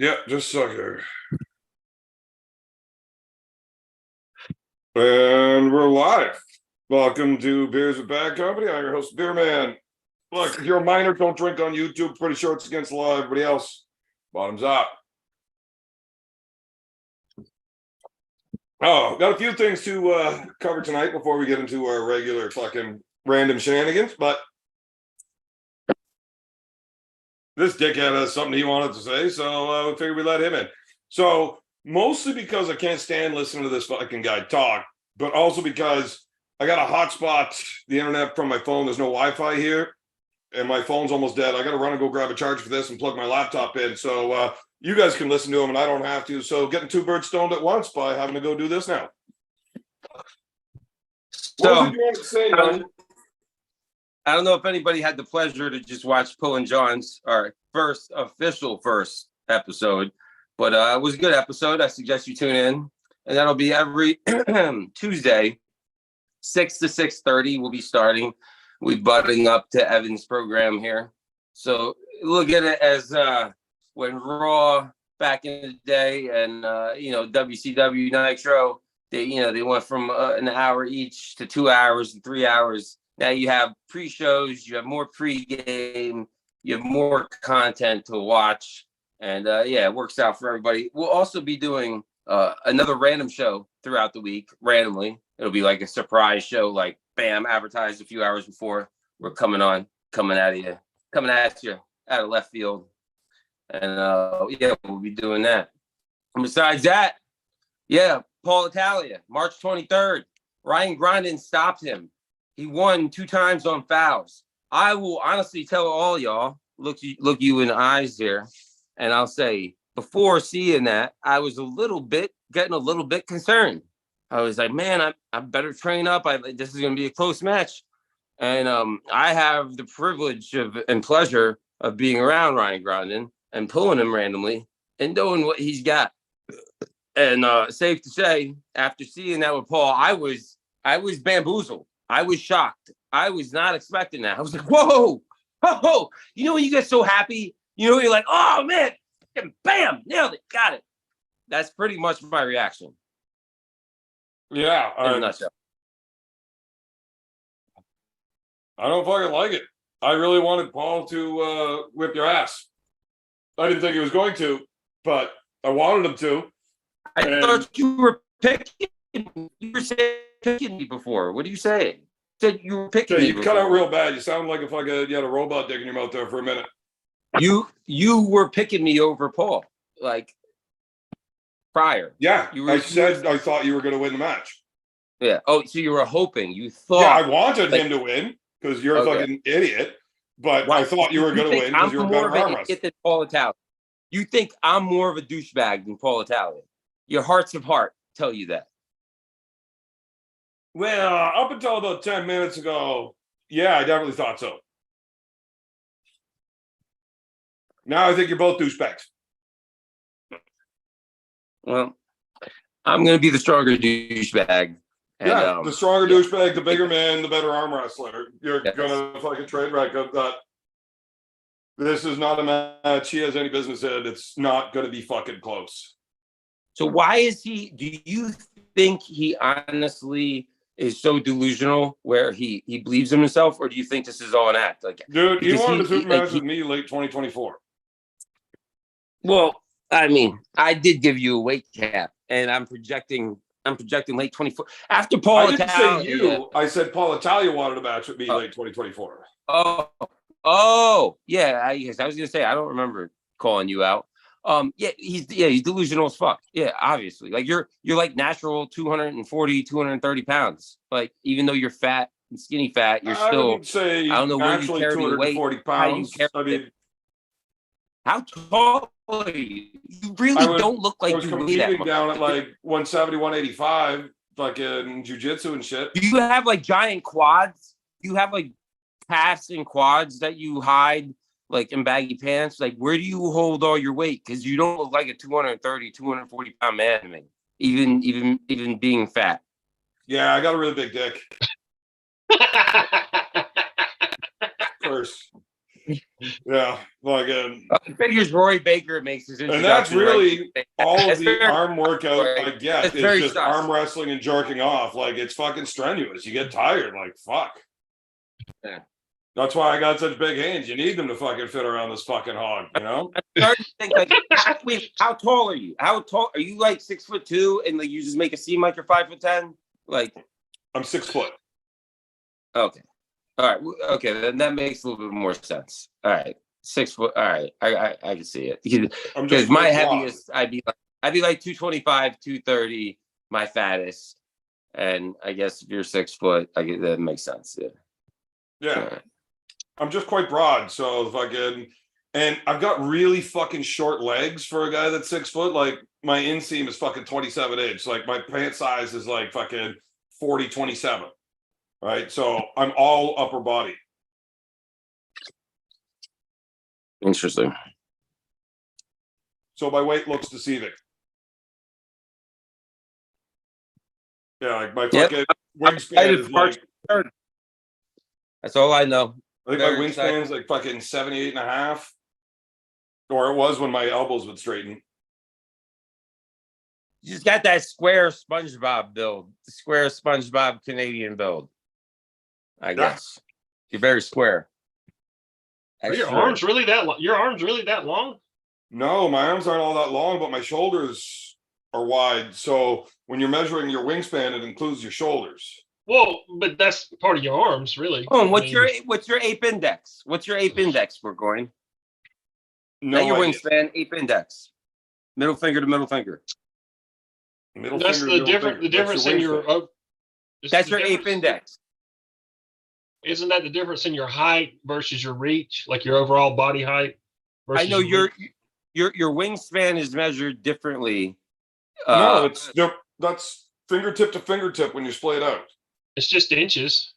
Yeah, just sucker. And we're live. Welcome to Beers with Bad Company. I'm your host, Beer Man. Look, if you're a minor, don't drink on YouTube. Pretty sure it's against the law. Everybody else, bottoms up. Oh, got a few things to cover tonight before we get into our regular fucking random shenanigans, but this dickhead has something he wanted to say, so we figured we'd let him in. So, mostly because I can't stand listening to this fucking guy talk, but also because I got a hotspot, the internet from my phone. There's no Wi-Fi here, and my phone's almost dead. I got to run and go grab a charger for this and plug my laptop in. So, you guys can listen to him, and I don't have to. So, getting two birds stoned at once by having to go do this now. So, what did you want to say, man? I don't know if anybody had the pleasure to just watch Poe and John's our first episode, but it was a good episode. I suggest you tune in, and that'll be every Tuesday, 6 to 6:30. We'll be starting. We're butting up to Evan's program here, so look at it as when Raw back in the day and WCW Nitro, they went from an hour each to 2 hours and 3 hours. Now you have pre-shows, you have more pre-game, you have more content to watch, and it works out for everybody. We'll also be doing another random show throughout the week, randomly. It'll be like a surprise show, like bam, advertised a few hours before. We're coming at you out of left field, and we'll be doing that. And besides that, Paul Italia, March 23rd, Ryan Grondin stopped him. He won 2 times on fouls. I will honestly tell all y'all, look you in the eyes here, and I'll say, before seeing that, I was getting a little bit concerned. I was like, man, I better train up. This is going to be a close match. And I have the privilege and pleasure of being around Ryan Grondin and pulling him randomly and knowing what he's got. And safe to say, after seeing that with Paul, I was bamboozled. I was shocked. I was not expecting that. I was like, whoa. You know when you get so happy, you're like, oh, man, bam, nailed it, got it. That's pretty much my reaction. Yeah. In a nutshell. I don't fucking like it. I really wanted Paul to whip your ass. I didn't think he was going to, but I wanted him to. I thought you were picking. You were picking me before. What are you saying? You said you were picking me. You cut out real bad. You sound like if you had a robot dick in your mouth there for a minute. You were picking me over Paul, like prior. Yeah, I thought you were going to win the match. Yeah. Oh, so you were hoping. You thought. Yeah, I wanted him to win because you're a fucking idiot. But I thought you were going to win because you were better arm wrestler than Paul Italia. You think I'm more of a douchebag than Paul Italia? Your hearts of heart tell you that. Well, up until about 10 minutes ago, yeah, I definitely thought so. Now I think you're both douchebags. Well, I'm going to be the stronger douchebag. And, the stronger douchebag, the bigger man, the better arm wrestler. You're going to fucking trade right up that. This is not a match he has any business in. It's not going to be fucking close. So why is he? Do you think he honestly is so delusional where he believes in himself, or do you think this is all an act? Like, dude, he wanted to super match with me late 2024. Well, I mean, I did give you a weight cap, and I'm projecting late 24 after Paul. I didn't say you. I said Paul Italia wanted to match with me late 2024. Oh, yeah. I was gonna say I don't remember calling you out. He's delusional as fuck. Yeah, obviously. Like you're like natural 240, 230 pounds. Like even though you're fat and skinny fat, you're still. I don't know where you carry 240 pounds. How tall are you? You really don't look like you weigh that much. Down at like 170, 185, like in jiu-jitsu and shit. Do you have like giant quads? Do you have like calves and quads that you hide? Like in baggy pants, like where do you hold all your weight? Because you don't look like a 230, 240 pound man to me, even being fat. Yeah, I got a really big dick. Of course. Yeah, fucking. Figures Roy Baker makes his And that's introduction. really all of That's the very, arm workout I right. get That's is very just sus. arm wrestling and jerking off. Like it's fucking strenuous. You get tired. Like fuck. Yeah. That's why I got such big hands. You need them to fucking fit around this fucking hog, you know? I'm starting to think like, how tall are you? How tall are you? Like 6'2", and like you just make it seem like you're 5'10"? Like I'm 6 foot. okay, all right, okay, then that makes a little bit more sense. All right, 6 foot. All right, I can see it because my heaviest, I'd be like 225, 230, my fattest, and I guess if you're 6 foot, I guess that makes sense. Yeah. Yeah. I'm just quite broad, so fucking, and I've got really fucking short legs for a guy that's 6 foot. Like my inseam is fucking 27 inch. Like my pant size is like fucking 40, 27. Right. So I'm all upper body. Interesting. So my weight looks deceiving. Yeah, like my fucking wingspan is like, that's all I know. I think my wingspan is like fucking 78.5. Or it was when my elbows would straighten. You just got that square SpongeBob build, the square SpongeBob Canadian build. I guess you're very square. Are your arms really that long? Your arms really that long? No, my arms aren't all that long, but my shoulders are wide. So when you're measuring your wingspan, it includes your shoulders. Well, but that's part of your arms, really. Oh, what's your ape index? What's your ape index, Burgoyne? No, not your wingspan, ape index. Middle finger to middle finger. That's the difference. The difference in your. That's your ape index. Isn't that the difference in your height versus your reach, like your overall body height? I know your wingspan is measured differently. No, that's fingertip to fingertip when you split it out. It's just inches,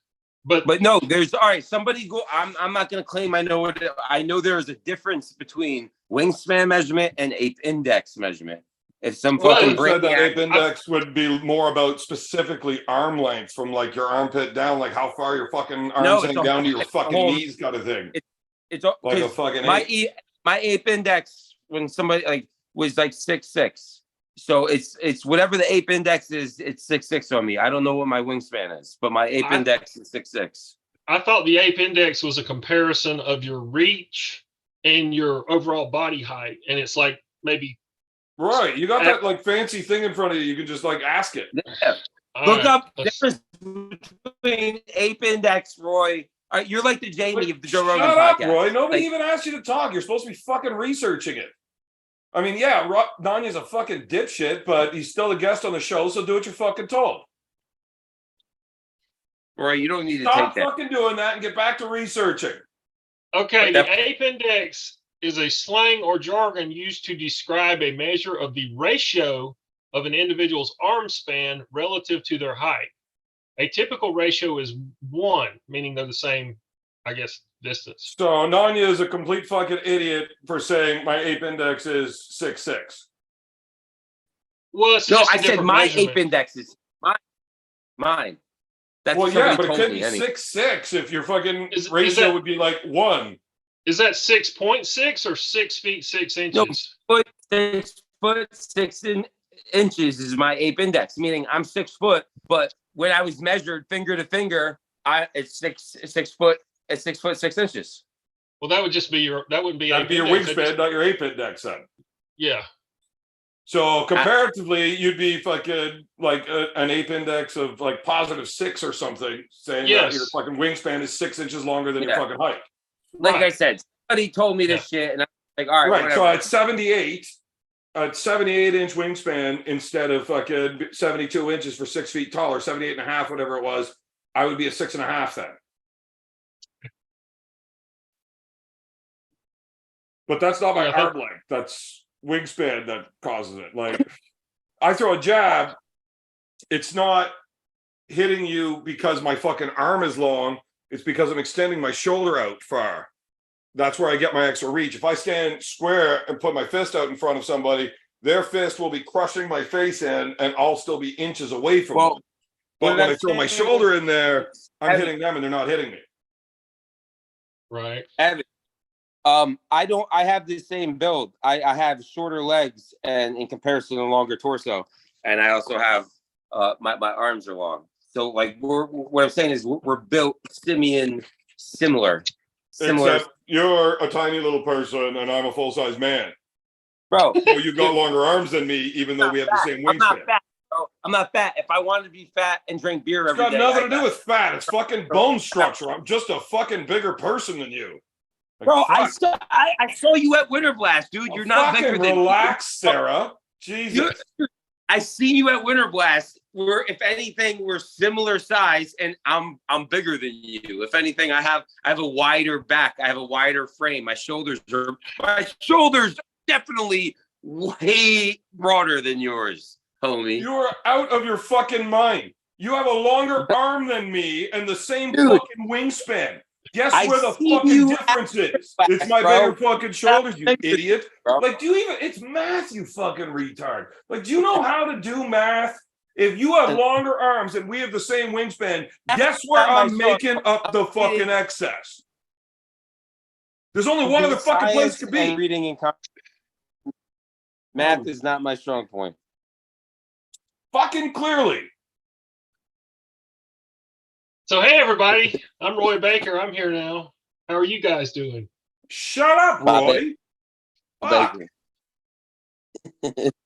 but no. There's all right. Somebody go. I'm not going to claim I know it. I know there is a difference between wingspan measurement and ape index measurement. If some fucking said that ape index would be more about specifically arm length from like your armpit down, like how far your fucking arms hang down to your fucking knees, kind of thing. It's like a fucking my ape index when somebody like was like 6'6". So it's whatever the ape index is. It's 6'6" on me. I don't know what my wingspan is, but my ape index is 6'6". I thought the ape index was a comparison of your reach and your overall body height, and it's like maybe. Right, you got that like fancy thing in front of you. You can just like ask it. Yeah. Look up the difference between ape index, Roy. You're like the Jamie of the Joe Rogan podcast. Shut up, Roy. Nobody even asked you to talk. You're supposed to be fucking researching it. I mean, yeah, Nanya's a fucking dipshit, but he's still a guest on the show, so do what you're fucking told. Roy, you don't need to Stop take that. fucking doing that and get back to researching. Okay, the ape index is a slang or jargon used to describe a measure of the ratio of an individual's arm span relative to their height. A typical ratio is 1, meaning they're the same, I guess, distance. So Nanya is a complete fucking idiot for saying my ape index is 6'6". Well, it's no, I said my ape index is mine. That's well, yeah, but it could be anyway. 6'6" if your fucking ratio would be like 1. Is that 6.6 or 6 feet 6 inches? No, 6 inches is my ape index, meaning I'm 6 foot, but when I was measured finger to finger, it's 6 foot. It's 6 foot 6 inches. Well, that would just be that'd be your wingspan, not your ape index then. Yeah. So comparatively, you'd be fucking like an ape index of like +6 or something, saying that your fucking wingspan is 6 inches longer than your fucking height. Like I said, somebody told me this shit, and I'm like, all right. Right. So at 78, at 78-inch wingspan instead of fucking 72 inches for 6 feet tall, or 78.5, whatever it was, I would be a 6.5 then. But that's not my arm length. That's wingspan that causes it. Like, I throw a jab, it's not hitting you because my fucking arm is long. It's because I'm extending my shoulder out far. That's where I get my extra reach. If I stand square and put my fist out in front of somebody, their fist will be crushing my face in, and I'll still be inches away from them. But when I throw my shoulder in there, I'm hitting them and they're not hitting me. Right. Evan, I have the same build. I have shorter legs and in comparison to longer torso. And I also have my arms are long. So like what I'm saying is we're built similar. Except you're a tiny little person and I'm a full-size man. Bro. So you've got longer arms than me, even though we have the same wingspan. I'm not fat, bro. I'm not fat. If I wanted to be fat and drink beer every day. It's got nothing to do with fat. It's fucking bone structure. I'm just a fucking bbigger person than you. Like, bro, I saw you at Winter Blast, dude. You're not bigger than relax, Sarah. Jesus. I see you at Winter Blast. If anything, we're similar size, and I'm bigger than you. If anything, I have a wider back. I have a wider frame. My shoulders are definitely way broader than yours, homie. You are out of your fucking mind. You have a longer arm than me and the same fucking wingspan. Guess where the fucking difference is? It's my bigger fucking shoulders, you idiot. Bro. Like, it's math, you fucking retard. Like, do you know how to do math? If you have longer arms and we have the same wingspan, guess where I'm making up the fucking excess? There's only one other fucking place to be. Reading and math is not my strong point. Fucking clearly. So, hey, everybody. I'm Roy Baker. I'm here now. How are you guys doing? Shut up, Roy. Fuck.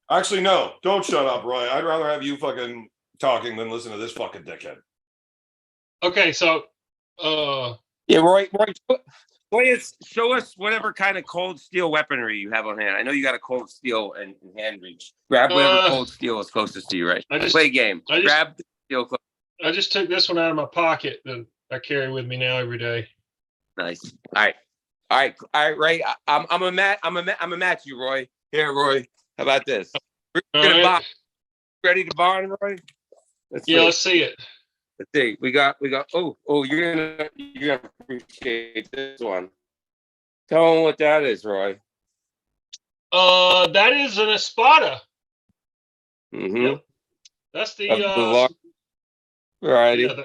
Actually, no. Don't shut up, Roy. I'd rather have you fucking talking than listen to this fucking dickhead. Okay, so... Yeah, Roy, show us whatever kind of cold steel weaponry you have on hand. I know you got a cold steel and hand reach. Grab whatever cold steel is closest to you, right? Play a game. Grab the steel close. I just took this one out of my pocket that I carry with me now every day. Nice. All right, Ray. I'm a match you, Roy. Here, Roy. How about this? Ready to bond, Roy? Let's see it. Let's see. We got. Oh, you're gonna appreciate this one. Tell them what that is, Roy. That is an Espada. Mm-hmm. Yep. That's the variety. Yeah,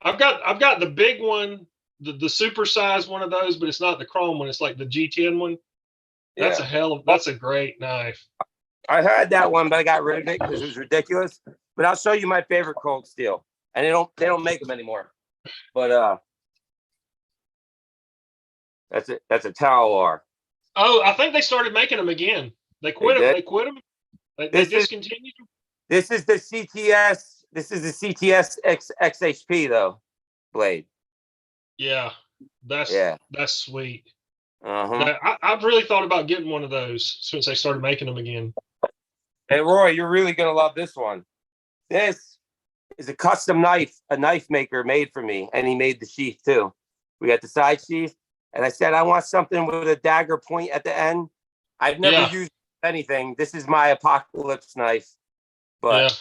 I've got the big one, the super size one of those, but it's not the chrome one. It's like the G10 one. That's that's a great knife. I had that one, but I got rid of it because it was ridiculous. But I'll show you my favorite cold steel, and they don't make them anymore. But that's it. That's a Talar. Oh, I think they started making them again. They quit them. They quit them. They discontinued them. This is the CTS. This is the CTS XHP though, blade. Yeah, that's sweet. I've really thought about getting one of those since they started making them again. Hey, Roy, you're really gonna love this one. This is a custom knife, a knife maker made for me, and he made the sheath too. We got the side sheath, and I said I want something with a dagger point at the end. I've never used anything. This is my apocalypse knife, but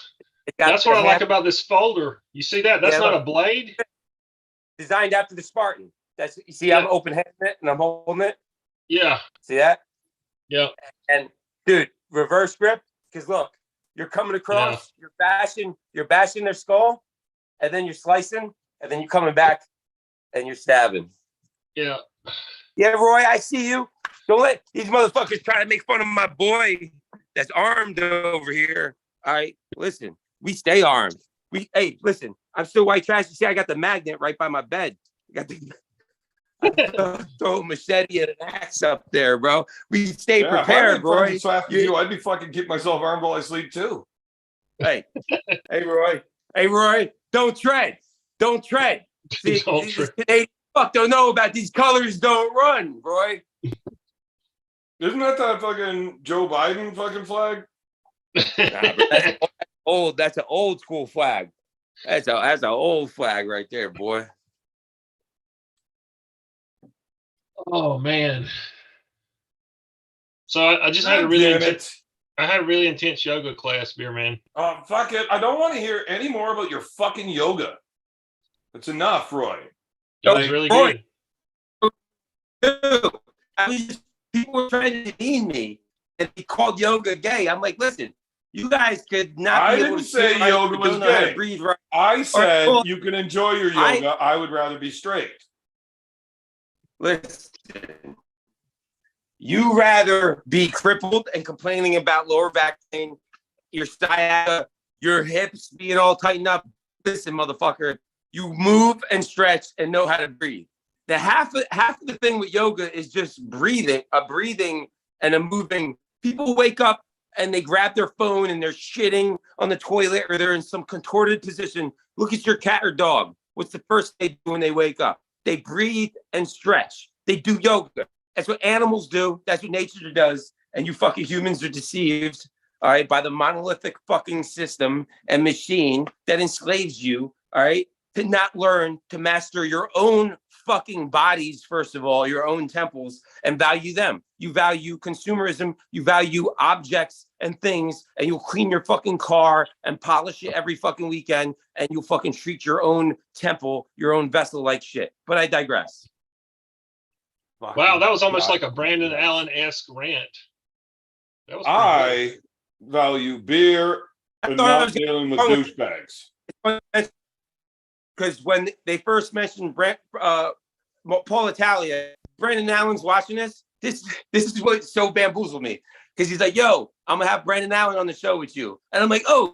that's what I like about this folder. You see that? That's not a blade. Designed after the Spartan. That's you see, I'm open-handed it and I'm holding it. Yeah. See that? Yeah. And dude, reverse grip. Because look, you're coming across, you're bashing their skull, and then you're slicing, and then you're coming back and you're stabbing. Yeah. Yeah, Roy, I see you. Don't let these motherfuckers try to make fun of my boy that's armed over here. All right, listen, we stay armed. Hey, listen, I'm still white trash. You see, I got the magnet right by my bed. I got the throw a machete and an axe up there, bro. We stay prepared, Roy. I'd be fucking keep myself armed while I sleep too. Hey, hey, Roy, don't tread. See, they don't know about these colors. Don't run, Roy. Isn't that fucking Joe Biden fucking flag? That's an old school flag. That's an old flag right there, boy. Oh man. So I just had a really intense yoga class, beer man. Fuck it. I don't want to hear any more about your fucking yoga. It's enough, Roy. It was really good. Dude, people were trying to demean me, and he called yoga gay. I'm like, listen, you guys could not. I didn't say yoga was gay. Breathe right. I said you can enjoy your yoga. I would rather be straight. Listen, You rather be crippled and complaining about lower back pain, your sciatica, your hips being all tightened up. Listen, motherfucker, you move and stretch and know how to breathe. The half of the thing with yoga is just breathing and a moving. People wake up and they grab their phone and they're shitting on the toilet or they're in some contorted position. Look at your cat or dog. What's the first thing they do when they wake up? They breathe and stretch. They do yoga. That's what animals do. That's what nature does. And you fucking humans are deceived, all right, by the monolithic fucking system and machine that enslaves you, all right, to not learn to master your own fucking bodies, first of all, your own temples, and value them. You value consumerism, you value objects and things, and you'll clean your fucking car and polish it every fucking weekend, and you'll fucking treat your own temple, your own vessel like shit. But I digress. Wow, that was almost like a Brandon Allen-esque rant. That was I value beer and not dealing with douchebags. Because when they first mentioned Paul Italia, Brandon Allen's watching this. This is what so bamboozled me. Because he's like, yo, I'm going to have Brandon Allen on the show with you. And I'm like, oh,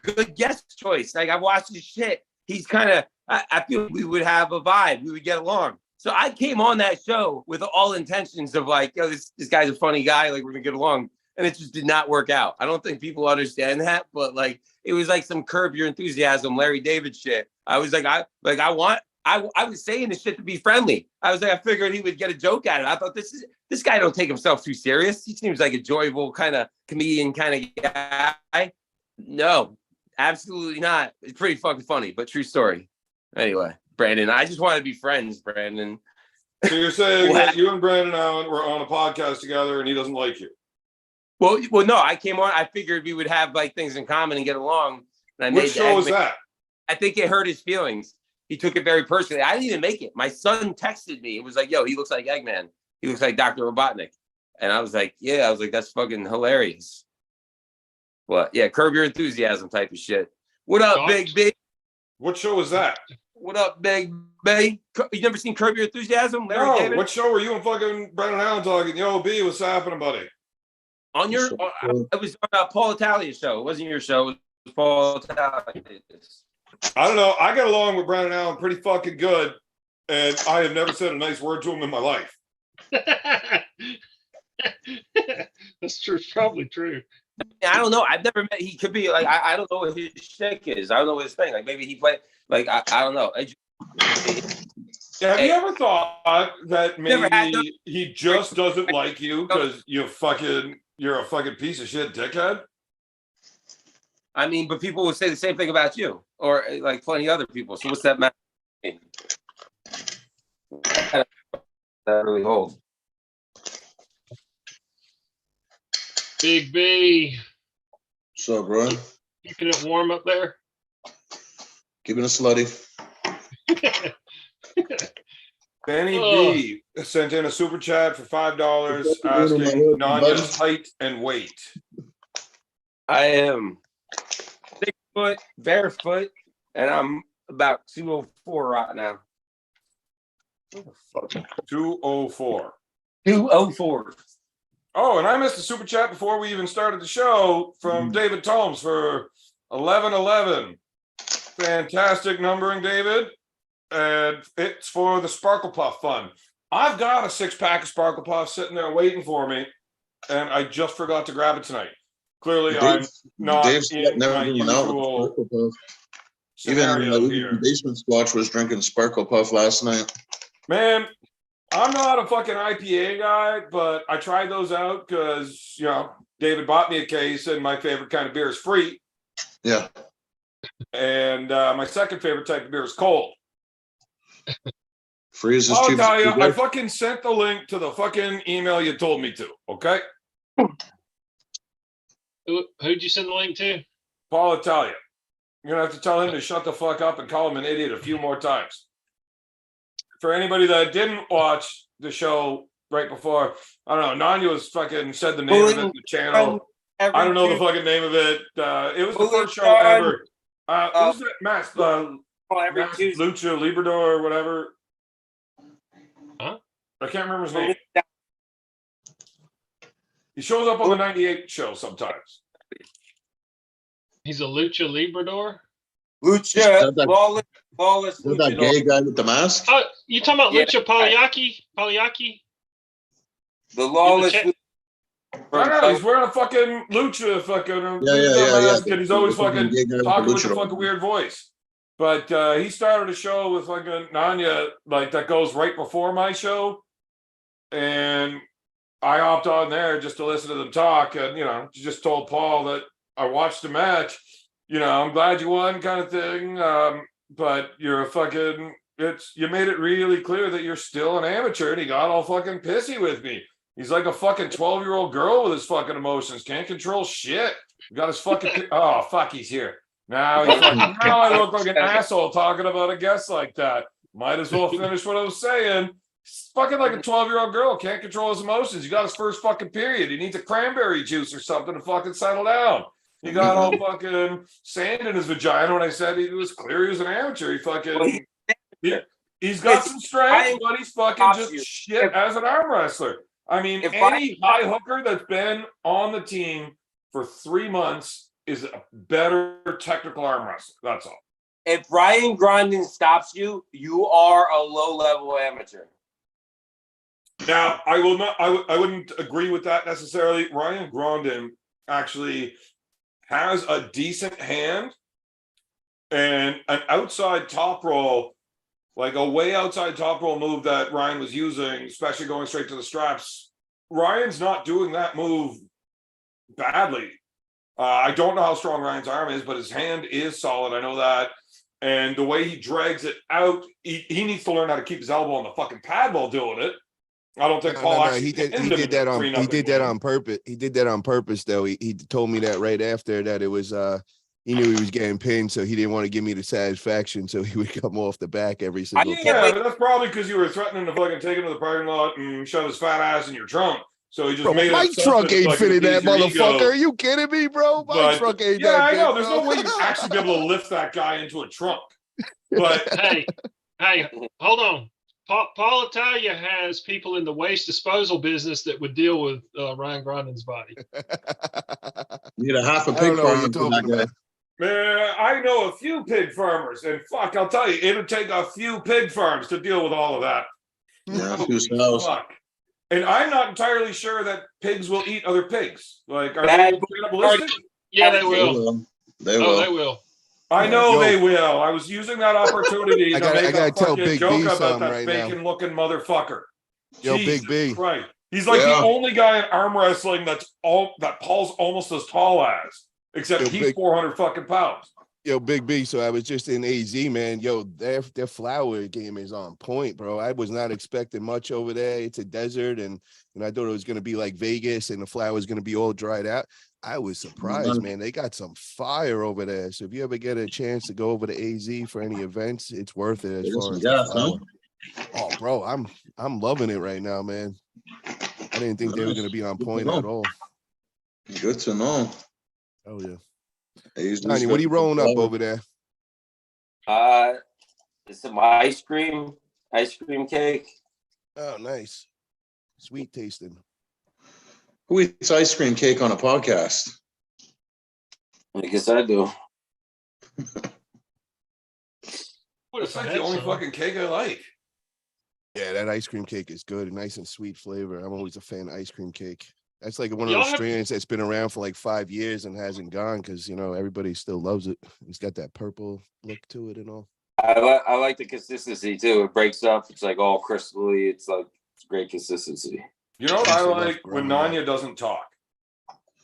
good guest choice. Like, I watched his shit. He's kind of, I feel we would have a vibe. We would get along. So I came on that show with all intentions of like, yo, this guy's a funny guy. Like, we're going to get along. And it just did not work out. I don't think people understand that, but like, it was like some Curb Your Enthusiasm, Larry David shit. I was like, I was saying this shit to be friendly. I was like, I figured he would get a joke at it. I thought this guy don't take himself too serious. He seems like a joyful kind of comedian kind of guy. No, absolutely not. It's pretty fucking funny, but true story. Anyway, Brandon, I just want to be friends, Brandon. So you're saying that you and Brandon Allen were on a podcast together and he doesn't like you? Well, no, I came on. I figured we would have like things in common and get along. And Which show was that? I think it hurt his feelings. He took it very personally. I didn't even make it. My son texted me. It was like, yo, he looks like Eggman. He looks like Dr. Robotnik. And I was like, yeah, that's fucking hilarious. Well, yeah, Curb Your Enthusiasm type of shit. What up, Big B? What show was that? What up, Big B? You never seen Curb Your Enthusiasm? Larry David? What show were you and fucking Brandon Allen talking? Yo, B, what's happening, buddy? On your, it was on Paul Italia's show. It wasn't your show. It was Paul Italia's. I don't know. I got along with Brandon Allen pretty fucking good, and I have never said a nice word to him in my life. That's true. Probably true. I don't know. I've never met. He could be like I don't know what his shtick is. I don't know what his thing. Like maybe he played. Like I don't know. Have you ever thought that maybe he just doesn't like you because you're a fucking piece of shit dickhead? I mean, but people would say the same thing about you, or like plenty of other people. So what's that matter? That really holds. Big B. What's up, bro? Keeping it warm up there? Keeping it slutty. Benny B sent in a super chat for $5 asking Nanya's height and weight. I am 6 foot, barefoot, and I'm about 204 right now. 204. 204. Oh, and I missed a super chat before we even started the show from David Tomes for 1111. Fantastic numbering, David. And it's for the Sparkle Puff Fund. I've got a 6-pack of Sparkle Puff sitting there waiting for me, and I just forgot to grab it tonight. Clearly, I'm not Dave's in never my been out usual with Sparkle Puff. scenario Even here. Basement Squatch was drinking Sparkle Puff last night. Man, I'm not a fucking IPA guy, but I tried those out because, David bought me a case, and my favorite kind of beer is free. Yeah. And my second favorite type of beer is cold. Freeze is I'll tell you, I fucking sent the link to the fucking email you told me to, okay? Who'd you send the link to? Paul Italia. You're going to have to tell him to shut the fuck up and call him an idiot a few more times. For anybody that didn't watch the show right before, I don't know, Nanya was fucking said the name of it, the channel. I don't know the fucking name of it. It was the first show ever. Who's that? Mass Lucha Librador or whatever. Huh? I can't remember his name. He shows up on the 98 show sometimes. He's a lucha librador. Lucha, That- flawless Is that luchador. gay guy with the mask? Oh, you talking about Yeah. Lucha Pagliacci? The lawless. chat- No, he's wearing a fucking lucha fucking mask, and he's always fucking Gay guy with the talking with a luchador. fucking weird voice. But he started a show with fucking Nanya, like that goes right before my show, and I hopped on there just to listen to them talk, and just told Paul that I watched the match. I'm glad you won, kind of thing. But you're a fucking. You made it really clear that you're still an amateur, and he got all fucking pissy with me. He's like a fucking 12-year-old girl with his fucking emotions. Can't control shit. Got his fucking. Oh fuck, he's here. Now I look like an asshole talking about a guest like that. Might as well finish what I was saying. He's fucking like a 12-year-old girl. Can't control his emotions. He got his first fucking period. He needs a cranberry juice or something to fucking settle down. He got all fucking sand in his vagina when I said he was clear he was an amateur. He fucking. He's got some strength, but he's fucking just shit as an arm wrestler. I mean, any high hooker that's been on the team for 3 months is a better technical arm wrestler. That's all. If Ryan Grondin stops you, you are a low-level amateur. Now, I will not. I wouldn't agree with that necessarily. Ryan Grondin actually has a decent hand and an outside top roll. Like a way outside top roll move that Ryan was using, especially going straight to the straps. Ryan's not doing that move badly. I don't know how strong Ryan's arm is, but his hand is solid. I know that. And the way he drags it out, he needs to learn how to keep his elbow on the fucking pad while doing it. I don't think Paul actually he did that on purpose. He did that on purpose, though. He told me that right after that it was he knew he was getting pinned, so he didn't want to give me the satisfaction, so he would come off the back every single time. Yeah, but that's probably because you were threatening to fucking take him to the parking lot and shove his fat ass in your trunk. So he just made my trunk ain't like fitting that motherfucker. Ego. Are you kidding me, bro? My trunk ain't that I big, know. There's bro. no way you'd actually be able to lift that guy into a trunk. But hey, hold on. Paul Italia has people in the waste disposal business that would deal with Ryan Grondin's body. You need a half a I pig don't know what farm you're for talking that guy. about. man, I know a few pig farmers, and fuck, I'll tell you, it'll take a few pig farms to deal with all of that. Yeah, a Holy few cows. fuck. And I'm not entirely sure that pigs will eat other pigs. Like, are Bad they cannibalistic? Yeah, they They will. will. They Oh, will. they will. I know Yo. they will. I was using that opportunity to I make gotta a tell fucking Big joke B about something that right now. bacon-looking motherfucker. Yo, Jesus Big B. Christ. He's like Yeah. the only guy in arm wrestling that Paul's almost as tall as, except Yo, he's Big- 400 fucking pounds. Yo, Big B. So I was just in AZ, man. Yo, their flower game is on point, bro. I was not expecting much over there. It's a desert, and I thought it was gonna be like Vegas, and the flower was gonna be all dried out. I was surprised, man. They got some fire over there. So if you ever get a chance to go over to AZ for any events, it's worth it. As far as the flower. Oh, bro, I'm loving it right now, man. I didn't think they were gonna be on point at all. Good to know. Oh yeah. Johnny, what are you rolling up over there? It's some ice cream cake. Oh, nice. Sweet tasting. Who eats ice cream cake on a podcast? I guess I do. That's like the only fucking cake I like. Yeah, that ice cream cake is good. Nice and sweet flavor. I'm always a fan of ice cream cake. That's like one of those strands that's been around for like 5 years and hasn't gone because, everybody still loves it. It's got that purple look to it and all. I like the consistency too. It breaks up. It's like all crystally. It's great consistency. You know what I like? When Nanya doesn't talk.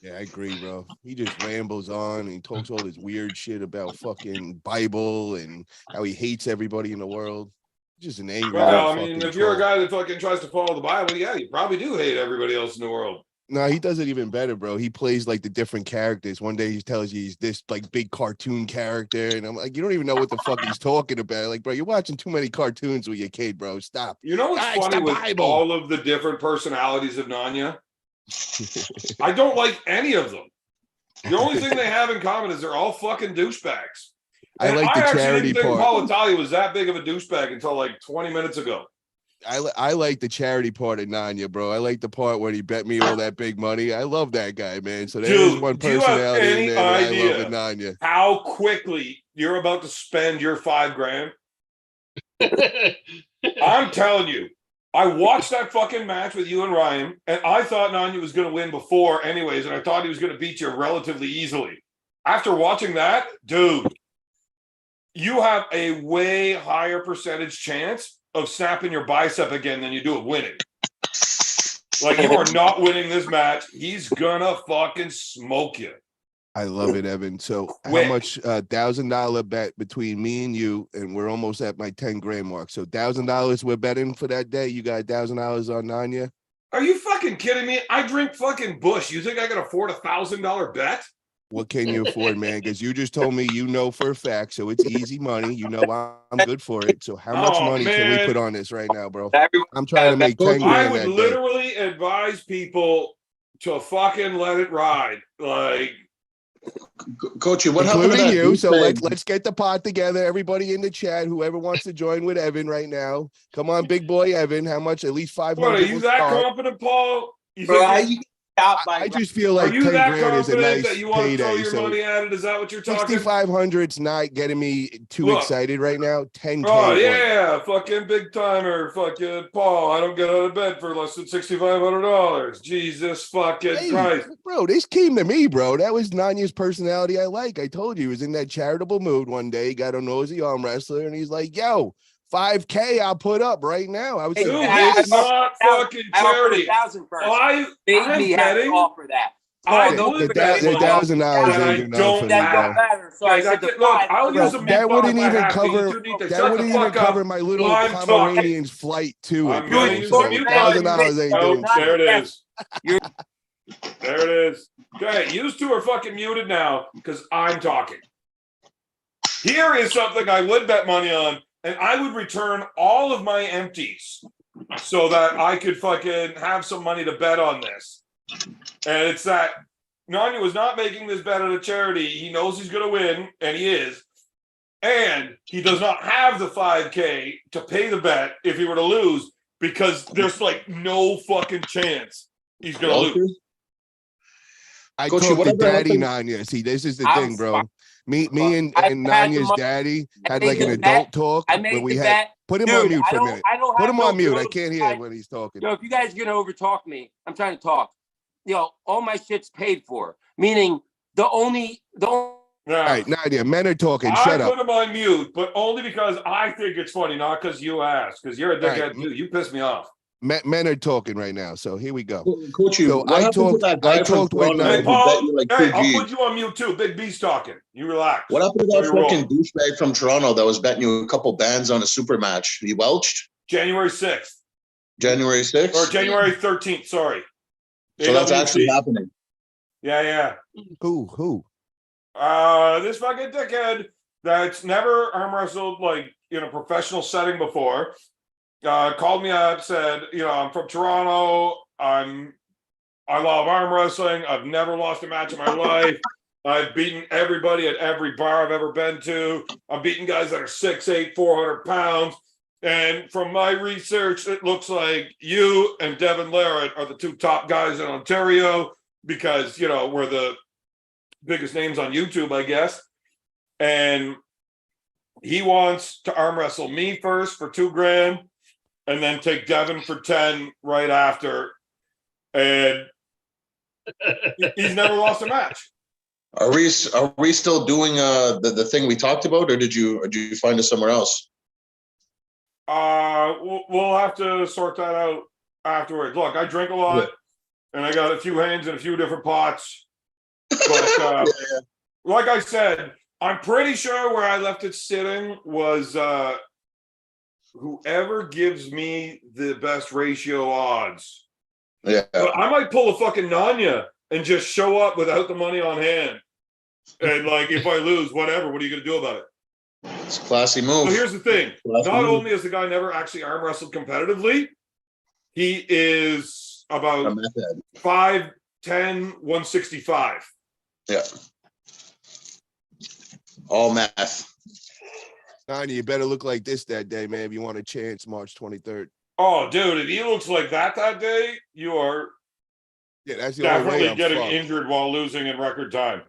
Yeah, I agree, bro. He just rambles on and he talks all this weird shit about fucking Bible and how he hates everybody in the world. Just an angry. Well, I mean, if you're a guy that fucking tries to follow the Bible, yeah, you probably do hate everybody else in the world. No, he does it even better, bro. He plays like the different characters. One day he tells you he's this like big cartoon character, and I'm like, you don't even know what the fuck he's talking about. Like, bro, you're watching too many cartoons with your kid, bro. Stop. You know what's funny with Bible. all of the different personalities of Nanya? I don't like any of them. The only thing they have in common is they're all fucking douchebags. I like the charity didn't think part. Paul Italia was that big of a douchebag until like 20 minutes ago. I like the charity part of Nanya, bro. I like the part where he bet me all that big money. I love that guy, man. So there is Dude, one do you have personality in any there that I love idea in Nanya. how quickly you're about to spend your $5,000? I'm telling you, I watched that fucking match with you and Ryan, and I thought Nanya was going to win before, anyways, and I thought he was going to beat you relatively easily. After watching that, dude, you have a way higher percentage chance of snapping your bicep again than you do of winning. Like, you are not winning this match. He's gonna fucking smoke you. I love it, Evan. So Quick. how much $1,000 bet between me and you, and we're almost at my 10 grand mark. So $1,000 we're betting for that day. You got $1,000 on Nanya? Are you fucking kidding me? I drink fucking Bush. You think I can afford $1,000 bet? What can you afford, man? Because you just told me you know for a fact, so it's easy money. You know I'm good for it. So how much money can we put on this right now, bro? I'm trying to make 10 I grand would that day. literally advise people to fucking let it ride. Like, Coachy, what happened to Including that you. So douchebag? let's get the pod together. Everybody in the chat, whoever wants to join with Evan right now. Come on, big boy Evan. How much? At least 500. what are you will that start. confident, Paul? You Bro, how think you get out by I just feel are like you 10 that grand is a confident nice that you want to throw payday. your So money at it? Is that what you're talking? 6,500's not getting me too Look. excited right now. 10K. Oh would. yeah, fucking big timer, fucking Paul. I don't get out of bed for less than $6,500. Jesus fucking Hey, Christ! bro, this came to me, bro. That was Nanya's personality I like. I told you he was in that charitable mood one day. He got a nosy arm wrestler, and he's like, yo, 5K I'll put up right now. I was Dude, like, it's not fucking charity. I'm Baby had to betting. offer that. I the would bet money $1,000 that I ain't don't enough for me, That bro. don't matter. So Okay, I said that's the it. Look, five. I'll Bro, use a that meatball wouldn't if I even have to. cover. You two need to That shut wouldn't the even fuck cover up my little while I'm talking. Pomeranian's flight to it, I'm bro. gonna use So a mute $1,000 button. ain't Oh, doing shit. there it is. There it is. Okay, you two are fucking muted now because I'm talking. Here is something I would bet money on, and I would return all of my empties so that I could fucking have some money to bet on this. And it's that Nanya was not making this bet at a charity. He knows he's going to win, and he is. And he does not have the 5K to pay the bet if he were to lose because there's like no fucking chance he's going to Walter? lose. I Coachy, talked to whatever Daddy happened- Nanya. See, this is the I'm thing, bro. Me and I had the Nanya's money. daddy I had made like an the adult bet. talk I where made we the had bet. put him Dude, on mute for a minute. I don't Put have him no on mute. I girls can't hear besides- when he's talking. Yo, if you guys are gonna overtalk me, I'm trying to talk. Yo, all my shit's paid for. Meaning the only All right, Nadia, men are talking. I Shut put up. him on mute, but only because I think it's funny, not because you asked, because you're a dickhead Right. too. You piss me off. Men are talking right now. So here we go. Coachy, So what happened to that guy from talked with Toronto Hey, Nanya. who bet Paul, you like hey, 2 I'll G's? put you on mute too. Big B's talking. You relax. What happened to Know that your role. fucking douchebag from Toronto that was betting you a couple bands on a super match? He welched January 6th January 6th? or January 13th. Sorry. So that's actually AWC. happening. Yeah. Who? This fucking dickhead that's never arm wrestled like in a professional setting before called me up, said, I'm from Toronto. I love arm wrestling. I've never lost a match in my life. I've beaten everybody at every bar I've ever been to. I'm beating guys that are 6'8", 400 pounds. And from my research, it looks like you and Devon and Leavon are the two top guys in Ontario because, we're the biggest names on YouTube, I guess. And he wants to arm wrestle me first for $2,000 and then take Devon for 10 right after. And he's never lost a match. Are we still doing the thing we talked about, or did you find us somewhere else? We'll have to sort that out afterwards. Look, I drink a lot, and I got a few hands in a few different pots. But like I said, I'm pretty sure where I left it sitting was whoever gives me the best ratio odds. Yeah. But I might pull a fucking Nanya and just show up without the money on hand. And if I lose, whatever, what are you going to do about it? It's a classy move. So here's the thing. Classy Not move. only has the guy never actually arm wrestled competitively, he is about A method. 5'10", 165. Yeah. All math. Nanya, you better look like this that day, man, if you want a chance March 23rd. Oh, dude, if he looks like that day, you are Yeah, that's the only way definitely I'm getting fucked. injured while losing in record time.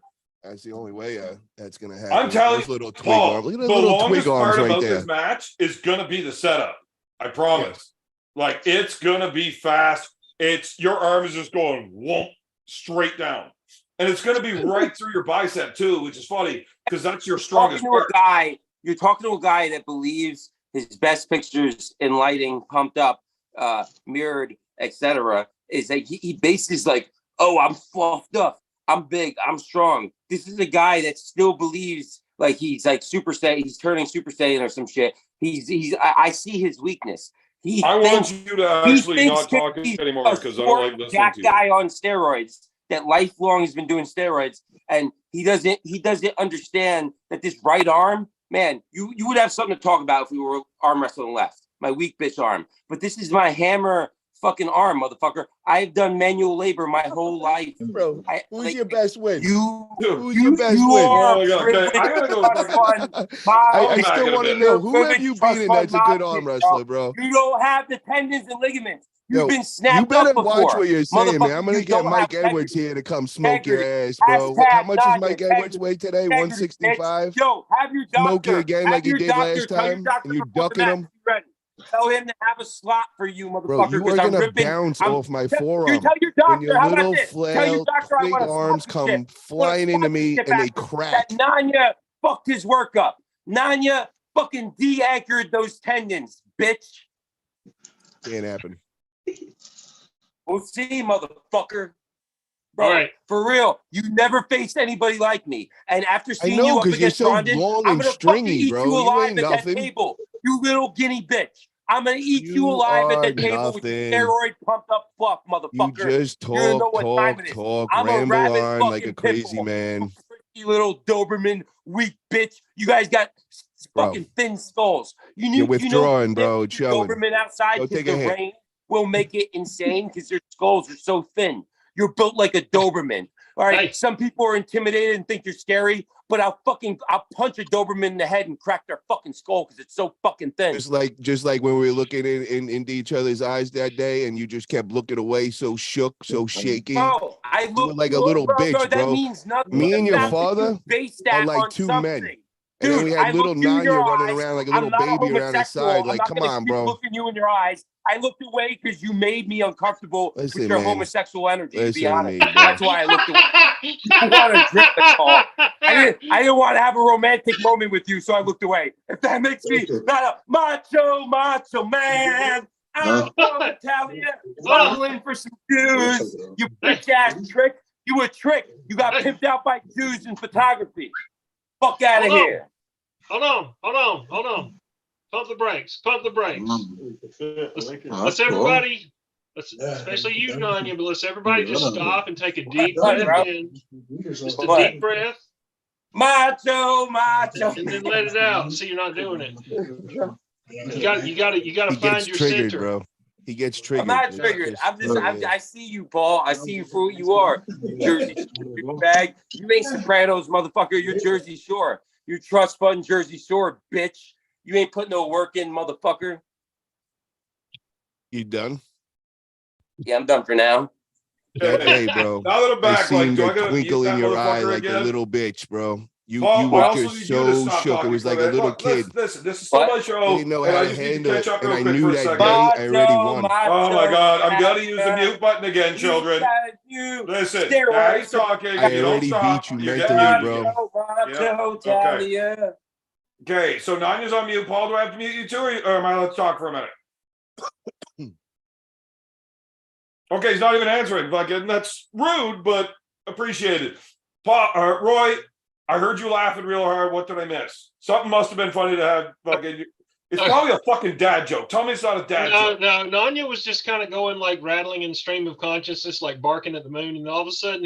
That's the only way that's gonna happen. I'm telling Those you, little twig Paul, arms. Look at the the little longest twig arms part right about there. this match is gonna be the setup. I promise. Like, it's gonna be fast. It's your arm is just going whoop, straight down. And it's gonna be right through your bicep too, which is funny because that's your strongest part. You're talking to a guy that believes his best pictures in lighting, pumped up, mirrored, etc. is that he bases like, oh, I'm fluffed up, I'm big, I'm strong. This is a guy that still believes like he's like Super Saiyan, he's turning Super Saiyan or some shit. I see his weakness. I want you to actually not talk anymore because I don't like listening to you. Guy on steroids that lifelong has been doing steroids, and he doesn't understand that this right arm, man, you would have something to talk about if we were arm wrestling left. My weak bitch arm. But this is my hammer fucking arm, motherfucker. I've done manual labor my whole life. Bro, who's your best win? Who's your best win? Oh my God. Okay, I gotta go. I still want to know who have you beaten that's a good arm wrestler, bro? You don't have the tendons and ligaments. You've been snapped. You better up before. watch what you're saying, man. I'm gonna get Mike Edwards here to come smoke your ass, bro. How much is Mike Edwards weigh today? 165. Yo, have your doctor smoke you again like you did last time, and you ducking him. Tell him to have a slot for you, motherfucker. Bro, you are gonna bounce off my forearm. You tell your doctor, when your little flail twig arms come flying into me and they crack. That Nanya fucked his work up. Nanya fucking de-anchored those tendons, bitch. Can't happen. We'll see, motherfucker. Bro, all right. For real, you never faced anybody like me. And after seeing you up against so Rondon, I'm gonna fucking eat you alive at that table. You little guinea bitch. I'm gonna eat you alive at that table with your steroid pumped up fluff, motherfucker. You just talk, ramble on like a crazy man. You little Doberman, weak bitch. You guys got fucking thin skulls. You're withdrawing, bro. It's showing. Doberman outside because the rain will make it insane because your skulls are so thin. You're built like a Doberman. All right. Hey. Some people are intimidated and think you're scary, but I'll punch a Doberman in the head and crack their fucking skull because it's so fucking thin. Just like when we were looking into each other's eyes that day, and you just kept looking away, so shook, so shaky. Bro, I look like a little bitch, bro. That means nothing. Me and your father are like two men. And then we had little Nanya running around like a little baby around his side. Like, come on, bro. Looking you in your eyes. I looked away because you made me uncomfortable with your homosexual energy. To be honest, that's why I looked away. You want to drink the call. I didn't want to have a romantic moment with you, so I looked away. If that makes me not a macho man. I'm from Italia, struggling for some Jews. You bitch ass trick. You a trick. You got pimped out by Jews in photography. Fuck out of here. Hold on. Pump the brakes. Let's everybody, especially you, Nanya, but let's everybody just stop and take a deep breath in. Just a deep breath. Macho. And then let it out. See, you're not doing it. You gotta find your center. Bro. He gets triggered. I'm not triggered. I see you, Paul. I see you for what you are. Jersey bag. You ain't Sopranos, motherfucker. You're Jersey Shore. You're trust fund Jersey Shore, bitch. You ain't putting no work in, motherfucker. You done? Yeah, I'm done for now. That day, bro. Now that I'm back, I seen the twinkle in your eye like a little bitch, bro. You were just so shook. It was like a little kid. Listen, this is still my show. I didn't know how to handle it, and I knew that day I already won. Oh my God, I'm gonna use the mute button again, children. Listen, Daddy's talking. I already beat you mentally, bro. Okay, so Nanya's on mute. Paul, do I have to mute you too, or am I allowed to talk for a minute? Okay, he's not even answering. Fucking, that's rude, but appreciated. Paul, Roy, I heard you laughing real hard. What did I miss? Something must have been funny to have fucking. It's probably a fucking dad joke. Tell me it's not a dad joke. No, Nanya was just kind of going like rattling in stream of consciousness, like barking at the moon, and all of a sudden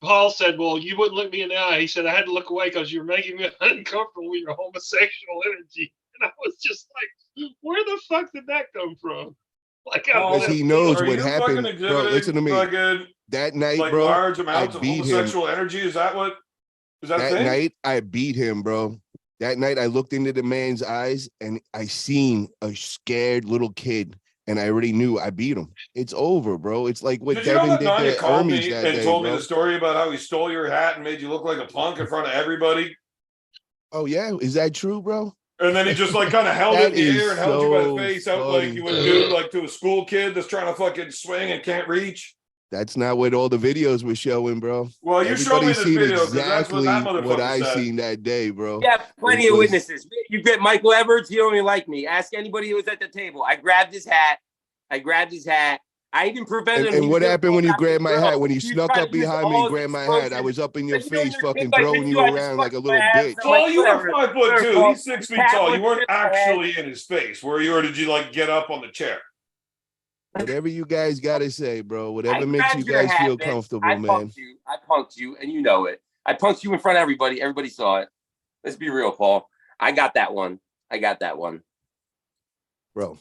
Paul said, "Well, you wouldn't look me in the eye." He said, "I had to look away because you're making me uncomfortable with your homosexual energy." And I was just like, "Where the fuck did that come from?" Like, because he knows what happened, bro. Listen to me. That night, like bro, large amounts I of beat homosexual energy. Is that what? Is that night? I beat him, bro. That night, I looked into the man's eyes and I seen a scared little kid, and I already knew I beat him. It's over, bro. It's like what Did you know Devin that did Nanya to called Hermes me that and day, told me bro. the story about how he stole your hat and made you look like a punk in front of everybody? Oh yeah, is that true, bro? And then he just like kind of held it in That the is air and held you by the so face out like funny. you would do like to a school kid that's trying to fucking swing and can't reach. That's not what all the videos were showing, bro. Well, you showed me Everybody's this seen video because that's what exactly that what motherfucker I said. seen that day, bro. Yeah, plenty It of was- witnesses. You get Michael Edwards. He don't even like me. Ask anybody who was at the table. I grabbed his hat. I even prevented him. And He what was happened when you after grabbed my the hat? girl. When you He was snuck trying up to use behind me all and his grabbed my hat, I explosives. was up in your And you know, face, you're fucking big like throwing this, you I just around like a fucked little my ass. bitch. I'm Paul, like, you were whatever. 5'2". He's 6 feet Cat tall. was You weren't in my head. actually in his face, were you? Or did you like get up on the chair? Whatever you guys gotta say, bro. I Whatever makes grabbed you your guys hat, feel bitch. comfortable, I man. punked you, and you know it. I punked you in front of everybody. Everybody saw it. Let's be real, Paul. I got that one. Bro.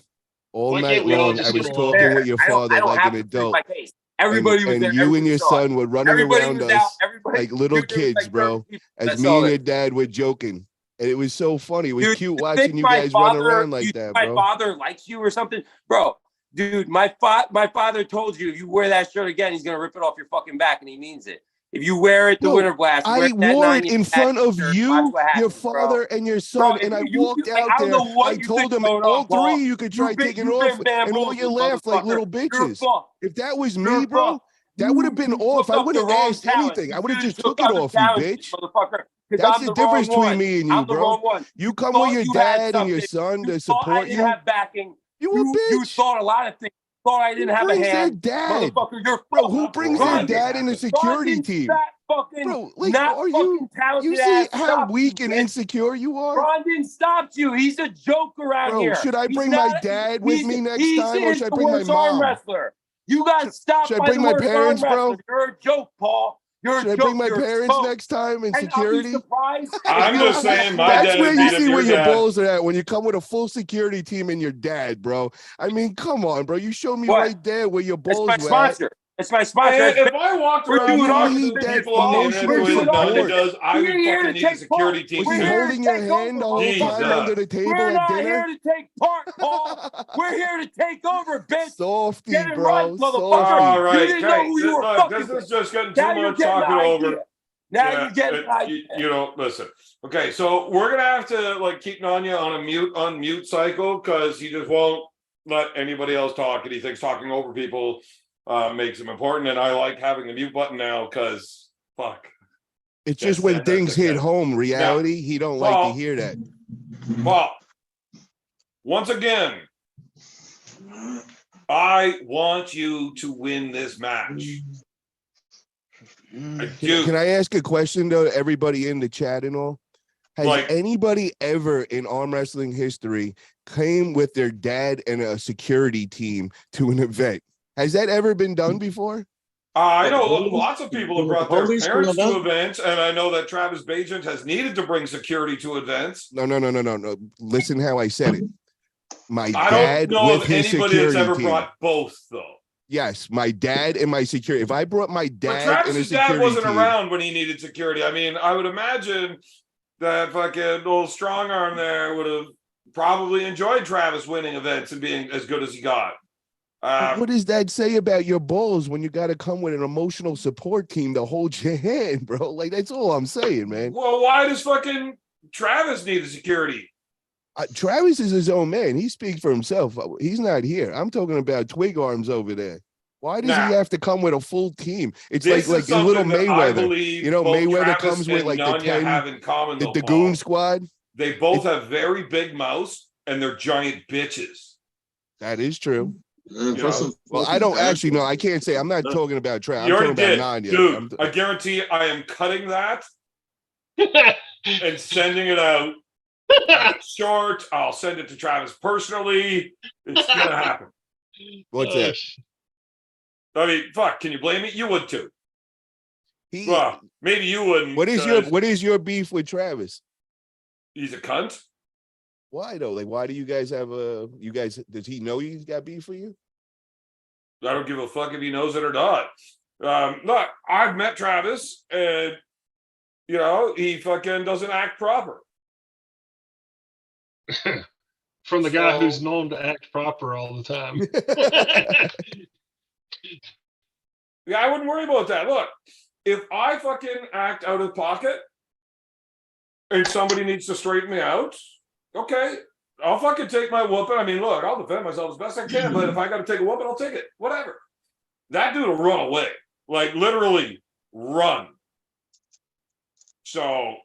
All Why night can't we all long, just I was get along? talking with your I father don't like have an to prove adult. my case. Everybody was And there. you Everybody and your saw it. son were running Everybody around was us out. Everybody, like little dude, there was kids, like bro. 30 people As that me saw and it. your dad were joking. And it was so funny. It was Dude, cute you watching think you my guys run father- around you like think that, my bro. father likes you or something, bro. Dude, my father told you if you wear that shirt again, he's gonna rip it off your fucking back, and he means it. If you wear it, the No, winter blast. I wear that wore it 90 in front of shirt, watch you, what your happens, father, bro. and your son, Bro, and I if you- walked like, out I don't there. know what I you told think's them going all on, Paul. three you could try You've been- taking you've off, been and all you bamboozled, laughed like motherfucker. little You're bitches. fucked. If that was You're me, bro, fucked. that would have been You off. took I up wouldn't the have wrong asked challenge. anything. I You would have should've just took took it other off you, challenges, bitch. motherfucker. Because That's I'm the the wrong difference between one. me and you, I'm the bro. wrong one. You come thought with your you had dad and your something. son You to thought I support didn't you. have backing. You a You bitch. thought a lot of things. You thought I didn't Who have a brings their hand. dad? Motherfucker, you're Bro, fucked. who brings Ron their did dad in a security Brandon, team? fat fucking Bro, like, not are you? fucking talented You see ass how stopped weak you, and bitch. insecure you are? Brandon stopped you. He's a joke around Bro, here. should I He's bring my not- dad with he's- me next he's time, or is should I the bring my worst arm mom? wrestler. You got stopped should I by bring the my worst parents, arm bro? wrestler. You're a joke, Paul. You're Should a I joke. bring my You're a parents joke. next time in And I'll be security? surprised. I'm if just you- saying my That's dad where you beat up see your where your dad. balls are at when you come with a full security team and your dad, bro. I mean, come on, bro. You showed me What? right there where your It's balls my were at. sponsor. It's my sponsor. And It's if I walked We're around doing talking need to that people on the internet emotional the way that Nanya support. does, I We're would here fucking to need a take security part. team Was We're he too. here holding to your take hand the over, whole time Jesus. under the table We're at not dinner? here to take part, Paul. We're here to take over, bitch. Softy, Get it bro. right, motherfucker. Softy. All right, You didn't know who you were look, fucking this with. is just getting Now too you're much getting talking an over. idea. Now you're getting an idea. You know, listen. Okay, so we're gonna have to like keep Nanya on a unmute cycle because he just won't let anybody else talk, and he thinks talking over people makes him important. And I like having the mute button now because fuck. It's Can't just when stand that things hit dickhead. home, reality, he don't like to hear that. Well, once again, I want you to win this match. I do. Can I ask a question though, to everybody in the chat and all? Has Like- anybody ever in arm wrestling history came with their dad and a security team to an event? Has that ever been done before? I know lots of people have brought their Police parents going to up? events, and I know that Travis Bagent has needed to bring security to events. No. Listen how I said it. My I dad don't know with if his anybody that's security ever team. brought both, though. Yes, my dad and my security. If I brought my But dad and a Travis's security dad wasn't team, around when he needed security. I mean, I would imagine that fucking old strong arm there would have probably enjoyed Travis winning events and being as good as he got. what does that say about your balls when you got to come with an emotional support team to hold your hand, bro? Like, that's all I'm saying, man. Well, why does fucking Travis need the security? Travis is his own man. He speaks for himself. He's not here. I'm talking about twig arms over there. Why does he Now, have to come with a full team? It's This like is a little something that I Mayweather. believe You know, both Mayweather Travis comes with and like the Nanya 10, have in common, the though, Goon Paul. Squad. They both have very big mouths and they're giant bitches. That is true. know, Well, I don't actually know. I can't say. I'm not talking about Travis. You I'm already talking did, about Nanya. dude. I guarantee I am cutting that and sending it out. Short. I'll send it to Travis personally. It's gonna happen. What's that? I mean, fuck. Can you blame me? You would too. He, Well, maybe you wouldn't. what is your beef with Travis? He's a cunt. Why though? Like, why do you guys have does he know he's got beef for you? I don't give a fuck if he knows it or not. Look, I've met Travis, and you know he fucking doesn't act proper. From the guy So- who's known to act proper all the time. Yeah, I wouldn't worry about that. Look, if I fucking act out of pocket and somebody needs to straighten me out, okay, I'll fucking take my whooping. I mean, look, I'll defend myself as best I can, but if I got to take a whooping, I'll take it. Whatever. That dude will run away, like literally run. So,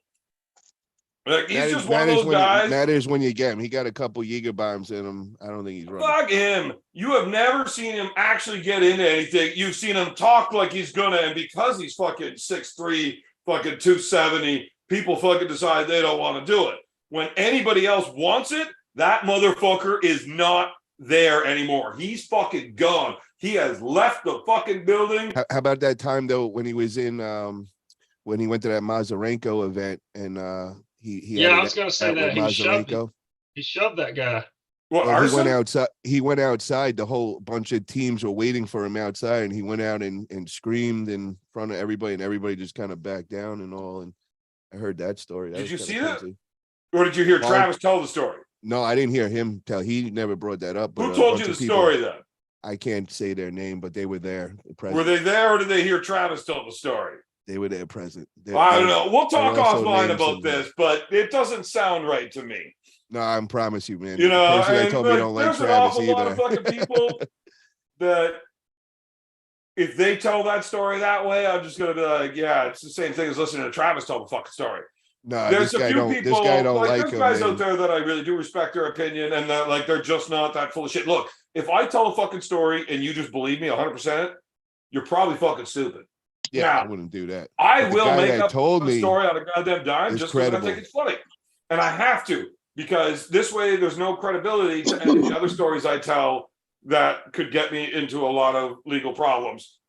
like, he's just one of those guys. Matters when you get him. He got a couple Jaeger bombs in him. I don't think he's running. Fuck him. You have never seen him actually get into anything. You've seen him talk like he's gonna, and because he's fucking 6'3", fucking 270, people fucking decide they don't want to do it. When anybody else wants it, that motherfucker is not there anymore. He's fucking gone. He has left the fucking building. How about that time though when he was in when he went to that Mazarenko event and he Yeah, had I was gonna say out with that. He shoved that guy. What, Well, arson? he went outside. The whole bunch of teams were waiting for him outside, and he went out and screamed in front of everybody, and everybody just kind of backed down and all. And I heard that story. Did was you kinda see that? crazy. Or did you hear Well, Travis tell the story? No, I didn't hear him tell. He never brought that up. But Who a told bunch you the of people- story then? I can't say their name, but they were there. Were they there or did they hear Travis tell the story? They were there present. I don't know. We'll talk they're also offline names about of- this, but it doesn't sound right to me. No, I promise you, man. You know, Personally, I and told me I don't like there's an Travis awful lot of either. fucking people that if they tell that story that way, I'm just gonna be like, yeah, it's the same thing as listening to Travis tell the fucking story. No, There's this a guy few don't. people, This guy don't like like there's him. guys man. out there that I really do respect their opinion, and that like they're just not that full of shit. Look, if I tell a fucking story and you just believe me 100%, you're probably fucking stupid. Yeah, I Now, wouldn't do that. I But the will guy make that up told a me story on a goddamn dime is just because I credible. think it's funny, and I have to because this way there's no credibility to any of the other stories I tell that could get me into a lot of legal problems.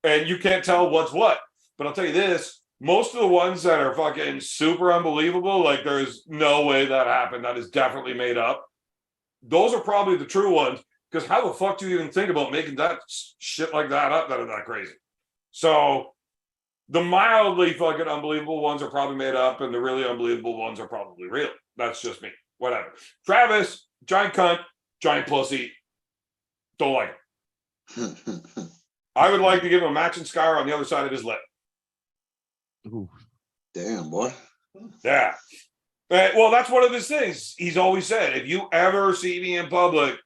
And you can't tell what's what. But I'll tell you this: most of the ones that are fucking super unbelievable, like there's no way that happened, that is definitely made up. Those are probably the true ones. Because how the fuck do you even think about making that shit like that up that are that crazy? So the mildly fucking unbelievable ones are probably made up, and the really unbelievable ones are probably real. That's just me. Whatever. Travis, giant cunt, giant pussy. Don't like him. I would like to give him a matching scar on the other side of his lip. Ooh. Damn, boy. Yeah. Well, that's one of his things. He's always said, if you ever see me in public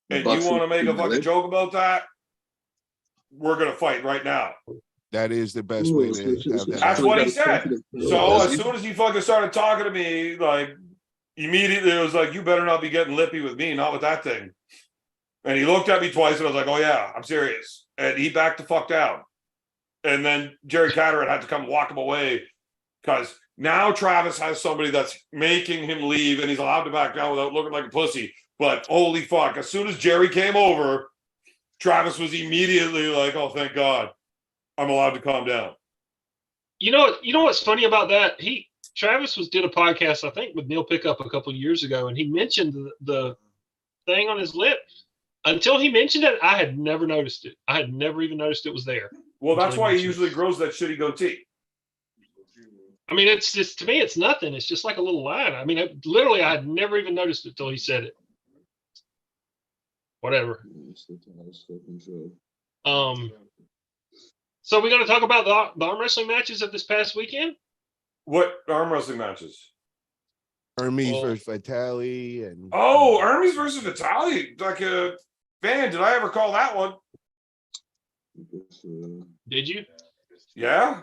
and you want to make a fucking joke about that, we're going to fight right now. That is the best way to have that. That's what he said. So Does as he? soon as he fucking started talking to me, like immediately it was like, you better not be getting lippy with me, not with that thing. And he looked at me twice and I was like, oh yeah, I'm serious. And he backed the fuck down. And then Jerry Catterett had to come walk him away because now Travis has somebody that's making him leave and he's allowed to back down without looking like a pussy. But holy fuck, as soon as Jerry came over, Travis was immediately like, oh, thank God, I'm allowed to calm down. You know what's funny about that? Travis did a podcast, I think, with Neil Pickup a couple of years ago, and he mentioned the thing on his lip. Until he mentioned it, I had never noticed it. I had never even noticed it was there. Well, that's why he mentioned usually grows that shitty goatee. I mean, it's just, to me, it's nothing. It's just like a little line. I mean, I had never even noticed it till he said it. Whatever. So we're going to talk about the arm wrestling matches of this past weekend? What arm wrestling matches? Hermes Well- versus Vitali and Oh, Hermes versus Vitali. Like a fan, did I ever call that one? Did you? Yeah.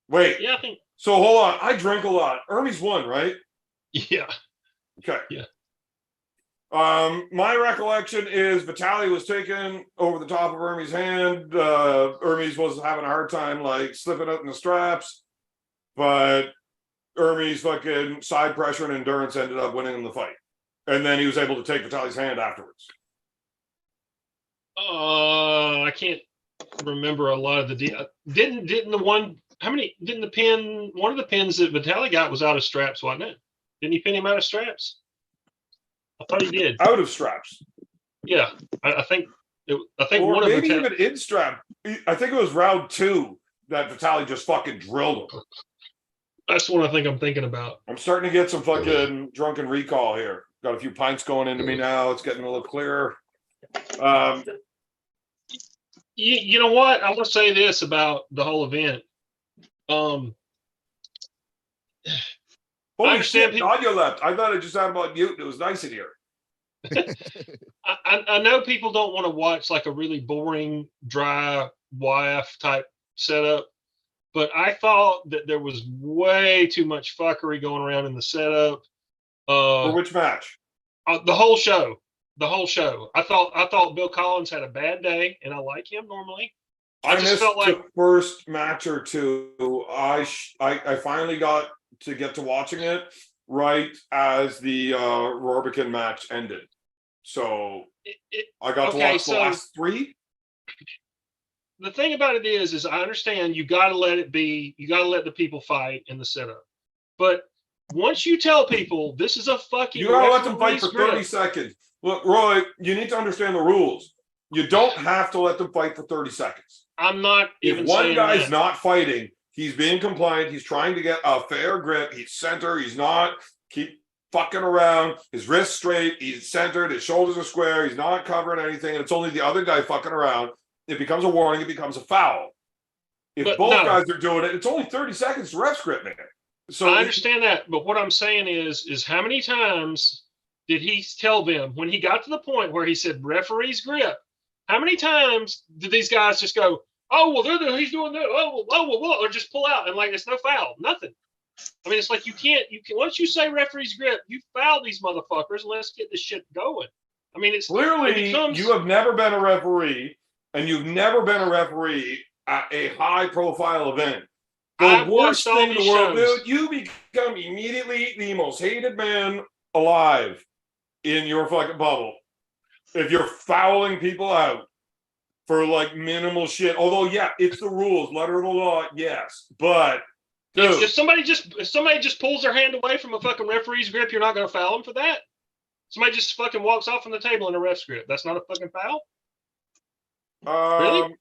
Wait. Yeah, I think. So hold on. I drink a lot. Hermes won, right? Yeah. Okay. Yeah. My recollection is Vitali was taken over the top of Hermes' hand. Hermes was having a hard time like slipping out in the straps, but Hermes' fucking side pressure and endurance ended up winning in the fight. And then he was able to take Vitali's hand afterwards. I can't remember a lot of the deal. Didn't the one? How many? Didn't the pin? One of the pins that Vitali got was out of straps, wasn't it? Didn't he pin him out of straps? I thought he did. Out of straps. Yeah, I think. I think Or one of maybe Vitali. even in strap. I think it was round 2 that Vitali just fucking drilled him. That's what I think I'm thinking about. I'm starting to get some fucking drunken recall here. Got a few pints going into me now. It's getting a little clearer. You know what? I want to say this about the whole event. Holy understand shit, people- audio left. I thought I just had about mute. It was nice in here. I know people don't want to watch like a really boring, dry YF type setup, but I thought that there was way too much fuckery going around in the setup. For which match? The whole show. The whole show. I thought Bill Collins had a bad day, and I like him normally. I just missed felt like the first match or two. I finally got to get to watching it right as the Rorbican match ended. So I got to watch the last three. The thing about it is I understand you got to let it be. You got to let the people fight in the setup. But once you tell people this is a fucking, you got to let them fight for referee 30 script. seconds. Look, Roy, you need to understand the rules. You don't have to let them fight for 30 seconds. I'm not even If one saying guy's that. not fighting, he's being compliant. He's trying to get a fair grip. He's center. He's not keep fucking around. His wrist straight. He's centered. His shoulders are square. He's not covering anything. And it's only the other guy fucking around. It becomes a warning. It becomes a foul. If But both no. guys are doing it, it's only 30 seconds to ref script, man. So I understand that, but what I'm saying is how many times did he tell them when he got to the point where he said referee's grip? How many times did these guys just go, oh well, he's doing that, or just pull out and like it's no foul, nothing? I mean, it's like you can once you say referee's grip, you foul these motherfuckers and let's get this shit going. I mean, it's clearly you have never been a referee, and you've never been a referee at a high-profile event. The I've worst watched all thing in the these world, shows. dude, you become immediately the most hated man alive in your fucking bubble if you're fouling people out for like minimal shit. Although, yeah, it's the rules, letter of the law, yes. But dude, If somebody just pulls their hand away from a fucking referee's grip, you're not going to foul them for that. Somebody just fucking walks off from the table in a ref's grip. That's not a fucking foul. Really?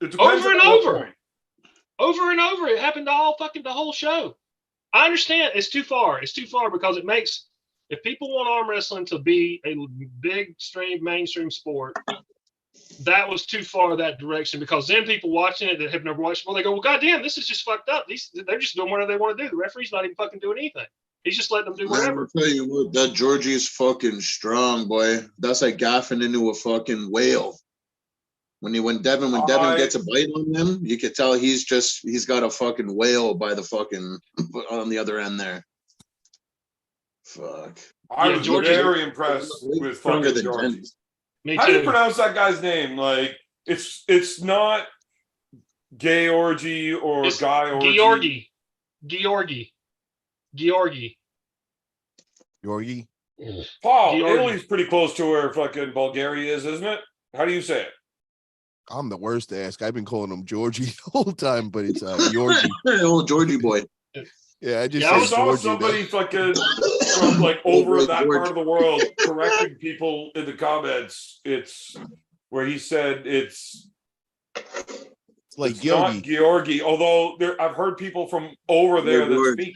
It depends Over and on what over. point. Over and over. It happened all fucking the whole show. I understand it's too far. It's too far because it makes, if people want arm wrestling to be a big mainstream sport, that was too far that direction, because then people watching it that have never watched it, well, they go, well, goddamn, this is just fucked up. They're just doing whatever they want to do. The referee's not even fucking doing anything. He's just letting them do Man, whatever. I'll tell you what, that Georgie's fucking strong, boy. That's like gaffing into a fucking whale. When Devin gets a bite on him, you could tell he's got a fucking whale by the fucking on the other end there. Fuck. I was Georgie's very impressed with Stronger fucking than Georgie. Jenny's. Me How do you too. pronounce that guy's name? Like, it's not Georgie or It's Guy or Georgi. Yorgi. Paul, Georgie. Italy's pretty close to where fucking Bulgaria is, isn't it? How do you say it? I'm the worst to ask. I've been calling him Georgie the whole time, but it's Yorgi. Old Georgie boy. Yeah, I just Yeah, I said saw Georgie. somebody fucking from like over Old that George. part of the world correcting people in the comments. It's where he said it's Like it's not Yogi. Georgi, although I've heard people from over there that George. speak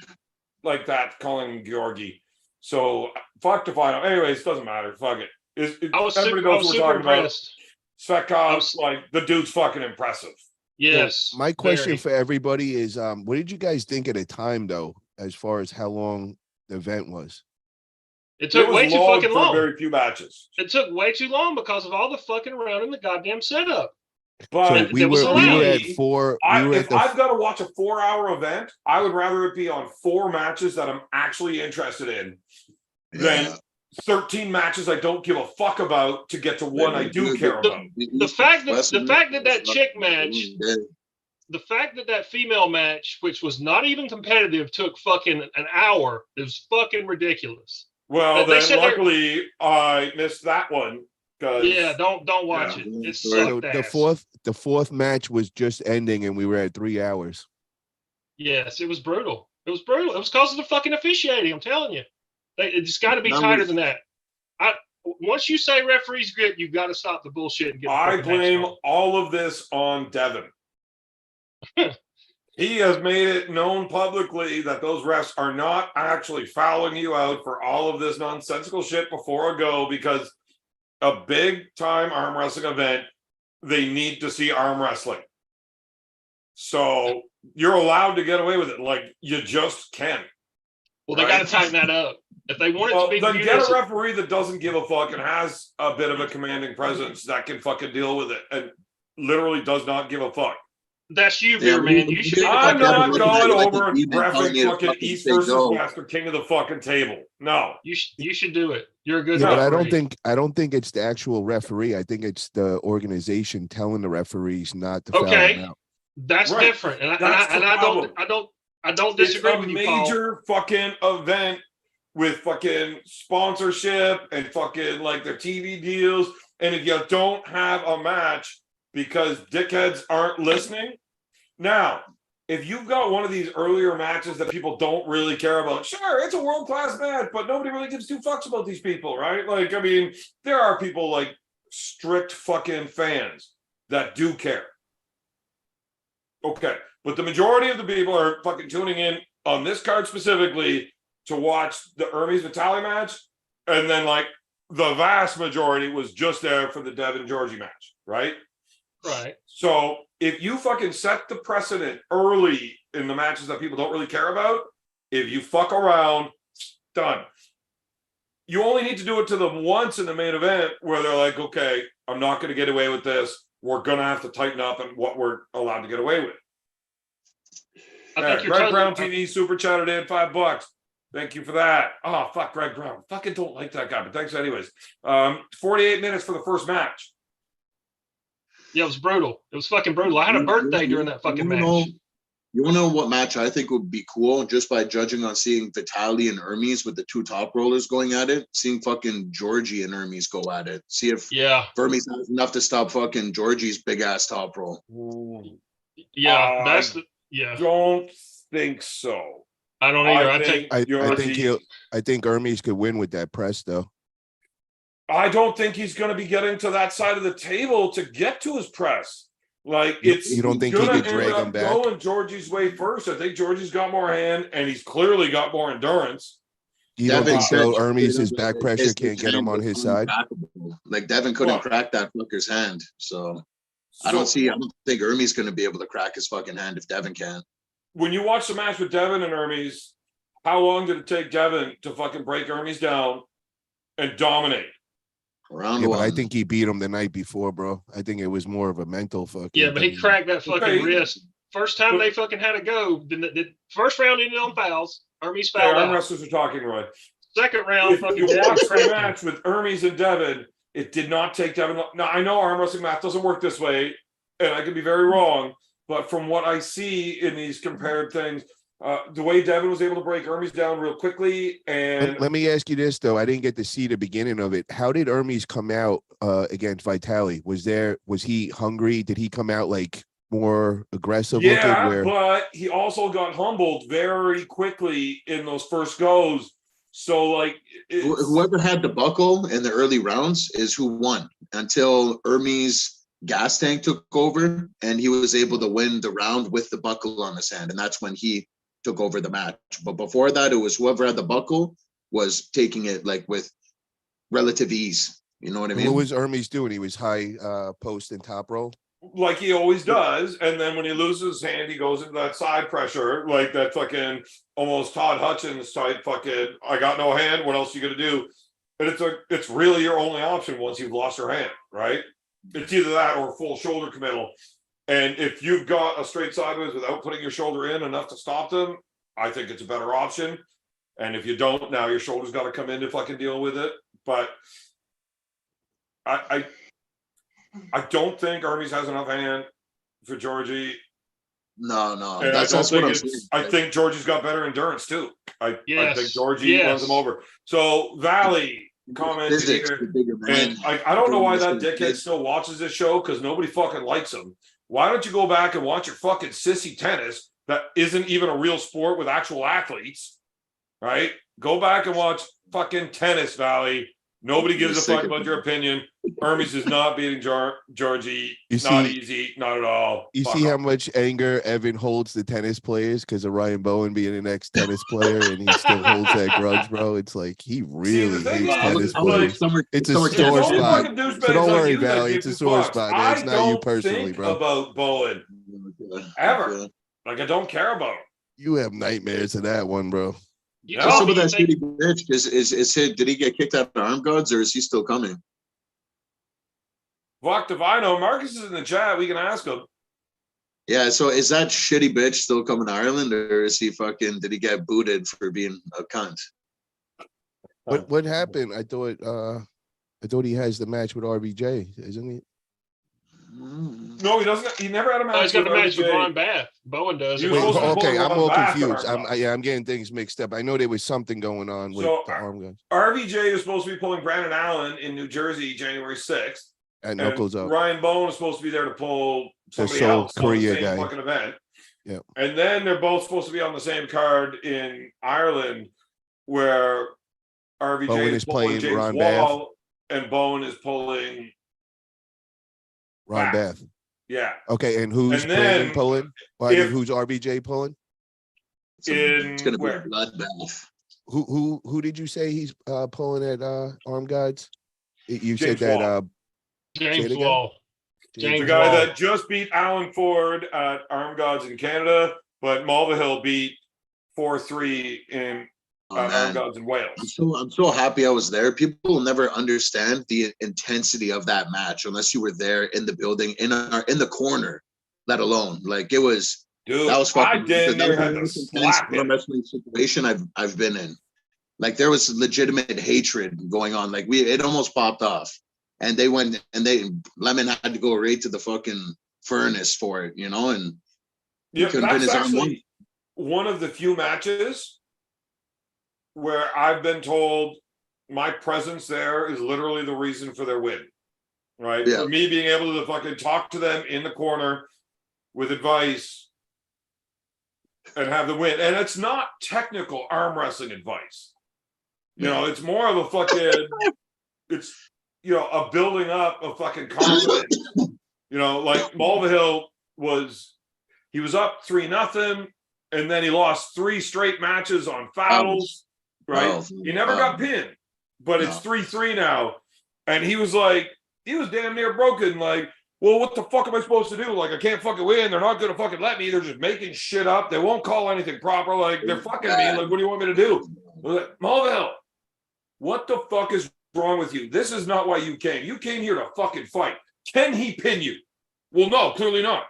like that calling him Georgi. So fuck to find out. Anyways, doesn't matter. Fuck it. I was Everybody super, I knows was what we're super talking about. impressed. Svekov's like the dude's fucking impressive. Yes. My question very. for everybody is, what did you guys think at the time, though, as far as how long the event was? It It took was way too long fucking for long. very few matches. It took way too long because of all the fucking around in the goddamn setup. But So And we there was were a we were lady- at four. We were if at the I've got to watch a 4-hour event, I would rather it be on 4 matches that I'm actually interested in than 13 matches I don't give a fuck about to get to one I do care about. The fact that chick match, the fact that female match, which was not even competitive, took fucking an hour is fucking ridiculous. Well, They then said they're- luckily I missed that one. Yeah, don't watch Yeah. it. It so sucked the fourth match was just ending, and we were at 3 hours. Yes, it was brutal. It was brutal. It was because of the fucking officiating. I'm telling you, it's got to be tighter than that. Once you say referee's grip, you've got to stop the bullshit and get. The I fucking match blame going. all of this on Devon. He has made it known publicly that those refs are not actually fouling you out for all of this nonsensical shit before a go, because a big time arm wrestling event, they need to see arm wrestling. So you're allowed to get away with it. Like, you just can. Well, they got to tighten that up. If they want it to be then viewed get as a referee that doesn't give a fuck and has a bit of a commanding presence that can fucking deal with it and literally does not give a fuck. that's you, beer man. You should be the I'm fucking not referee. going over and Even telling reffing you to fucking fucking East say versus go. West or king of the fucking table. No. You should do it. You're a good Yeah, but referee. I don't think it's the actual referee. I think it's the organization telling the referees not to foul them out. That's Right. different. And That's the problem. I don't disagree It's a with you, Paul. major fucking event with fucking sponsorship and fucking like their TV deals. And if you don't have a match because dickheads aren't listening, now, if you've got one of these earlier matches that people don't really care about, sure, it's a world-class match, but nobody really gives two fucks about these people, right? Like, I mean, there are people like strict fucking fans that do care. Okay, but the majority of the people are fucking tuning in on this card specifically to watch the Hermes Vitali match, and then like the vast majority was just there for the Devon and Georgie match, right? Right. So if you fucking set the precedent early in the matches that people don't really care about, if you fuck around, done. You only need to do it to them once in the main event where they're like, okay, I'm not going to get away with this. We're going to have to tighten up on what we're allowed to get away with. I think you're Greg totally, Brown TV super chatted in $5. Thank you for that. Oh, fuck Greg Brown. Fucking don't like that guy, but thanks anyways. 48 minutes for the first match. Yeah, it was brutal. It was fucking brutal. I had a birthday during that fucking match. You want to know what match I think would be cool, just by judging on seeing Vitali and Hermes with the two top rollers going at it, seeing fucking Georgie and Hermes go at it. See if Hermes has enough to stop fucking Georgie's big ass top roll. Yeah, Don't think so. I don't either. I think Hermes could win with that press though. I don't think he's going to be getting to that side of the table to get to his press. Like, it's you don't think he could drag him back? Going Georgie's way first. I think Georgie's got more hand, and he's clearly got more endurance. You don't think so? Hermes' back pressure can't get him on his side. Like Devon couldn't crack that fucker's hand, so I don't think Hermes going to be able to crack his fucking hand if Devon can. When you watch the match with Devon and Hermes, how long did it take Devon to fucking break Hermes down and dominate? But I think he beat him the night before, bro. I think it was more of a mental fucking. Yeah, but he cracked that fucking wrist. First time they fucking had to go. The first round ended on fouls. Hermes fouled out. Arm wrestlers are talking, Roy. Second round, if you watch the match with Hermes and Devon, it did not take Devon. Now, I know arm wrestling math doesn't work this way, and I could be very wrong, but from what I see in these compared things, the way Devon was able to break Hermes down real quickly. And let me ask you this though, I didn't get to see the beginning of it. How did Hermes come out against Vitali? Was he hungry? Did he come out like more aggressive? Yeah, but he also got humbled very quickly in those first goes. So like whoever had the buckle in the early rounds is who won until Hermes' gas tank took over and he was able to win the round with the buckle on his hand, and that's when he took over the match. But before that, it was whoever had the buckle was taking it like with relative ease. You know what I mean? What was Hermes doing? He was high post and top roll, like he always does. And then when he loses his hand, he goes into that side pressure, like that fucking almost Todd Hutchins type fucking, I got no hand, what else are you gonna do? And it's really your only option once you've lost your hand, right? It's either that or full shoulder committal. And if you've got a straight sideways without putting your shoulder in enough to stop them, I think it's a better option. And if you don't, now your shoulder's got to come in to fucking deal with it. But I don't think Hermes has enough hand for Georgie. No. And That's what I'm saying. I think Georgie's got better endurance too. I think Georgie runs him over. So Valley commented here, and I don't know why that dickhead still watches this show, because nobody fucking likes him. Why don't you go back and watch your fucking sissy tennis that isn't even a real sport with actual athletes, right? Go back and watch fucking tennis, Valley, Nobody gives a sick fuck of about it. your opinion. Hermes is not beating Georgie. You Not see- easy, not at all. You Fuck see how off. much anger Evan holds the tennis players because of Ryan Bowen being an ex-tennis player, and he still holds that grudge, bro. It's like he really thing hates is, tennis it's players. like- It's a summer sore It's only spot. fucking douchebags So don't like worry, you that Valley. give It's a two sore fucks. spot, man. It's I not you don't personally, think bro. about Bowen ever. Like I don't care about him. You have nightmares of that one, bro. You No. tell What's up me with you that think shitty bitch? Is he, did he get kicked out of Arm Gods or is he still coming? Fuck if I know. Marcus is in the chat. We can ask him. Yeah, so is that shitty bitch still coming to Ireland or is he fucking, did he get booted for being a cunt? What happened? I thought he has the match with RBJ, isn't he? No, he doesn't. He never had a match. oh, he's got a with match with RBJ. Ron Bath. Bowen does. He it. was Wait, supposed to be okay, pulling I'm Ron all Bath confused. arm guns. I'm getting things mixed up. I know there was something going on with So, the arm guns RVJ is supposed to be pulling Brandon Allen in New Jersey January 6th. at And Knuckles Up. Ryan Bowen is supposed to be there to pull somebody Seoul, else on the Korea same guy. fucking event. Yep. And then they're both supposed to be on the same card in Ireland where RVJ Bowen is is pulling playing James Ron Wall and Bowen is pulling Ron Bath. Yeah. Okay, and who's And Brandon then pulling? Well, I mean, if- who's RBJ pulling? It's gonna be where? a bloodbath. Who did you say he's pulling at Arm Guides? You said James that Wall. say it James again? Wall. The James guy Wall. that just beat Alan Ford at Arm Gods in Canada, but Mulvihill beat 4-3 in Oh, Arm man. Gods in Wales. I'm so happy I was there. People will never understand the intensity of that match unless you were there in the building, in the corner, let alone. Like it was. Dude, That was I fucking. damn that near was the had to most intense slap arm him. wrestling situation I've been in. Like there was legitimate hatred going on. Like it almost popped off, and they went and Lemon had to go right to the fucking furnace for it, you know, and he Yeah, couldn't put that's his arm on. actually one of the few matches where I've been told my presence there is literally the reason for their win. Right? Yeah. For me being able to fucking talk to them in the corner with advice and have the win. And it's not technical arm wrestling advice. You know, it's more of a fucking, it's, you know, a building up of fucking confidence. You know, like Mulvihill he was up 3-0, and then he lost 3 straight matches on fouls, right? Oh, He never got pinned, but it's 3-3 now. And he was damn near broken. Like, well, what the fuck am I supposed to do? Like, I can't fucking win. They're not going to fucking let me. They're just making shit up. They won't call anything proper. Like, they're fucking me. Like, what do you want me to do? Like, Mulvihill, what the fuck is wrong with you? This is not why you came. You came here to fucking fight. Can he pin you? Well, no, clearly not.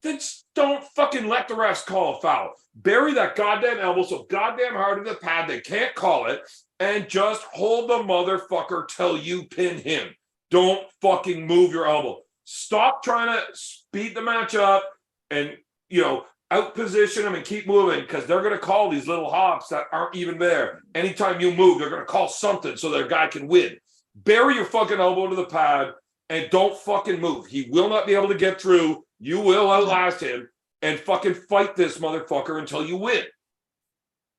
Then don't fucking let the refs call a foul. Bury that goddamn elbow so goddamn hard in the pad they can't call it, and just hold the motherfucker till you pin him. Don't fucking move your elbow. Stop trying to speed the match up and, you know, outposition them and keep moving, because they're going to call these little hops that aren't even there. Anytime you move, they're going to call something so their guy can win. Bury your fucking elbow into the pad and don't fucking move. He will not be able to get through. You will outlast him, and fucking fight this motherfucker until you win.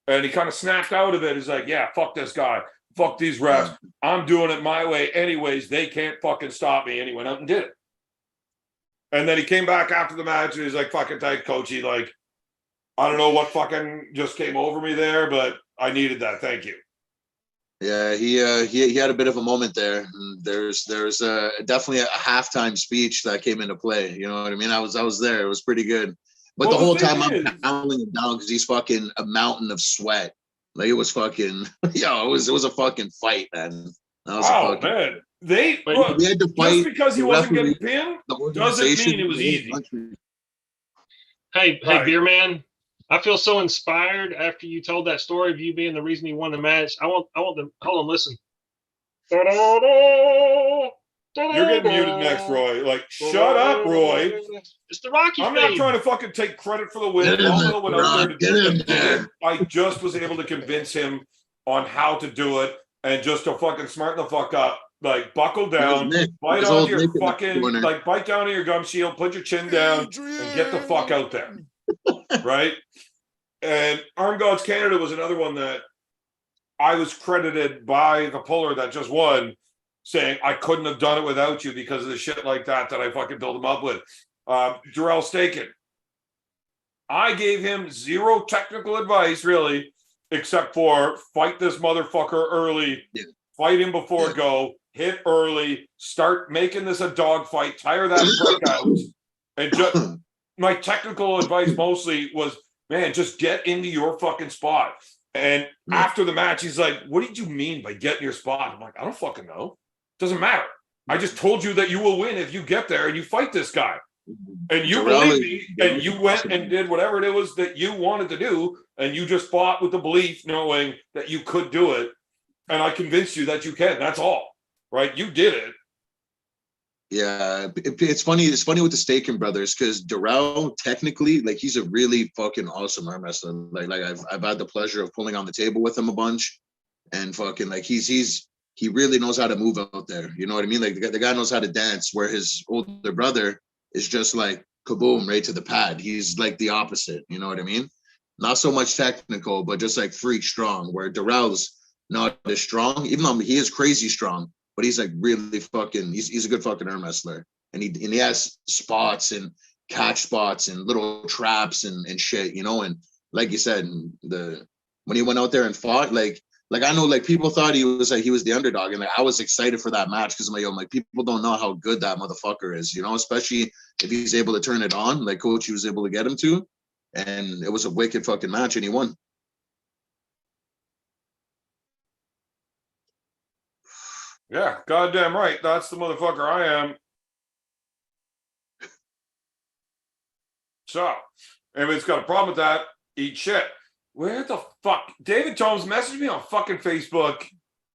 And he kind of snapped out of it. He's like, yeah, fuck this guy. Fuck these refs. I'm doing it my way anyways. They can't fucking stop me. And he went out and did it. And then he came back after the match and he's like, fucking thank coachy. Like, I don't know what fucking just came over me there, but I needed that. Thank you. Yeah, he had a bit of a moment there. There's definitely a halftime speech that came into play. You know what I mean? I was there. It was pretty good. But Well, the whole the thing time I'm is- pounding him down because he's fucking a mountain of sweat. Like it was fucking, it was a fucking fight, man. That was a Oh, fucking, man. They, Wait, look, we had to just fight because he the wasn't referee, getting pinned, the doesn't organization, mean it was the whole easy. country. Hey, Right. Beer Man. I feel so inspired after you told that story of you being the reason you won the match. I want them. Hold on, listen. You're getting muted next, Roy. Like, shut up, Roy. It's the Rocky I'm not theme. trying to fucking take credit for the win. Get in there, Mulvihill went out there to Get do in it. there. I just was able to convince him on how to do it and just to fucking smarten the fuck up. Like, buckle down, There's Nick. bite There's onto old your Nick in the fucking, corner. like, bite down to your gum shield, put your chin down, and get the fuck out there. Right? And Arm Gods Canada was another one that I was credited by the puller that just won, saying I couldn't have done it without you because of the shit like that I fucking built him up with. Jarrell Staken. I gave him zero technical advice, really, except for fight this motherfucker early, fight him before go, hit early, start making this a dog fight, tire that prick out. And just my technical advice mostly was, man, just get into your fucking spot. And after the match, he's like, what did you mean by getting your spot? I'm like, I don't fucking know. Doesn't matter. I just told you that you will win if you get there and you fight this guy. And you believe me, and you went and did whatever it was that you wanted to do, and you just fought with the belief, knowing that you could do it. And I convinced you that you can. That's all. Right? You did it. Yeah, it's funny. It's funny with the Staken brothers because Darrell, technically, like he's a really fucking awesome arm wrestler. Like I've had the pleasure of pulling on the table with him a bunch, and fucking like he really knows how to move out there. You know what I mean? Like the guy knows how to dance, where his older brother is just like kaboom right to the pad. He's like the opposite. You know what I mean? Not so much technical, but just like freak strong. Where Darrell's not as strong, even though he is crazy strong. But he's like really fucking, he's a good fucking arm wrestler. And he has spots and catch spots and little traps and shit, you know? And like you said, when he went out there and fought, like I know like people thought he was the underdog. And like I was excited for that match because I'm like, people don't know how good that motherfucker is, you know, especially if he's able to turn it on, like Coach was able to get him to. And it was a wicked fucking match and he won. Yeah, goddamn right. That's the motherfucker I am. So, anybody's got a problem with that, eat shit. Where the fuck? David Tomes messaged me on fucking Facebook.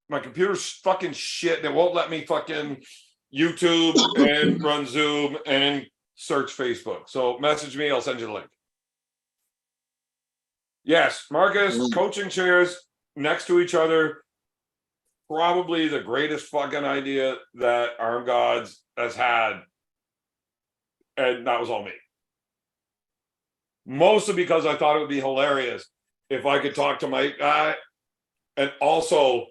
My computer's fucking shit. They won't let me fucking YouTube and run Zoom and search Facebook. So message me. I'll send you the link. Yes, Marcus, coaching chairs next to each other. Probably the greatest fucking idea that Arm Gods has had. And that was all me. Mostly because I thought it would be hilarious if I could talk to my guy and also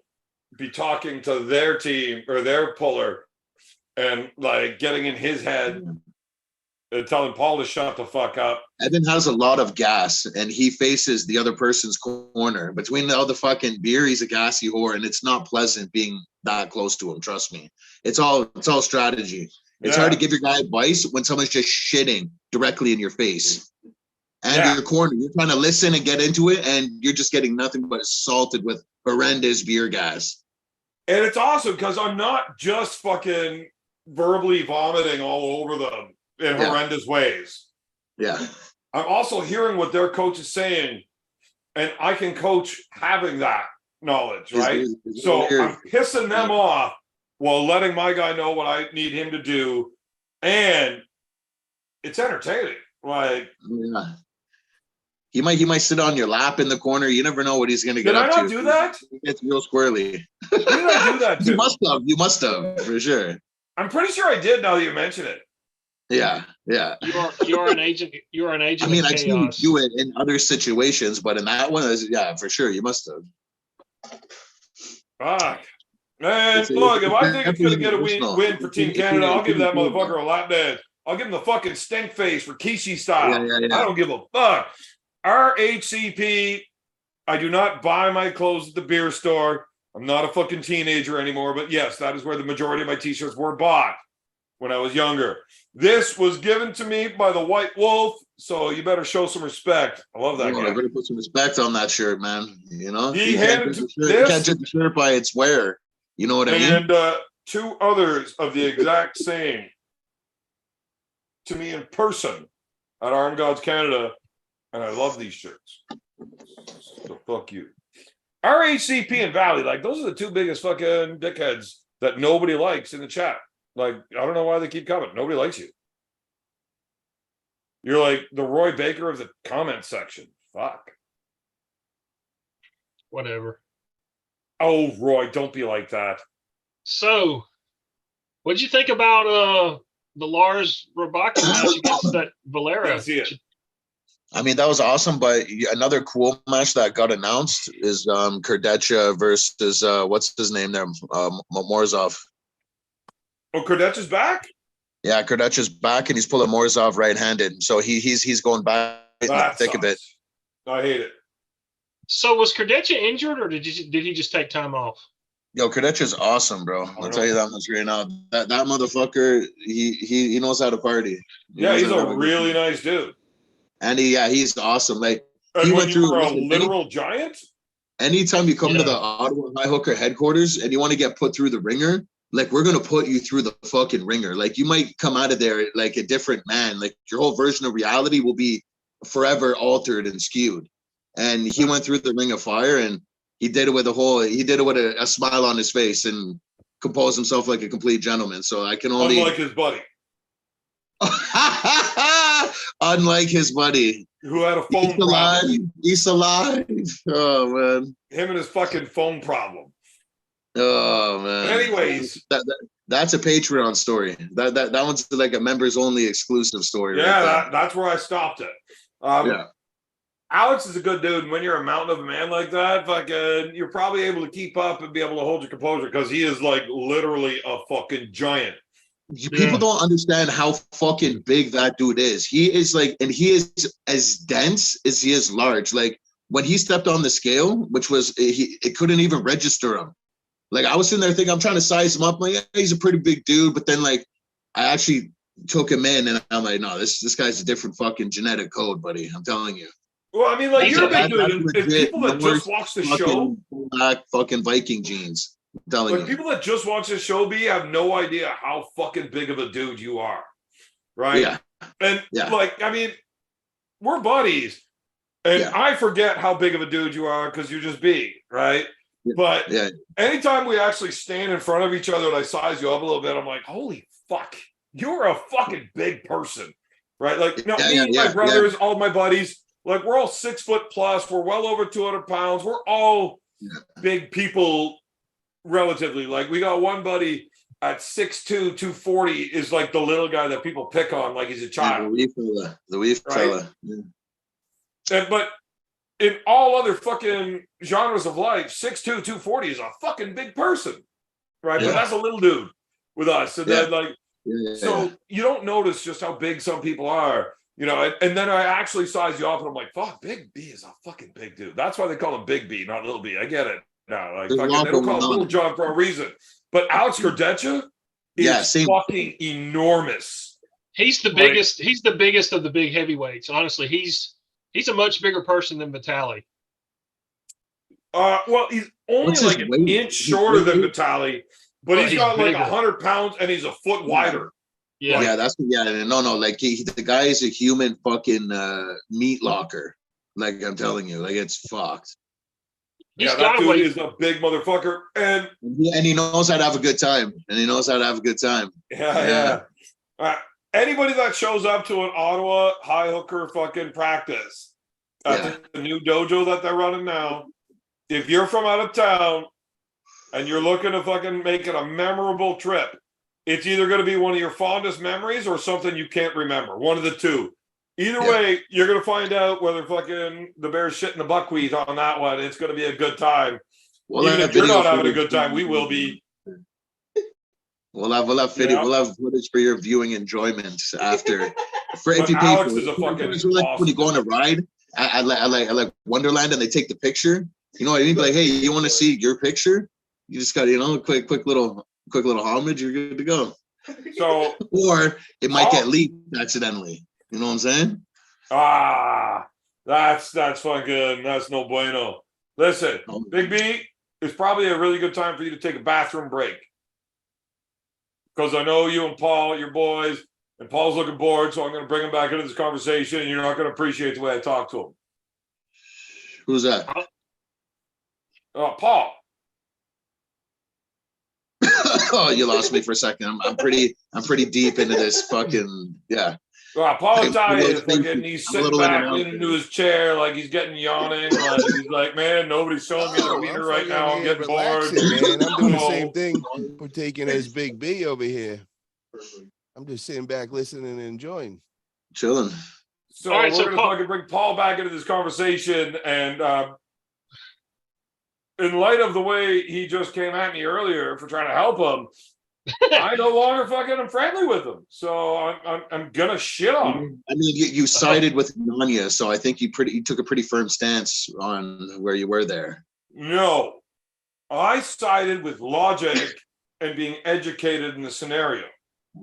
be talking to their team or their puller and like getting in his head and telling Paul to shut the fuck up. Evan has a lot of gas and he faces the other person's corner. Between all the fucking beer, he's a gassy whore, and it's not pleasant being that close to him. Trust me. It's all strategy. It's hard to give your guy advice when someone's just shitting directly in your face. And your corner, you're trying to listen and get into it, and you're just getting nothing but assaulted with horrendous beer gas. And it's awesome because I'm not just fucking verbally vomiting all over them in horrendous ways. Yeah. I'm also hearing what their coach is saying, and I can coach having that knowledge, right? So I'm pissing them off while letting my guy know what I need him to do. And it's entertaining. Like, he might sit on your lap in the corner. You never know what he's going to get up to. Did I not do that? It's real squirrely. Who did I do that to? You must have, for sure. I'm pretty sure I did now that you mention it. Yeah. You're an agent. You're an agent. I mean, I've seen you do it in other situations, but in that one, for sure, you must have. Fuck. Man, look, if I think it's going to get a win for Team Canada, I'll give that motherfucker a lap dance. I'll give him the fucking stink face for Kishi style. Yeah. I don't give a fuck. RHCP, I do not buy my clothes at the beer store. I'm not a fucking teenager anymore, but yes, that is where the majority of my t-shirts were bought when I was younger. This was given to me by the White Wolf, so you better show some respect. I love that guy. I better put some respect on that shirt, man. You know, you can't judge the shirt by its wear. You know what I mean? And two others of the exact same to me in person at Arm Gods Canada, and I love these shirts. So fuck you. RHCP and Valley, like those are the two biggest fucking dickheads that nobody likes in the chat. Like, I don't know why they keep coming. Nobody likes you. You're like the Roy Baker of the comment section. Fuck. Whatever. Oh, Roy, don't be like that. So, what'd you think about the Lars Rabaka match against that Valera? Didn't see it. I mean, that was awesome. But another cool match that got announced is Kurdecha versus what's his name there, Morzov. Oh, Kurdecha's back? Yeah, Kurdecha's back, and he's pulling Morzov right-handed. So he's going back in the thick of it. I hate it. So was Kurdecha injured, or did he just take time off? Yo, Kurdecha's awesome, bro. I'll tell you that much right now. That motherfucker, he knows how to party. Yeah, he's a really nice dude. And he's awesome. Like, and he when went through a literal giant. Anytime you come to the Ottawa High Hooker headquarters and you want to get put through the ringer, like, we're gonna put you through the fucking ringer. Like, you might come out of there like a different man. Like, your whole version of reality will be forever altered and skewed. And he went through the ring of fire, and he did it with a smile on his face and composed himself like a complete gentleman. So I can only, unlike his buddy. Unlike his buddy. Who had a phone problem. He's alive. Oh, man. Him and his fucking phone problem. Oh, man. Anyways. That's a Patreon story. That one's like a members only exclusive story. Yeah, right that's where I stopped it. Yeah. Alex is a good dude. And when you're a mountain of a man like that, fucking, you're probably able to keep up and be able to hold your composure because he is like literally a fucking giant. People don't understand how fucking big that dude is. He is like, and he is as dense as he is large. Like, when he stepped on the scale, which was, it couldn't even register him. Like, I was sitting there thinking, I'm trying to size him up. Like, yeah, he's a pretty big dude. But then, like, I actually took him in, and I'm like, no, this guy's a different fucking genetic code, buddy. I'm telling you. Well, I mean, like, you're a big dude. And people that just watch the show, black fucking Viking genes. I'm telling you. People that just watch the show, have no idea how fucking big of a dude you are, right? Yeah. And like, I mean, we're buddies, and I forget how big of a dude you are because you're just big, right? But anytime we actually stand in front of each other and I size you up a little bit, I'm like, holy fuck, you're a fucking big person, right? Like, my brothers, all my buddies, like, we're all 6 foot plus. We're well over 200 pounds. We're all big people, relatively. Like, we got one buddy at 6'2", 240 is like the little guy that people pick on like he's a child. The wee fella. Yeah. And, but in all other fucking genres of life, 6'2", 240 is a fucking big person, right? But that's a little dude with us. And then, like, so you don't notice just how big some people are, you know, and then I actually size you up and I'm like, fuck, Big B is a fucking big dude. That's why they call him Big B, not Little B. I get it. No, like, fucking, they don't call him Little John for a reason. But Alex Kurdecha is fucking enormous. He's the biggest. He's the biggest of the big heavyweights. Honestly, he's a much bigger person than Vitaly. Well, he's only like an inch shorter than Vitaly, but he's got like 100 pounds and he's a foot wider. No. Like, the guy is a human fucking meat locker. Like, I'm telling you, like, it's fucked. That dude is a big motherfucker, and he knows how to have a good time. Yeah. Anybody that shows up to an Ottawa High Hooker fucking practice at the new dojo that they're running now, if you're from out of town and you're looking to fucking make it a memorable trip, it's either going to be one of your fondest memories or something you can't remember. One of the two. Either way, you're going to find out whether fucking the Bears shitting the buckwheat on that one. It's going to be a good time. Even if you're not having a good time, we will be. We'll have video. We'll have footage for your viewing enjoyment after. If you pay Alex for is a fucking awesome. When you go on a ride at like Wonderland and they take the picture, you know what I mean? Like, hey, you want to see your picture? You just got a quick little homage. You're good to go. So, or it might get leaked accidentally. You know what I'm saying? That's fucking, that's no bueno. Listen, Big B, it's probably a really good time for you to take a bathroom break. Because I know you and Paul, your boys, and Paul's looking bored, so I'm going to bring him back into this conversation, and you're not going to appreciate the way I talk to him. Who's that? Paul. Oh, you lost me for a second. I'm pretty deep into this fucking Paul Italian, he's sitting back leaning into his chair like he's getting yawning. Like, he's like, man, nobody's showing me the meter right now. I'm getting bored. Man, I'm doing the same thing. We're taking as Big B over here. I'm just sitting back listening and enjoying. Chilling. So All right, we're so going to Paul- fucking bring Paul back into this conversation. And in light of the way he just came at me earlier for trying to help him, I no longer fucking am friendly with him. So I'm going to shit on him. I mean, you sided with Nanya, so I think you took a pretty firm stance on where you were there. No, I sided with logic and being educated in the scenario.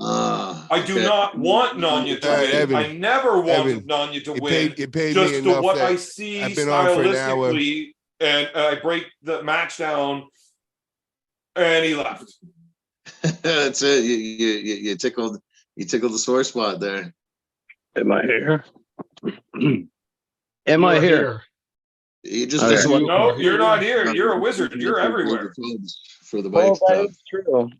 I do not want Nanya to win. Evan, I never wanted Evan, Nanya to it win. paid Just me to enough what that I see I've been on for an hour. stylistically, and I break the match down, and he left. That's it. You tickled the sore spot there. Am I here? You I are here? You just Okay. disrupted- No, you're not here. You're a wizard. You're everywhere. For the Well, bike that stuff. is true.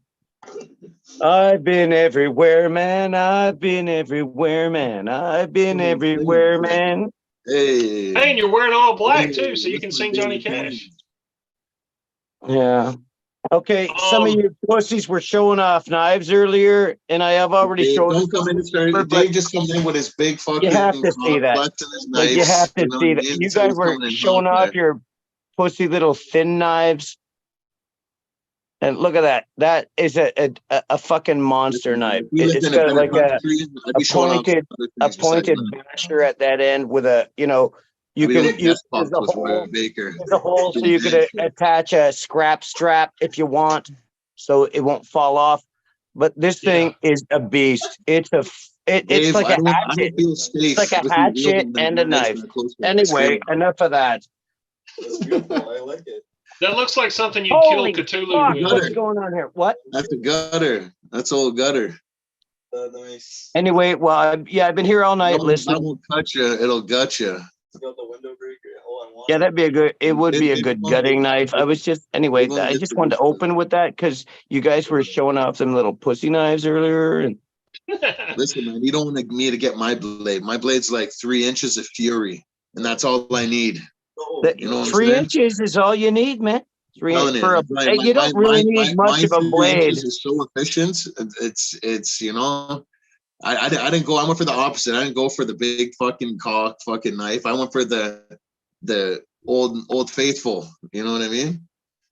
I've been everywhere, man. I've been everywhere, man. I've been everywhere, man. Hey. Hey, and you're wearing all black too, so you can sing Johnny Cash. Yeah. Okay, some of you pussies were showing off knives earlier, and I have already Dave, shown. don't come in and start. but Dave just comes in with his big fucking. You have to see that. flexing his Like, you knives, have to know see what I that. mean? You So guys he's were coming in showing hot off there. your pussy little thin knives. And look at that. That is a fucking monster knife. We lived It's in got better like country, I'd be showing off pointed- other a things besides pointed that. basher at that end with a, you We can like use desktop there's a with Roy hole. Baker. There's a hole so you could attach a scrap strap if you want, so it won't fall off. But this thing is a beast. It's Dave, like I a don't hatchet. feel safe. It's like a with you hatchet wielding and a that knife. that close to my Anyway, screen. enough of that. That's beautiful. I like it. That looks like something you'd Holy kill Cthulhu fuck, with. what's going on here? What? That's a gutter. That's old gutter. Nice. Anyway, well, I've been here all night That listening. won't cut you. It'll gut you. Yeah, it would be a good gutting knife. I was just, anyway, I just wanted to open with that because you guys were showing off some little pussy knives earlier. And Listen, man, you don't want me to get my blade. My blade's like 3 inches of fury, and that's all I need. You know what I'm 3 saying? inches is all you need, man. 3 Telling inches for a, my- you don't really need much of a 3 blade. inches is so efficient. It's I didn't go. I went for the opposite. I didn't go for the big fucking cock fucking knife. I went for the old faithful. You know what I mean?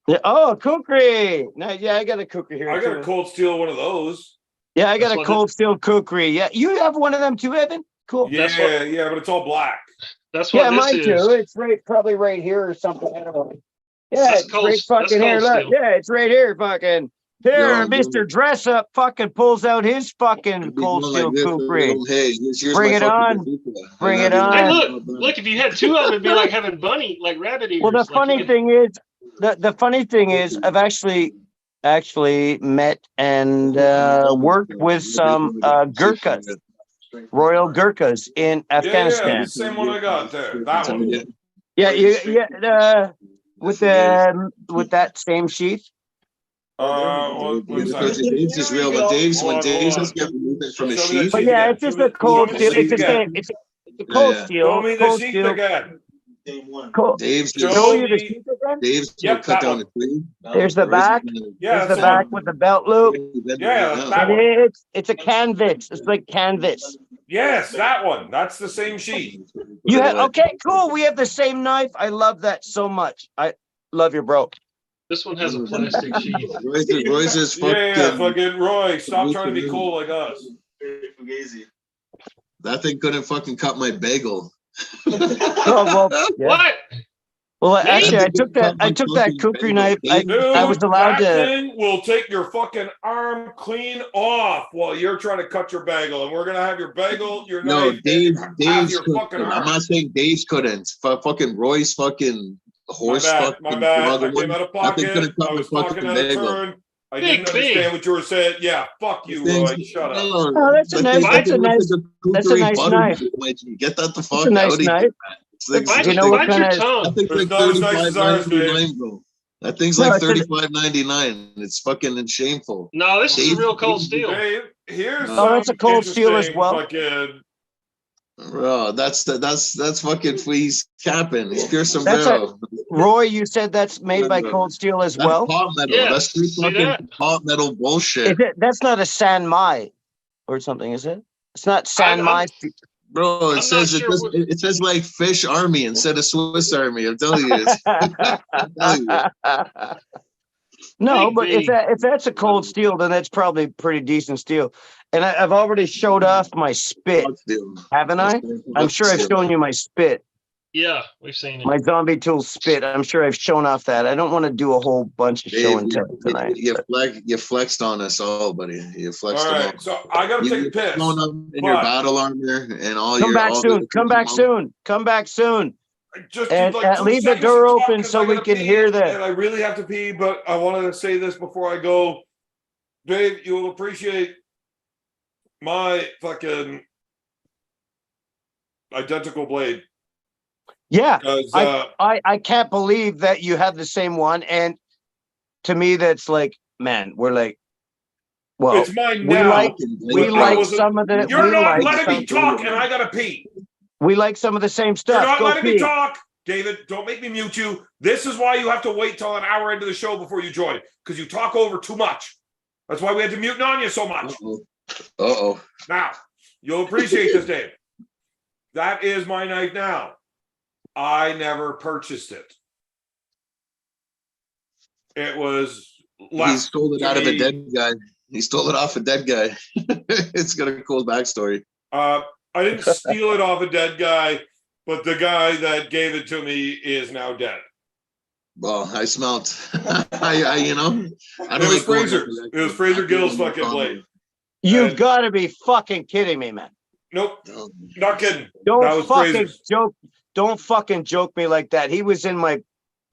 Yeah. Oh, kukri. No, yeah, I got a kukri here I got a too. cold steel one of those. Yeah, I got That's a what cold steel kukri. Yeah, you have one of them too, Evan? Cool. Yeah, That's what- yeah, but it's all black. That's what Yeah, this mine is. too. It's probably right here or something. I don't know. Yeah, That's it's cold- right that's fucking here. cold Look, steel. yeah, it's right here. Fucking here, Yo, Mr. Dress Up fucking pulls out his fucking I'd be cold going steel like this, kukri. Hey, here's Bring my it fucking on. bazooka. Bring And it I'd be Hey, on. look! If you had two of them, it'd be like having rabbit ears. Well, the Like you funny could- thing is, the funny thing is, I've actually met and worked with some Gurkhas, Royal Gurkhas in Yeah, Afghanistan. the same one I got there. That one. With that same sheath. One second. Dave's is real. When Dave's Hold on. just get removed from his Show me that sheath. But sheath yeah, again. it's just Show a me- cold show me the steel. sheath It's the again. same. It's a cold Yeah. steel. Show me the Cold sheath steel. again. Cold. Dave's Show Show you the me- sheath again. Dave's Yep, cut that down one. the tree. There's the back. Yeah, There's the that's back one. with the belt loop. Yeah, that one. It's a canvas. It's like canvas. Yes, that one. That's the same sheet. You have okay, cool. We have the same knife. I love that so much. I love your bro. This one has a plastic sheath. Roy's is Yeah, fucking. fucking Roy. Stop trying to be cool like us. That thing couldn't fucking cut my bagel. Oh, well, yeah. What? Well, Me? actually, I took that kukri knife. I was Dude, allowed that to. thing will take your fucking arm clean off while you're trying to cut your bagel, and we're gonna have your bagel, your No, knife, Dave's your couldn't. fucking I'm arm. not saying Dave's couldn't. Fucking Roy's fucking horse. My bad. I fucking came out of That thing pocket. couldn't cut I my was fucking talking out of bagel. turn. I Big didn't understand what you were saying. Yeah, fuck you, Roy. Shut up. Oh, that's a nice. That's a nice knife. Get that the That's fuck a nice out of here. knife. Bite, You know what bite your kind of- tongue. That thing's It's like not as nice as ours, $35.99, bro. That thing's No, like it's a- $35.99. It's fucking shameful. No, this is a real cold steel. Dave, here's Oh, some that's a cold steel as interesting well. Fucking, Bro, that's fucking he's capping. He's pure That's sombrero. Roy, you said that's made by Cold Steel as That's well. pop metal. Yes, That's free see fucking that? pop metal bullshit. Is it? That's not a San Mai or something, is it? It's not San I'm- Mai. Bro, I'm not sure what- it says like Fish Army instead of Swiss Army. I'm telling you. I'm telling you. No, Big but B. if that's a cold steel, then that's probably pretty decent steel. And I've already showed off my spit, haven't I? I'm sure I've shown you my spit, Yeah, we've seen it. my zombie tool spit. I'm sure I've shown off that. I don't want to do a whole bunch of show and Dave, tell tonight. you flexed on us all, buddy. You flexed All on right, so I gotta take a piss. in your but- battle armor and all Come your back all soon. the- Come back soon. Come back soon. Just And like 2 leave the seconds to door talk, open 'cause so I we gotta can pee, hear that. And I really have to pee, but I wanted to say this before I go. Dave, you will appreciate my fucking identical blade. Yeah. 'Cause, I can't believe that you have the same one. And to me, that's like, man, we're like, well, it's mine we now. like we but I like wasn't- some of the You're we not like letting me some, talk, and I gotta pee. we like some of the same You're stuff. not Go letting me pee. talk, David. Don't make me mute you. This is why you have to wait till an hour into the show before you join, because you talk over too much. That's why we had to mute Nanya so much. Uh-oh. Now, you'll appreciate this, Dave. That is my knife now. I never purchased it. It was left. He stole it to out of a me. dead guy. He stole it off a dead guy. It's got a cool backstory. I didn't steal it off a dead guy, but the guy that gave it to me is now dead. Well, I smelt. I It was Fraser's. It was Fraser Gill's fucking blade. You And- gotta be fucking kidding me, man. Nope, not kidding. That Don't was fucking Fraser's. joke. Don't fucking joke me like that. He was in my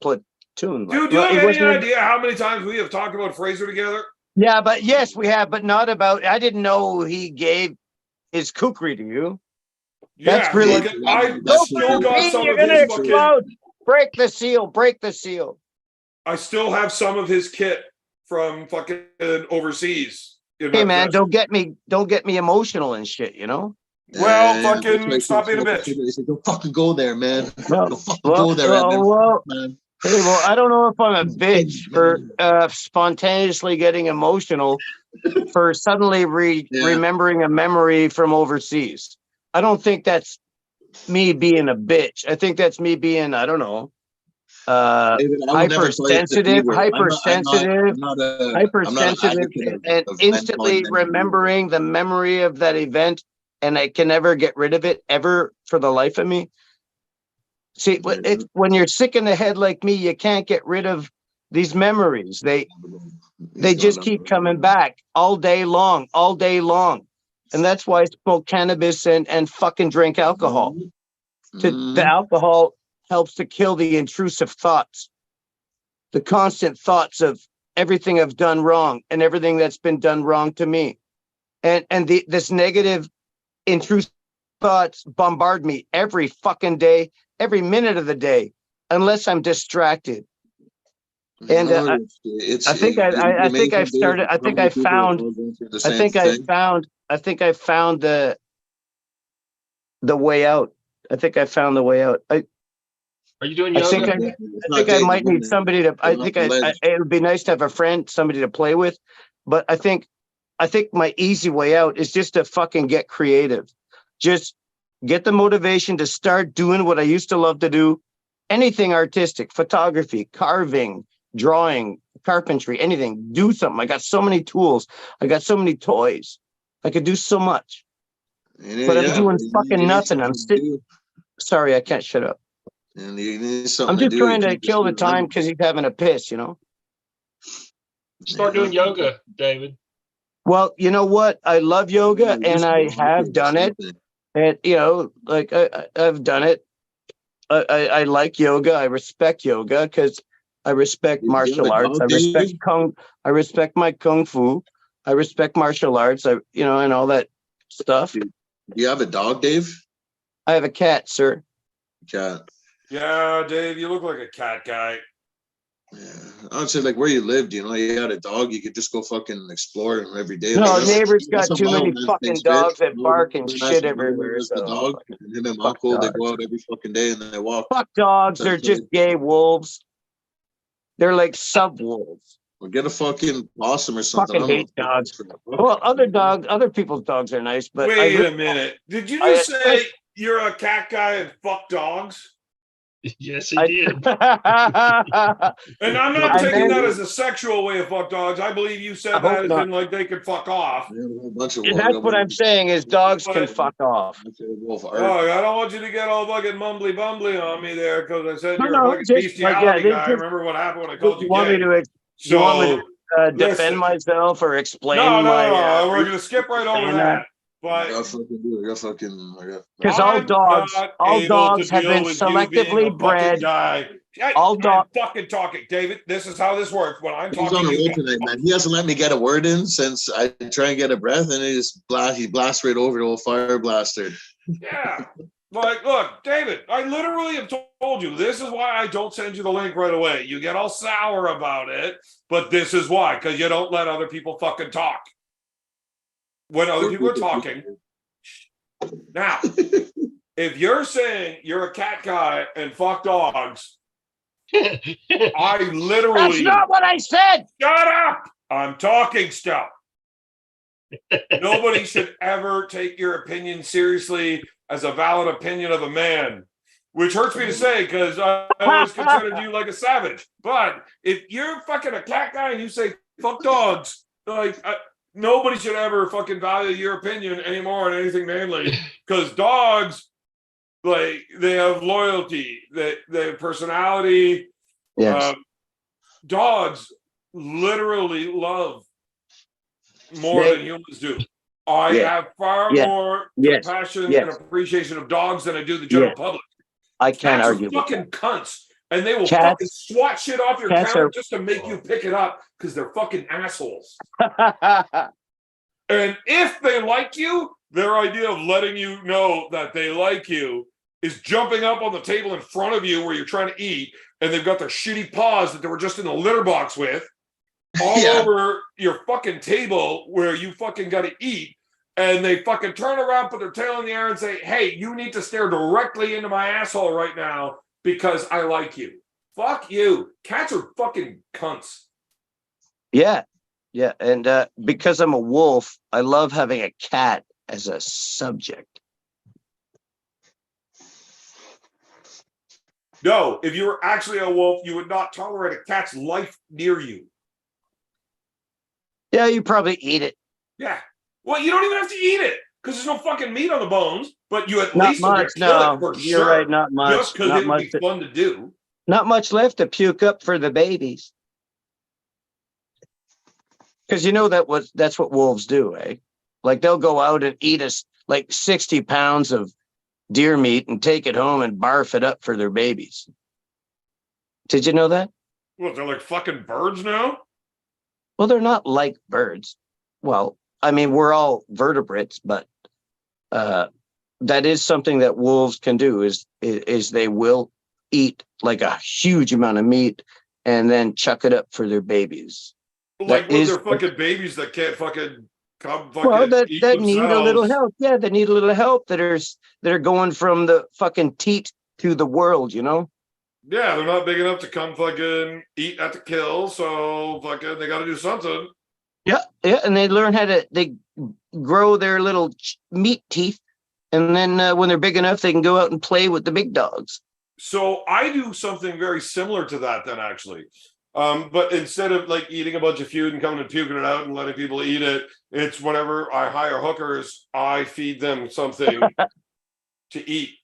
platoon. Dude, Like, do you well, have he any wasn't in- idea how many times we have talked about Fraser together? Yeah, but yes, we have, but not about. I didn't know he gave his kookery to you. That's Yeah, really- fucking- I That's still really- got some You're of gonna his fucking. explode. Break the seal. Break the seal. I still have some of his kit from fucking overseas. in my Hey man, possession. don't get me emotional and shit. You know. Well, Yeah, fucking that's stop why being a he bitch. said, don't fucking go there, man. No. Don't fucking go there, Evan. Well, Man. hey, well, I don't know if I'm a bitch for spontaneously getting emotional for suddenly remembering a memory from overseas. I don't think that's me being a bitch. I think that's me being, I don't know, David, I would never tell you it's a hypersensitive, B-word. hypersensitive, I'm not an hypersensitive, advocate of and men instantly calling men remembering the memory of that event, and I can never get rid of it ever for the life of me. See, when you're sick in the head like me, you can't get rid of these memories. They just keep coming back all day long, and that's why I smoke cannabis and fucking drink alcohol. The alcohol helps to kill the intrusive thoughts, the constant thoughts of everything I've done wrong and everything that's been done wrong to me. And this negative intrusive thoughts bombard me every fucking day, every minute of the day, unless I'm distracted. And I think I found the way out. I think I found the way out. Are you doing I yoga? think I might need somebody to. I think it would be nice to have a friend, somebody to play with. But I think my easy way out is just to fucking get creative. Just get the motivation to start doing what I used to love to do. Anything artistic, photography, carving, drawing, carpentry, anything. Do something. I got so many tools. I got so many toys. I could do so much. But I'm doing fucking nothing. I'm sitting. Sorry, I can't shut up. And you need I'm something just trying to You kill the just time because he's having a piss, you know? Start doing yoga, David. Well, you know what? I love yoga and I have done it. And, you know, like I've done it. I like yoga. I respect yoga because I respect martial arts. I respect my kung fu. I respect martial arts. And all that stuff. Do you have a dog, Dave? I have a cat, sir. Cat. Yeah, Dave, you look like a cat guy. Yeah. I would say, like, where you lived, you had a dog, you could just go fucking explore every day. No, Like, neighbors got that's too how many my fucking things dogs fit. that bark and That's shit my everywhere. was the So dog. And him and my fuck uncle, they dogs. go out every fucking day and they walk. Fuck dogs. They're just gay wolves. They're like sub wolves. Or get a fucking possum or something. Fucking hate dogs. Well, other people's dogs are nice, but wait a minute. Did you just say you're a cat guy and fuck dogs? Yes, he did. And I'm not taking that as a sexual way of fuck dogs. I believe you said that as in like they could fuck off. That's what I'm saying is dogs can fuck off. Oh, I don't want you to get all fucking mumbly bumbly on me there because I said you're a fucking just, bestiality guy. Remember what happened when I called you gay? You want me to defend myself or explain? No, we're gonna skip right over that. But because all dogs have been selectively bred. All dogs fucking talking, David. This is how this works. When I'm He's talking, on the road tonight, man. He hasn't let me get a word in since I try and get a breath, and he blasts right over to a fire blaster. Yeah. Like, look, David, I literally have told you this is why I don't send you the link right away. You get all sour about it, but this is why, because you don't let other people fucking talk. When other people are talking. Now, if you're saying you're a cat guy and fuck dogs, I literally. That's not what I said. Shut up! I'm talking stuff. Nobody should ever take your opinion seriously as a valid opinion of a man, which hurts me to say because I always considered you like a savage. But if you're fucking a cat guy and you say fuck dogs, like nobody should ever fucking value your opinion anymore on anything manly because dogs, like they have loyalty, they have personality. Yes. Dogs literally love more than humans do. I have far more compassion and appreciation of dogs than I do the general public. I can't argue with fucking cunts, and they will cats, fucking swat shit off your counter just to make you pick it up because they're fucking assholes. And if they like you, their idea of letting you know that they like you is jumping up on the table in front of you where you're trying to eat, and they've got their shitty paws that they were just in the litter box with all over your fucking table where you fucking got to eat. And they fucking turn around, put their tail in the air and say, hey, you need to stare directly into my asshole right now because I like you. Fuck you. Cats are fucking cunts. Yeah. Yeah. And because I'm a wolf, I love having a cat as a subject. No, if you were actually a wolf, you would not tolerate a cat's life near you. Yeah, you probably eat it. Yeah. Well, you don't even have to eat it because there's no fucking meat on the bones, but you at not least much, kill it for you're sure. Right, not much. Just because it would be fun to do. Not much left to puke up for the babies. Because you know that's what wolves do, eh? Like they'll go out and eat us like 60 pounds of deer meat and take it home and barf it up for their babies. Did you know that? Well, they're like fucking birds now? Well, they're not like birds. Well, I mean, we're all vertebrates, but that is something that wolves can do is they will eat like a huge amount of meat and then chuck it up for their babies. Like with their fucking babies that can't fucking come fucking well, that eat need a little help. Yeah, they need a little help that are going from the fucking teat to the world, you know? Yeah, they're not big enough to come fucking eat at the kill, so fucking they got to do something. Yeah, and they learn they grow their little meat teeth, and then when they're big enough, they can go out and play with the big dogs. So I do something very similar to that then, actually. But instead of like eating a bunch of food and coming and puking it out and letting people eat it, it's whenever I hire hookers, I feed them something to eat,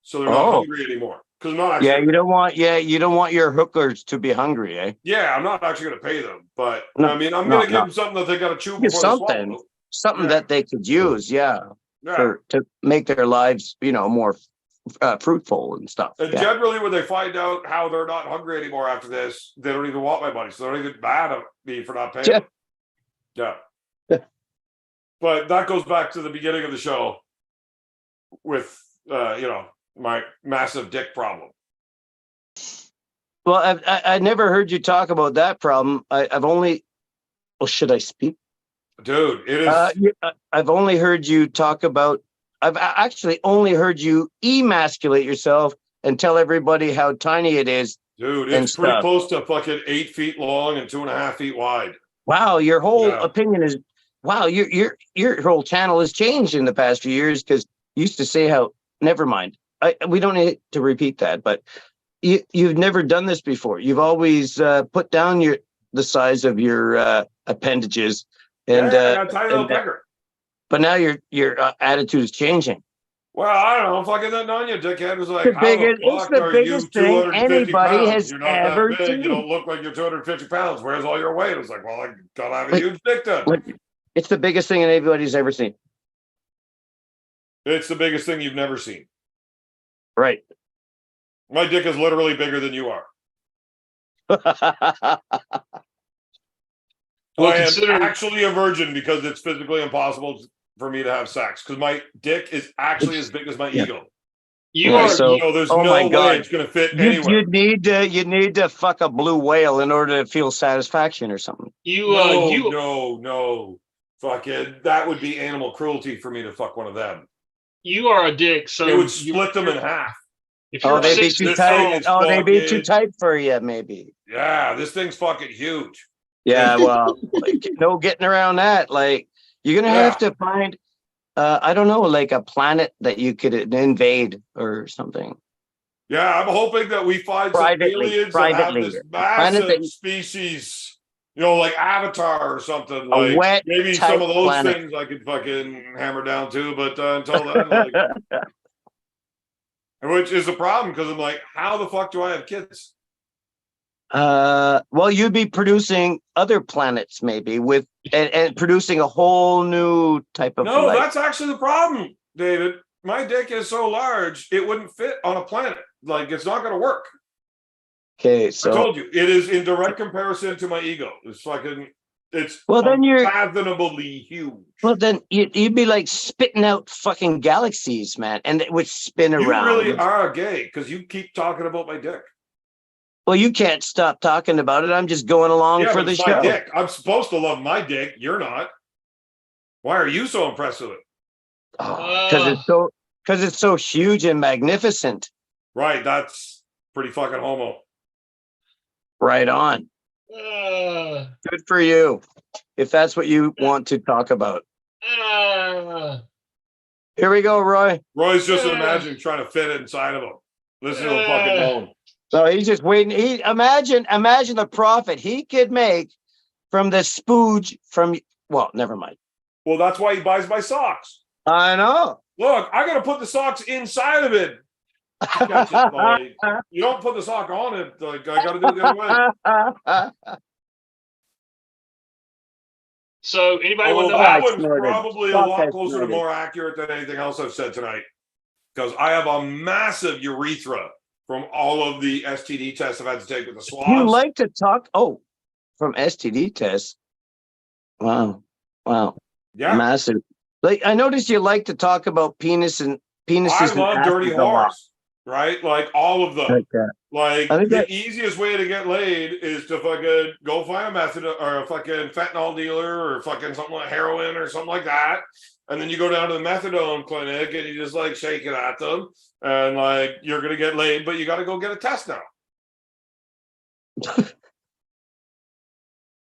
so they're not hungry anymore. Because not actually, you don't want your hookers to be hungry, eh? Yeah, I'm not actually going to pay them, but I mean, I'm going to give them something that they got to chew before something that they could use, to make their lives, more fruitful and stuff. And generally, when they find out how they're not hungry anymore after this, they don't even want my money, so they're not even mad at me for not paying them. Yeah. But that goes back to the beginning of the show with, my massive dick problem. Well, I never heard you talk about that problem. I've only. Well, should I speak? Dude, it is. I've only heard you talk about. I've actually only heard you emasculate yourself and tell everybody how tiny it is Dude, and it's pretty stuff. close to fucking 8 feet long and 2.5 feet wide. Wow, your whole Yeah. opinion is wow. Your whole channel has changed in the past few years because you used to say how. Never mind. We don't need to repeat that, but you've never done this before. You've always put down the size of your appendages, and I got a tiny little pecker. but now your attitude is changing. Well, I don't know. Fucking that on you, dickhead. Was like, It's how the fuck the are you biggest thing 250 anybody pounds? has You're not ever that big. seen. You don't look like you're 250 pounds. Where's all your weight? It's like, well, I gotta have a huge dick then. It's the biggest thing anybody's ever seen. It's the biggest thing you've never seen. Right. My dick is literally bigger than you are. Well, I am consider- actually a virgin because it's physically impossible for me to have sex because my dick is actually as big as my ego. You Yeah, are so- So there's oh no my way God. it's going to fit anywhere. you need to fuck a blue whale in order to feel satisfaction or something. No. Fucking, that would be animal cruelty for me to fuck one of them. you are a dick. So It would split them in half. If you're They'd be 6 too feet tight. tall, They'd be too fucking- tight for you, maybe. Yeah, this thing's fucking huge. Yeah, well, like, no getting around that. Like, you're gonna have to find, I don't know, like a planet that you could invade or something. Yeah, I'm hoping that we find some aliens that have this massive Planet species, like Avatar or something. A Like wet, maybe tight some of those planet. things I could fucking hammer down too. But until then, like, which is a problem because I'm like, how the fuck do I have kids? Well, you'd be producing other planets maybe with and producing a whole new type of No, life. that's actually the problem, David. My dick is so large it wouldn't fit on a planet. Like it's not going to work. Okay, I so told you, it is in direct comparison to my ego. It's fucking. It's Well, then you're- unfathomably huge. well, then you'd be like spitting out fucking galaxies, man, and it would spin You around. really are gay because you keep talking about my dick. Well, you can't stop talking about it. I'm just going along Yeah, for but the it's show. my dick. I'm supposed to love my dick. You're not. Why are you so impressed with it? Because it's so huge and magnificent. Right, that's pretty fucking homo. Right on. Good for you. If that's what you want to talk about. Here we go, Roy. Roy's just imagining trying to fit it inside of him. Listen to him fucking moan. So he's just waiting. Imagine the profit he could make from the spooge from. Well, never mind. Well, that's why he buys my socks. I know. Look, I gotta put the socks inside of it. Catch it, like, you don't put the sock on it. Like I gotta do it the other way. So anybody want to know? That I one's snorted. probably a Fuck, lot I closer to snorted. more accurate than anything else I've said tonight. Because I have a massive urethra from all of the STD tests I've had to take with the swabs. You like to talk? Oh, from STD tests. Wow. Yeah. Massive. Like I noticed you like to talk about penises. I love dirty asses a lot. whores, right? Like all of them. Like that. Like I think the that- easiest way to get laid is to fucking go find a methadone or a fucking fentanyl dealer or fucking something like heroin or something like that. And then you go down to the methadone clinic and you just like shake it at them and like you're gonna get laid, but you gotta go get a test now.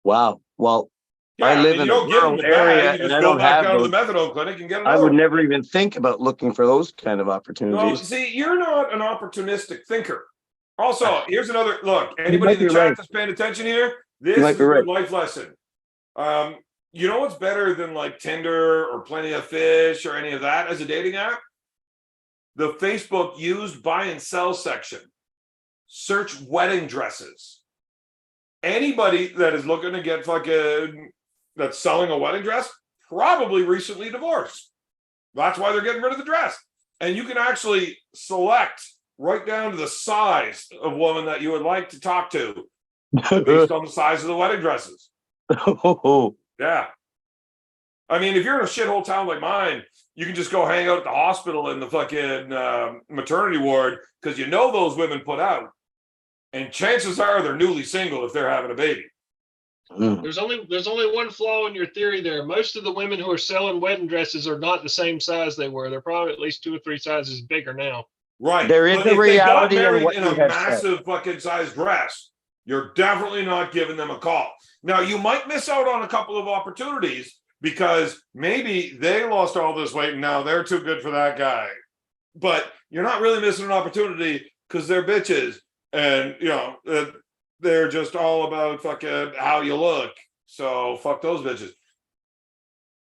Wow. Well, Yeah, I live mean, in you a don't get them rural in the area, bag, you and just I go don't back have down to those. the methadone clinic and get I another would one. never even think about looking for those kind of No, opportunities. see, you're not an opportunistic thinker. Also, here's another look. You Anybody might in the be chat right. that's paying attention here, this You might is be a right. good life lesson. You know what's better than like Tinder or Plenty of Fish or any of that as a dating app? The Facebook used buy and sell section. Search wedding dresses. Anybody that is looking to get fucking that's selling a wedding dress probably recently divorced. That's why they're getting rid of the dress. And you can actually select right down to the size of woman that you would like to talk to based on the size of the wedding dresses. Yeah. I mean, if you're in a shithole town like mine, you can just go hang out at the hospital in the fucking maternity ward because you know those women put out. And chances are they're newly single if they're having a baby. There's only one flaw in your theory there. Most of the women who are selling wedding dresses are not the same size they were. They're probably at least 2 or 3 sizes bigger now. Right. There is But a if they got reality in married what in you a have said. massive fucking size dress, you're definitely not giving them a call. Now, you might miss out on a couple of opportunities because maybe they lost all this weight and now they're too good for that guy. But you're not really missing an opportunity because they're bitches and, you know, they're just all about fucking how you look. So fuck those bitches.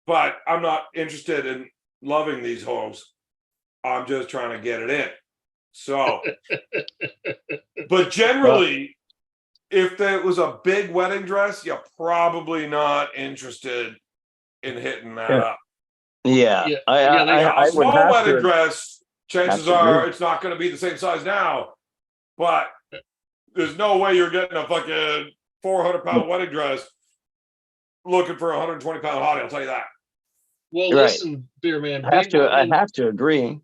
But I'm not interested in loving these hoes. I'm just trying to get it in. So, but generally, if there was a big wedding dress, you're probably not interested in hitting that up. Yeah, Yeah, I A would small have wedding to. dress, chances to are agree. it's not going to be the same size now, but there's no way you're getting a fucking 400-pound wedding dress looking for a 120-pound hottie. I'll tell you that. Well, Right. listen, Beer Man. I have to agree.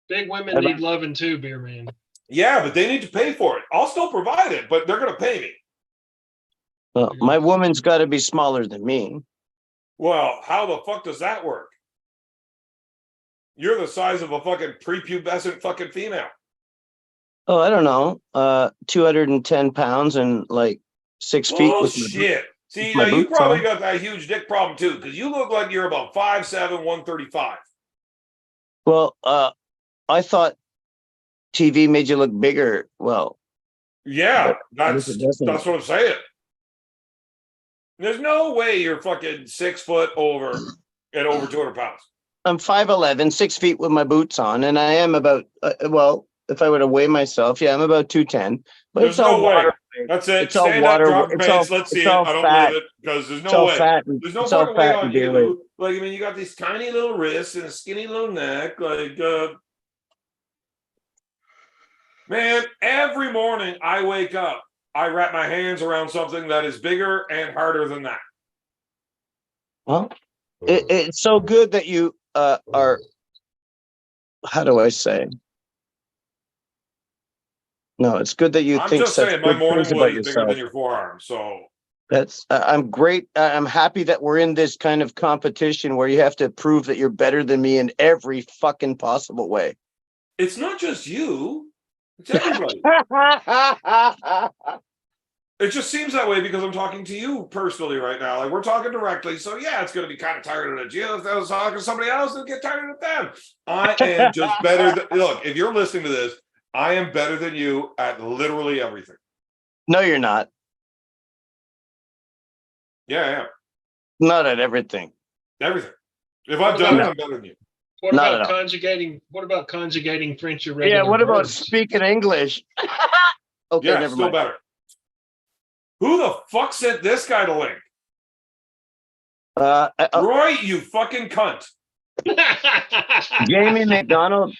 Big women need loving too, Beer Man. Yeah, but they need to pay for it. I'll still provide it, but they're going to pay me. Well, my woman's got to be smaller than me. Well, how the fuck does that work? You're the size of a fucking prepubescent fucking female. Oh, I don't know. 210 pounds and like 6 feet. Bullshit. See, my now you boots probably on. got that huge dick problem too, because you look like you're about 5'7", 135. Well, I thought TV made you look bigger. Well, Yeah, but I guess it doesn't. that's what I'm saying. There's no way you're fucking 6 foot over and over 200 pounds. I'm 5'11", 6 feet with my boots on, and I am about well, if I were to weigh myself, yeah, I'm about 210. But There's it's all no way. water. That's it. It's all Stand water. up, drop your It's pants. all, Let's see it's it. all I don't fat. believe it because there's It's no all way. fat. There's no It's all fucking weight fat on and beer you. Like, I mean, you got these tiny little wrists and a skinny little neck. Like, man, every morning I wake up, I wrap my hands around something that is bigger and harder than that. Well, it's so good that you are. How do I say? No, it's good that you I'm think just such saying, my good morning things wood about is bigger yourself. than your forearm. So That's I'm great. I'm happy that we're in this kind of competition where you have to prove that you're better than me in every fucking possible way. it's not just you; it's everybody. It just seems that way because I'm talking to you personally right now. Like we're talking directly. So yeah, it's going to be kind of tired at you. If I was talking to somebody else, it'd get tired at them. I am just better. Look, if you're listening to this, I am better than you at literally everything. No, you're not. Yeah, I am. Not at everything. Everything. If I've done it, I'm better than you. What Not about at all. conjugating? What about conjugating French irregular Yeah. What about verbs? speaking English? Okay, Yeah, never still mind. better. Who the fuck sent this guy the link? Roy, you fucking cunt. Jamie McDonald.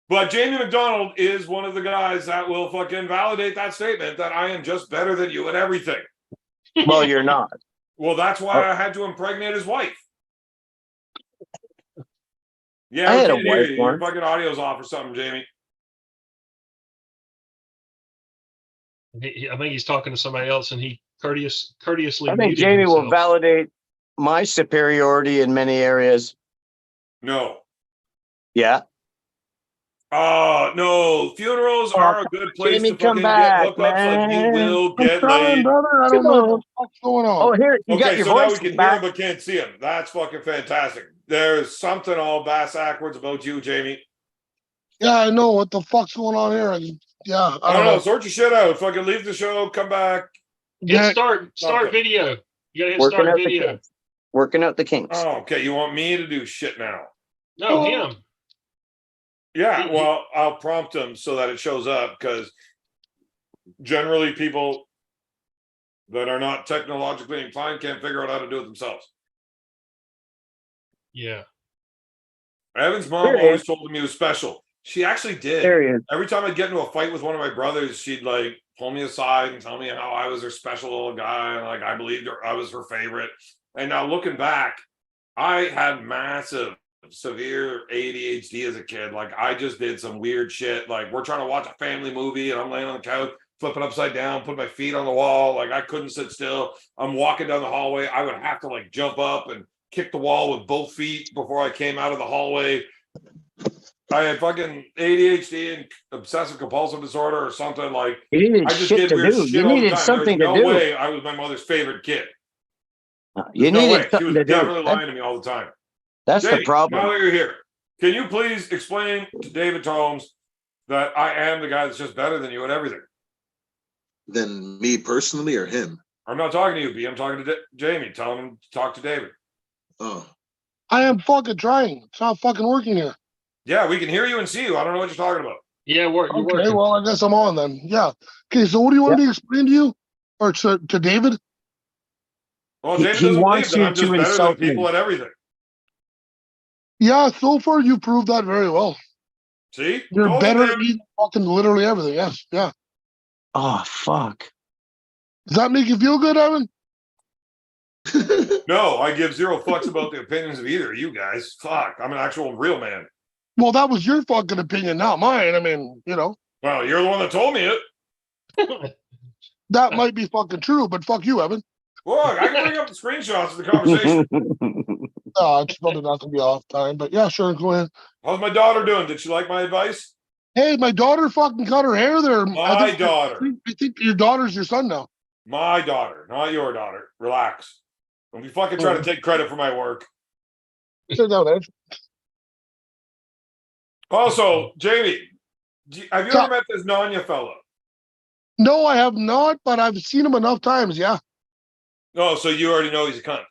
But Jamie McDonald is one of the guys that will fucking validate that statement that I am just better than you at everything. Well, you're not. Well, that's why I had to impregnate his wife. Yeah, I we had a can't hear wife you. Your once. fucking audio's off or something, Jamie. I think he's talking to somebody else, and he courteously I think muted Jamie will himself. validate my superiority in many areas. No. Yeah. No. Funerals are a good place Jamie, to come fucking back, get hookups. Like you man. will I'm get trying, laid. brother. I don't know what the fuck's going on. Oh, here you got Okay, your so now voice we can hear back. him but can't see him. That's fucking fantastic. There's something all bass backwards about you, Jamie. Yeah, I know what the fuck's going on here. Yeah, I don't know. Sort your shit out. Fucking leave the show. Come back. Hit start Okay. video. You gotta hit Working start out the video. kinks. Working out the kinks. Oh, okay. You want me to do shit now? No, him. Yeah, well, I'll prompt him so that it shows up because generally people that are not technologically inclined can't figure out how to do it themselves. Yeah. Evan's mom There he always is. told him he was special. She actually did. There he is. Every time I'd get into a fight with one of my brothers, she'd like pull me aside and tell me how I was her special little guy. And like I believed her, I was her favorite. And now looking back, I had massive, severe ADHD as a kid. Like I just did some weird shit. Like we're trying to watch a family movie and I'm laying on the couch, flipping upside down, put my feet on the wall. Like I couldn't sit still. I'm walking down the hallway. I would have to like jump up and kick the wall with both feet before I came out of the hallway. I had fucking ADHD and obsessive compulsive disorder or something. Like, You needed I just shit did to weird do. shit You all the needed time. something There's to no do. way I was my mother's favorite kid. You There's no needed way. She something was to do. definitely lying to me all the time. That's the Jamie, problem. now that you're here, can you please explain to David Tomes that I am the guy that's just better than you at everything? Than me personally or him? I'm not talking to you, B. I'm talking to Jamie. Tell him to talk to David. Oh, I am fucking trying. It's not fucking working here. Yeah, we can hear you and see you. I don't know what you're talking about. Yeah, you're Okay, working. well, I guess I'm on then. Yeah. Okay, so what do you want me to explain to you? Or to David? Well, He- David he doesn't believe wants that you I'm to just better than insult people me. at everything. Yeah, so far you proved that very well. See? You're Told you, better man. at eating fucking literally everything. Yes, yeah. Oh, fuck. Does that make you feel good, Evan? No, I give zero fucks about the opinions of either of you guys. Fuck, I'm an actual real man. Well, that was your fucking opinion, not mine. I mean, you know, Well, you're the one that told me it. that might be fucking true, but fuck you, Evan. Look, I can bring up the screenshots of the conversation. It's probably not gonna be off time, but yeah, sure, go ahead. How's my daughter doing? Did she like my advice? Hey, my daughter fucking cut her hair there. My daughter. I think your daughter's your son now. My daughter, not your daughter. Relax. Don't be fucking trying to take credit for my work. Sit down, Ed. Also, Jamie, have you Yeah. ever met this Nanya fella? No, I have not, but I've seen him enough times. Yeah, No, so you already know he's a cunt.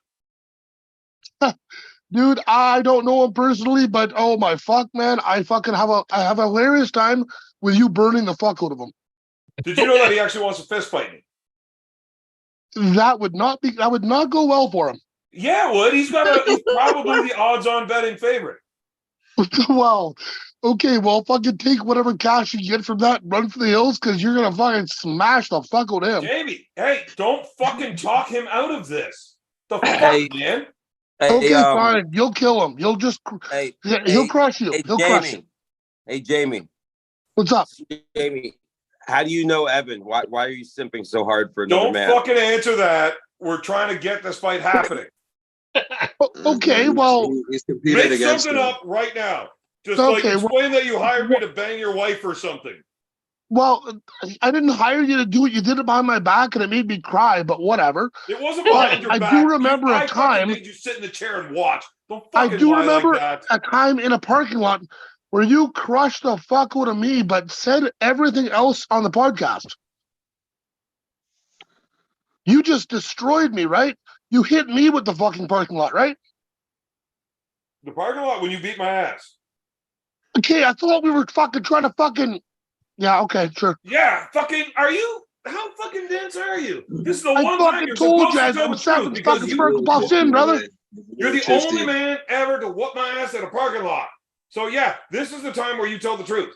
dude, I don't know him personally, but oh my fuck, man, I have a hilarious time with you burning the fuck out of him. Did you know that he actually wants to fist fight me? That would not go well for him. Yeah, it would. He's probably the odds-on betting favorite. Well, okay, well, fucking take whatever cash you get from that, and run for the hills, because you're gonna fucking smash the fuck out of him. Jamie, hey, don't fucking talk him out of this. The fuck, Hey. man? Okay, fine. You'll kill him. You'll just Hey, he'll crush you. Hey, He'll crush you. Jamie. What's up? Jamie, how do you know Evan? Why are you simping so hard for another Don't man? fucking answer that. We're trying to get this fight happening. Okay, well, he's competed Make against something him. up right now. Just Okay, explain that you hired me to bang your wife or something. well, I didn't hire you to do it. You did it behind my back, and it made me cry. But whatever. It wasn't But behind your I back. do remember I a fucking time. made you sit in the chair and watch. Don't I fucking do lie remember like that. a time in a parking lot where you crushed the fuck out of me, but said everything else on the podcast. You just destroyed me, right? You hit me with the fucking parking lot, right? The parking lot when you beat my ass. Okay, I thought we were fucking trying to fucking. Yeah, okay, sure. Yeah, fucking. Are you? How fucking dense are you? This is the I one time fucking you're told supposed you to I tell the was seven truth because fucking you, sparkle boss in, brother. you're the only man ever to whoop my ass at a parking lot. So yeah, this is the time where you tell the truth.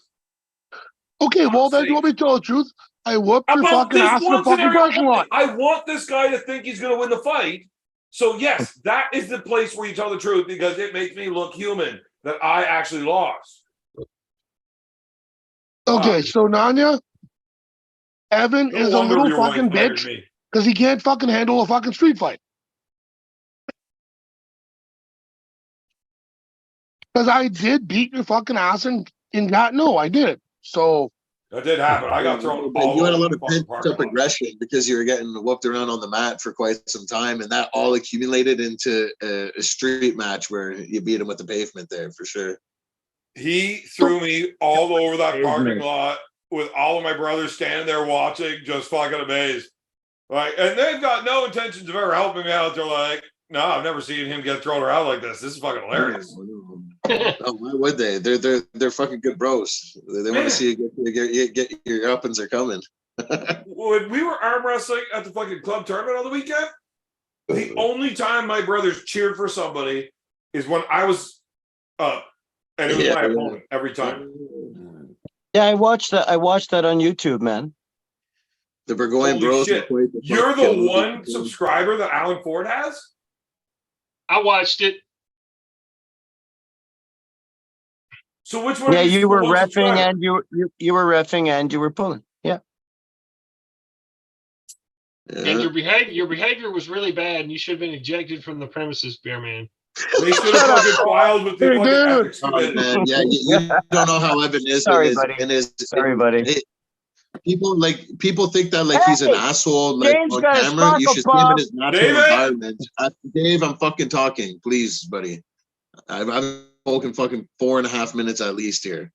Okay, well then sake. you want me to tell the truth? I whooped your About fucking this ass in one the fucking scenario parking only. lot. I want this guy to think he's going to win the fight. So yes, that is the place where you tell the truth because it makes me look human that I actually lost. Okay, so Nanya, Evan No is a wonder little your wife fucking hired bitch me. because he can't fucking handle a fucking street fight. Because I did beat your fucking ass and got no, I did. So That did happen. I got thrown But all you had a over lot the of fucking pent parking up lot. aggression because you were getting whooped around on the mat for quite some time, and that all accumulated into a street match where you beat him with the pavement there for sure. He threw me all over that parking Pavement. lot with all of my brothers standing there watching, just fucking amazed. Like, and they've got no intentions of ever helping me out. They're like, no, I've never seen him get thrown around like this. This is fucking hilarious. Oh, why would they? They're fucking good bros. They want to see you get your uppins are coming. When we were arm wrestling at the fucking club tournament on the weekend, the only time my brothers cheered for somebody is when I was up, and it was my opponent every time. Yeah, I watched that on YouTube, man. The Burgoyne Holy bros. shit. You're the one subscriber that Alan Ford has? I watched it. So which one? Yeah, of you were one reffing subscriber? and you were reffing and you were pulling. Yeah. And your behavior was really bad, and you should have been ejected from the premises, Bear Man. They should have fucking filed with the Hey, fucking dude. ethics Oh, committee. man, yeah, you don't know how Evan is Sorry, in his, buddy. in his Sorry, buddy. people think that like he's an Hey, asshole like James on got a camera. You sparkle should see him in pop. his natural David? environment. Dave, I'm fucking talking, please, buddy. I've spoken fucking 4.5 minutes at least here.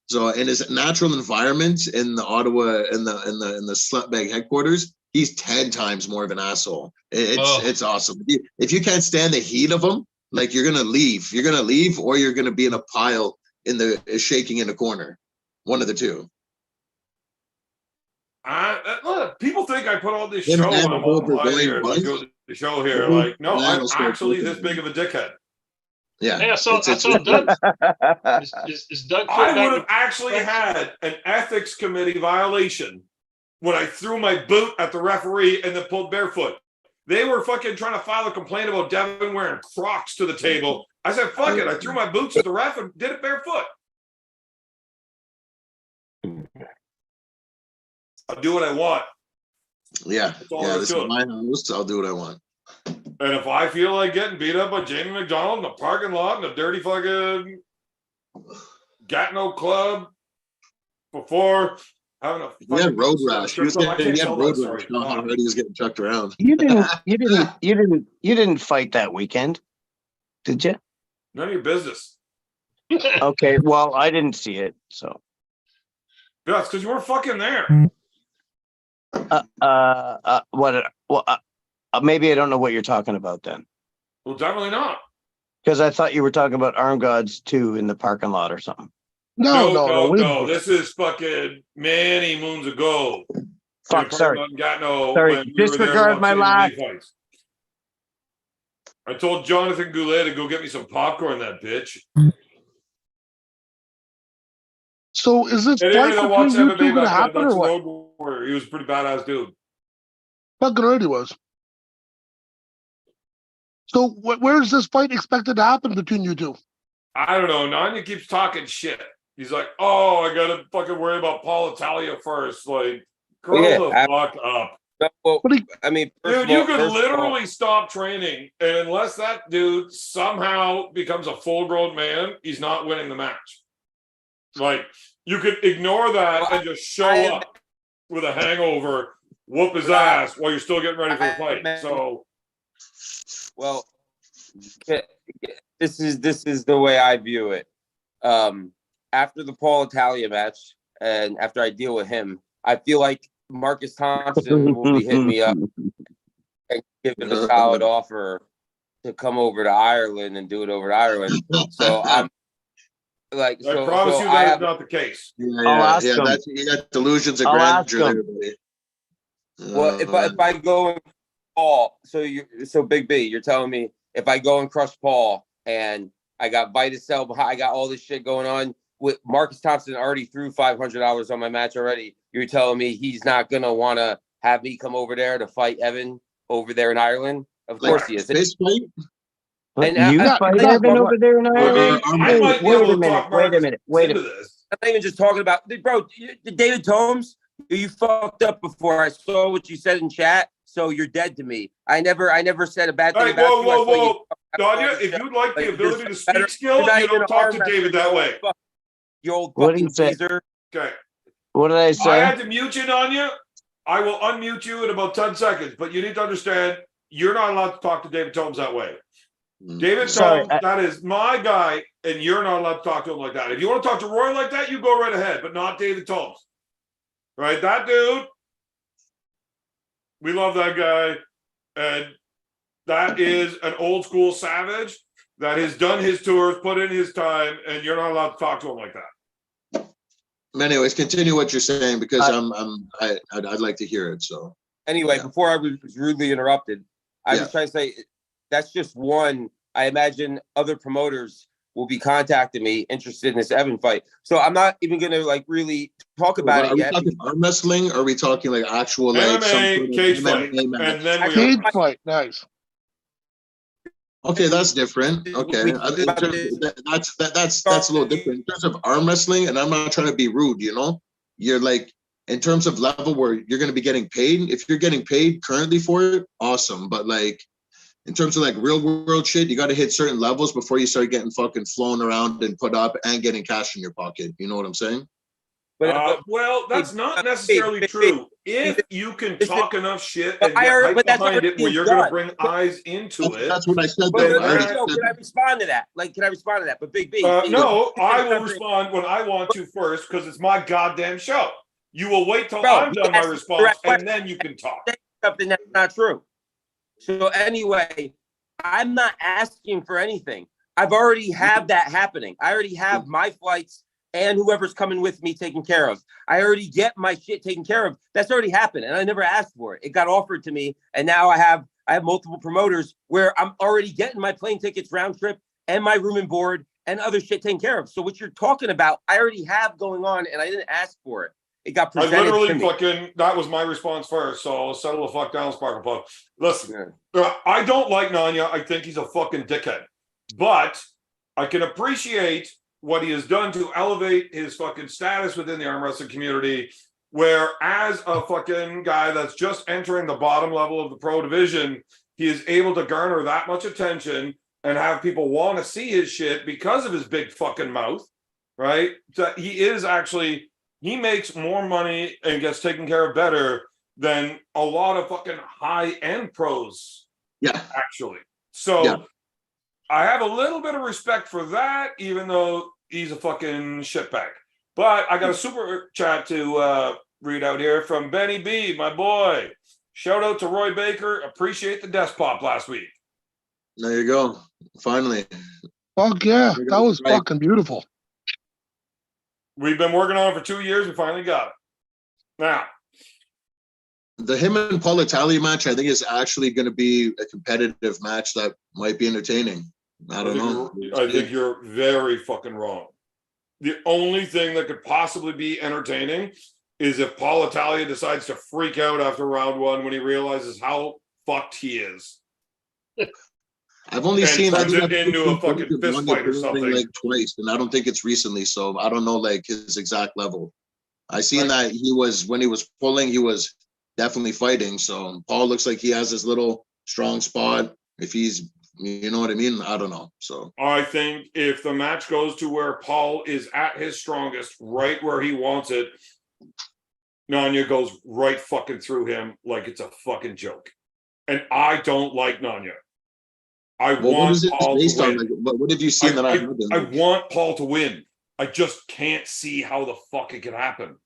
So in his natural environment in the Ottawa in the slutbag headquarters, he's 10 times more of an asshole. It's awesome. If you can't stand the heat of him, like you're gonna leave. You're gonna leave, or you're gonna be in a pile in the shaking in the corner. One of the two. Look, people think I put all this Him show and on the whole highly Brazilian or like buzz. doing the show here. The whole Like, no, I'm Brazilian start actually talking this big of a dickhead. Yeah. Hey, I saw Doug. Is Doug I put would have back? actually had an ethics committee violation when I threw my boot at the referee and then pulled barefoot. They were fucking trying to file a complaint about Devon wearing Crocs to the table. I said, fuck it. I threw my boots at the ref and did it barefoot. I'll do what I want. Yeah. all Yeah. there This is is to it. my house. I'll do what I want. And if I feel like getting beat up by Jamie McDonald in the parking lot in a dirty fucking Gatineau club before having a He had fucking road rash. He was I getting can't tell road that rash. story. How hard he was getting chucked around. You didn't fight that weekend, did you? None of your business. Okay, well, I didn't see it, so. Yeah, it's because you weren't fucking there. Maybe I don't know what you're talking about then, Well, definitely not. because I thought you were talking about Arm Gods 2 in the parking lot or something. No. This is fucking many moons ago. Fuck, sorry. Gatineau, Sorry, when we were there disregard my watching laugh. MMA fights. I told Jonathan Goulet to go get me some popcorn, that bitch. So is this And fight anybody that between watched you MMA two gonna back happen then, or that's what? Road Warrior. He was a pretty badass dude. Fucking already was. So where's this fight expected to happen between you two? I don't know. Nanya keeps talking shit. He's like, oh, I gotta fucking worry about Paul Italia first. Like, grow the fuck up. Well, What do you- I mean, Dude, you could literally stop training, and unless that dude somehow becomes a full-grown man, he's not winning the match. Like, you could ignore that and just show up with a hangover, whoop his ass while you're still getting ready for the fight. So, well, this is the way I view it. After the Paul Italia match, and after I deal with him, I feel like Marcus Thompson will be hitting me up and giving a solid offer to come over to Ireland and do it over to Ireland. So I'm like, I promise you that is not the case. I'll ask him. You got delusions of I'll ask grandeur him. there, buddy. well, if I go and Paul, so Big B, you're telling me if I go and crush Paul and I got Viticel, I got all this shit going on with Marcus Thompson already threw $500 on my match already. You're telling me he's not gonna want to have me come over there to fight Evan over there in Ireland? Of course he is. Fist fight? And You fight Evan over there in Ireland? I might be Wait able a to minute, talk wait a Marcus minute, wait a into minute. this. I'm not even just talking about, bro, David Tomes, you fucked up before. I saw what you said in chat, so you're dead to me. I never said a bad thing Hey, about you. whoa. Danya, if you'd like the ability to speak skill, you don't talk to David that way. You old What did fucking he say? geezer. Okay. What did I I say? had to mute you, Danya. I will unmute you in about 10 seconds, but you need to understand you're not allowed to talk to David Tomes that way. David Sorry, Tomes, that is my guy, and you're not allowed to talk to him like that. If you want to talk to Roy like that, you go right ahead, but not David Tomes. Right? That dude, we love that guy, and that is an old school savage that has done his tours, put in his time, and you're not allowed to talk to him like that. Anyways, continue what you're saying because I'd like to hear it. So Anyway, Yeah. before I was rudely interrupted, I was trying to say that's just one. I imagine other promoters will be contacting me interested in this Evan fight. So I'm not even going to like really talk about are it we yet. talking arm wrestling? Or are we talking like actual like some MMA, sort of cage MMA fight, match? and then we Cage fight, nice. Okay, that's different. Okay, that's a little different in terms of arm wrestling. And I'm not trying to be rude, you know. You're like in terms of level where you're going to be getting paid. If you're getting paid currently for it, awesome. But like in terms of like real world shit, you got to hit certain levels before you start getting fucking flown around and put up and getting cash in your pocket. You know what I'm saying? Well, that's not necessarily true. If you can talk enough shit and get hype behind it where you're going to bring eyes into it. That's what I said. But Though. can I respond to that? Like, can I respond to that? But Big B. No, I will respond when I want to first because it's my goddamn show. You will wait till I'm done my response and then you can talk. Something that's not true. So anyway, I'm not asking for anything. I've already have that happening. I already have my flights and whoever's coming with me taken care of. I already get my shit taken care of. That's already happened, and I never asked for it. It got offered to me, and now I have multiple promoters where I'm already getting my plane tickets round trip and my room and board and other shit taken care of. So what you're talking about, I already have going on, and I didn't ask for it. It got presented I literally to me. fucking, that was my response first, so settle the fuck down, Sparkle Plug. Listen, I don't like Nanya. I think he's a fucking dickhead. But I can appreciate what he has done to elevate his fucking status within the arm wrestling community, where as a fucking guy that's just entering the bottom level of the pro division, he is able to garner that much attention and have people want to see his shit because of his big fucking mouth, right? So he is actually... He makes more money and gets taken care of better than a lot of fucking high-end pros. Yeah. Actually. So I have a little bit of respect for that, even though he's a fucking shitbag. But I got a super chat to read out here from Benny B, my boy. Shout out to Roy Baker. Appreciate the desk pop last week. There you go. Finally. Fuck yeah. That was fucking beautiful. We've been working on it for 2 years. We finally got it. Now, the him and Paul Italia match, I think, is actually going to be a competitive match that might be entertaining. I don't know. I think you're very fucking wrong. The only thing that could possibly be entertaining is if Paul Italia decides to freak out after round one when he realizes how fucked he is. I've only seen turns it into a fucking fist fight or something like twice, and I don't think it's recently, so I don't know like his exact level. I seen that he was when he was pulling, he was definitely fighting. So Paul looks like he has his little strong spot. If he's, you know what I mean, I don't know. So I think if the match goes to where Paul is at his strongest, right where he wants it, Nanya goes right fucking through him like it's a fucking joke. And I don't like Nanya. I want Paul to win. Like, what have you seen that I want Paul to win. I just can't see how the fuck it can happen.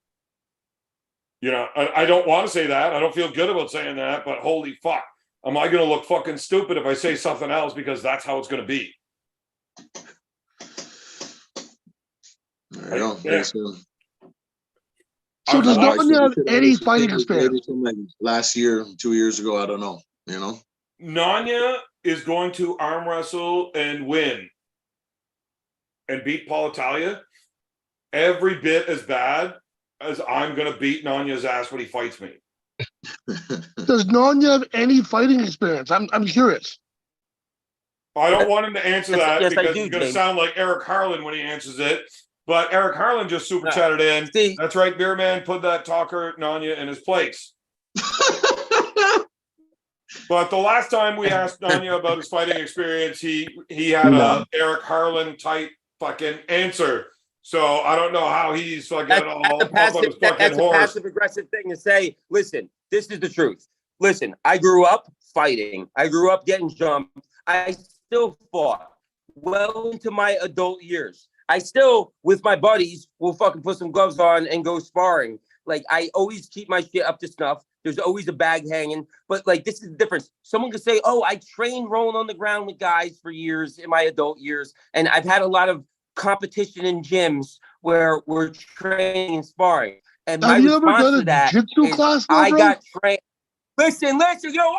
You know, I don't want to say that. I don't feel good about saying that, but holy fuck. Am I going to look fucking stupid if I say something else because that's how it's going to be? I don't think so. So does Nanya have any fighting experience? Like last year, 2 years ago, I don't know, you know? Nanya is going to arm wrestle and win and beat Paul Italia every bit as bad as I'm going to beat Nanya's ass when he fights me. Does Nanya have any fighting experience? I'm curious. I don't want him to answer that because he's going to sound like Eric Harlan when he answers it. But Eric Harlan just super chatted in. See, that's right, Beer Man, put that talker Nanya in his place. But the last time we asked Nanya about his fighting experience, he had a Eric Harlan type fucking answer. So I don't know how he's fucking that's a passive aggressive thing to say. Listen, this is the truth. Listen, I grew up fighting. I grew up getting jumped. I still fought well into my adult years. I still, with my buddies, will fucking put some gloves on and go sparring. Like, I always keep my shit up to snuff. There's always a bag hanging. But, like, this is the difference. Someone could say, oh, I trained rolling on the ground with guys for years in my adult years. And I've had a lot of competition in gyms where we're training and sparring. And my response to that is I got trained. Listen, you know,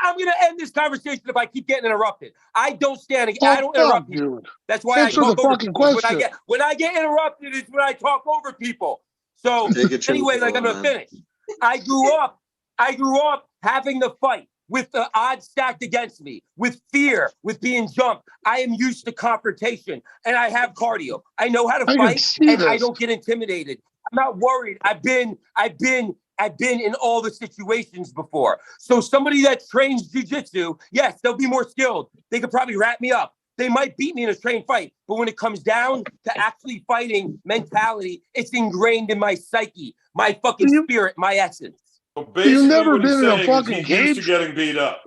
I'm going to end this conversation if I keep getting interrupted. I don't stand again. I don't interrupt you. That's why I talk over people. When I get interrupted is when I talk over people. So anyway, like I'm going to finish. I grew up having the fight with the odds stacked against me, with fear, with being jumped. I am used to confrontation and I have cardio. I know how to fight and I don't get intimidated. I'm not worried. I've been I've been in all the situations before. So somebody that trains jiu-jitsu, yes, they'll be more skilled. They could probably wrap me up. They might beat me in a trained fight. But when it comes down to actually fighting mentality, it's ingrained in my psyche, my fucking spirit, my essence. So basically, You've never what he's been in a saying is fucking he's used to cage? getting beat up.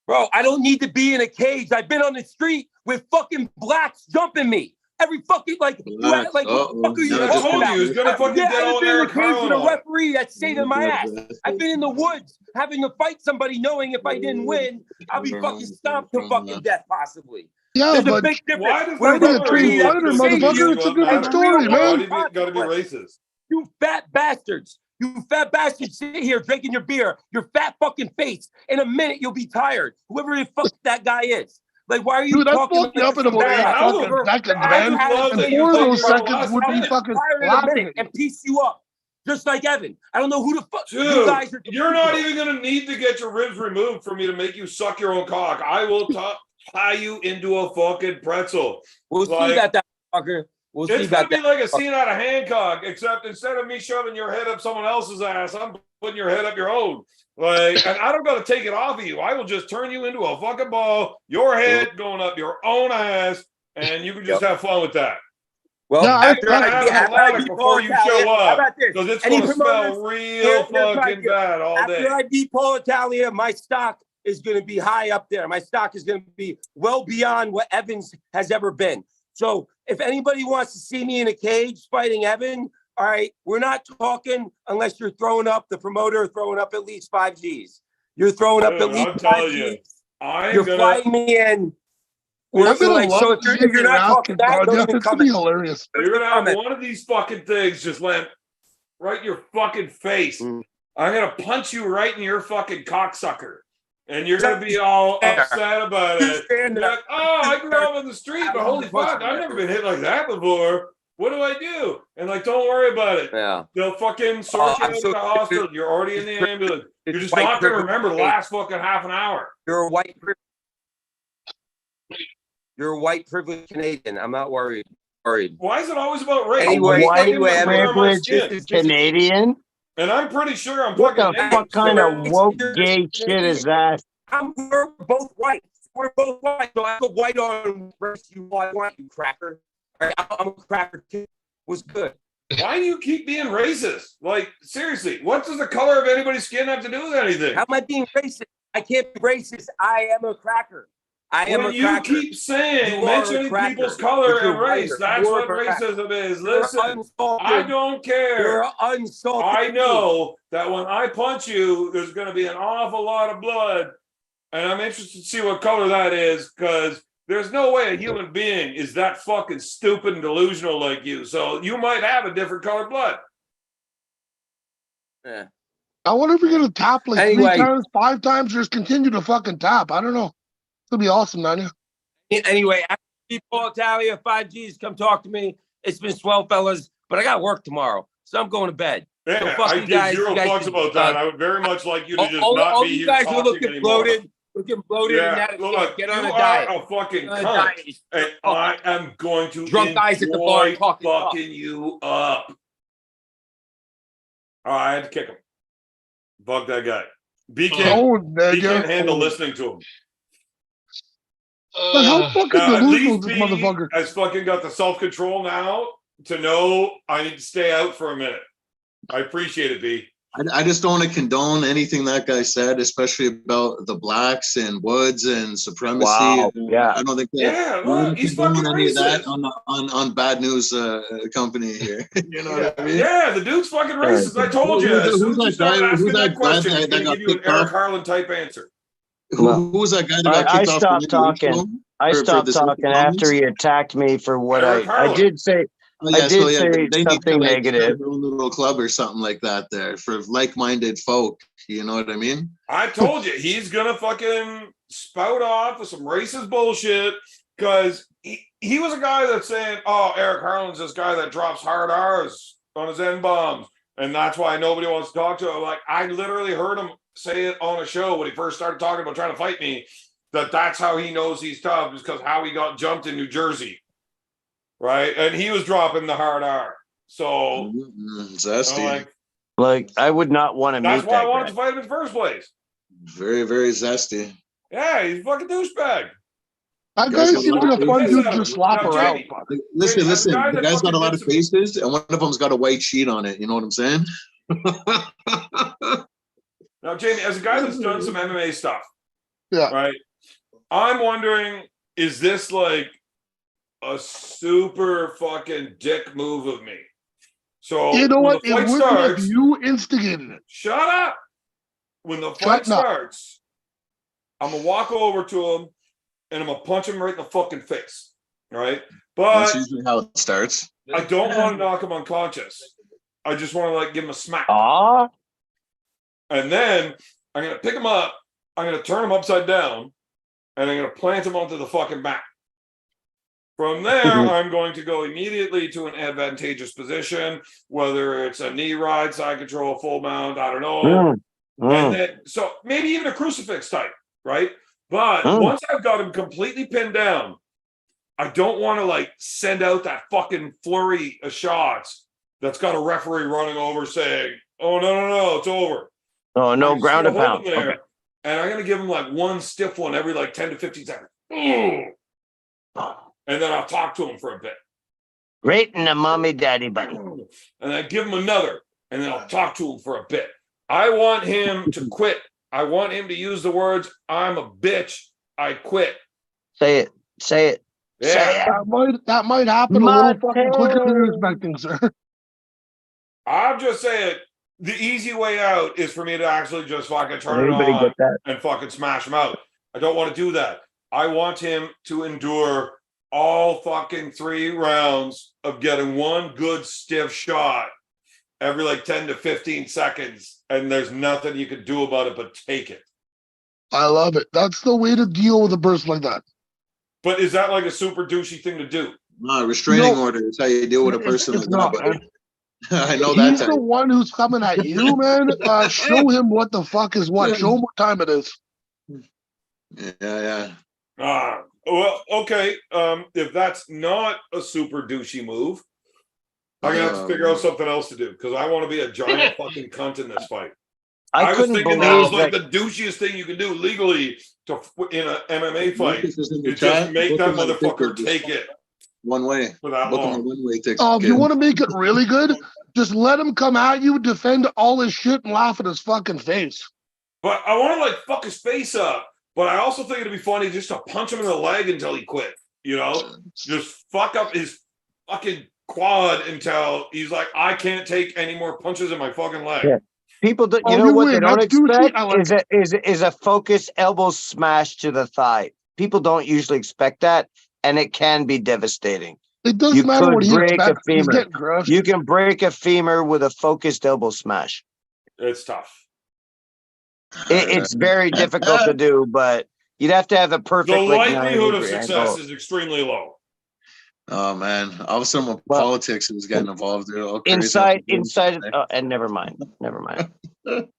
Bro, I don't need to be in a cage. I've been on the street with fucking blacks jumping me. Every fucking, like, what the fuck are you I talking told about? you he was going to fucking get I haven't all been in a Eric cage with Harlan a on it. referee that's saving my ass. I've been in the woods having to fight somebody knowing if I didn't win, I'll be fucking stomped to fucking death, possibly. Yeah, There's a but big Why difference. does When a you're a color trained referee of fighter, is your saving motherfucker. you, It's a what different matters? story, Why man. do you got to be racist? You fat bastards. You fat bastards sit here drinking your beer, your fat fucking face. In a minute, you'll be tired. Whoever the fuck that guy is. Like, why are you Dude, that talking fucked me up in about Man, 8 I fucking would- seconds, I man. just love that And you 4 of think those you're the seconds last would be minute. fucking tired in a laughing minute at you. and piece you up. Just like Evan. I don't know who the fuck you Dude, guys are. you're not even going to need to get your ribs removed for me to make you suck your own cock. I will tie you into a fucking pretzel. We'll see about that, fucker. We'll see It's going about to be that. like a scene out of Hancock, except instead of me shoving your head up someone else's ass, I'm putting your head up your own. Like, and I don't got to take it off of you. I will just turn you into a fucking ball, your head going up your own ass, and you can just have fun with that. Well, Yeah, after I I have beat a lot before you show up. how about this? Because it's Any going to smell promoters? real Here's my fucking deal. bad all After day. I beat Paul Italia, my stock is going to be high up there. My stock is going to be well beyond what Evans has ever been. So if anybody wants to see me in a cage fighting Evan, all right, we're not talking unless you're throwing up, the promoter throwing up at least 5 Gs. You're throwing up Dude, at least I'm 5 telling you, Gs. I'm You're gonna. flying me in. We're I'm gonna like, love so to see if you you're get not ass talking kicked that, on don't you. even It's gonna come be in. hilarious. You're gonna have comment. one of these fucking things just land right in your fucking face. Mm. I'm gonna punch you right in your fucking cocksucker, and you're gonna be all upset about it. Stand You're there. like, oh, I grew up on the street, but holy fuck, I've never been hit like that before. What do I do? And like, don't worry about it. Yeah. They'll fucking sort you I'm out so to the hospital. You're already in the ambulance. You're just white not gonna privilege. remember the last fucking half an hour. You're a white privilege. You're a white privileged Canadian. I'm not worried. Why is it always about race? Anyway, What's fucking anyway, the color of my privileged skin? Canadian? And I'm pretty sure I'm What fucking the Indian. fuck kind of So- woke gay shit is that? We're both white. We're both white. So I'm a white on race you all I want, you cracker. All right, I'm a cracker too. Was good. Why do you keep being racist? Like, seriously, what does the color of anybody's skin have to do with anything? How am I being racist? I can't be racist. I am a cracker. I am When a you cracker. keep saying, You are a mentioning cracker, people's color but you're and race, whiter. that's You're what a cracker. racism is. You're Listen, unsalted. I don't care. You're unsalted. I know that when I punch you, there's going to be an awful lot of blood. And I'm interested to see what color that is, because there's no way a human being is that fucking stupid and delusional like you. So you might have a different colored blood. Yeah. I wonder if you're gonna tap like Anyway. 3 times, 5 times, or just continue to fucking tap. I don't know. It'll be awesome, Nanya. Anyway, after Paul Italia, 5 Gs, come talk to me. It's been swell, fellas, but I got work tomorrow, so I'm going to bed. Yeah, So fuck I you give guys. zero You guys fucks can, about that. I would very much like you to just all not be you here guys are talking looking anymore. bloated, and out of look, shape. Get on you a diet. are a fucking Get on a cunt, diet. and I am going to Drunk guys at the bar enjoy talking up. fucking you up. Oh, I had to kick him. Fuck that guy. B can't, Oh, he can't nigga. handle listening to him. But how fucking Now, at delusional least is this B motherfucker? has fucking got the self-control now to know I need to stay out for a minute. I appreciate it, B. I just don't want to condone anything that guy said, especially about the blacks and Woods and supremacy. Wow, yeah. I don't think that Yeah, we look, wouldn't he's condone fucking any of that racist. on bad news company here. You know what I mean? Yeah, the dude's fucking racist. I told you. As soon as you start asking that question, he's going to give you an Eric Harlan type answer. Who was that guy that got I kicked off? stopped talking. I stopped talking after he attacked me for what Eric I Harlan. did say. Oh, yeah, I did say they need to, something like, negative. start their own little club or something like that there for like-minded folk. You know what I mean? I told you he's gonna fucking spout off with some racist bullshit because he was a guy that's saying, "Oh, Eric Harlan's this guy that drops hard R's on his N bombs, and that's why nobody wants to talk to him." Like, I literally heard him say it on a show when he first started talking about trying to fight me. That's how he knows he's tough, is because how he got jumped in New Jersey, right? And he was dropping the hard R. So Zesty. I'm like, Like, I would not want to meet That's why I that wanted guy. to fight him in the first place. Very, very zesty. Yeah, he's a fucking douchebag. That Guys guy got a seems lot like of a fun faces. dude to slap Now, around. Jamie, Fuck. Listen, Jamie, as a listen. guy The that guy's got a fucking lot did of some- faces, and one of them's got a white sheet on it. You know what I'm saying? Now, Jamie, as a guy that's done some MMA stuff, Yeah. right? I'm wondering, is this like a super fucking dick move of me? So You know when what? the It fight would be if starts, you instigated it. shut up. When the fight Shut up. starts, I'm gonna walk over to him and I'm gonna punch him right in the fucking face. Right? That's But usually how it starts. I don't want to knock him unconscious. I just want to like give him a smack. Ah, And then I'm gonna pick him up, I'm gonna turn him upside down, and I'm gonna plant him onto the fucking mat. From there, I'm going to go immediately to an advantageous position, whether it's a knee ride, side control, full mount, I don't know. And then, so maybe even a crucifix type, right? But once I've got him completely pinned down, I don't want to like send out that fucking flurry of shots that's got a referee running over saying, "Oh no, it's over." Oh, no, I'm just ground and gonna hold pound. him there, Okay. and I'm gonna give him like one stiff one every like 10 to 15 seconds. And then I'll talk to him for a bit. Right in the mommy daddy butt. And I give him another, and then I'll talk to him for a bit. I want him to quit. I want him to use the words, "I'm a bitch, I quit." Say it. Say it. Say Yeah. it. That might happen a little fucking quicker than you're expecting, sir. I'm just saying, the easy way out is for me to actually just fucking turn it Anybody on get that? and fucking smash him out. I don't want to do that. I want him to endure all fucking 3 rounds of getting one good stiff shot every like 10 to 15 seconds, and there's nothing you can do about it but take it. I love it. That's the way to deal with a person like that. But is that like a super douchey thing to do? No, restraining No. order is how you deal with a person It's like not, that, man. buddy. I know that He's type. the one who's coming at you, man. Show him what the fuck is what. Show him what time it is. Yeah. Well, okay. If that's not a super douchey move, I'm gonna have to figure out something else to do because I want to be a giant fucking cunt in this fight. I was couldn't thinking that was believe like that. the douchiest thing you can do legally in an MMA fight. Lucas is in the You just chat. make Book that him on motherfucker ticket, take it one way. for that Book him a long. one-way ticket. Oh, if you want to make it really good, just let him come at you, defend all his shit, and laugh at his fucking face. But I want to like fuck his face up. But I also think it'd be funny just to punch him in the leg until he quit. You know, just fuck up his fucking quad until he's like, I can't take any more punches in my fucking leg. Yeah. People, you Oh, know you what win. they don't That's douchey. expect I like is a focused elbow smash to the thigh. People don't usually expect that, and it can be devastating. It doesn't You matter could what he break a expects. He's femur. getting crushed. You can break a femur with a focused elbow smash. It's tough. It's very difficult to do, but you'd have to have a perfect The like, likelihood of 90-degree success angle. is extremely low. Oh man, all of a sudden when Well, politics was getting involved, they're all crazy. inside. And never mind. Man.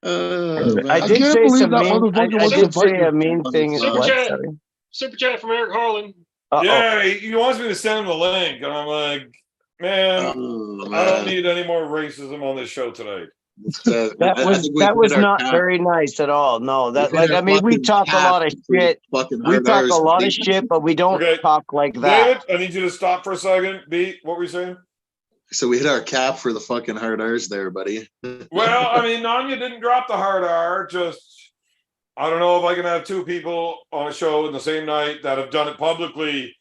I did can't say believe some that mean. motherfucker I wants did to fight say you. a mean thing. Super What? chat. Sorry. Super chat from Eric Harlan. Uh-oh. Yeah, he wants me to send him the link, and I'm like, man, Oh, I don't man. need any more racism on this show tonight. That was not very nice at all. No, that like I mean we talk a lot of shit. We talk a lot of shit, but we don't Okay. talk like that. David, I need you to stop for a second. B, what were you saying? So we hit our cap for the fucking hard R's there, buddy. Well, I mean, Nanya didn't drop the hard R. Just, I don't know if I can have 2 people on a show in the same night that have done it publicly.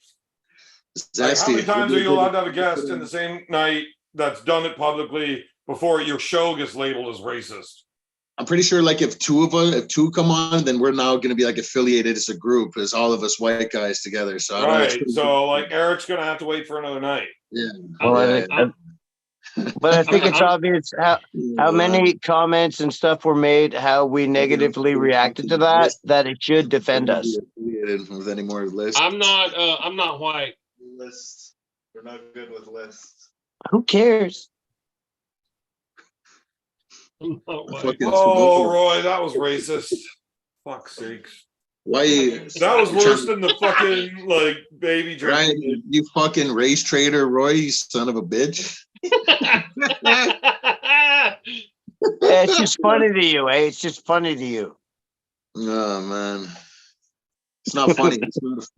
Like, how many times are you allowed to have a guest in the same night that's done it publicly before your show gets labeled as racist? I'm pretty sure like if 2 come on, then we're now going to be like affiliated as a group, as all of us white guys together. So I don't Right. expect- So, like, Eric's going to have to wait for another night. Yeah. Well, but I think it's obvious how many comments and stuff were made, how we negatively reacted to that it should defend us. Affiliated with any more lists. I'm not white. Lists. We're not good with lists. Who cares? I'm not white. Fucking Oh, Sudoku. Roy, that was racist. Fuck's sakes. Why you? That was worse than the fucking, like, baby Ryan, drinking. you fucking race trader, Roy, you son of a bitch. It's just funny to you, eh? It's just funny to you. Oh man, it's not funny.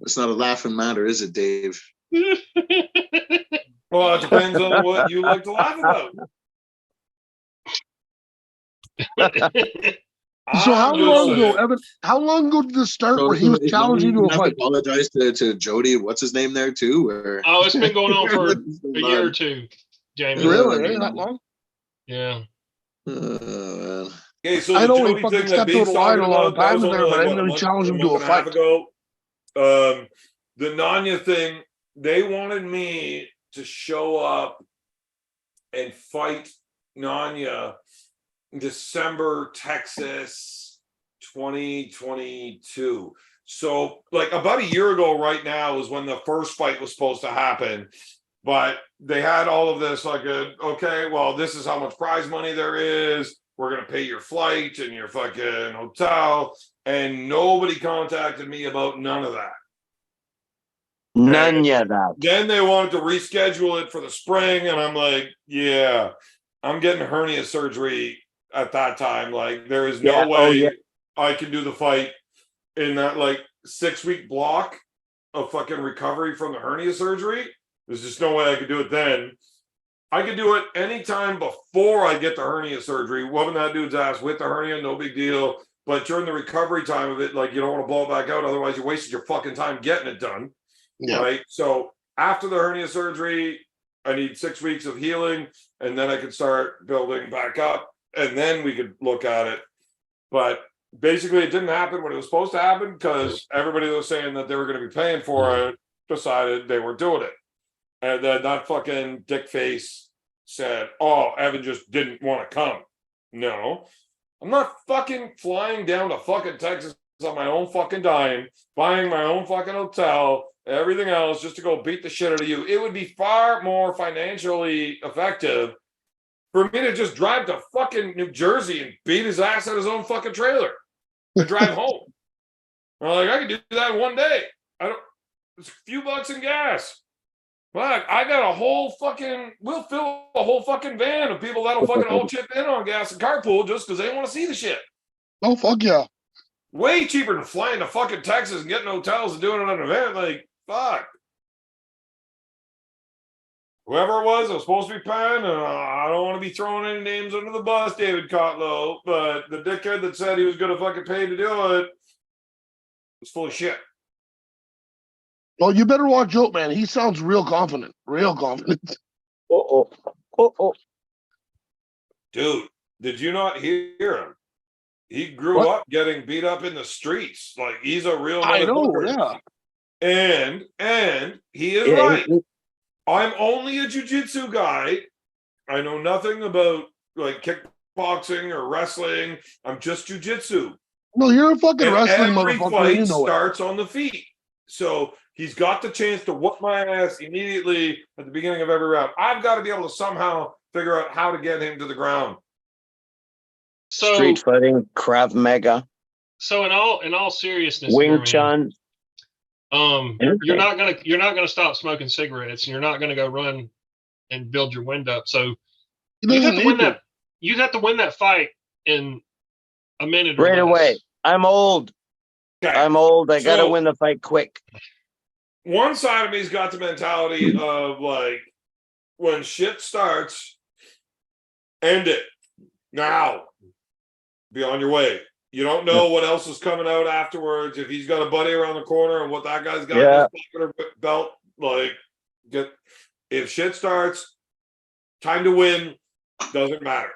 It's not a laughing matter, is it, Dave? Well, it depends on what you like to laugh about. So how I'm just long ago, saying. Evan? How long ago did this start So, where he was is challenging you to a have to fight? apologize to Jody. What's his name there too? Or Oh, it's been going on for What's going a year on? or two, Jamie. Really? Eh? That long? Yeah. Man. Okay, so I the know he Jody fucking thing that stepped out Bates of line talking a lot of about, that was times only there, but like, I what, didn't a know he month, challenged a him to month a and a half fight. ago. The Nanya thing, they wanted me to show up and fight Nanya December, Texas 2022. So like about a year ago right now is when the first fight was supposed to happen. But they had all of this like, okay, well, this is how much prize money there is. We're going to pay your flight and your fucking hotel. And nobody contacted me about none of that. None yet that. Then they wanted to reschedule it for the spring. And I'm like, yeah, I'm getting hernia surgery at that time. Like, there is no way I can do the fight in that like 6-week block of fucking recovery from the hernia surgery. There's just no way I could do it then. I could do it anytime before I get the hernia surgery. Whooping that dude's ass with the hernia, no big deal. But during the recovery time of it, like, you don't want to blow it back out. Otherwise, you wasted your fucking time getting it done. Yeah. Right. So after the hernia surgery, I need 6 weeks of healing, and then I could start building back up, and then we could look at it. But basically, it didn't happen when it was supposed to happen because everybody that was saying that they were going to be paying for it decided they were doing it. And then that fucking dick face said, oh, Evan just didn't want to come. No, I'm not fucking flying down to fucking Texas on my own fucking dime, buying my own fucking hotel, everything else just to go beat the shit out of you. It would be far more financially effective for me to just drive to fucking New Jersey and beat his ass at his own fucking trailer and drive home. I'm like, I could do that in one day. It's a few bucks in gas. But I got a whole fucking, we'll fill a whole fucking van of people that'll fucking all chip in on gas and carpool just because they want to see the shit. Oh, fuck yeah. Way cheaper than flying to fucking Texas and getting hotels and doing it at an event. Like, fuck. Whoever it was supposed to be paying, and I don't want to be throwing any names under the bus, David Cotlow, but the dickhead that said he was going to fucking pay to do it was full of shit. Well, you better watch out, man. He sounds real confident. Real confident. Dude, did you not hear him? He grew up getting beat up in the streets. Like, he's a real motherfucker. Yeah. And he is right. I'm only a jiu-jitsu guy. I know nothing about like kickboxing or wrestling. I'm just jiu-jitsu. No, you're a fucking And wrestling every motherfucker. fight You know starts on the feet. So he's got the chance to whoop my ass immediately at the beginning of every round. I've got to be able to somehow figure out how to get him to the ground. So Street fighting, Krav Maga, in all seriousness, Wing here, man, Chun. you're not gonna stop smoking cigarettes, and you're not gonna go run and build your wind up. So He you'd have doesn't to win need that. You'd have to win that fight in a minute or Right less. away. I'm old. Okay. I'm old. I got to So- win the fight quick. One side of me's got the mentality of like, when shit starts, end it now. Be on your way. You don't know what else is coming out afterwards. If he's got a buddy around the corner and what that guy's got in his pocket or belt, like, if shit starts, time to win, doesn't matter.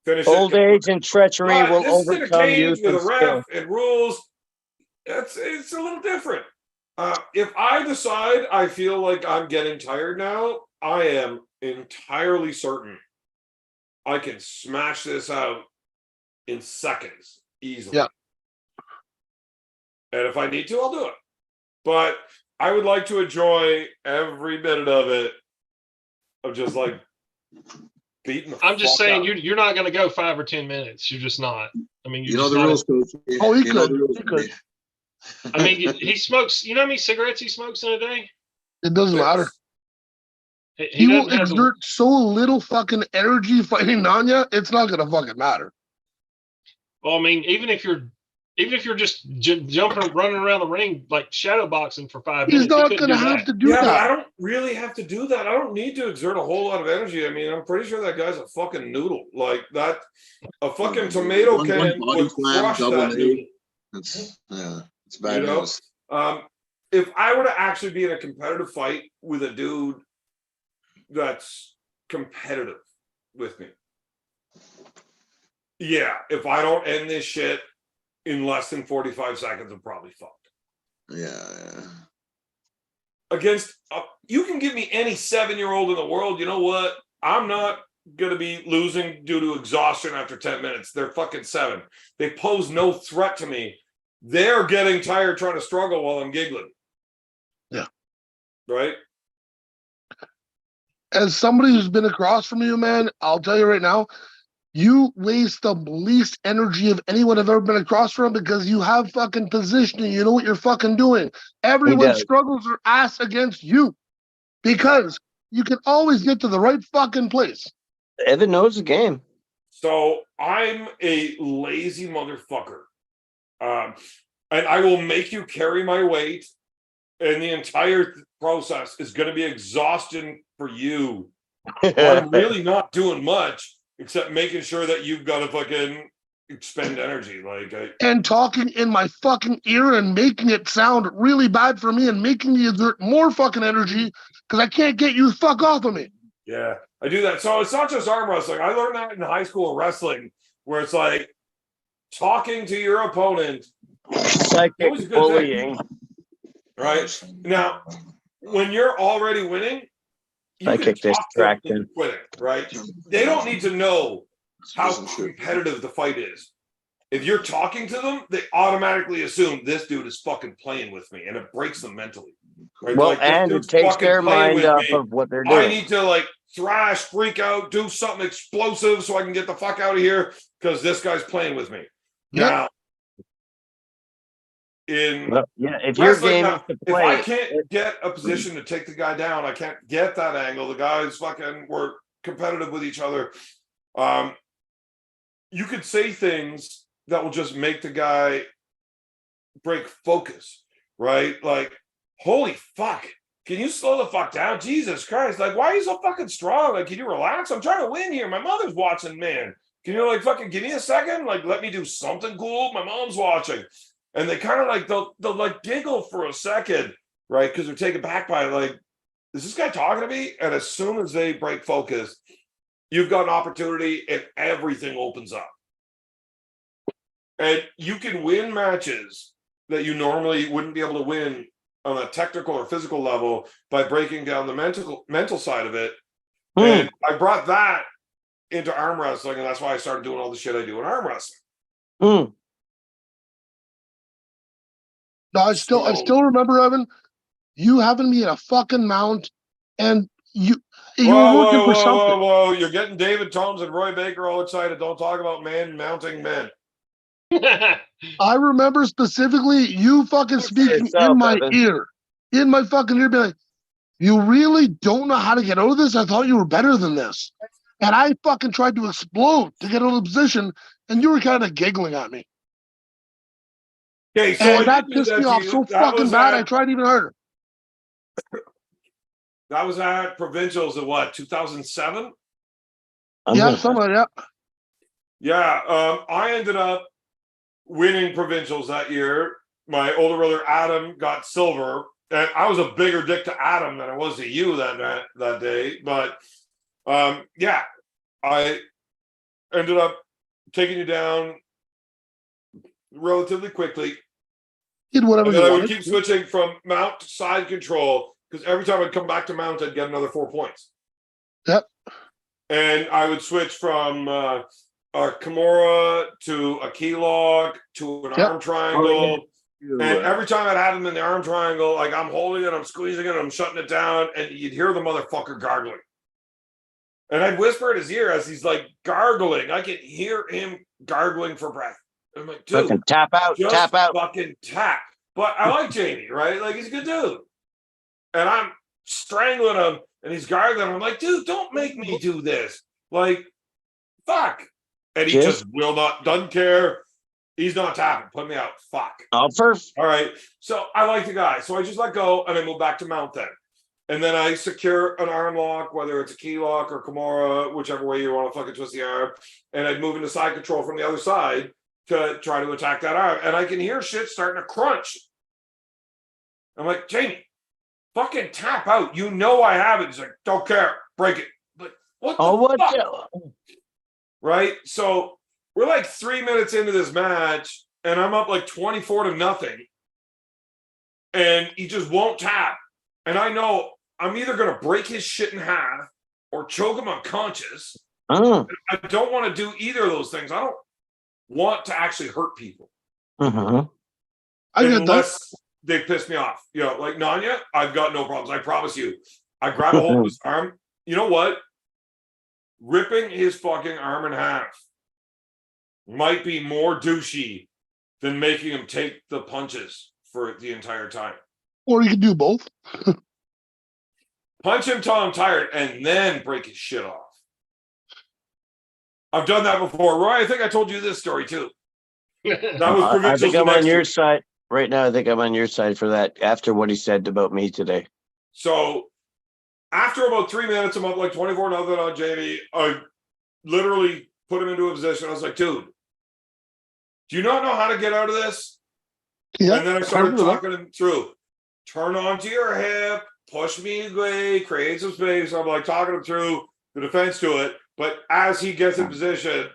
Finish Old it. age and treachery But will this is in a overcome cage youth with and a ref skill. and rules. It's a little different. If I decide I feel like I'm getting tired now, I am entirely certain I can smash this out in seconds easily. Yeah. And if I need to, I'll do it. But I would like to enjoy every minute of it, of just like beating the I'm just fuck saying out. you're not going to go 5 or 10 minutes. You're just not. I mean, You know the rules, Coach. Oh, he You know could. the rules, He could. I mean, he smokes. You know how many cigarettes he smokes in a day? It doesn't matter. He will doesn't have the, exert so little fucking energy fighting Nanya, it's not gonna fucking matter. well, I mean, even if you're just jumping, running around the ring like shadow boxing for 5 He's minutes, he not couldn't gonna do have that. to do Yeah, but I that. don't really have to do that. I don't need to exert a whole lot of energy. I mean, I'm pretty sure that guy's a fucking noodle. Like that, a fucking tomato One can body would slam, crush double that leg. noodle. It's bad You know? news. If I were to actually be in a competitive fight with a dude that's competitive with me, yeah, if I don't end this shit in less than 45 seconds, I'm probably fucked. Yeah. Against, you can give me any 7-year-old in the world. You know what? I'm not going to be losing due to exhaustion after 10 minutes. They're fucking 7. They pose no threat to me. They're getting tired trying to struggle while I'm giggling. Yeah. Right? As somebody who's been across from you, man, I'll tell you right now, you waste the least energy of anyone I've ever been across from because you have fucking positioning. You know what you're fucking doing. Everyone does. struggles their ass against you because you can always get to the right fucking place. Evan knows the game. So I'm a lazy motherfucker. And I will make you carry my weight. And the entire process is going to be exhausting for you. I'm really not doing much except making sure that you've got to fucking expend energy. And talking in my fucking ear and making it sound really bad for me and making me exert more fucking energy because I can't get you the fuck off of me. Yeah, I do that. So it's not just arm wrestling. I learned that in high school wrestling, where it's like talking to your opponent. Psychic Always a good bullying. thing. Right? Now, when you're already winning, you Psychic can talk to them distraction. into quitting, right? They don't need to know how competitive the fight is. If you're talking to them, they automatically assume this dude is fucking playing with me, and it breaks them mentally. Right? Well, Like, this and it dude's takes fucking their playing mind with off me. of what they're I doing. need to like thrash, freak out, do something explosive so I can get the fuck out of here because this guy's playing with me. Yep. Now, in Well, yeah, if your wrestling, game now, is to if I play, can't get a position to take the guy down, I can't get that angle. The guys fucking were competitive with each other. You could say things that will just make the guy break focus, right? Like, holy fuck, can you slow the fuck down? Jesus Christ, like, why are you so fucking strong? Like, can you relax? I'm trying to win here. My mother's watching, man. Can you like fucking give me a second? Like, let me do something cool. My mom's watching. And they kind of like, they'll like giggle for a second, right? Because they're taken back by like, is this guy talking to me? And as soon as they break focus, you've got an opportunity and everything opens up. And you can win matches that you normally wouldn't be able to win on a technical or physical level by breaking down the mental side of it. And I brought that into arm wrestling, and that's why I started doing all the shit I do in arm wrestling. No, I still remember, Evan, you having me in a fucking mount and you were working for something. Whoa. You're getting David Toms and Roy Baker all excited. Don't talk about men mounting men. I remember specifically you fucking speaking yourself, in my Evan. ear. In my fucking ear, be like, you really don't know how to get out of this? I thought you were better than this. And I fucking tried to explode to get out of the position, and you were kind of giggling at me. Okay, so And that pissed me off so fucking bad, I tried even harder. That was at Provincials of what, 2007? Yeah, something like that. Yeah, I ended up winning Provincials that year. My older brother Adam got silver, and I was a bigger dick to Adam than I was to you that day. But yeah, I ended up taking you down relatively quickly. Did whatever And then you I would wanted. keep switching from mount to side control because every time I'd come back to mount, I'd get another 4 points. Yep. And I would switch from a Kimura to a key lock to an arm triangle. And every time I'd had him in the arm triangle, like I'm holding it, I'm squeezing it, I'm shutting it down, and you'd hear the motherfucker gargling. And I'd whisper in his ear as he's like gargling. I could hear him gargling for breath. I'm like, dude, fucking tap out, just tap out. fucking tap. But I like Jamie, right? Like, he's a good dude. And I'm strangling him, and he's gargling. I'm like, dude, don't make me do this. Like, fuck. And he just will not, doesn't care. He's not tapping. Put me out. Fuck. Oh, first. All right. So I like the guy. So I just let go and I move back to mount then. And then I secure an arm lock, whether it's a key lock or Kimura, whichever way you want to fucking twist the arm. And I'd move into side control from the other side to try to attack that arm. And I can hear shit starting to crunch. I'm like, Jamie, fucking tap out. You know I have it. He's like, don't care. Break it. But what the fuck? Right? So we're like 3 minutes into this match, and I'm up like 24-0. And he just won't tap. And I know I'm either going to break his shit in half or choke him unconscious. I don't want to do either of those things. I don't want to actually hurt people. I get that. Unless they piss me off. You know, like Nanya, I've got no problems. I promise you. I grab a hold of his arm. You know what? Ripping his fucking arm in half might be more douchey than making him take the punches for the entire time. Or you can do both. Punch him till I'm tired and then break his shit off. I've done that before. Roy, I think I told you this story too. That was I think I'm on your week. side. Right now, I think I'm on your side for that after what he said about me today. So after about 3 minutes, I'm up like 24-0 on Jamie. I literally put him into a position. I was like, dude, do you not know how to get out of this? Yeah, and then I started talking him through. Turn onto your hip, push me away, create some space. I'm like talking him through the defense to it. But as he gets in position,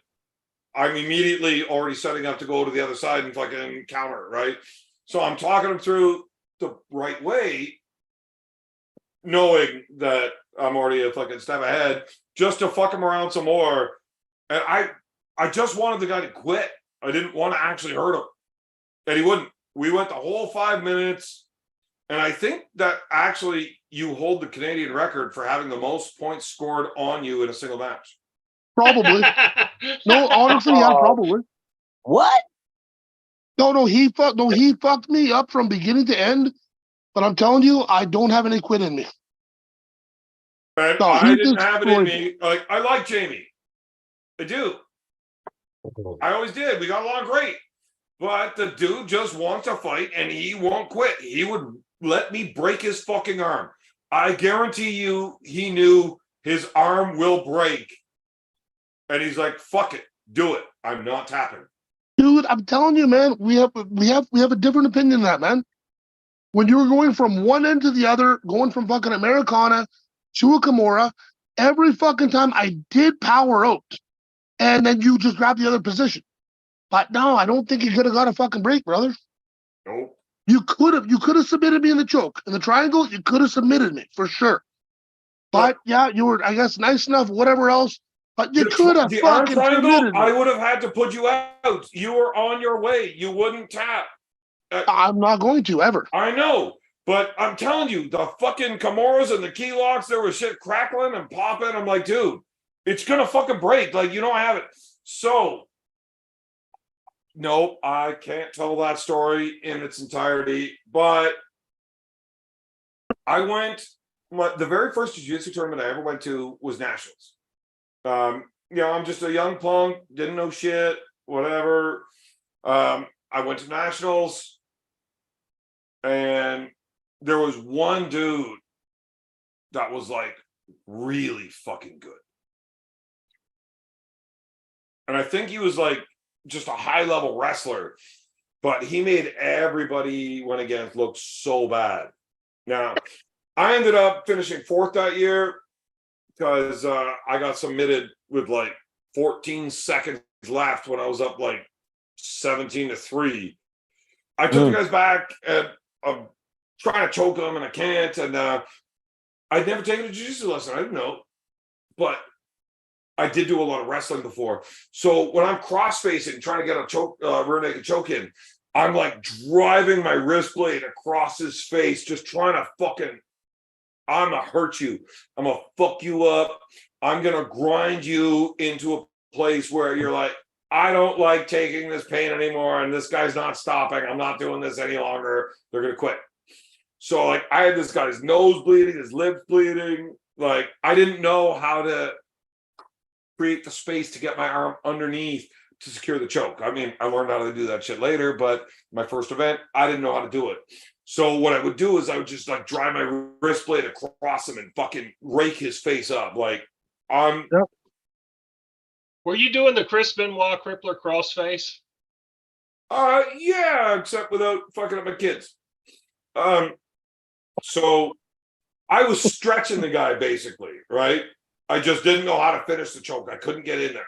I'm immediately already setting up to go to the other side and fucking counter, right? So I'm talking him through the right way, knowing that I'm already a fucking step ahead, just to fuck him around some more. And I just wanted the guy to quit. I didn't want to actually hurt him. And he wouldn't. We went the whole 5 minutes. And I think that actually you hold the Canadian record for having the most points scored on you in a single match. Probably. No, honestly, yeah, probably. What? No, he fucked me up from beginning to end. But I'm telling you, I don't have any quit in me. And No, I he didn't just have it in destroyed me. Like, I like Jamie. I do. I always did. We got along great. But the dude just wants to fight and he won't quit. He would let me break his fucking arm. I guarantee you he knew his arm will break. And he's like, fuck it. Do it. I'm not tapping. Dude, I'm telling you, man, we have a different opinion than that, man. When you were going from one end to the other, going from fucking Americana to a Kimura, every fucking time I did power out. And then you just grab the other position. But no, I don't think you could have got a fucking break, brother. Nope. You could have submitted me in the choke. In the triangle, you could have submitted me for sure. But yeah, you were, I guess, nice enough, whatever else. But you could have the arm fucking triangle, submitted me. I would have had to put you out. You were on your way. You wouldn't tap. I'm not going to ever. I know. But I'm telling you, the fucking Kimuras and the key locks, there was shit crackling and popping. I'm like, dude, it's going to fucking break. Like, you know, I have it. So, nope, I can't tell that story in its entirety. But I went, the very first jiu-jitsu tournament I ever went to was Nationals. You know, I'm just a young punk, didn't know shit, whatever. I went to Nationals, and there was one dude that was like really fucking good. And I think he was like just a high level wrestler, but he made everybody he went against look so bad. Now, I ended up finishing fourth that year because I got submitted with like 14 seconds left when I was up like 17-3. I took the guys back and I'm trying to choke them and I can't. And I'd never taken a jiu-jitsu lesson. I didn't know. But I did do a lot of wrestling before. So when I'm cross-facing, trying to get a choke, rear naked choke in, I'm like driving my wrist blade across his face, just trying to fucking, I'm going to hurt you. I'm going to fuck you up. I'm going to grind you into a place where you're like, I don't like taking this pain anymore. And this guy's not stopping. I'm not doing this any longer. They're going to quit. So like I had this guy's nose bleeding, his lips bleeding. Like, I didn't know how to create the space to get my arm underneath to secure the choke. I mean, I learned how to do that shit later, but my first event, I didn't know how to do it. So what I would do is I would just like drive my wrist blade across him and fucking rake his face up. Like, I'm. Yep. Were you doing the Chris Benoit crippler crossface? Yeah, except without fucking up my kids. So I was stretching the guy basically, right? I just didn't know how to finish the choke. I couldn't get in there.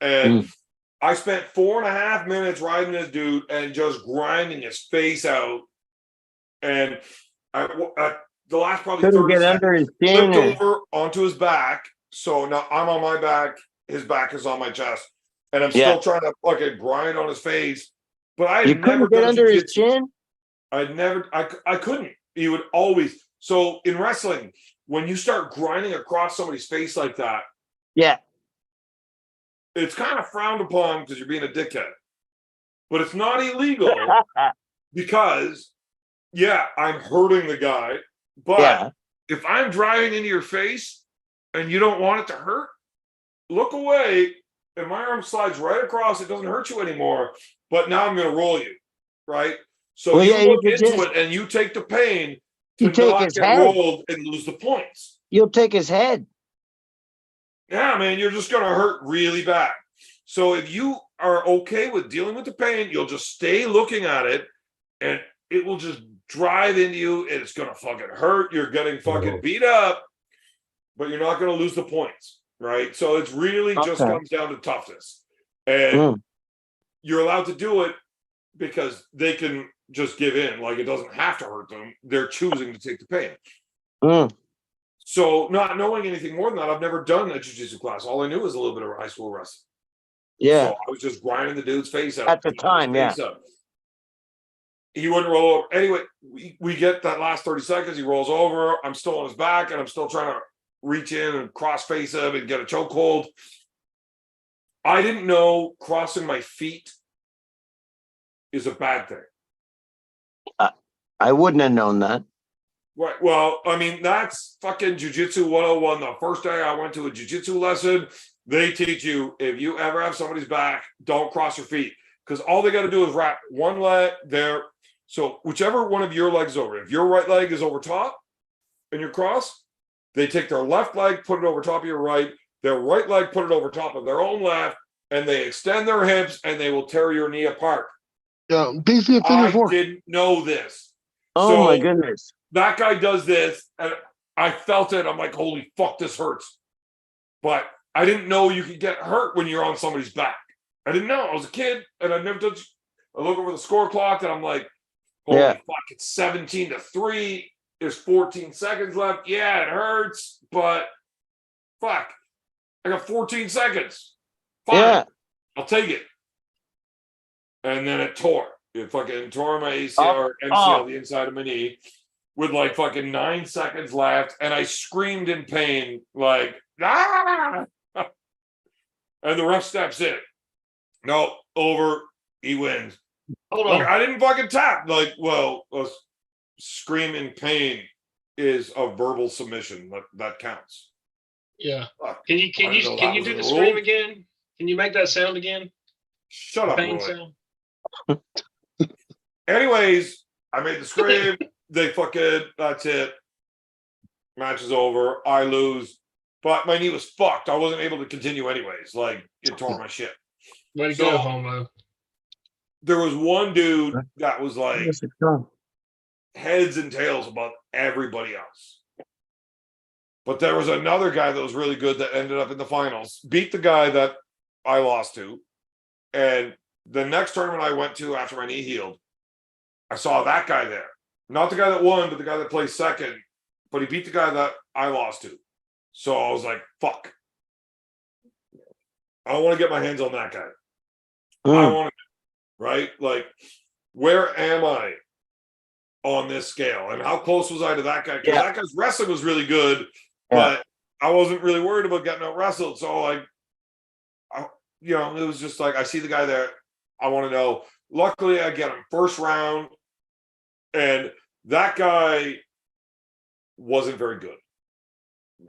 And I spent 4.5 minutes riding this dude and just grinding his face out. And the last probably Couldn't 30 get seconds, under his flipped chin. over onto his back. So now I'm on my back, his back is on my chest. And I'm still trying to fucking grind on his face. But I You had never couldn't get done under his jiu-jitsu. chin? I couldn't. He would always. So in wrestling, when you start grinding across somebody's face like that, Yeah. it's kind of frowned upon because you're being a dickhead. But it's not illegal because, yeah, I'm hurting the guy. But if I'm driving into your face and you don't want it to hurt, look away and my arm slides right across. It doesn't hurt you anymore. But now I'm going to roll you, right? So you look into it and you take the pain to not get rolled and lose the points. You'll take his head. Yeah, man, you're just going to hurt really bad. So if you are okay with dealing with the pain, you'll just stay looking at it and it will just drive into you and it's going to fucking hurt. You're getting fucking beat up, but you're not going to lose the points, right? So it's really just comes down to toughness. And you're allowed to do it because they can just give in. Like, it doesn't have to hurt them. They're choosing to take the pain. So not knowing anything more than that, I've never done a jiu-jitsu class. All I knew was a little bit of high school wrestling. Yeah. So I was just grinding the dude's face out. At the time, yeah. He wouldn't roll over. Anyway, we get that last 30 seconds. He rolls over. I'm still on his back, and I'm still trying to reach in and cross face him and get a chokehold. I didn't know crossing my feet is a bad thing. I wouldn't have known that. Right. Well, I mean, that's fucking jiu-jitsu 101. The first day I went to a jiu-jitsu lesson, they teach you, if you ever have somebody's back, don't cross your feet. Because all they got to do is wrap one leg there. So whichever one of your legs is over, if your right leg is over top and you're cross, they take their left leg, put it over top of your right, their right leg, put it over top of their own left, and they extend their hips and they will tear your knee apart. Yeah, basically a figure four. I didn't know this. Oh, my goodness. That guy does this, and I felt it. I'm like, holy fuck, this hurts. But I didn't know you could get hurt when you're on somebody's back. I didn't know. I was a kid, and I never done. I look over the score clock, and I'm like, holy fuck, it's 17-3. There's 14 seconds left. Yeah, it hurts, but fuck, I got 14 seconds. Fine, I'll take it. And then it tore. It fucking tore my ACL or MCL, the inside of my knee, with like fucking 9 seconds left, and I screamed in pain, like, ah! And the ref steps in. No, over. He wins. Hold on. Like, I didn't fucking tap. Like, well, a scream in pain is a verbal submission. That counts. Yeah. Fuck. Can you do the scream again? Can you make that sound again? Shut up, Pain Roy. sound. Anyways, I made the scream. They fucking, that's it. Match is over. I lose. But my knee was fucked. I wasn't able to continue anyways. Like, it tore my shit. Way to go, homo. There was one dude that was like heads and tails above everybody else. But there was another guy that was really good that ended up in the finals, beat the guy that I lost to. And the next tournament I went to after my knee healed, I saw that guy there. Not the guy that won, but the guy that placed second. But he beat the guy that I lost to. So I was like, fuck. I want to get my hands on that guy. I want to, right? Like, where am I on this scale? And how close was I to that guy? Because that guy's wrestling was really good, but I wasn't really worried about getting out wrestled. So, like, it was just like, I see the guy there. I want to know. Luckily, I get him first round. And that guy wasn't very good.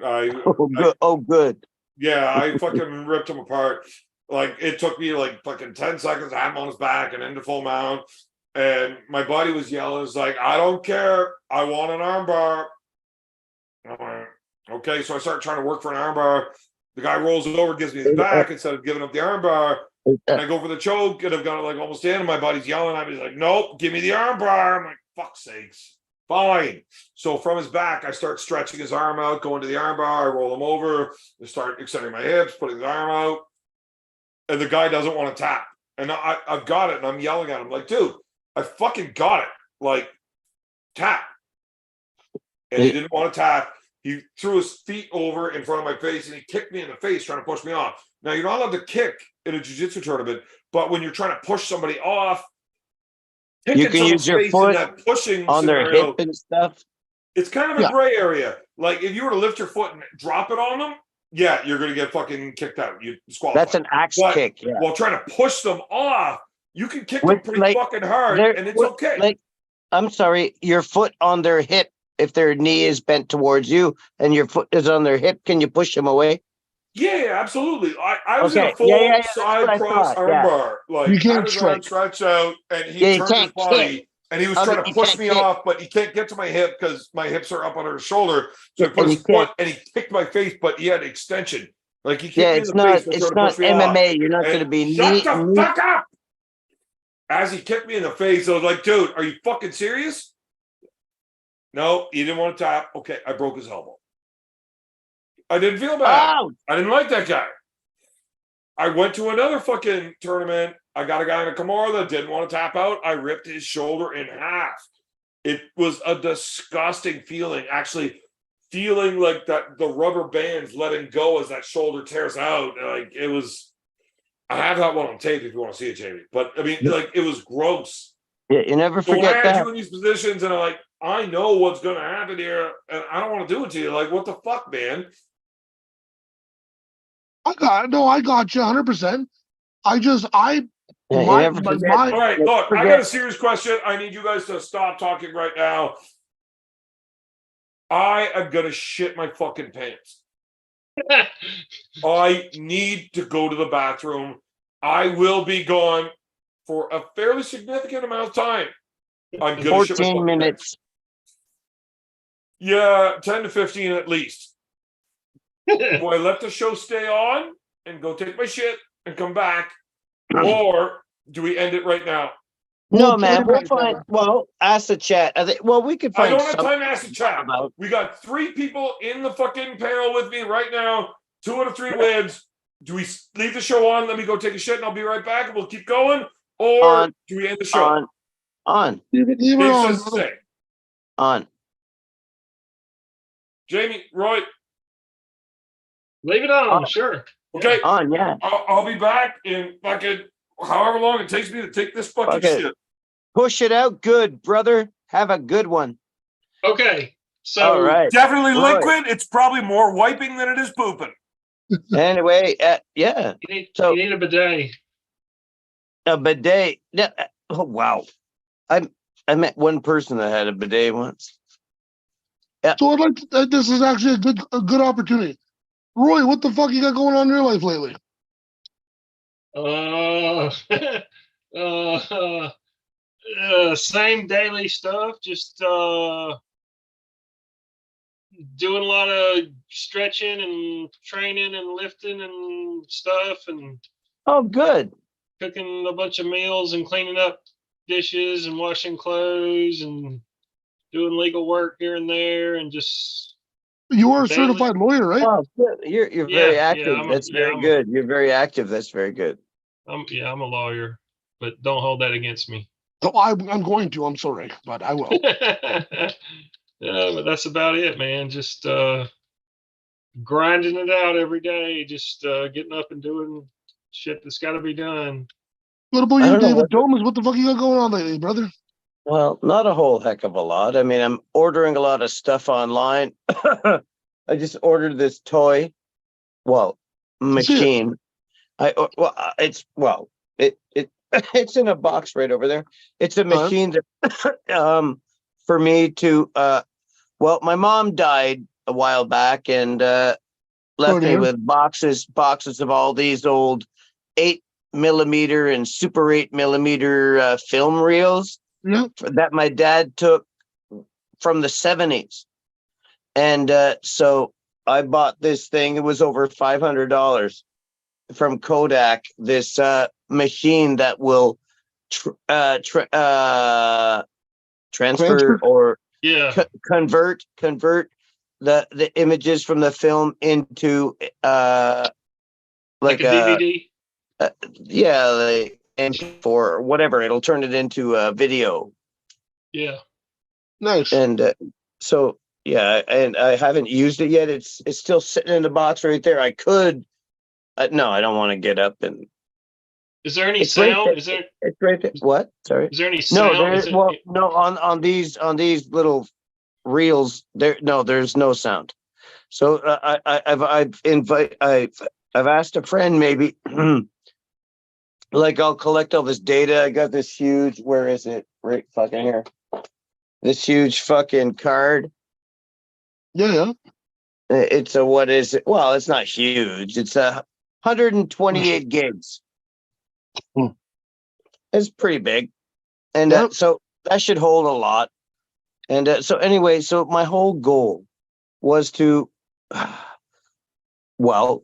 Oh, good. Yeah, I fucking ripped him apart. Like it took me like fucking 10 seconds to have him on his back and into full mount. And my buddy was yelling, "It's like, I don't care. I want an armbar." I'm like, okay, so I start trying to work for an armbar. The guy rolls over, gives me his back instead of giving up the armbar. And I go for the choke, and I've got it like almost in. And my buddy's yelling at me. He's like, "Nope, give me the armbar." I'm like, "Fuck's sakes, fine." So from his back, I start stretching his arm out, going to the armbar. I roll him over, I start extending my hips, putting his arm out, and the guy doesn't want to tap. And I've got it, and I'm yelling at him like, "Dude, I fucking got it. Like, tap." And he didn't want to tap. He threw his feet over in front of my face and he kicked me in the face trying to push me off. Now, you're not allowed to kick in a jiu-jitsu tournament, but when you're trying to push somebody off, You can use your foot pushing on their scenario, hip and stuff. it's kind of a gray area. Like, if you were to lift your foot and drop it on them, yeah, you're going to get fucking kicked out. You disqualified. That's an axe kick. Yeah. While trying to push them off, you can kick them pretty fucking hard, and it's okay. Like, I'm sorry, your foot on their hip. If their knee is bent towards you and your foot is on their hip, can you push them away? Yeah, absolutely. I was in a full side cross armbar. Like, you can't stretch out, and he turned his body, and he was trying to push me off, but he can't get to my hip because my hips are up under his shoulder. So he put his foot, and he kicked my face, but he had extension. Like, he kicked me in the face. It's not MMA. You're not going to be shut the fuck up. As he kicked me in the face, I was like, "Dude, are you fucking serious?" No, he didn't want to tap. Okay, I broke his elbow. I didn't feel bad. Ouch. I didn't like that guy. I went to another fucking tournament. I got a guy in a Kimura that didn't want to tap out. I ripped his shoulder in half. It was a disgusting feeling, actually feeling like that the rubber band's letting go as that shoulder tears out. Like, it was, I have that one on tape if you want to see it, Jamie. But I mean, like, it was gross. Yeah, you never forget so I had that. you in these positions, and I'm like, I know what's going to happen here, and I don't want to do it to you. Like, what the fuck, man? I got you 100%. All right, look, I got a serious question. I need you guys to stop talking right now. I am going to shit my fucking pants. I need to go to the bathroom. I will be gone for a fairly significant amount of time. I'm going to shit my 14 minutes. Pants. Yeah, 10 to 15 at least. Do I let the show stay on and go take my shit and come back? Or do we end it right now? No, man. We'll find. Well, ask the chat. We could find. I don't have time to ask the chat. We got 3 people in the fucking panel with me right now. 2 out of 3 wins. Do we leave the show on? Let me go take a shit, and I'll be right back, and we'll keep going. Or do we end the show? On. On. Jamie, Roy. Leave it on, sure. Okay. On, yeah. I'll be back in fucking however long it takes me to take this fucking shit. Push it out good, brother. Have a good one. Okay. So all right. Definitely liquid. It's probably more wiping than it is pooping. Anyway, yeah. You need a bidet. A bidet. Oh, wow. I met one person that had a bidet once. Yeah. So I'd like to, this is actually a good opportunity. Roy, what the fuck you got going on in your life lately? Same daily stuff. Just doing a lot of stretching and training and lifting and stuff, and good. Cooking a bunch of meals and cleaning up dishes and washing clothes and doing legal work here and there, and just. You are a certified lawyer, right? Oh, you're very active. That's very good. You're very active. That's very good. I'm a lawyer, but don't hold that against me. Oh, I'm going to. I'm sorry, but I will. But that's about it, man. Just grinding it out every day. Just getting up and doing shit that's got to be done. What about you, David Thomas? What the fuck you got going on lately, brother? Well, not a whole heck of a lot. I mean, I'm ordering a lot of stuff online. I just ordered this toy, machine. It's in a box right over there. It's a machine that, for me to, my mom died a while back and left me with boxes of all these old 8mm and super 8mm film reels that my dad took from the 70s. And so I bought this thing. It was over $500 from Kodak, this machine that will transfer or convert the images from the film into like a DVD. Like MP4 or whatever. It'll turn it into a video. Yeah, nice. And so yeah, and I haven't used it yet. It's still sitting in the box right there. I could. No, I don't want to get up and. Is there any sound? Right, is there? It's right there. What? Sorry. Is there any sound? No, on these little reels there. No, there's no sound. So I've asked a friend maybe. Like I'll collect all this data. I got this huge. Where is it? Right fucking here. This huge fucking card. Yeah. It's a what is it? Well, it's not huge. It's 128 gigs. It's pretty big, and so that should hold a lot. And so anyway, so my whole goal was to, well,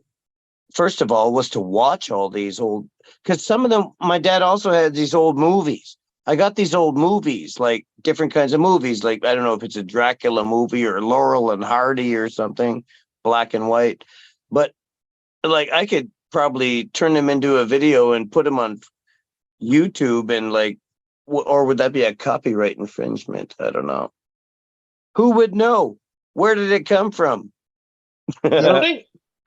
first of all, was to watch all these old, because some of them, my dad also had these old movies. I got these old movies, like different kinds of movies, like I don't know if it's a Dracula movie or Laurel and Hardy or something, black and white, but like I could probably turn them into a video and put them on YouTube and like, or would that be a copyright infringement? I don't know. Who would know? Where did it come from? I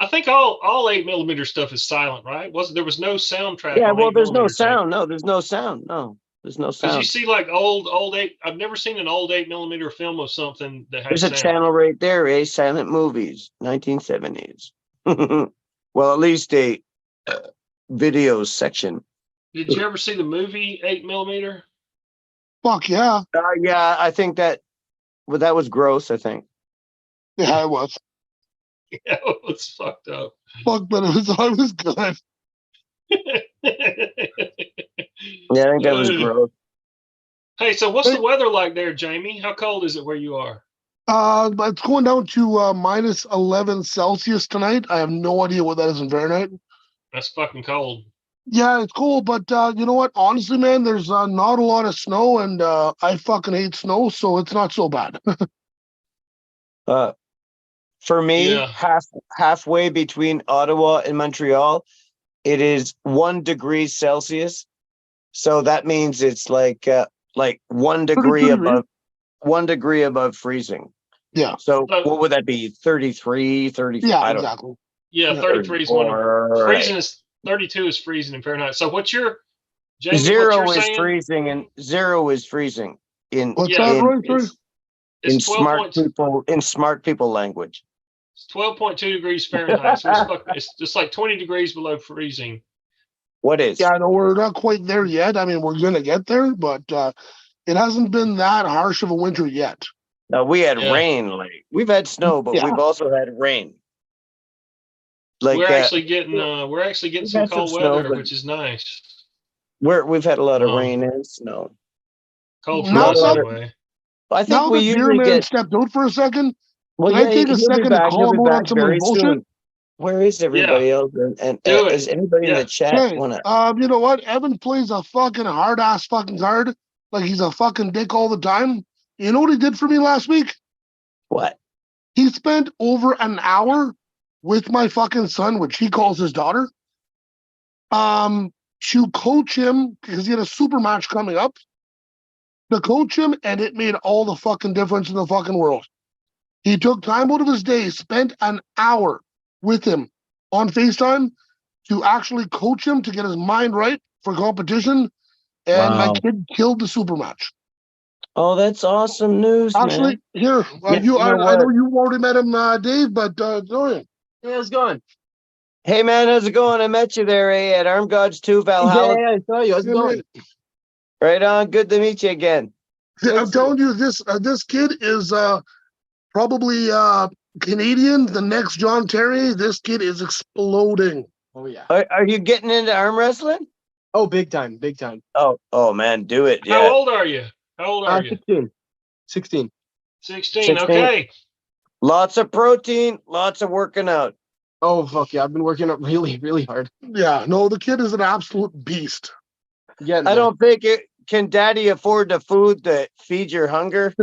think all 8mm stuff is silent, right? There was no soundtrack? Yeah, well, there's no tape. sound. No, there's no sound. No, there's no sound. Because you see, like old 8. I've never seen an old 8mm film of something that has. There's a channel right there, Silent Movies, 1970s. Well, at least a videos section. Did you ever see the movie 8mm? Fuck yeah. Yeah, I think that was gross, I think. Yeah, it was. Yeah, it was fucked up. Fuck, but it was good. Yeah, I think that was gross. Hey, so what's the weather like there, Jamie? How cold is it where you are? It's going down to minus 11 Celsius tonight. I have no idea what that is in Fahrenheit. That's fucking cold. Yeah, it's cool, but you know what? Honestly, man, there's not a lot of snow, and I fucking hate snow, so it's not so bad. For me, halfway between Ottawa and Montreal, it is 1 degree Celsius. So that means it's like 1 degree above freezing. Yeah. So what would that be? 33, 34? Yeah, exactly. Yeah, 33 is one. Freezing is 32 is freezing in Fahrenheit. So what's your Jamie, zero is saying? Freezing and 0 is freezing in smart people language. It's 12.2 degrees Fahrenheit. So it's just like 20 degrees below freezing. What is? Yeah, no, we're not quite there yet. I mean, we're gonna get there, but it hasn't been that harsh of a winter yet. No, we had rain. Like we've had snow, but we've also had rain. Like we're actually getting some cold weather, which is nice. We've had a lot of rain and snow. Cold for us anyway. I think we usually get stepped out for a second. Well, Can I take a second to call him out on some bullshit? Soon. Where is everybody else? And is anybody in the chat want to? You know what? Evan plays a fucking hard ass fucking card, like he's a fucking dick all the time. You know what he did for me last week? What? He spent over an hour with my fucking son, which he calls his daughter, to coach him because he had a super match coming up. To coach him, and it made all the fucking difference in the fucking world. He took time out of his day, spent an hour with him on FaceTime to actually coach him to get his mind right for competition. And my kid killed the super match. Oh, that's awesome news, actually, man. Here, I know you already met him, Dave, but Dorian. Hey, how's it going? Hey, man, how's it going? I met you there at Arm Gods 2 Valhalla. Yeah, I saw you. How's it going? Right on. Good to meet you again. I'm telling you, this kid is probably Canadian, the next John Terry, this kid is exploding. Oh yeah. Are you getting into arm wrestling? Oh, big time, big time. Oh man, do it. How Yeah. old are you? How old are you? 16. 16. 16. 16. Okay. Lots of protein, lots of working out. Oh fuck yeah! I've been working out really, really hard. Yeah, no, the kid is an absolute beast. Getting I there. don't think it can daddy afford the food that feeds your hunger.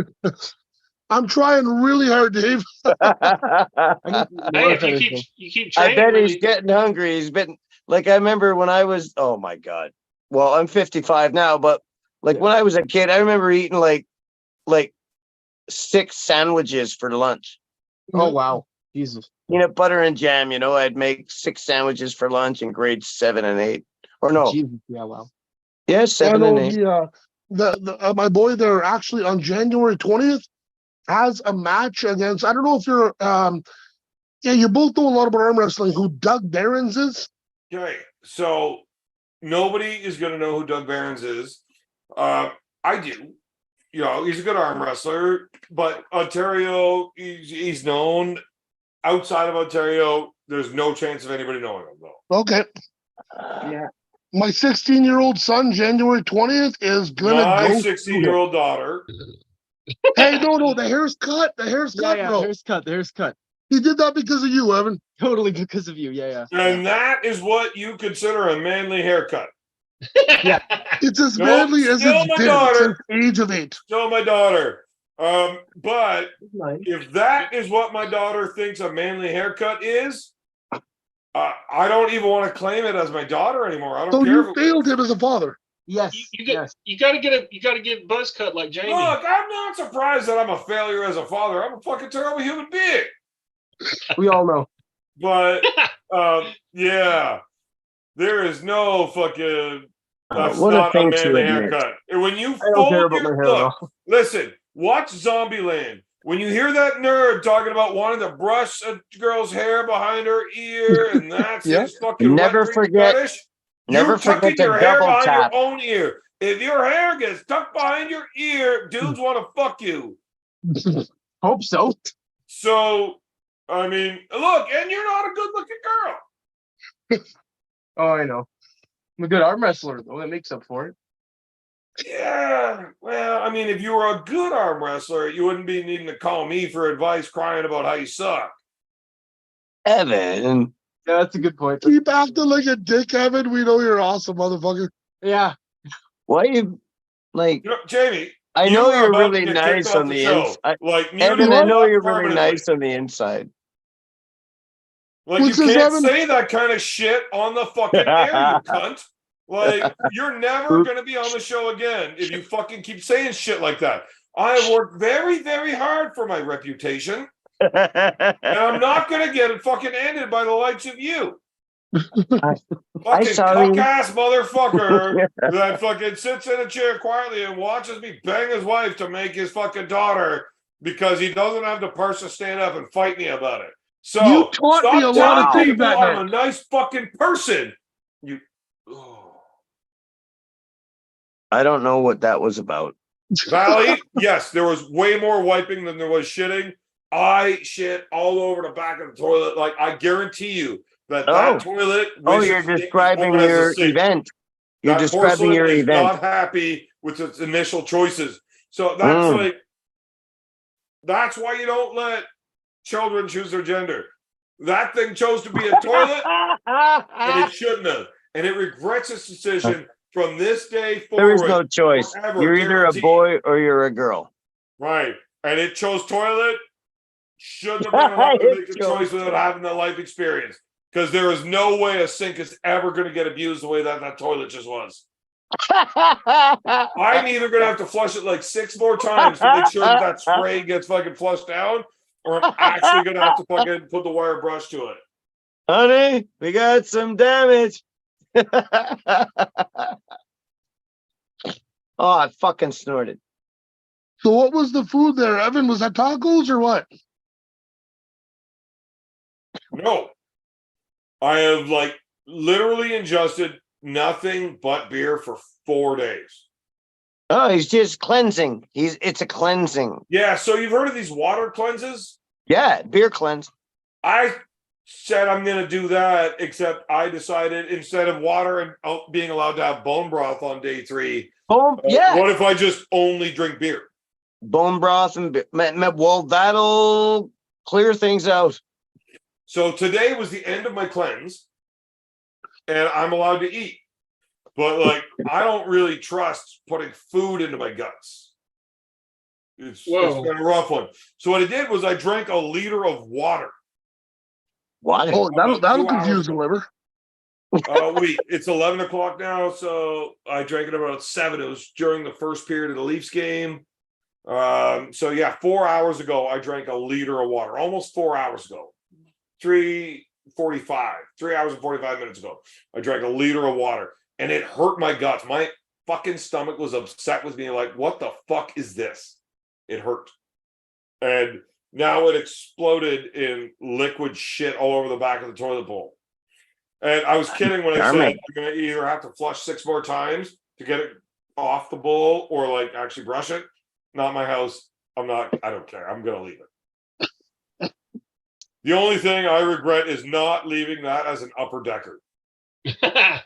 I'm trying really hard, Dave. I need to eat more, Hey, if if anything. you keep I training, bet he's really, getting hungry. He's been like, I remember when I was, oh my God. Well, I'm 55 now, but like Yeah. when I was a kid, I remember eating like 6 sandwiches for lunch. Oh wow, Jesus. Peanut butter and jam, I'd make 6 sandwiches for lunch in grades 7 and 8. Or no, Jesus. Yeah, wow. yeah, I 7 know and 8. my boy there actually on January 20th has a match against, I don't know if you're yeah, you both know a lot about arm wrestling, who Doug Behrens is. Okay, so nobody is going to know who Doug Behrens is. I do. He's a good arm wrestler, but Ontario, he's known. Outside of Ontario, there's no chance of anybody knowing him, though. Okay. Yeah. My 16-year-old son, January 20th, is gonna My go. 16-year-old daughter. Hey, no, the hair's cut. The hair's Yeah, cut, yeah. bro. The hair's cut. He did that because of you, Evan. Totally because of you. Yeah, yeah. And that is what you consider a manly haircut. It's as No, manly as still it's my been daughter. since age of 8. Still my daughter. But Nice. if that is what my daughter thinks a manly haircut is, I don't even want to claim it as my daughter anymore. I don't So care. you failed him as a father. Yes. Yes. you got to get buzz cut like Jamie. Look, I'm not surprised that I'm a failure as a father. I'm a fucking terrible human being. We all know. But yeah, there is no fucking. That's what a not a thing to manly admit. haircut. And when you I don't fold care about your my hair at look, all. listen, watch Zombieland. When you hear that nerd talking about wanting to brush a girl's hair behind her ear, and that's Yeah. his fucking Never wet dream forget- fetish, never you're tucking forget to your hair double behind tap. your own ear. If your hair gets tucked behind your ear, dudes want to fuck you. Hope so. So, I mean, look, and you're not a good-looking girl. Oh, I know. I'm a good arm wrestler though. That makes up for it. Yeah, well, I mean, if you were a good arm wrestler, you wouldn't be needing to call me for advice, crying about how you suck. Evan. Yeah, that's a good point. Keep acting like a dick, Evan. We know you're awesome, motherfucker. Yeah. Why you like? Jamie, I you know are you're about to really get kicked nice off on the the show. inside. Like, Evan, I know you're really permanently. nice on the inside. Like, What's you this, can't Evan? say that kind of shit on the fucking air, you cunt. Like, you're never going to be on the show again if you fucking keep saying shit like that. I have worked very, very hard for my reputation, and I'm not going to get it fucking ended by the likes of you. Fucking saw you. cuck-ass motherfucker that fucking sits in a chair quietly and watches me bang his wife to make his fucking daughter because he doesn't have the purse to stand up and fight me about it. So You taught me a stop lot of telling things people that I'm night. a nice fucking person. I don't know what that was about. Valley, yes, there was way more wiping than there was shitting. I shit all over the back of the toilet. Like, I guarantee you that toilet. Oh, wishes you're it was describing open as a your sink. event. You're That describing porcelain your is event. not happy with its initial choices. So that's like, that's why you don't let children choose their gender. That thing chose to be a toilet, and it shouldn't have. And it regrets its decision from this day forward. There is no choice. Forever, You're either a guaranteed. boy or you're a girl. Right. And it chose toilet. Shouldn't have been allowed to make a choice without having the life experience. Because there is no way a sink is ever going to get abused the way that toilet just was. I'm either going to have to flush it like 6 more times to make sure that spray gets fucking flushed down, or I'm actually going to have to fucking put the wire brush to it. Honey, we got some damage. Oh, I fucking snorted. So what was the food there, Evan? Was that tacos or what? No. I have like literally ingested nothing but beer for 4 days. Oh, he's just cleansing. It's a cleansing. Yeah, so you've heard of these water cleanses? Yeah, beer cleanse. I said I'm going to do that, except I decided instead of water and being allowed to have bone broth on day 3, Yeah. what if I just only drink beer? Bone broth and beer. Well, that'll clear things out. So today was the end of my cleanse, and I'm allowed to eat. But like, I don't really trust putting food into my guts. It's been a rough one. So what I did was I drank a liter of water. Why? Oh, that'll 2 confuse hours the ago. liver. Wait, it's 11 o'clock now, so I drank it about 7. It was during the first period of the Leafs game. So yeah, 4 hours ago, I drank a liter of water. Almost 4 hours ago. 3:45, 3 hours and 45 minutes ago, I drank a liter of water, and it hurt my guts. My fucking stomach was upset with me, like, what the fuck is this? It hurt. And now it exploded in liquid shit all over the back of the toilet bowl. And I was kidding when I said I'm going to either have to flush 6 more times to get it off the bowl or like actually brush it. Not my house. I don't care. I'm going to leave it. The only thing I regret is not leaving that as an upper decker. Hey,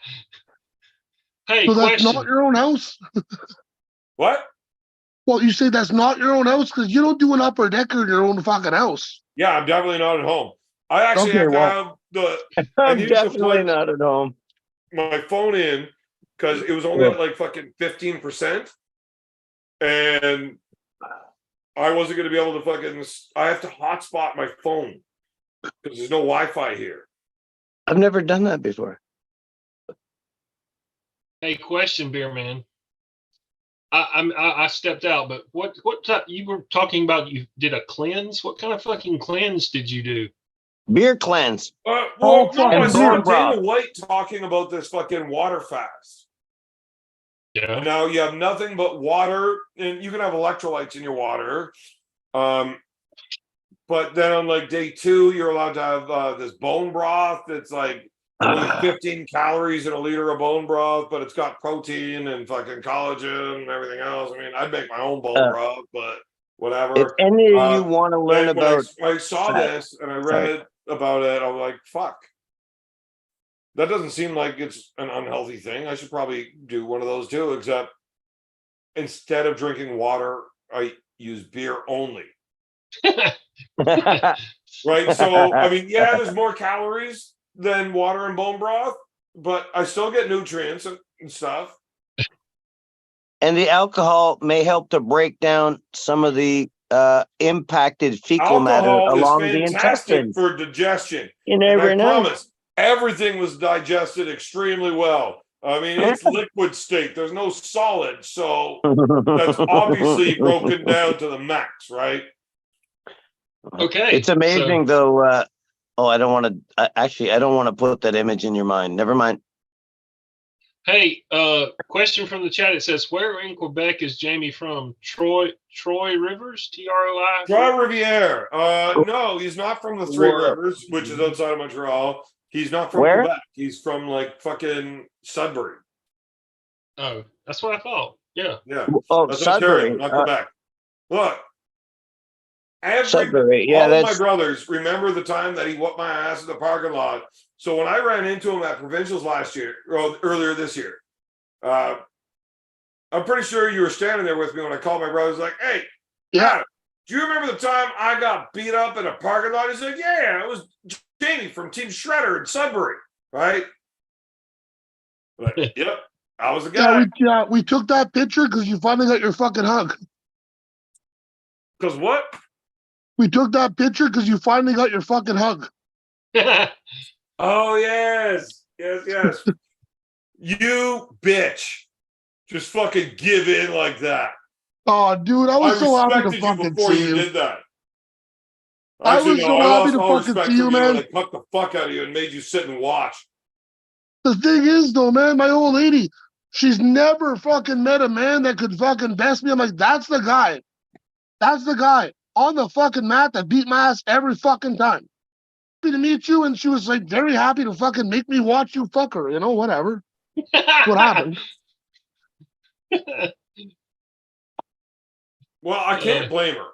So that's question. not your own house? What? Well, you say that's not your own house because you don't do an upper decker in your own fucking house. Yeah, I'm definitely not at home. I actually Okay, have to well, have the. I'm need to definitely put not at home. my phone in because it was only at like fucking 15%, and I wasn't going to be able to fucking. I have to hotspot my phone because there's no Wi-Fi here. I've never done that before. Hey, question, beer man. I stepped out, but what you were talking about? You did a cleanse. What kind of fucking cleanse did you do? Beer cleanse. Well, Oh, no, I fucking saw beer broth. Dana White talking about this fucking water fast. Yeah. And now you have nothing but water, and you can have electrolytes in your water. But then on like day 2, you're allowed to have this bone broth. That's like only 15 calories in a liter of bone broth, but it's got protein and fucking collagen and everything else. I mean, I'd make my own bone broth, but whatever. If any of you want to learn when about, I saw this and I read about it, I was like, fuck. That doesn't seem like it's an unhealthy thing. I should probably do one of those too, except instead of drinking water, I use beer only. Right? So, I mean, yeah, there's more calories than water and bone broth, but I still get nutrients and stuff. and the alcohol may help to break down some of the impacted fecal matter Alcohol along is the fantastic intestine. for digestion. You And never I know. promise, everything was digested extremely well. I mean, it's liquid state. There's no solid, so that's obviously broken down to the max, right? Okay. It's amazing though. I don't want to. Actually, I don't want to put that image in your mind. Never mind. Hey, question from the chat. It says, "Where in Quebec is Jamie from? Troy Rivers, TROI." Troy Riviere. No, he's not from the Three Rivers, which is outside of Montreal. He's not from Where? Quebec. He's from like fucking Sudbury. Oh, that's what I thought. Yeah. Yeah. Oh, That's Sudbury. Ontario, not Quebec. Look, Sudbury. Yeah, all of my that's brothers remember the time that he whooped my ass in the parking lot. So when I ran into him at provincials last year, or earlier this year, I'm pretty sure you were standing there with me when I called my brothers. Like, hey, Adam, do you remember the time I got beat up in a parking lot? He's like, yeah, it was Jamie from Team Shredder in Sudbury, right? Like, yep, I was the guy. Yeah, we took that picture because you finally got your fucking hug. Because what? We took that picture because you finally got your fucking hug. Oh, yes. Yes. You bitch. Just fucking give in like that. Oh, dude, I was so happy to respected you fucking before see you you. did that. I was so happy to all fucking respect see you, for man. And I cut the fuck out of you and made you sit and watch. The thing is, though, man, my old lady, she's never fucking met a man that could fucking best me. I'm like, that's the guy. That's the guy on the fucking mat that beat my ass every fucking time. Happy to meet you, and she was like very happy to fucking make me watch you fuck her. You know, whatever. What happened? Well, I can't blame her.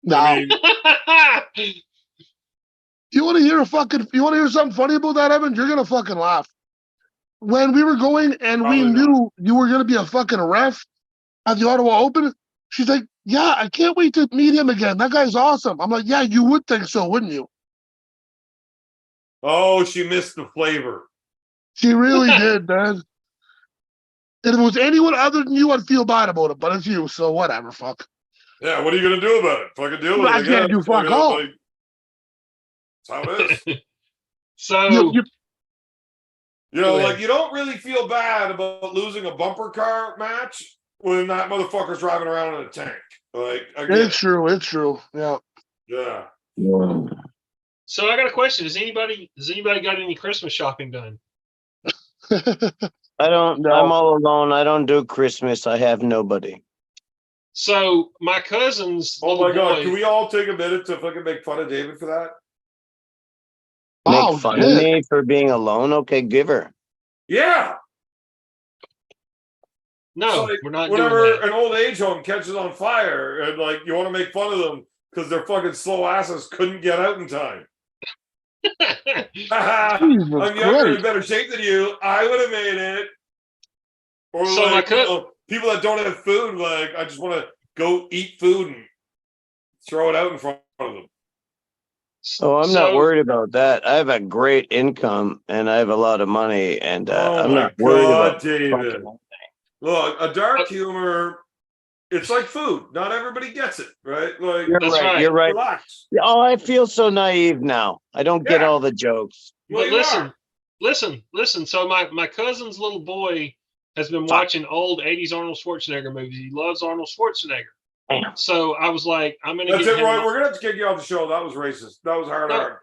No. I mean, You want to hear something funny about that, Evan? You're gonna fucking laugh. When we were going and we Probably knew you were gonna be a fucking ref at the Ottawa Open, she's like, "Yeah, I can't wait to meet him again. That guy's awesome." I'm like, "Yeah, you would think so, wouldn't you?" oh, she missed the flavor. She really did, man. If it was anyone other than you, I'd feel bad about it, but it's you, so whatever. Fuck. Yeah, what are you gonna do about it? Fucking deal with it. I can't do fuck all. Like, that's how it is. So You- Like you don't really feel bad about losing a bumper car match when that motherfucker's driving around in a tank. Like, I get it's it. true. It's true. Yeah. Yeah. So I got a question. Has anybody got any Christmas shopping done? I don't. I'm all alone. I don't do Christmas. I have nobody. So my cousin's Oh little my god, boy- can we all take a minute to fucking make fun of David for that? Make fun of shit. me for being alone? Okay, give her. Yeah. No, It's like we're not doing whenever that. an old age home catches on fire and like you want to make fun of them because their fucking slow asses couldn't get out in time. I'm Jesus younger and in Christ. better shape than you. I would have made it. Or So like my people that don't have food, like I just want to go eat food and throw it out in front of them. Oh, I'm not worried about that. I have a great income and I have a lot of money, and Oh I'm my not worried God, about David. fucking- Look, a dark humor, it's like food. Not everybody gets it, right? Like, You're That's right. right. You're right. relax. Oh, I feel so naive now. I don't get Yeah. all the jokes. Well, But you listen. So my cousin's little boy has been watching old 80s Arnold Schwarzenegger movies. He loves Arnold Schwarzenegger. Damn. So I was like, I'm gonna That's get it, him. Roy. We're gonna have to kick you off the show. That was racist. That was a hard No. R.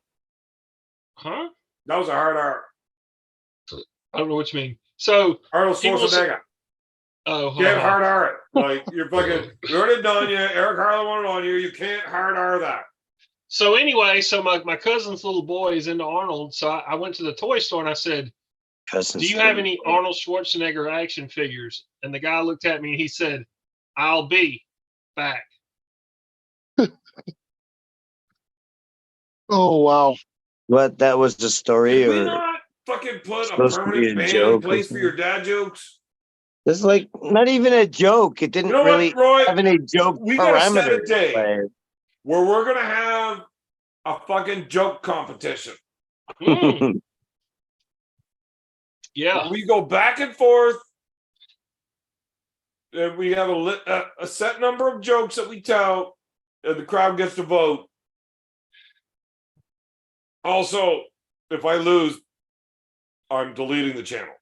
Huh? That was a hard R. I don't know what you mean. So Arnold He wants- Schwarzenegger. oh, Can't hard R it. Like you're fucking. We already done you. Eric Harlan wanted on you. You can't hard R that. So anyway, so my cousin's little boy is into Arnold. So I went to the toy store and I said, Cousins. "Do you have any Arnold Schwarzenegger action figures?" And the guy looked at me and he said, "I'll be back." Oh, wow. What? That was the story, Did we or not fucking put a supposed to be permanent a ban in joke or place for something? your dad jokes? it's like not even a joke. It didn't You know really what, Roy? have any joke We gotta set a parameters. date Like, where we're gonna have a fucking joke competition. Mm, yeah. We go back and forth, and we have a set number of jokes that we tell, and the crowd gets to vote. Also, if I lose, I'm deleting the channel.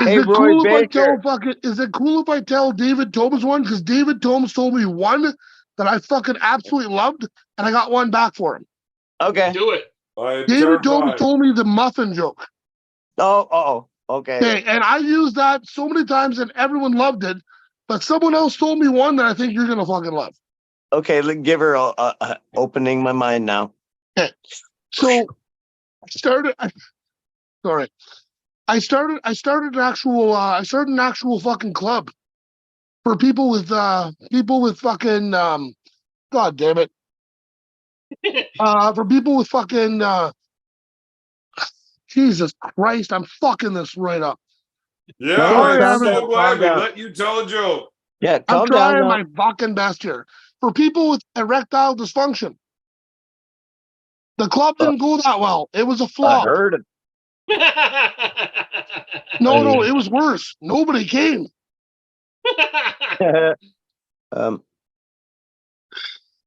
Hey, Is it Roy cool if I Baker. tell is it cool if I tell David Thomas one? Because David Thomas told me one that I fucking absolutely loved, and I got one back for him. Okay. Do it. I'm David Thomas terrified. told me the muffin joke. Oh. Okay. Okay, and I used that so many times, and everyone loved it. But someone else told me one that I think you're gonna fucking love. Okay. Give her a opening my mind now. So I started. Sorry, I started an actual fucking club for people with fucking God damn it. For people with fucking Jesus Christ, I'm fucking this right up. Yeah, Sorry, I'm Evan. so glad Calm we down. let you tell a joke. Yeah. I'm Calm down. trying Now. my fucking best here. For people with erectile dysfunction. The club didn't go that well. It was a I flop. heard it. No, it was worse. Nobody came.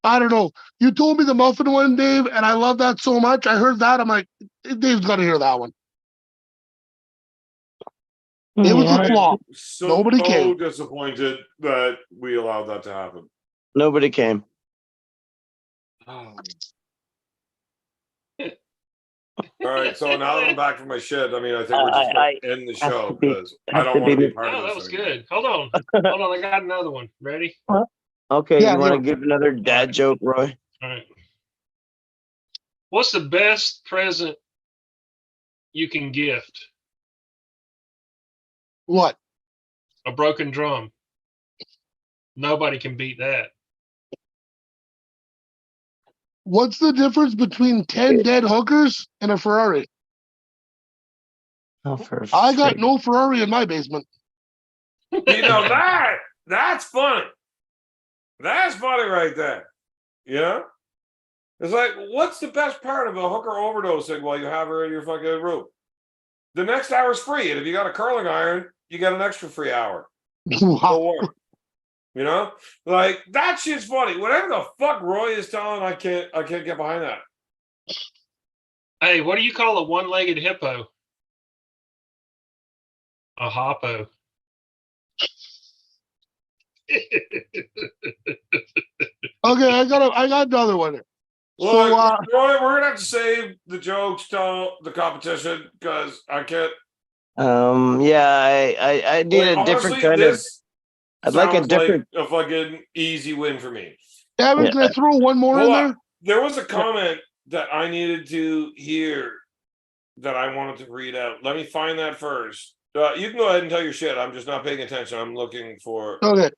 I don't know. You told me the muffin one, Dave, and I love that so much. I heard that. I'm like, Dave's got to hear that one. It was a I'm flop. so Nobody came. disappointed that we allowed that to happen. Nobody came. All right, so now that I'm back from my shit, I mean, I think we're just going to end the show because I don't want to be part No, of that this was anymore. good. Hold on. I got another one. Ready? Okay. Yeah, You want to yeah. give another dad joke, Roy? All right. What's the best present you can gift? What? A broken drum. Nobody can beat that. What's the difference between 10 dead hookers and a Ferrari? Oh, for I got frig- no Ferrari in my basement. You know that's funny. That's funny right there. You know? It's like, what's the best part of a hooker overdosing while you have her in your fucking room? The next hour's free, and if you got a curling iron, you get an extra free hour. Don't worry. You know? Like, that shit's funny. Whatever the fuck Roy is telling, I can't get behind that. Hey, what do you call a one-legged hippo? A hoppo. Okay, I got another one. Look, So, Roy, we're gonna have to save the jokes till the competition because I can't. Yeah, I need Like, a different honestly, kind of. this I'd like a sounds different. a fucking easy win for me. Devin, Yeah. can I throw one more in Hold there? on. There was a comment that I needed to hear that I wanted to read out. Let me find that first. You can go ahead and tell your shit. I'm just not paying attention. I'm looking for. Okay.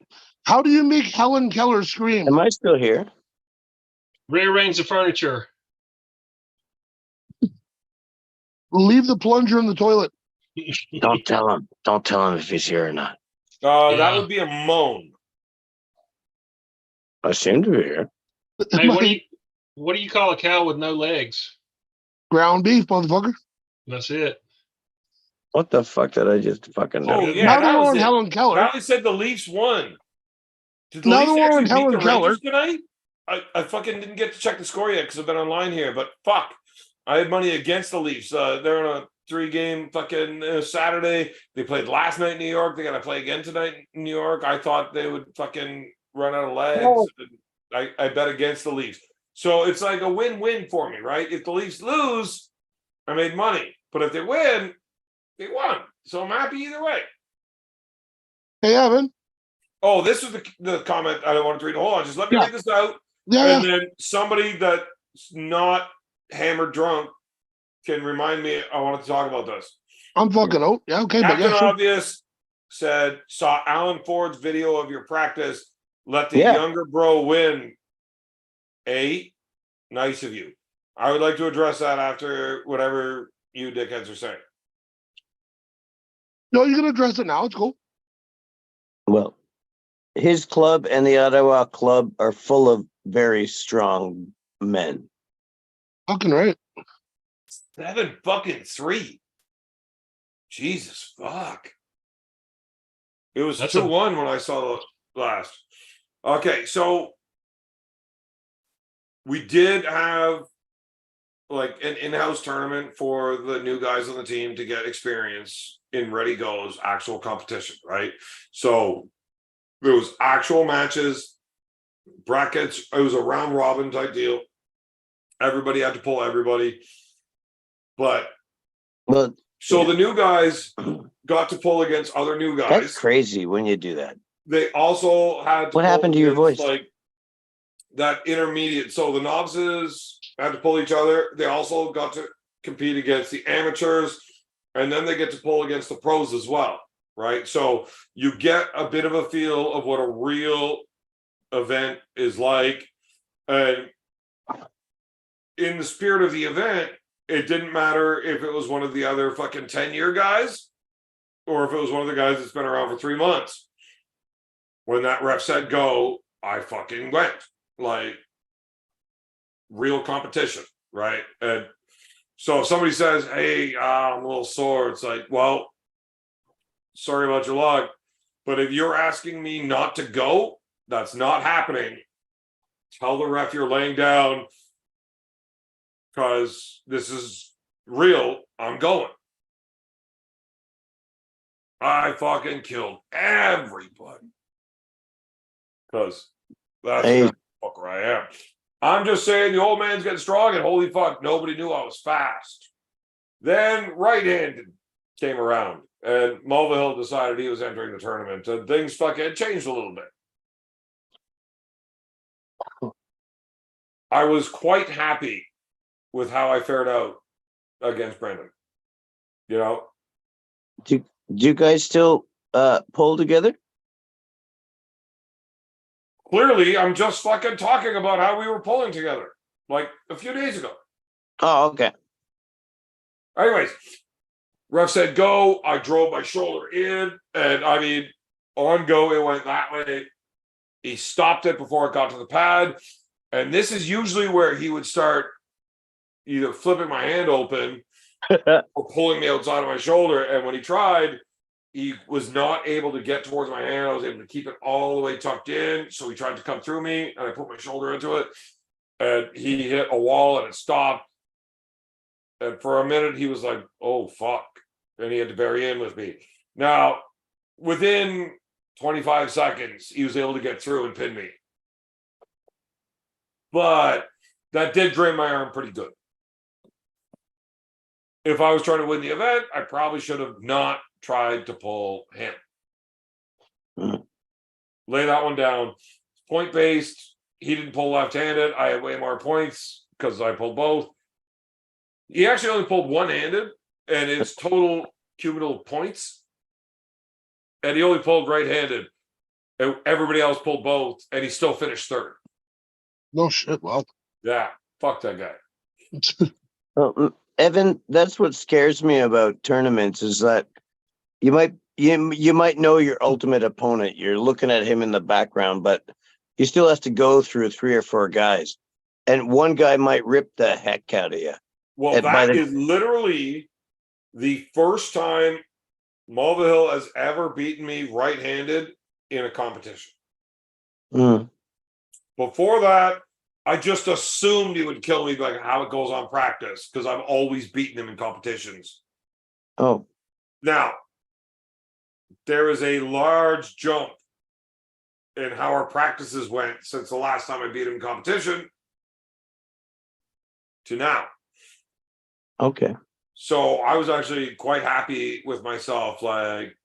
How do you make Helen Keller scream? Am I still here? Rearrange the furniture. Leave the plunger in the toilet. Don't tell him. Don't tell him if he's here or not. That Yeah. would be a moan. I seem to be here. Hey, what do you call a cow with no legs? Ground beef, motherfucker. That's it. What the fuck did I just fucking Oh, do? yeah, Now that they're was on it. Helen Keller. Now they said the Leafs won. Did the Now Leafs they're on actually beat the Helen Keller. Rangers tonight? I fucking didn't get to check the score yet because I've been online here, but fuck. I had money against the Leafs. They're on a 3-game fucking Saturday. They played last night in New York. They got to play again tonight in New York. I thought they would fucking run out of legs. Oh. I bet against the Leafs. So it's like a win-win for me, right? If the Leafs lose, I made money. But if they win, they won. So I'm happy either way. Hey, Evan. Oh, this was the comment I wanted to read. Hold on, just let me Yeah. read this out. Yeah, And then somebody that's not hammered drunk can remind me I wanted to talk about this. I'm fucking out. Yeah, okay, but Captain yeah, sure. Obvious said, saw Alan Ford's video of your practice. Let the Yeah. younger bro win. Nice of you. I would like to address that after whatever you dickheads are saying. No, you can address it now. It's cool. Well, his club and the Ottawa club are full of very strong men. Fucking right. 7-3. Jesus fuck. It was That's 2-1 when I saw the last. Okay, so we did have like an in-house tournament for the new guys on the team to get experience in Ready Go's actual competition, right? So there was actual matches, brackets. It was a round robin type deal. Everybody had to pull everybody. But Well, so the new guys got to pull against other new guys. that's crazy when you do that. They also had to What pull happened to your against, voice? like that intermediate. So the novices had to pull each other. They also got to compete against the amateurs, and then they get to pull against the pros as well, right? So you get a bit of a feel of what a real event is like. And in the spirit of the event, it didn't matter if it was one of the other fucking 10-year guys or if it was one of the guys that's been around for 3 months. When that ref said go, I fucking went. Like, real competition, right? And so if somebody says, hey, I'm a little sore, it's like, well, sorry about your luck. But if you're asking me not to go, that's not happening. Tell the ref you're laying down because this is real. I'm going. I fucking killed everybody. Because that's Hey. the fucker I am. I'm just saying the old man's getting strong, and holy fuck, nobody knew I was fast. Then right-handed came around, and Mulvihill decided he was entering the tournament, and things fucking changed a little bit. I was quite happy with how I fared out against Brendan. You know? Do you guys still pull together? Clearly, I'm just fucking talking about how we were pulling together. like a few days ago. Oh, okay. Anyways, ref said go. I drove my shoulder in, and I mean, on go, it went that way. He stopped it before it got to the pad. And this is usually where he would start either flipping my hand open or pulling me outside of my shoulder. And when he tried, he was not able to get towards my hand. I was able to keep it all the way tucked in. So he tried to come through me, and I put my shoulder into it. And he hit a wall, and it stopped. And for a minute, he was like, oh, fuck. And he had to bury in with me. Now, within 25 seconds, he was able to get through and pin me. But that did drain my arm pretty good. If I was trying to win the event, I probably should have not tried to pull him. Lay that one down. Point-based. He didn't pull left-handed. I had way more points because I pulled both. He actually only pulled one-handed, and it's total cumulative points. And he only pulled right-handed. And everybody else pulled both, and he still finished third. No shit. Well, Yeah, fuck that guy. Well, Evan, that's what scares me about tournaments is that you might know your ultimate opponent. You're looking at him in the background, but he still has to go through 3 or 4 guys, and one guy might rip the heck out of you. Well, that is literally the first time Mulvihill has ever beaten me right-handed in a competition. Mm. Before that, I just assumed he would kill me like how it goes on practice because I've always beaten him in competitions. Oh, Now, there is a large jump in how our practices went since the last time I beat him in competition to now. okay. So I was actually quite happy with myself. Like,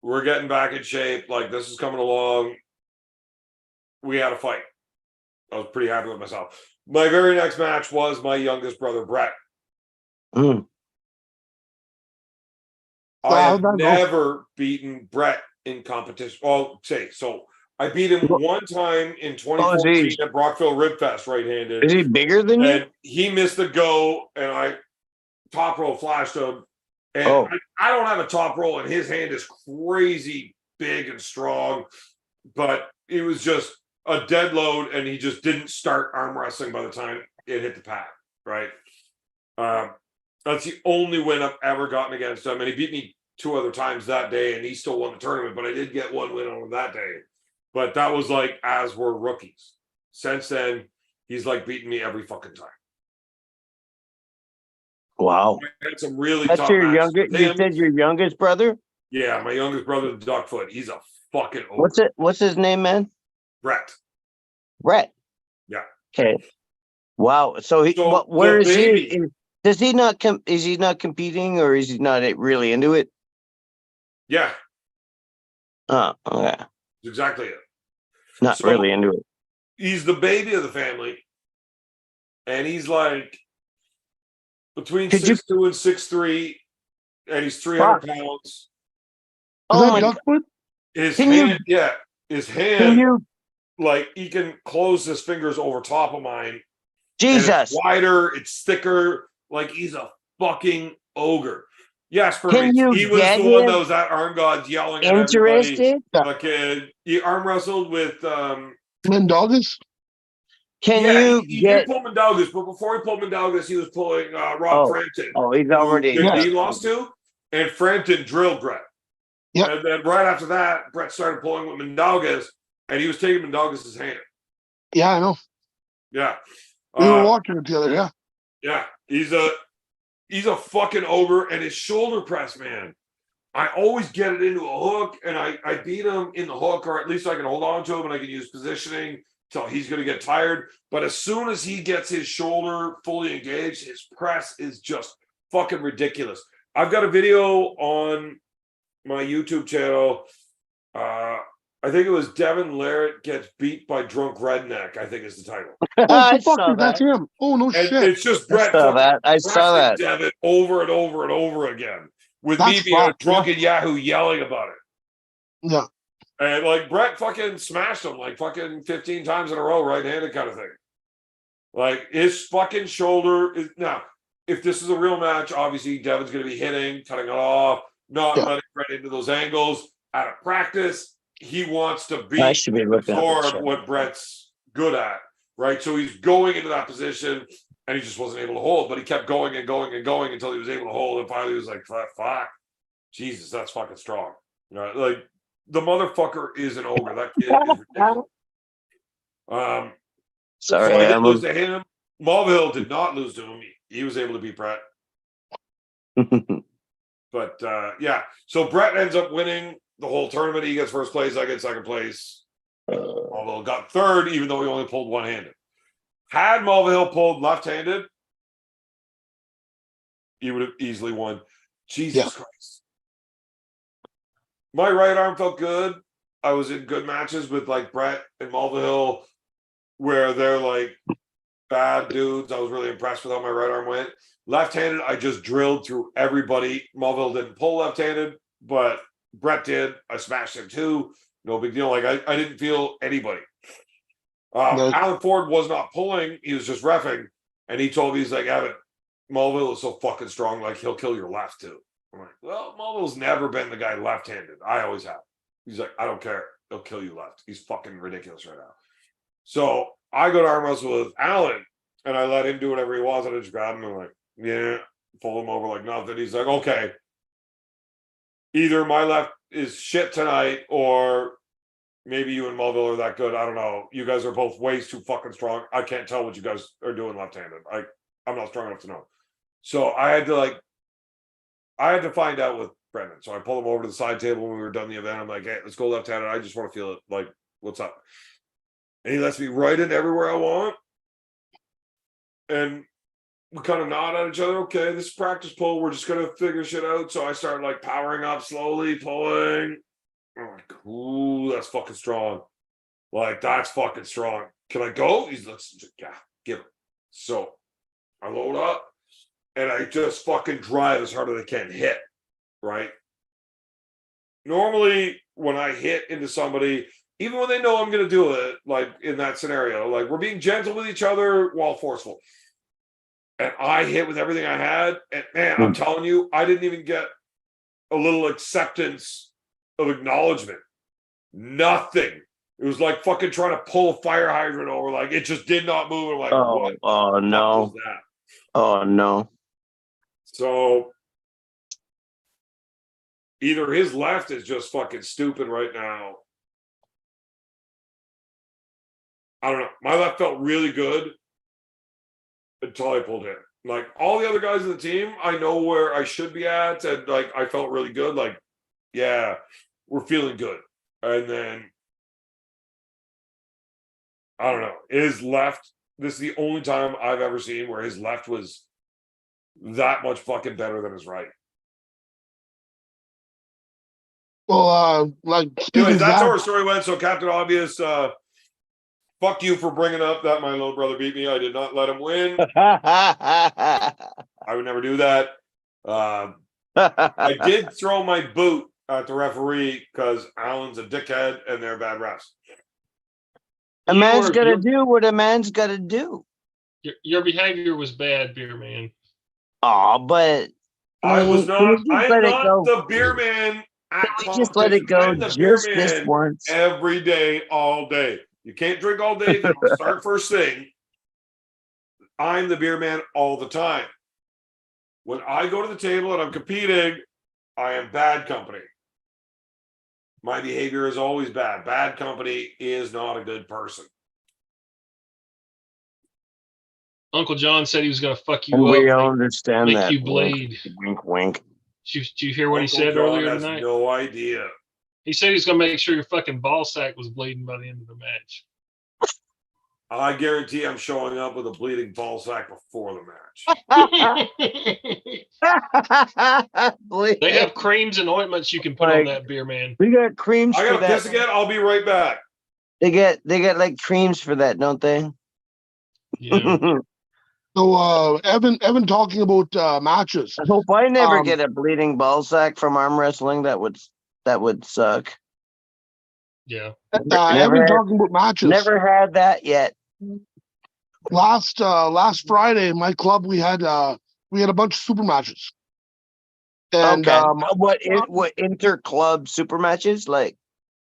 we're getting back in shape. Like, this is coming along. We had a fight. I was pretty happy with myself. My very next match was my youngest brother, Brett. Mm. I how'd have that go? never beaten Brett in competition. Well, so I beat him one time in 2014 at Brockville Rib Fest right-handed. Is he bigger than you? And he missed the go, and I top roll flashed him. And I don't have a top roll, and his hand is crazy big and strong. But it was just a dead load, and he just didn't start arm wrestling by the time it hit the pad, right? That's the only win I've ever gotten against him. And he beat me 2 other times that day, and he still won the tournament. But I did get 1 win on him that day. But that was like as we're rookies. Since then, he's like beating me every fucking time. Wow. I had some really That's tough your matches youngest. with You him. said your youngest brother. Yeah, my youngest brother, Duckfoot. He's a fucking ogre. What's his name, man? Brett. Brett. Yeah. Okay. Wow. So where is he? Does he not is he not competing, or is he not really into it? Yeah. Oh, okay. That's exactly it. Not really into it. He's the baby of the family. And he's like between 6'2" and 6'3", and he's 300 pounds. Oh my God. His hand, like, he can close his fingers over top of mine. Jesus. It's wider, it's thicker. Like, he's a fucking ogre. Yes, for me. He was the one that was at Arm Gods yelling at everybody. Like, he arm wrestled with Mendogas? He did pull Mendogas, but before he pulled Mendogas, he was pulling Rob Frampton. Oh, he's already. He lost to, and Frampton drilled Brett. Yep. And then right after that, Brett started pulling with Mendogas, and he was taking Mendogas' hand. Yeah, I know. Yeah. We were watching it together, yeah. Yeah. He's a fucking ogre, and his shoulder press, man. I always get it into a hook, and I beat him in the hook, or at least I can hold on to him, and I can use positioning till he's going to get tired. But as soon as he gets his shoulder fully engaged, his press is just fucking ridiculous. I've got a video on my YouTube channel. I think it was Devon Larrett gets beat by drunk redneck, I think is the title. Oh, fuck, that's him. Oh, no shit. It's just Brett. I saw that. Devon over and over and over again. With me being a drunken Yahoo yelling about it. Yeah. And like Brett fucking smashed him like fucking 15 times in a row, right-handed kind of thing. Like his fucking shoulder is now. If this is a real match, obviously Devon's going to be hitting, cutting it off, not letting Brett into those angles. Out of practice, he wants to I should be looking at this absorb shit. what Brett's good at, right? So he's going into that position, and he just wasn't able to hold. But he kept going and going and going until he was able to hold. And finally, he was like, "Fuck, Jesus, that's fucking strong." You know, like the motherfucker is an ogre. That kid is ridiculous. Sorry, so I didn't I'm lose to him. Mulvihill did not lose to him. He was able to beat Brett. But yeah, so Brett ends up winning the whole tournament. He gets first place. I get second place. Although got third, even though he only pulled one-handed. Had Mulvihill pulled left-handed, he would have easily won. Jesus Christ. My right arm felt good. I was in good matches with like Brett and Mulvihill, where they're like bad dudes. I was really impressed with how my right arm went. Left-handed, I just drilled through everybody. Mulvihill didn't pull left-handed, but Brett did. I smashed him too. No big deal. Like I didn't feel anybody. Alan Ford was not pulling. He was just reffing. And he told me, he's like, Evan, Mulvihill is so fucking strong. Like he'll kill your left too. I'm like, well, Mulvihill's never been the guy left-handed. I always have. He's like, I don't care. He'll kill you left. He's fucking ridiculous right now. So I go to arm wrestle with Alan, and I let him do whatever he wants. And I just grab him and like, yeah, pull him over like nothing. He's like, okay, either my left is shit tonight, or maybe you and Mulvihill are that good. I don't know. You guys are both way too fucking strong. I can't tell what you guys are doing left-handed. I'm not strong enough to know. So I had to find out with Brendan. So I pulled him over to the side table when we were done the event. I'm like, hey, let's go left-handed. I just want to feel it. Like, what's up? And he lets me right in everywhere I want. And we kind of nod at each other. Okay, this is practice pull. We're just going to figure shit out. So I started like powering up slowly, pulling. I'm like, ooh, that's fucking strong. Like, that's fucking strong. Can I go? He's like, yeah, give it. So I load up and I just fucking drive as hard as I can hit, right? Normally, when I hit into somebody, even when they know I'm going to do it, like in that scenario, like we're being gentle with each other while forceful. And I hit with everything I had. And man, I'm telling you, I didn't even get a little acceptance of acknowledgement. Nothing. It was like fucking trying to pull a fire hydrant over. Like it just did not move. I'm like, what? Oh no. Was that? Oh no. So either his left is just fucking stupid right now. I don't know. My left felt really good until I pulled in. Like all the other guys in the team, I know where I should be at, and like I felt really good. Like, yeah, we're feeling good. And then I don't know. His left, this is the only time I've ever seen where his left was that much fucking better than his right. Well, like Anyways, that's how that, our story went. So Captain Obvious, fuck you for bringing up that my little brother beat me. I did not let him win. I would never do that. I did throw my boot at the referee because Alan's a dickhead and they're bad refs. A man's got to do what a man's got to do. Your behavior was bad, beer man. Oh, but I was not. I'm not the beer man. man. At Just let it go. I'm the beer Just this man once. every day, all day. You can't drink all day. You don't start first thing. I'm the beer man all the time. When I go to the table and I'm competing, I am bad company. My behavior is always bad. Bad company is not a good person. Uncle John said he was going to fuck you And we up. understand make that. you bleed. Wink, wink. Did you hear what Uncle he said John earlier has tonight? no idea. He said he's going to make sure your fucking ball sack was bleeding by the end of the match. I guarantee I'm showing up with a bleeding ball sack before the match. They have creams and ointments you can put on that, beer man. We got creams I for gotta that. piss again. I'll be right back. They get like creams for that, don't they? Yeah. so Evan talking about matches. I hope I never get a bleeding ball sack from arm wrestling. That would suck. Yeah. Evan talking about matches. Never had that yet. last Friday, my club we had a bunch of super matches. And Okay. What inter club super matches like?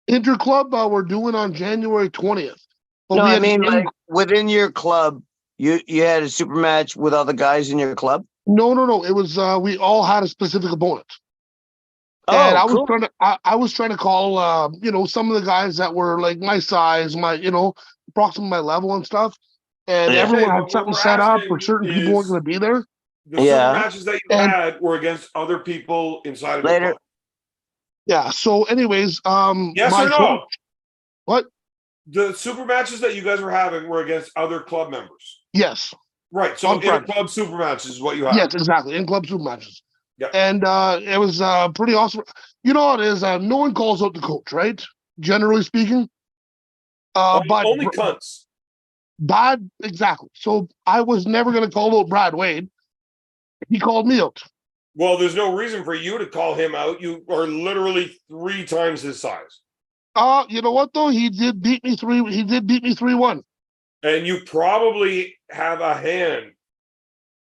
inter club we're doing on January 20th. But No, we I had mean the like within your club, you had a super match with all the guys in your club. no. It was we all had a specific opponent. And Oh, I was cool. trying to I was trying to call some of the guys that were like my size, my approximately my level and stuff. And Yeah. everyone Hey, had but what something we're set up or asking certain people weren't is going to be there. the super Yeah. matches that you And had were against other people inside of your Later. club. yeah, so anyways, Yes my or no? coach, what? The super matches that you guys were having were against other club members. Yes. Right. So On Friday. inter-club super matches is what you have. Yes, exactly. In club super matches. Yeah. And it was pretty awesome. You know what it is? No one calls out the coach, right? Generally speaking. But Only cunts. bad, exactly. So I was never going to call out Brad Wade. He called me out. Well, there's no reason for you to call him out. You are literally 3 times his size. You know what though? He did beat me 3-1. And you probably have a hand.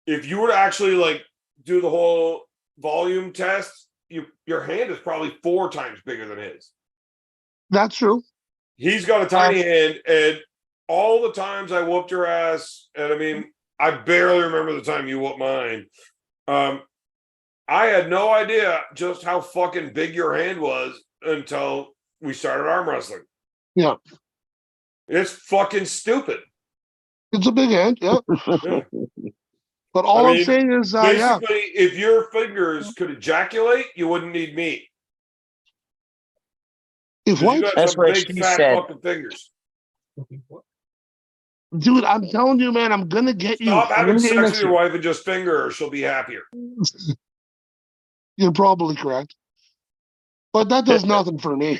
If you were to actually like do the whole volume test, your hand is probably 4 times bigger than his. That's true. He's got a tiny hand, and all the times I whooped your ass, and I mean, I barely remember the time you whooped mine. I had no idea just how fucking big your hand was until we started arm wrestling. Yeah. It's fucking stupid. It's a big hand, yeah. Yeah. But all I I'm mean, saying is, basically, if your fingers could ejaculate, you wouldn't need me. If 'Cause what? you got That's some what big she fat said. fucking fingers. Dude, I'm telling you, man, I'm gonna get you. Stop I'm having gonna get you sex next with your year. wife and just finger her. She'll be happier. You're probably correct. But that does nothing for me.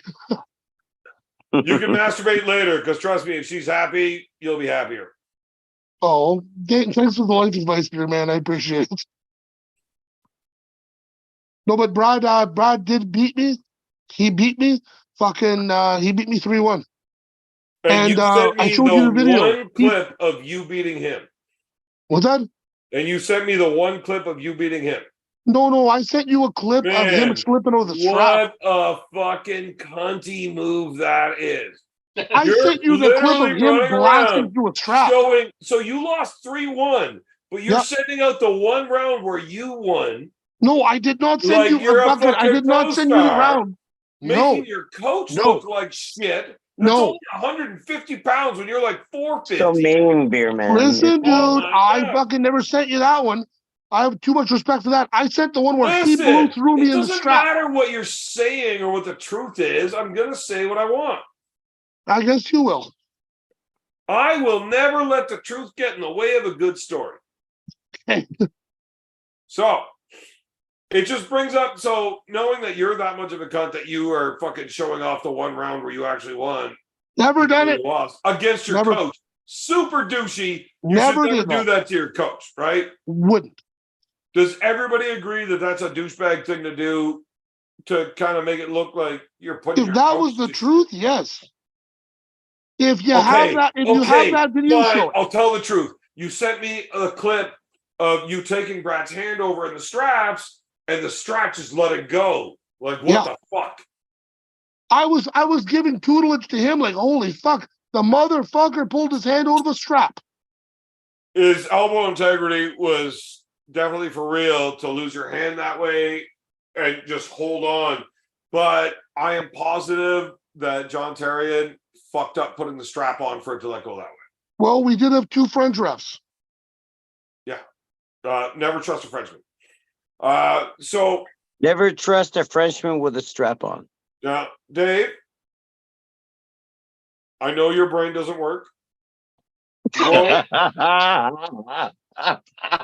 You can masturbate later, because trust me, if she's happy, you'll be happier. Oh, thanks for the life advice here, man. I appreciate it. No, but Brad did beat me. He beat me. He beat me 3-1. And you sent I me showed the you the video. one clip of you beating him. What's that? And you sent me the one clip of you beating him. No, I sent you a clip of him Man, slipping over the strap. what a fucking cunty move that is. I You're sent you the clip of literally him running blasting around through a strap. showing. So you lost 3-1, but you're Yep. sending out the one round where you won. No, I did not send Like you you're a fucking I did not send you the co-star, round. making No, your coach No. look like shit. That's No. only 150 pounds when you're like 450. So mean, beer man. Listen, dude, Oh my I God. fucking never sent you that one. I have too much respect for that. I sent the one where he blew Listen, through me it in the doesn't strap. matter what you're saying or what the truth is. I'm going to say what I want. I guess you will. I will never let the truth get in the way of a good story. So it just brings up, so knowing that you're that much of a cunt that you are fucking showing off the one round where you actually won. Never done it. Lost against your Never. coach. Super douchey. You Never should never did do that. that to your coach, right? Wouldn't. Does everybody agree that that's a douchebag thing to do to kind of make it look like you're putting If your that coach was the to- truth, yes. If you Okay, have that, you have that video, fine, show it. I'll tell the truth. You sent me a clip of you taking Brad's hand over in the straps, and the strap just let it go. Like, what the fuck? I was giving tutelage to him, like, holy fuck, the motherfucker pulled his hand over the strap. His elbow integrity was definitely for real to lose your hand that way and just hold on. But I am positive that John Terrian fucked up putting the strap on for it to let go that way. Well, we did have 2 French refs. Yeah. Never trust a Frenchman. So Never trust a Frenchman with a strap on. now, Dave, I know your brain doesn't work.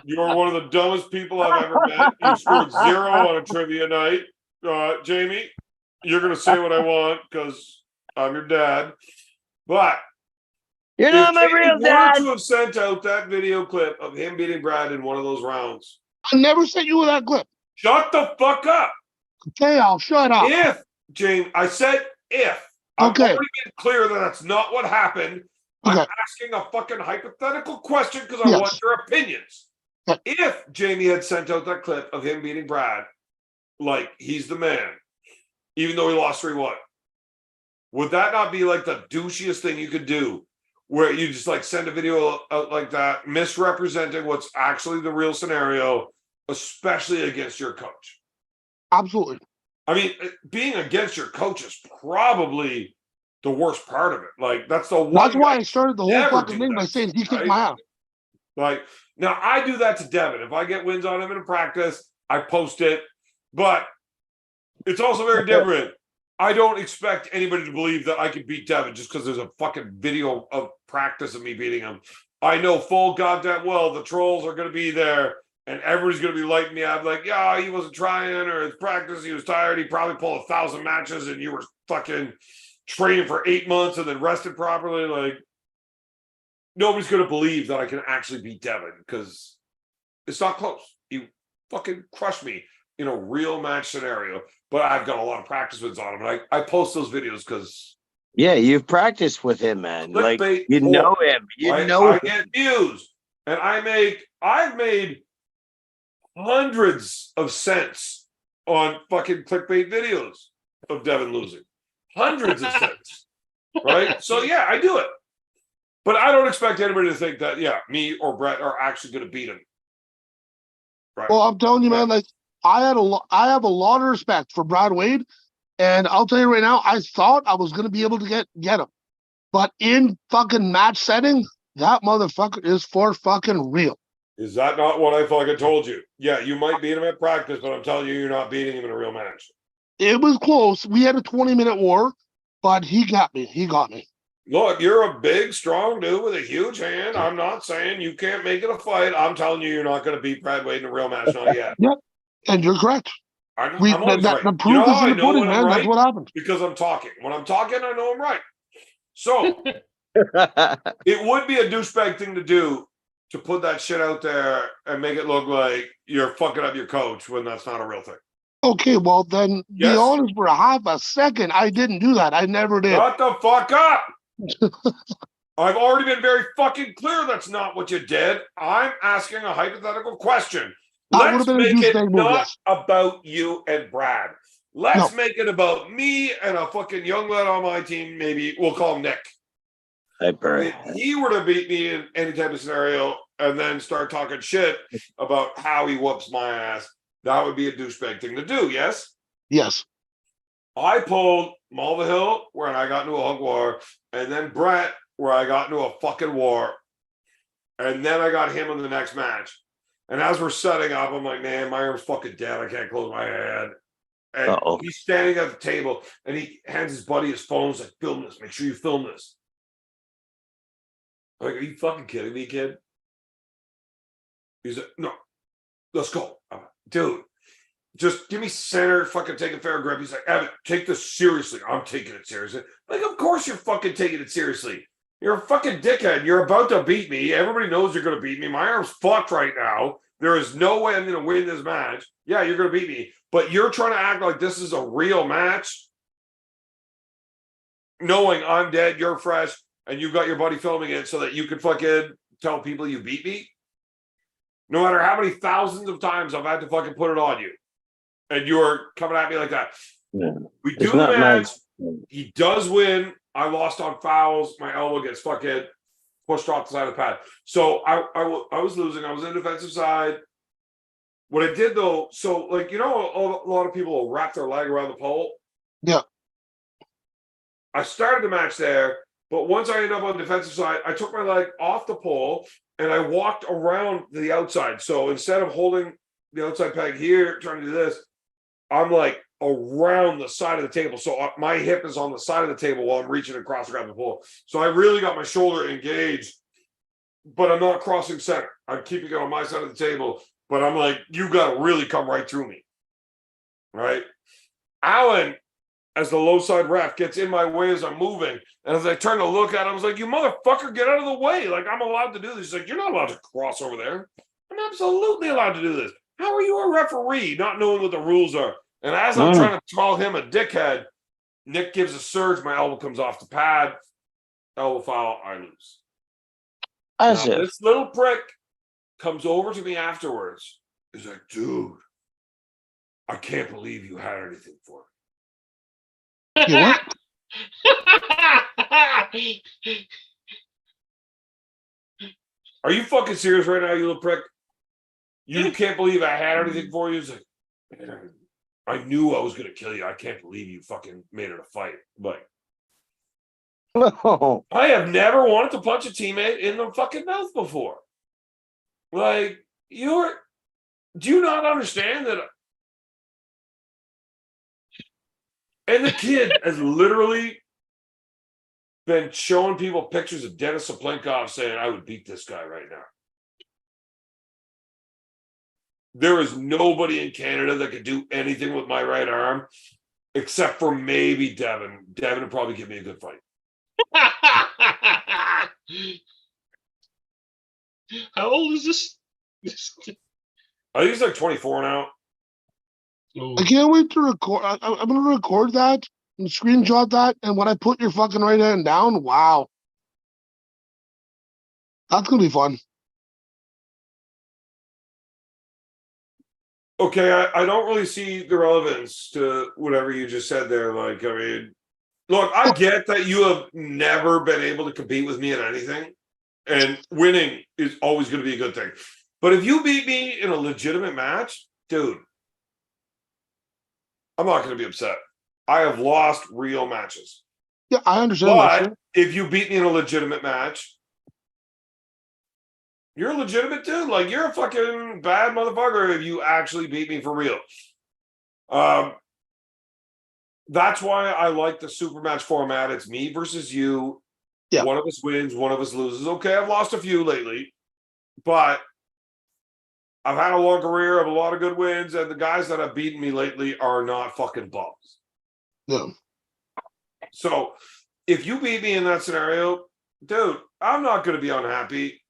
You're one of the dumbest people I've ever met. You scored 0 on a trivia night. Jamie, you're going to say what I want because I'm your dad. But You're not my real Jamie dad. wanted to have sent out that video clip of him beating Brad in one of those rounds. I never sent you that clip. Shut the fuck up. Okay, I'll shut up. If, James, I said if. I've Okay. already been clear that that's not what happened. I'm Okay. asking a fucking hypothetical question because I Yes. want your opinions. Yeah. If Jamie had sent out that clip of him beating Brad, like he's the man, even though he lost 3-1, would that not be like the douchiest thing you could do? Where you just like send a video out like that, misrepresenting what's actually the real scenario, especially against your coach. Absolutely. I mean, being against your coach is probably the worst part of it. Like that's the one. That's why guy I started the whole never fucking do thing by that saying shit, he kicked right? my ass. Like now, I do that to Devon. If I get wins on him in practice, I post it. But it's also very different. I don't expect anybody to believe that I can beat Devon just because there's a fucking video of practice of me beating him. I know full goddamn well the trolls are going to be there and everybody's going to be lighting me up like, yeah, he wasn't trying or his practice, he was tired. He probably pulled 1,000 matches and you were fucking training for 8 months and then rested properly. Like, nobody's going to believe that I can actually beat Devon because it's not close. He fucking crushed me in a real match scenario. But I've got a lot of practice wins on him. And I post those videos because Yeah, you've practiced with him, man. Like clickbait you know porn, him. You right? know I him. get views. And I've made hundreds of cents on fucking clickbait videos of Devon losing. Hundreds of cents. Right? So yeah, I do it. But I don't expect anybody to think that, yeah, me or Brett are actually going to beat him. Right. Well, I'm telling you, man, like I have a lot of respect for Brad Wade, and I'll tell you right now, I thought I was gonna be able to get him, but in fucking match setting, that motherfucker is for fucking real. Is that not what I fucking told you? Yeah, you might beat him at practice, but I'm telling you, you're not beating him in a real match. It was close. We had a 20-minute war, but he got me. He got me. Look, you're a big, strong dude with a huge hand. I'm not saying you can't make it a fight. I'm telling you, you're not going to beat Brad Wade in a real match, not yet. Yep, and you're correct. I'm always right. The You proof know is how in I the know pudding, when I'm man. right? That's what happened. Because I'm talking. When I'm talking, I know I'm right. So it would be a douchebag thing to do to put that shit out there and make it look like you're fucking up your coach when that's not a real thing. Okay, well then Yes. be honest for a half a second. I didn't do that. I never did. Shut the fuck up. I've already been very fucking clear that's not what you did. I'm asking a hypothetical question. That Let's would've been a make it douchebag move, not yes. about you and Brad. Let's No. make it about me and a fucking young lad on my team. Maybe we'll call him Nick. If he were to beat me in any type of scenario and then start talking shit about how he whoops my ass, that would be a douchebag thing to do, yes? Yes. I pulled Mulva Hill where I got into a hug war, and then Brett where I got into a fucking war, and then I got him in the next match. And as we're setting up, I'm like, man, my arm's fucking dead. I can't close my head. And he's standing at the table, and he hands his buddy his phone. He's like, film this. Make sure you film this. I'm like, are you fucking kidding me, kid? He's like, no, let's go. I'm like, dude, just give me center, fucking take a fair grip. He's like, Evan, take this seriously. I'm taking it seriously. Like, of course you're fucking taking it seriously. You're a fucking dickhead. You're about to beat me. Everybody knows you're going to beat me. My arm's fucked right now. There is no way I'm going to win this match. Yeah, you're going to beat me. But you're trying to act like this is a real match, knowing I'm dead, you're fresh, and you've got your buddy filming it so that you can fucking tell people you beat me. No matter how many thousands of times I've had to fucking put it on you. And you're coming at me like that. Yeah. We do the match. He does win. I lost on fouls. My elbow gets fucking pushed off the side of the pad. So I was losing. I was in the defensive side. What I did though, so like, you know, a lot of people will wrap their leg around the pole. Yeah. I started the match there, but once I ended up on the defensive side, I took my leg off the pole and I walked around the outside. So instead of holding the outside peg here, trying to do this, I'm like around the side of the table. So my hip is on the side of the table while I'm reaching across to grab the pole. So I really got my shoulder engaged, but I'm not crossing center. I'm keeping it on my side of the table, but I'm like, you got to really come right through me. Right? Alan, as the low side ref, gets in my way as I'm moving. And as I turn to look at him, I was like, you motherfucker, get out of the way. Like, I'm allowed to do this. He's like, you're not allowed to cross over there. I'm absolutely allowed to do this. How are you a referee not knowing what the rules are? And as I'm trying to call him a dickhead, Nick gives a surge. My elbow comes off the pad. elbow foul, I lose. As Now, if. this little prick comes over to me afterwards. He's like, dude, I can't believe you had anything for me. You what? Are you fucking serious right now, you little prick? You can't believe I had anything for you? He's like, man, I knew I was going to kill you. I can't believe you fucking made it a fight. But Oh, I have never wanted to punch a teammate in the fucking mouth before. Like, do you not understand that? And the kid has literally been showing people pictures of Dennis Saplenkov saying, I would beat this guy right now. There is nobody in Canada that could do anything with my right arm except for maybe Devon. Devon would probably give me a good fight. How old is this? I think he's like 24 now. Oh. I can't wait to record. I'm gonna record that and screenshot that, and when I put your fucking right hand down, wow, that's gonna be fun. Okay, I don't really see the relevance to whatever you just said there. Like, I mean, look, I get that you have never been able to compete with me in anything, and winning is always going to be a good thing. But if you beat me in a legitimate match, dude, I'm not going to be upset. I have lost real matches. Yeah, I understand that But shit. if you beat me in a legitimate match, you're a legitimate dude. Like, you're a fucking bad motherfucker if you actually beat me for real. That's why I like the super match format. It's me versus you. Yeah. One of us wins, one of us loses. Okay, I've lost a few lately, but I've had a long career, I have a lot of good wins, and the guys that have beaten me lately are not fucking bums. Yeah. So if you beat me in that scenario, dude, I'm not going to be unhappy.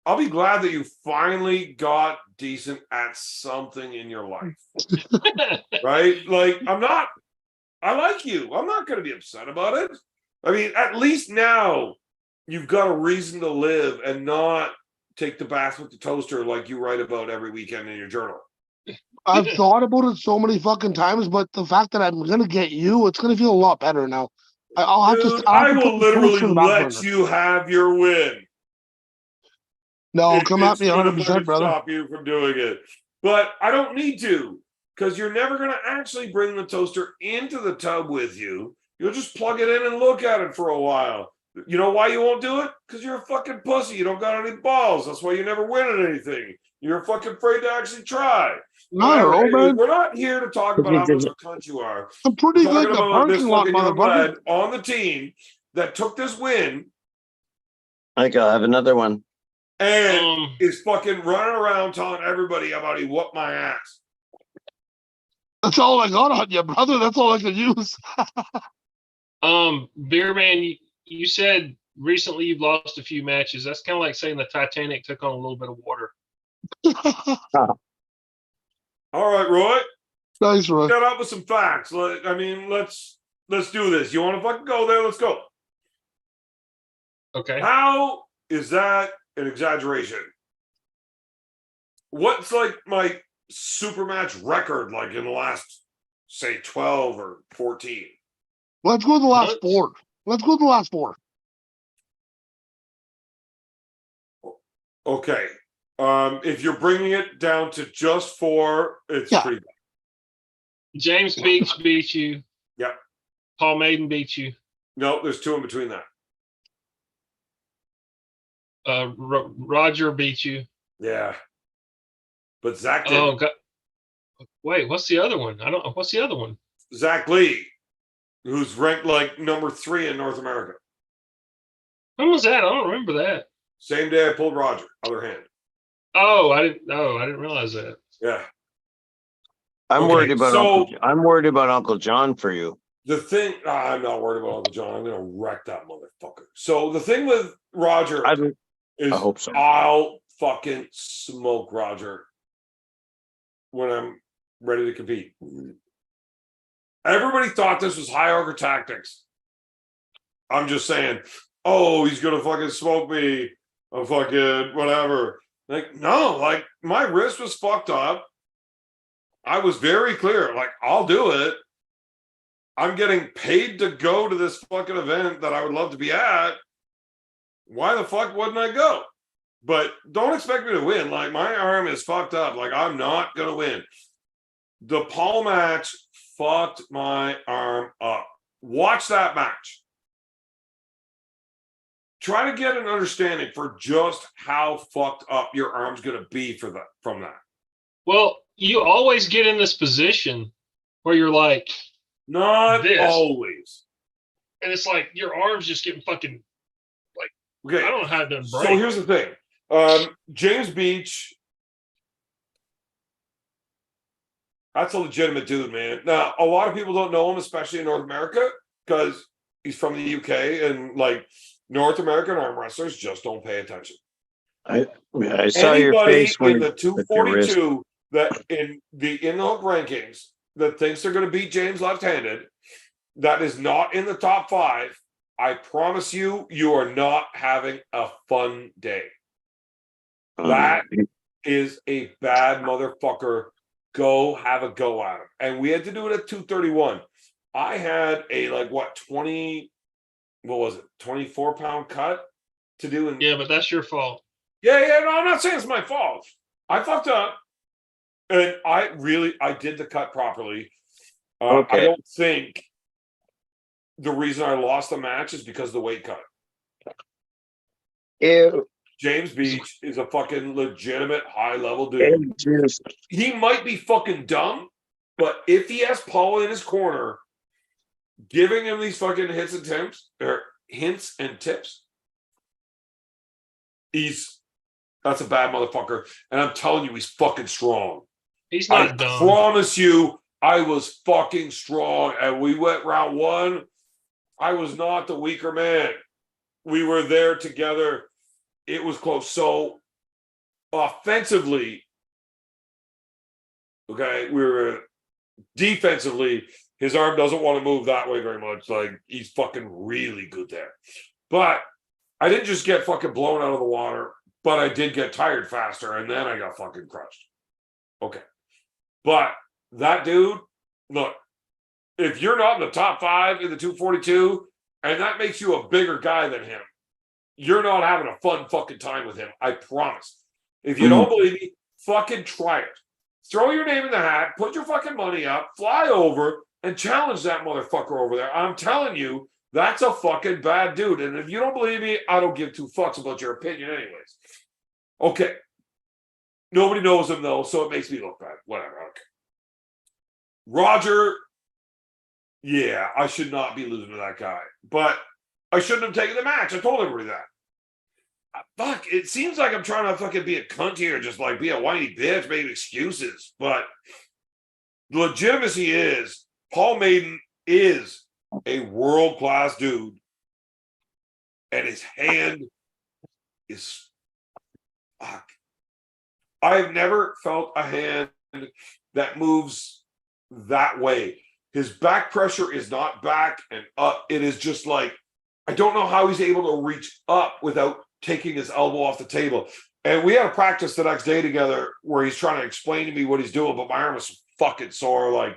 I'll be glad that you finally got decent at something in your life. Right? Like, I like you. I'm not going to be upset about it. I mean, at least now you've got a reason to live and not take the bath with the toaster like you write about every weekend in your journal. I've thought about it so many fucking times, but the fact that I'm gonna get you, it's gonna feel a lot better now. I'll have Dude, to. I'll have I to will put the toaster literally in the back let burner. you have your win. No, come at It's me going to 100%, fucking brother. stop you from doing it. But I don't need to, because you're never going to actually bring the toaster into the tub with you. You'll just plug it in and look at it for a while. You know why you won't do it? Because you're a fucking pussy. You don't got any balls. That's why you never win at anything. You're fucking afraid to actually try. I don't Whatever. know, Anyways, man. we're not here to talk about how much of a cunt you are. I'm We're pretty good talking in the about this parking lot, fucking young motherfucker. lad on the team that took this win I gotta have another one. and is fucking running around telling everybody about he whooped my ass. That's all I got on you, brother. That's all I can use. Beer Man, you said recently you've lost a few matches. That's kind of like saying the Titanic took on a little bit of water. All right, Roy. Nice, Roy. Get up with some facts. I mean, let's do this. You want to fucking go there? Let's go. Okay. How is that an exaggeration? What's like my super match record like in the last, say, 12 or 14? Let's go to the last What? 4. Let's go to the last 4. Okay. If you're bringing it down to just 4, it's Yeah. pretty bad. James Beach beat you. Yep. Paul Maiden beat you. No, there's 2 in between that. Roger beat you. Yeah. But Zach didn't. Oh God. Wait, what's the other one? What's the other one? Zach Lee, who's ranked like number 3 in North America. When was that? I don't remember that. Same day I pulled Roger, other hand. Oh, I didn't realize that. Yeah. I'm Okay, worried about so- I'm worried about Uncle John for you. The thing, I'm not worried about Uncle John. I'm going to wreck that motherfucker. So the thing with Roger is I hope so. I'll fucking smoke Roger when I'm ready to compete. Everybody thought this was high order tactics. I'm just saying, oh, he's gonna fucking smoke me, a fucking whatever. Like, no, like my wrist was fucked up. I was very clear, like, I'll do it. I'm getting paid to go to this fucking event that I would love to be at. Why the fuck wouldn't I go? But don't expect me to win. Like, my arm is fucked up. Like, I'm not gonna win. The Paul match fucked my arm up. Watch that match. Try to get an understanding for just how fucked up your arm's gonna be from that. Well, you always get in this position where you're like, not this. Always. And it's like your arm's just getting fucking like, okay. I don't know how to break. So here's the thing. James Beach, that's a legitimate dude, man. Now, a lot of people don't know him, especially in North America, because he's from the UK, and like North American arm wrestlers just don't pay attention. I saw your face when in the 242 that in the hook rankings that thinks they're going to beat James left-handed, that is not in the top 5. I promise you, you are not having a fun day. That is a bad motherfucker. Go have a go at him. And we had to do it at 231. I had a 24-pound cut to do. Yeah, but that's your fault. Yeah, no, I'm not saying it's my fault. I fucked up. And I did the cut properly. Okay. I don't think the reason I lost the match is because of the weight cut. Ew. James Beach is a fucking legitimate high-level dude. He might be fucking dumb, but if he has Paul in his corner, giving him these fucking hints and tips, that's a bad motherfucker. And I'm telling you, he's fucking strong. He's not I dumb. promise you, I was fucking strong. And we went round 1. I was not the weaker man. We were there together. It was close. So offensively, okay, we were defensively, his arm doesn't want to move that way very much. Like, he's fucking really good there. But I didn't just get fucking blown out of the water, but I did get tired faster, and then I got fucking crushed. Okay. But that dude, look, if you're not in the top 5 in the 242, and that makes you a bigger guy than him, you're not having a fun fucking time with him. I promise. If you don't believe me, fucking try it. Throw your name in the hat, put your fucking money up, fly over, and challenge that motherfucker over there. I'm telling you, that's a fucking bad dude. And if you don't believe me, I don't give 2 fucks about your opinion anyways. Okay. Nobody knows him, though, so it makes me look bad. Whatever. Okay. Roger, yeah, I should not be losing to that guy. But I shouldn't have taken the match. I told everybody that. Fuck, it seems like I'm trying to fucking be a cunt here, just like be a whiny bitch, make excuses. But the legitimacy is, Paul Maiden is a world-class dude. And his hand is, fuck. I've never felt a hand that moves that way. His back pressure is not back and up. It is just like, I don't know how he's able to reach up without taking his elbow off the table. And we had a practice the next day together where he's trying to explain to me what he's doing, but my arm was fucking sore. Like,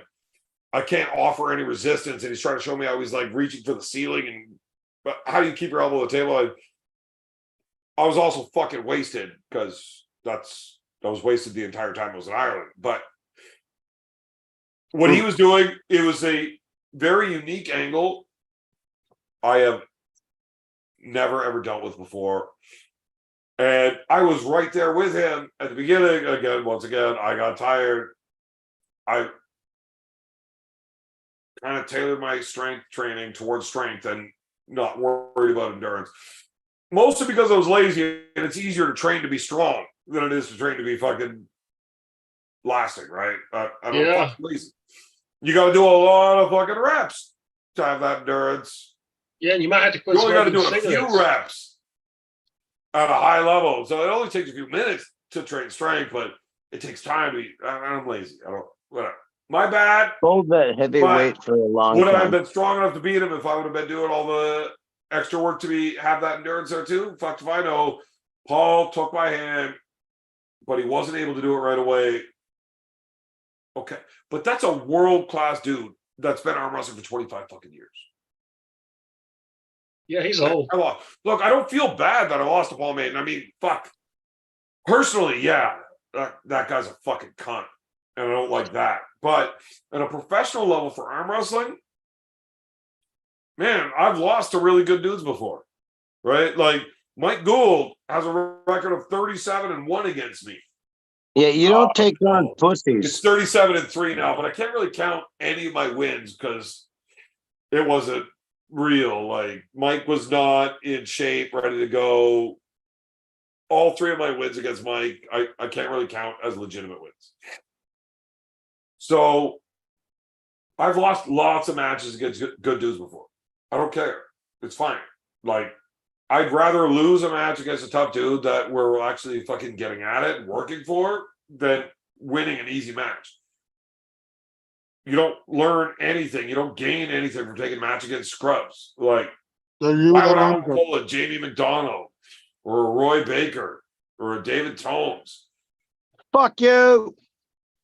I can't offer any resistance. And he's trying to show me how he's like reaching for the ceiling. And but how do you keep your elbow on the table? I was also fucking wasted because I was wasted the entire time I was in Ireland. But what he was doing, it was a very unique angle I have never ever dealt with before. And I was right there with him at the beginning. Once again, I got tired. I kind of tailored my strength training towards strength and not worried about endurance. Mostly because I was lazy, and it's easier to train to be strong than it is to train to be fucking lasting, right? I'm fucking lazy. You got to do a lot of fucking reps to have that endurance. Yeah, and you might have to quit. You only got to do a cigarettes. few reps at a high level, so it only takes a few minutes to train strength, but it takes time to be. I'm lazy. I don't. Whatever. My bad. Hold that heavy weight for a long Would I time. have been strong enough to beat him if I would have been doing all the extra work to have that endurance there too. Fuck if I know. Paul took my hand, but he wasn't able to do it right away. Okay, but that's a world-class dude that's been arm wrestling for 25 fucking years. Yeah, he's old. Look, I don't feel bad that I lost to Paul Maiden. I mean, fuck. Personally, yeah, that guy's a fucking cunt, and I don't like that. But at a professional level for arm wrestling, man, I've lost to really good dudes before, right? Like Mike Gould has a record of 37-1 against me. Yeah, you don't take on It's pussies. 37-3 now, but I can't really count any of my wins because it wasn't real. Like Mike was not in shape, ready to go. All three of my wins against Mike, I can't really count as legitimate wins. So I've lost lots of matches against good dudes before. I don't care. It's fine. Like, I'd rather lose a match against a tough dude that we're actually fucking getting at it and working for than winning an easy match. You don't learn anything. You don't gain anything from taking a match against scrubs. Like, why would I want to pull a Jamie McDonald or a Roy Baker or a David Tomes? Fuck you.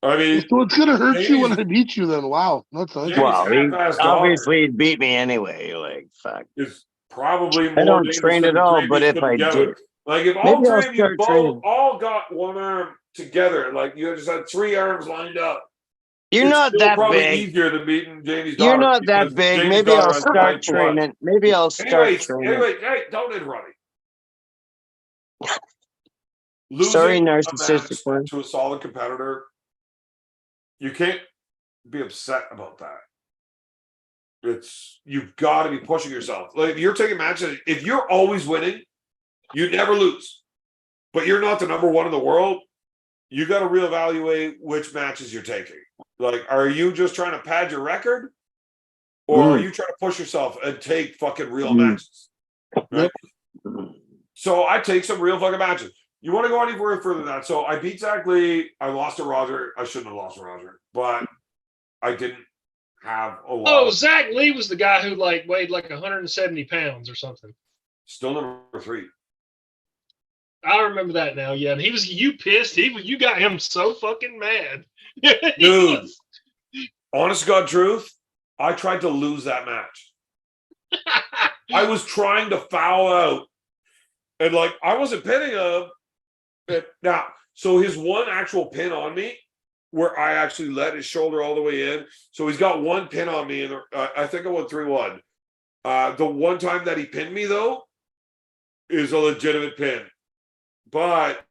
I mean, So it's gonna hurt you when I beat you. Then wow, that's nice. Well, half-ass obviously he beat me anyway. Like fuck. Is probably more I don't dangerous train than at all, three but of if you I together. did, Like if all maybe I'll three of you start training. all got one arm together, like you just had three arms lined up. You're it's not still that probably big. easier than beating Jamie's You're daughter. not that because big. Jamie's Maybe daughter I'll has start 9'1". training. Maybe I'll start training. Anyway, hey, don't interrupt me. Losing Sorry, a narcissistic match one. to a solid competitor, you can't be upset about that. You've got to be pushing yourself. Like if you're taking matches, if you're always winning, you never lose. But you're not the number one in the world. You got to reevaluate which matches you're taking. Like, are you just trying to pad your record, or are you trying to push yourself and take fucking real matches? Right? So I take some real fucking matches. You want to go any further than that? So I beat Zach Lee. I lost to Roger. I shouldn't have lost to Roger, but I didn't have a lot. Oh, Zach Lee was the guy who like weighed like 170 pounds or something. Still number 3. I remember that now. Yeah, and you pissed. You got him so fucking mad. Dude, honest to God truth, I tried to lose that match. I was trying to foul out. And like, I wasn't pinning him. Now, so his one actual pin on me, where I actually let his shoulder all the way in. So he's got one pin on me, and I think I won 3-1. The one time that he pinned me, though, is a legitimate pin. But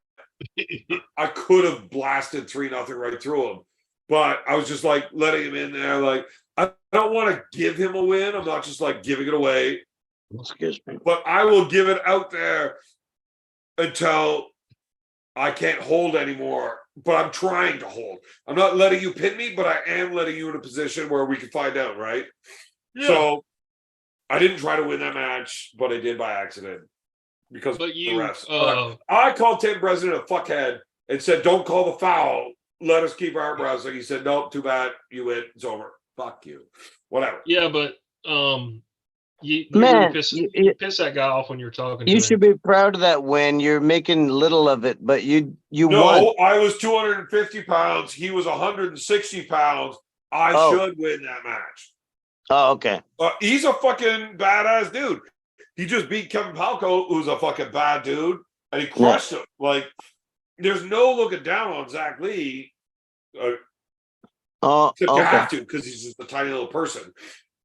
I could have blasted 3-0 right through him. But I was just like letting him in there. Like, I don't want to give him a win. I'm not just like giving it away. Excuse me. But I will give it out there until I can't hold anymore. But I'm trying to hold. I'm not letting you pin me, but I am letting you in a position where we can find out, right? Yeah. So I didn't try to win that match, but I did by accident because of the refs. I called Tim President a fuckhead and said, "Don't call the foul. Let us keep our wrestling." He said, "Nope, too bad. You win. It's over. Fuck you." Whatever. Yeah, but you Man, really piss that guy off when you're talking to him. You should be proud of that win. You're making little of it, but you won. No, I was 250 pounds. He was 160 pounds. I should win that match. Oh, okay. He's a fucking badass dude. He just beat Kevin Palco, who's a fucking bad dude, and he crushed him. Like, there's no looking down on Zach Lee. You have to, because he's just a tiny little person.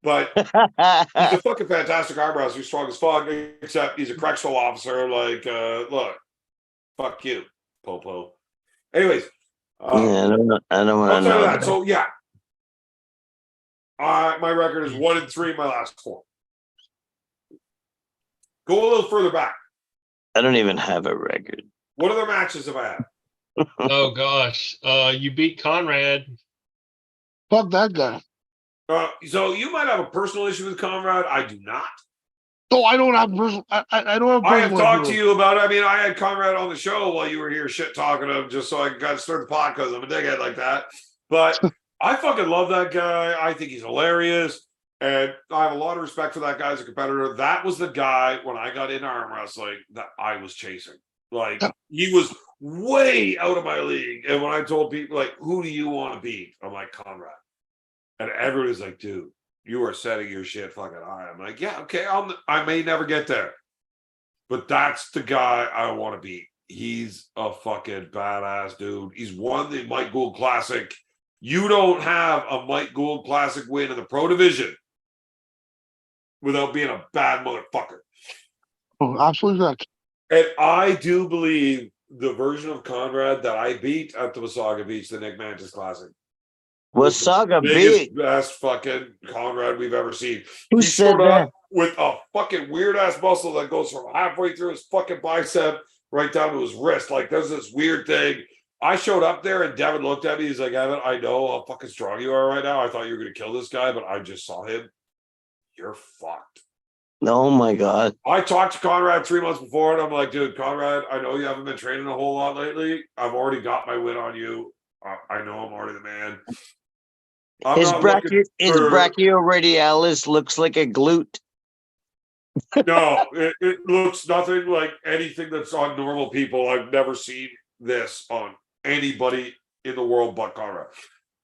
But he's a fucking fantastic arm wrestler. He's strong as fuck, except he's a correctional officer. Like, look, fuck you, Popo. Anyways. I don't want to know that. So, yeah. My record is 1-3 in my last 4. Go a little further back. I don't even have a record. What other matches have I had? Oh, gosh. You beat Conrad. Fuck that guy. So you might have a personal issue with Conrad. I do not. Oh, I don't have personal. I don't have. I have talked to you about it. I mean, I had Conrad on the show while you were here shit talking to him, just so I could start the podcast. I'm a dickhead like that. But I fucking love that guy. I think he's hilarious. And I have a lot of respect for that guy as a competitor. That was the guy when I got into arm wrestling that I was chasing. Like, he was way out of my league. And when I told people, like, who do you want to beat? I'm like, Conrad. And everybody's like, dude, you are setting your shit fucking high. I'm like, yeah, okay, I may never get there. But that's the guy I want to beat. He's a fucking badass dude. He's won the Mike Gould Classic. You don't have a Mike Gould Classic win in the pro division without being a bad motherfucker. Oh, absolutely not. And I do believe the version of Conrad that I beat at the Wasaga Beach, the Nick Mantis Classic, was the Wasaga biggest, Beach. best fucking Conrad we've ever seen. Who He said showed that? up with a fucking weird ass muscle that goes from halfway through his fucking bicep right down to his wrist. Like, there's this weird thing. I showed up there and Devin looked at me. He's like, Evan, I know how fucking strong you are right now. I thought you were going to kill this guy, but I just saw him. You're fucked. Oh my God. I talked to Conrad 3 months before, and I'm like, dude, Conrad, I know you haven't been training a whole lot lately. I've already got my win on you. I know I'm already the man. His brachioradialis looks like a glute. No, it looks nothing like anything that's on normal people. I've never seen this on anybody in the world but Conrad.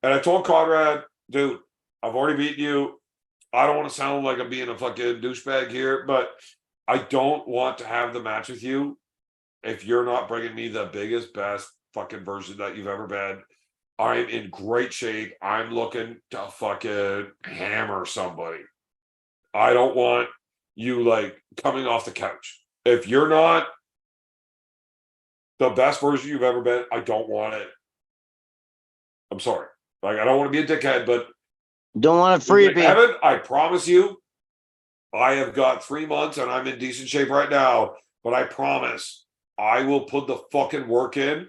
And I told Conrad, dude, I've already beaten you. I don't want to sound like I'm being a fucking douchebag here, but I don't want to have the match with you if you're not bringing me the biggest, best fucking version that you've ever been. I'm in great shape. I'm looking to fucking hammer somebody. I don't want you like coming off the couch. If you're not the best version you've ever been, I don't want it. I'm sorry. Like, I don't want to be a dickhead, but Don't want a freebie. Evan, I promise you, I have got 3 months and I'm in decent shape right now, but I promise I will put the fucking work in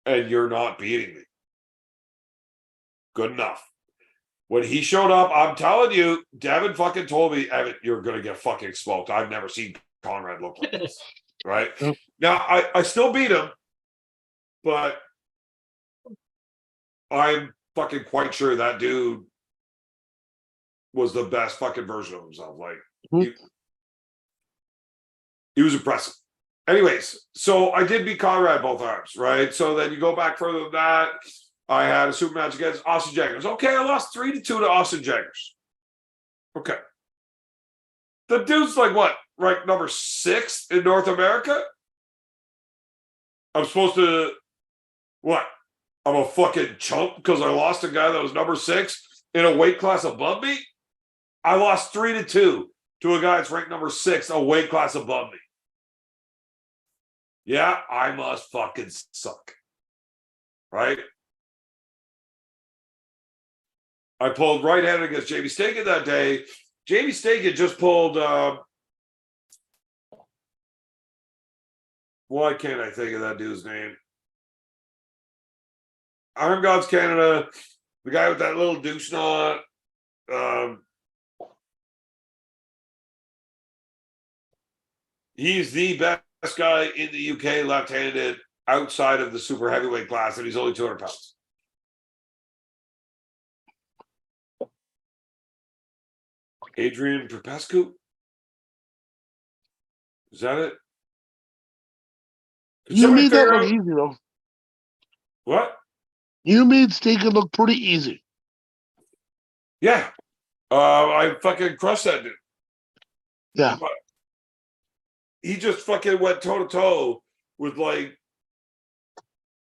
and you're not beating me. Good enough. When he showed up, I'm telling you, Devin fucking told me, Evan, you're going to get fucking smoked. I've never seen Conrad look like this. Right? Yep. Now, I still beat him, but I'm fucking quite sure that dude was the best fucking version of himself. Like, he was impressive. Anyways, so I did beat Conrad both arms, right? So then you go back further than that. I had a super match against Austin Jaggers. Okay, I lost 3-2 to Austin Jaggers. Okay. The dude's like what? Ranked number 6 in North America? I'm supposed to what? I'm a fucking chump because I lost a guy that was number 6 in a weight class above me? I lost 3-2 to a guy that's ranked number 6, a weight class above me. Yeah, I must fucking suck. Right? I pulled right-handed against Jamie Staken that day. Jamie Staken just pulled, why can't I think of that dude's name? Arm Gods Canada, the guy with that little douche knot. He's the best guy in the UK left-handed outside of the super heavyweight class, and he's only 200 pounds. Adrian Popescu? Is that it? Could You somebody made that figure look out- easy, though. What? You made Staken look pretty easy. Yeah. I fucking crushed that dude. Yeah. But he just fucking went toe-to-toe with, like,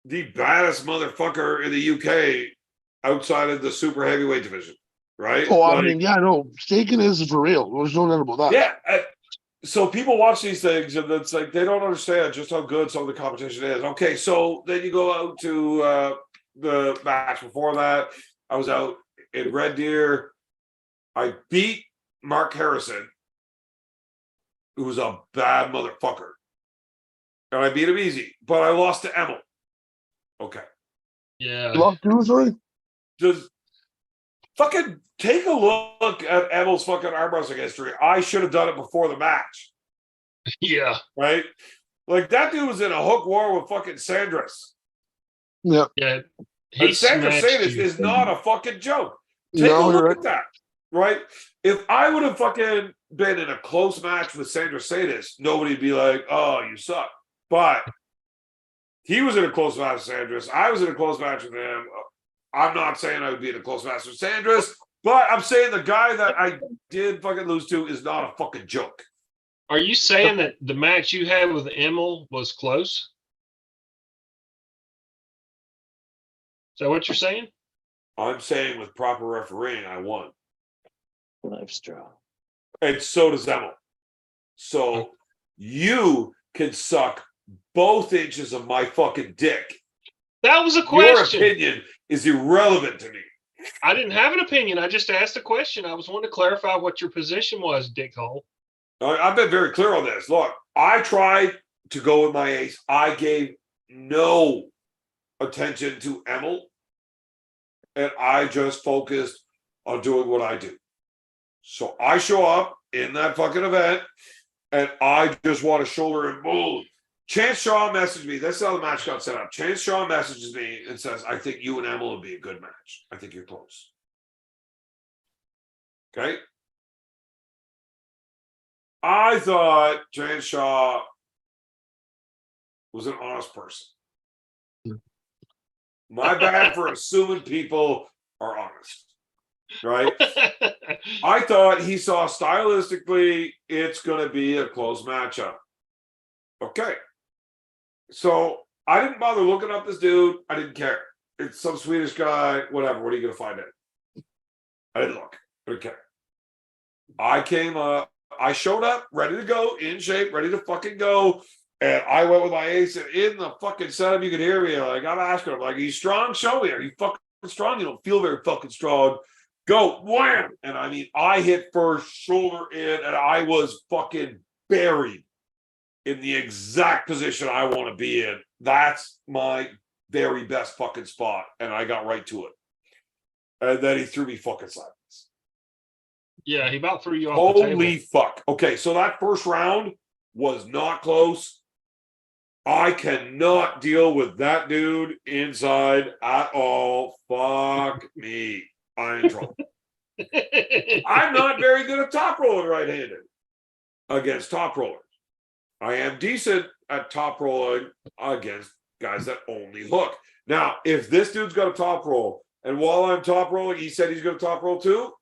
the baddest motherfucker in the UK outside of the super heavyweight division, right? Oh, I Like, mean, yeah, no. Staken is for real. There's no doubt about that. yeah. So people watch these things and it's like they don't understand just how good some of the competition is. Okay, so then you go out to the match before that. I was out in Red Deer. I beat Mark Harrison, who was a bad motherfucker. And I beat him easy, but I lost to Emil. Okay. Yeah. You lost two, sorry? Just fucking take a look at Emil's fucking arm wrestling history. I should have done it before the match. Yeah. Right? Like, that dude was in a hook war with fucking Sandras. Yeah. Yeah. And Sandra smashed Sanders you. is not a fucking joke. Take No, a you're look right. at that. right? If I would have fucking been in a close match with Sandra Sadis, nobody'd be like, "Oh, you suck." But he was in a close match with Sandras. I was in a close match with him. I'm not saying I would be in a close match with Sandras, but I'm saying the guy that I did fucking lose to is not a fucking joke. Are you saying that the match you had with Emil was close? Is that what you're saying? I'm saying with proper refereeing, I won. Life straw. And so does Emil. So you can suck both inches of my fucking dick. That was a question. Your opinion is irrelevant to me. I didn't have an opinion. I just asked a question. I was wanting to clarify what your position was, dickhole. I've been very clear on this. Look, I tried to go with my ace. I gave no attention to Emil, and I just focused on doing what I do. So I show up in that fucking event, and I just want to shoulder and move. Chance Shaw messaged me. That's how the match got set up. Chance Shaw messages me and says, "I think you and Emil would be a good match. I think you're close." Okay. I thought Chance Shaw was an honest person. My bad for assuming people are honest, right? I thought he saw stylistically it's going to be a close matchup. Okay. So I didn't bother looking up this dude. I didn't care. It's some Swedish guy, whatever. What are you going to find out? I didn't look. I didn't care. I came up. I showed up ready to go, in shape, ready to fucking go. And I went with my ace. And in the fucking setup, you could hear me. Like, I'm asking him, like, are you strong? Show me. Are you fucking strong? You don't feel very fucking strong. Go, wham! And I mean, I hit first, shoulder in, and I was fucking buried in the exact position I want to be in. That's my very best fucking spot. And I got right to it. And then he threw me fucking sideways. Yeah, he about threw you off the table. Holy fuck. Okay, so that first round was not close. I cannot deal with that dude inside at all. Fuck me. I'm in trouble. I'm not very good at top rolling right-handed against top rollers. I am decent at top rolling against guys that only hook. Now, if this dude's got a top roll, and while I'm top rolling, he said he's going to top roll too,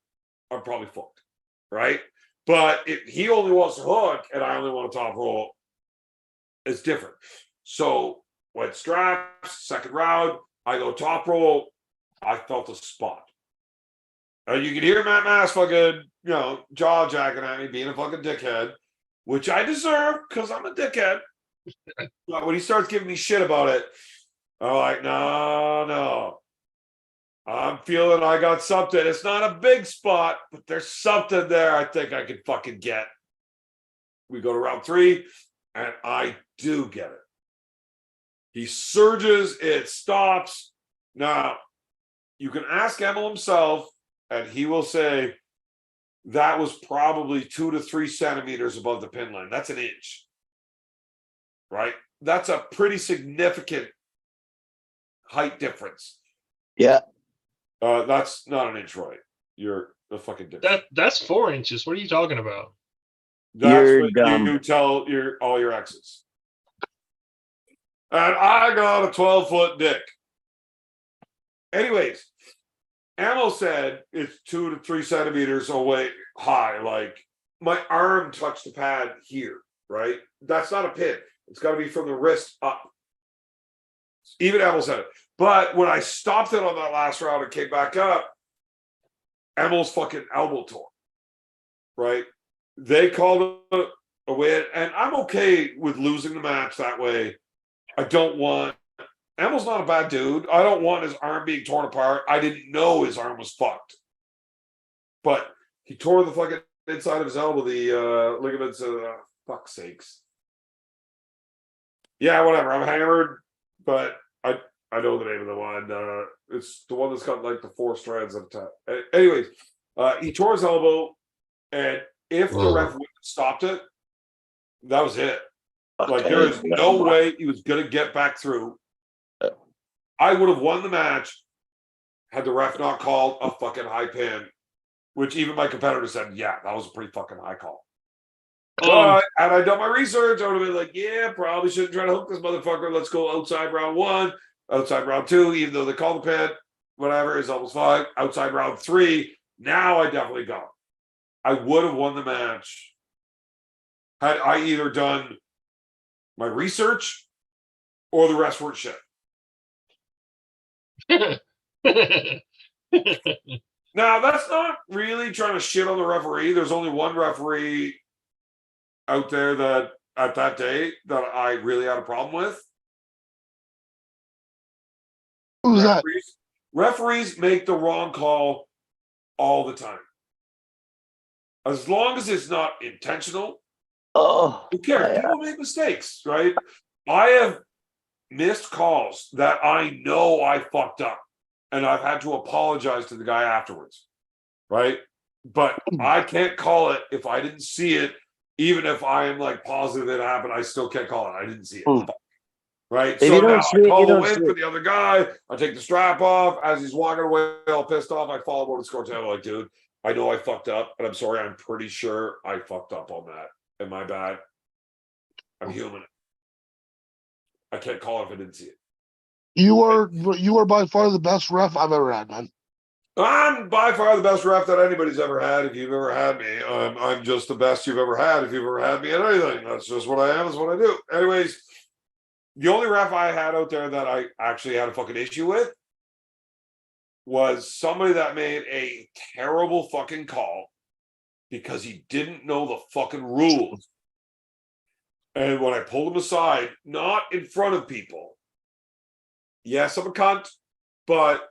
I'm probably fucked, right? But if he only wants to hook and I only want to top roll, it's different. So when straps, second round, I go top roll, I felt a spot. And you can hear Matt Mass fucking, jaw jacking at me, being a fucking dickhead, which I deserve because I'm a dickhead. But when he starts giving me shit about it, I'm like, no. I'm feeling I got something. It's not a big spot, but there's something there I think I can fucking get. We go to round 3, and I do get it. He surges, it stops. Now, you can ask Emil himself, and he will say that was probably 2 to 3 centimeters above the pin line. That's an inch, right? That's a pretty significant height difference. Yeah. That's not an inch, right? You're a fucking difference. That's 4 inches. What are you talking about? That's You're what dumb. you tell all your exes. And I got a 12-foot dick. Anyways, Emil said it's 2 to 3 centimeters away high. Like my arm touched the pad here, right? That's not a pin. It's got to be from the wrist up. Even Emil said it. But when I stopped it on that last round and came back up, Emil's fucking elbow tore, right? They called it a win, and I'm okay with losing the match that way. I don't want... Emil's not a bad dude. I don't want his arm being torn apart. I didn't know his arm was fucked. But he tore the fucking inside of his elbow, the ligaments, fuck's sakes. Yeah, whatever. I'm hammered, but I know the name of the one. It's the one that's got like the 4 strands at the top. Anyways, he tore his elbow, and if the ref wouldn't have stopped it, that was it. Okay. Like there is no way he was going to get back through. I would have won the match had the ref not called a fucking high pin which even my competitor said, yeah, that was a pretty fucking high call. Um, But had I done my research, I would have been like, yeah, probably shouldn't try to hook this motherfucker. Let's go outside round 1, outside round 2, even though they call the pin, whatever, is almost fine. Outside round 3, now I definitely go. I would have won the match had I either done my research or the rest weren't shit. Now, that's not really trying to shit on the referee. There's only one referee out there that at that day that I really had a problem with. Who's that? Referees make the wrong call all the time. As long as it's not intentional, Oh, who cares? People make mistakes, right? I have missed calls that I know I fucked up, and I've had to apologize to the guy afterwards, right? But I can't call it if I didn't see it. Even if I am like positive it happened, I still can't call it. I didn't see it. Right. If So you don't now see I it, you call a don't win see for it. the other guy. I take the strap off as he's walking away, all pissed off. I follow him over the score table like, dude, I know I fucked up, and I'm sorry. I'm pretty sure I fucked up on that. Am I bad? I'm human. I can't call it if I didn't see it. You are by far the best ref I've ever had, man. I'm by far the best ref that anybody's ever had. If you've ever had me, I'm just the best you've ever had. If you've ever had me at anything, that's just what I am. Is what I do. Anyways, the only ref I had out there that I actually had a fucking issue with was somebody that made a terrible fucking call because he didn't know the fucking rules. And when I pulled him aside, not in front of people. Yes, I'm a cunt, but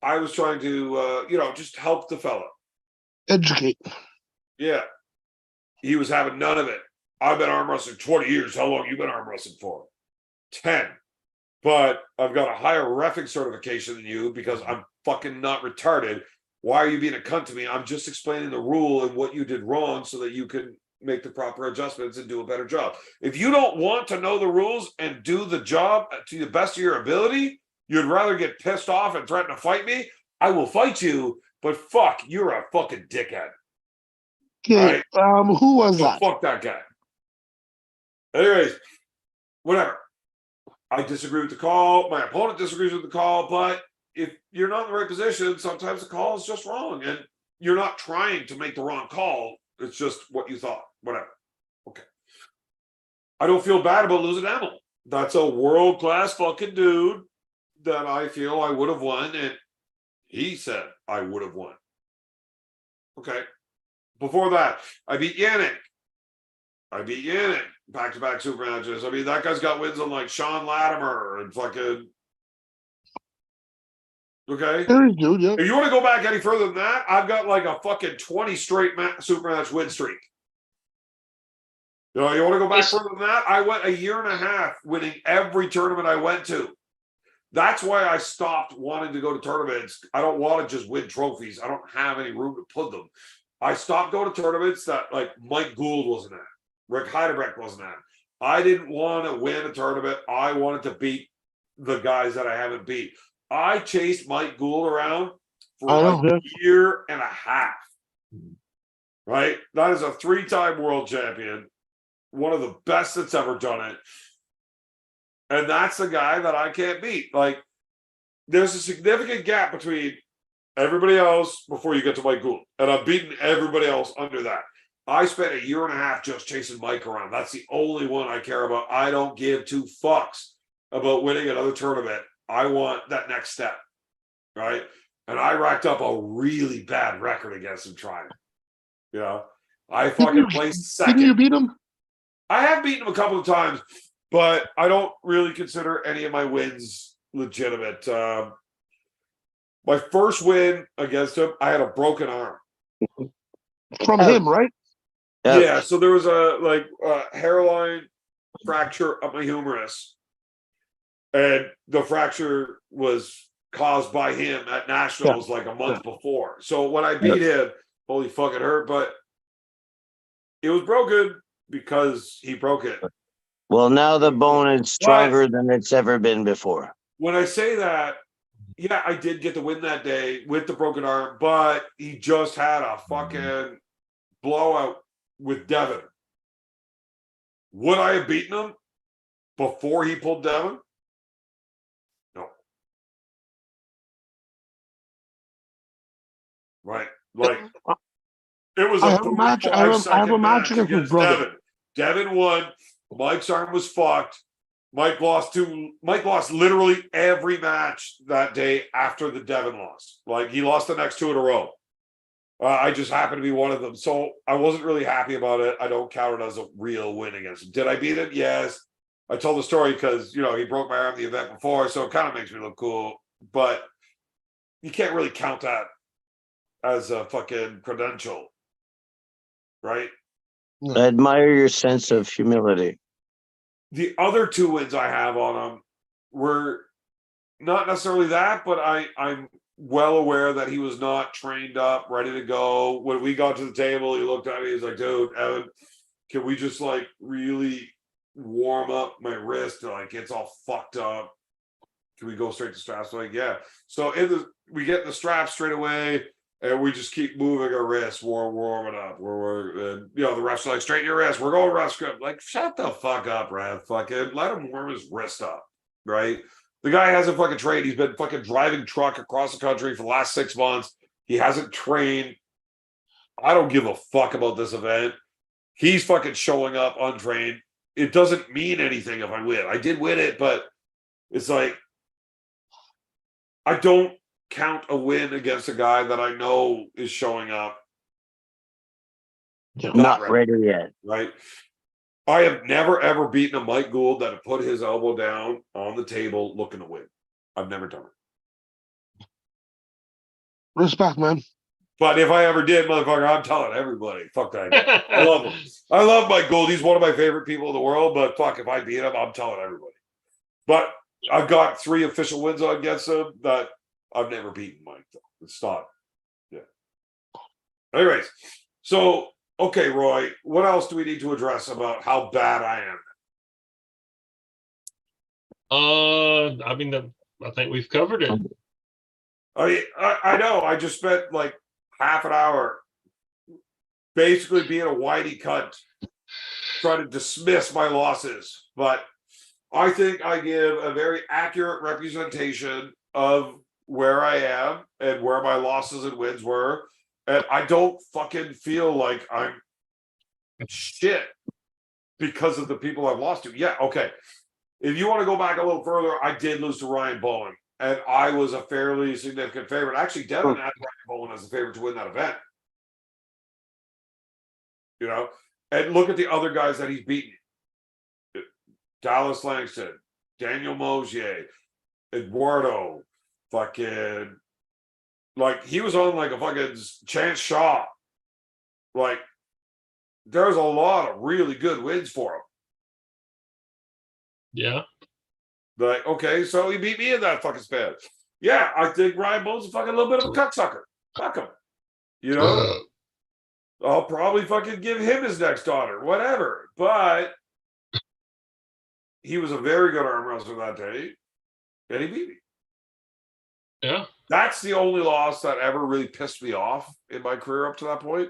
I was trying to, just help the fella. Educate. Yeah. He was having none of it. I've been arm wrestling 20 years. How long you been arm wrestling for? 10. But I've got a higher reffing certification than you because I'm fucking not retarded. Why are you being a cunt to me? I'm just explaining the rule and what you did wrong so that you can make the proper adjustments and do a better job. If you don't want to know the rules and do the job to the best of your ability, you'd rather get pissed off and threaten to fight me, I will fight you, but fuck, you're a fucking dickhead. Okay, who was So that? fuck that guy. Anyways, whatever. I disagree with the call. My opponent disagrees with the call, but if you're not in the right position, sometimes the call is just wrong, and you're not trying to make the wrong call. It's just what you thought. Whatever. Okay. I don't feel bad about losing Emil. That's a world-class fucking dude that I feel I would have won, and he said I would have won. Okay. Before that, I beat Yannick. Back-to-back super matches. I mean, that guy's got wins on like Sean Latimer and fucking. Okay. Dude, yeah. If you want to go back any further than that, I've got like a fucking 20 straight super match win streak. You want to go back further than that? I went a year and a half winning every tournament I went to. That's why I stopped wanting to go to tournaments. I don't want to just win trophies. I don't have any room to put them. I stopped going to tournaments that like Mike Gould wasn't at. Rick Heidebrecht wasn't at. I didn't want to win a tournament. I wanted to beat the guys that I haven't beat. I chased Mike Gould around for a year and a half. Right? That is a 3-time world champion. One of the best that's ever done it. And that's the guy that I can't beat. Like, there's a significant gap between everybody else before you get to Mike Gould. And I've beaten everybody else under that. I spent a year and a half just chasing Mike around. That's the only one I care about. I don't give 2 fucks about winning another tournament. I want that next step, right? And I racked up a really bad record against him trying. You know, I fucking placed second. Didn't you beat him? I have beaten him a couple of times, but I don't really consider any of my wins legitimate. My first win against him, I had a broken arm. From him, right? Yeah, so there was a hairline fracture of my humerus. And the fracture was caused by him at Nationals like a month before. So when I beat him, holy fuck, it hurt, but it was broken because he broke it. Well, now the bone is stronger than it's ever been before. When I say that, yeah, I did get the win that day with the broken arm, but he just had a fucking blowout with Devon. Would I have beaten him before he pulled Devon? No. Right. Like, it was I a have a match. I have a match against his brother. Devon. Devon won. Mike's arm was fucked. Mike lost literally every match that day after the Devon loss. Like, he lost the next two in a row. I just happened to be one of them. So I wasn't really happy about it. I don't count it as a real win against him. Did I beat him? Yes. I told the story because, he broke my arm the event before, so it kind of makes me look cool. But you can't really count that as a fucking credential, right? I admire your sense of humility. The other two wins I have on him were not necessarily that, but I'm well aware that he was not trained up, ready to go. When we got to the table, he looked at me, he's like, dude, Evan, can we just like really warm up my wrist? Like, it's all fucked up. Can we go straight to straps? Like, yeah. So we get the strap straight away, and we just keep moving our wrists, warming up. The refs are like, straighten your wrist. We're going ref script. Like, shut the fuck up, ref. Fucking let him warm his wrist up, right? The guy hasn't fucking trained. He's been fucking driving truck across the country for the last 6 months. He hasn't trained. I don't give a fuck about this event. He's fucking showing up untrained. It doesn't mean anything if I win. I did win it, but it's like, I don't count a win against a guy that I know is showing up. Not ready yet. Right. I have never, ever beaten a Mike Gould that had put his elbow down on the table looking to win. I've never done it. Respect, man. But if I ever did, motherfucker, I'm telling everybody. Fuck that guy. I love him. I love Mike Gould. He's one of my favorite people in the world, but fuck, if I beat him, I'm telling everybody. But I've got 3 official wins against him that I've never beaten Mike, though. It's not. Yeah. Anyways, so, okay, Roy, what else do we need to address about how bad I am? I think we've covered it. I know. I just spent like half an hour basically being a whitey cunt, trying to dismiss my losses. But I think I give a very accurate representation of where I am and where my losses and wins were. And I don't fucking feel like I'm shit because of the people I've lost to. Yeah, okay. If you want to go back a little further, I did lose to Ryan Bowen, and I was a fairly significant favorite. Actually, Devon had Ryan Bowen as a favorite to win that event. And look at the other guys that he's beaten. Dallas Langston, Daniel Mosier, Eduardo, fucking, like, he was on like a fucking Chance Shaw. Like, there's a lot of really good wins for him. Yeah. Like, okay, so he beat me in that fucking span. Yeah, I think Ryan Bowen's a fucking little bit of a cucksucker. Fuck him. I'll probably fucking give him his next daughter, whatever. But he was a very good arm wrestler that day, and he beat me. Yeah. That's the only loss that ever really pissed me off in my career up to that point.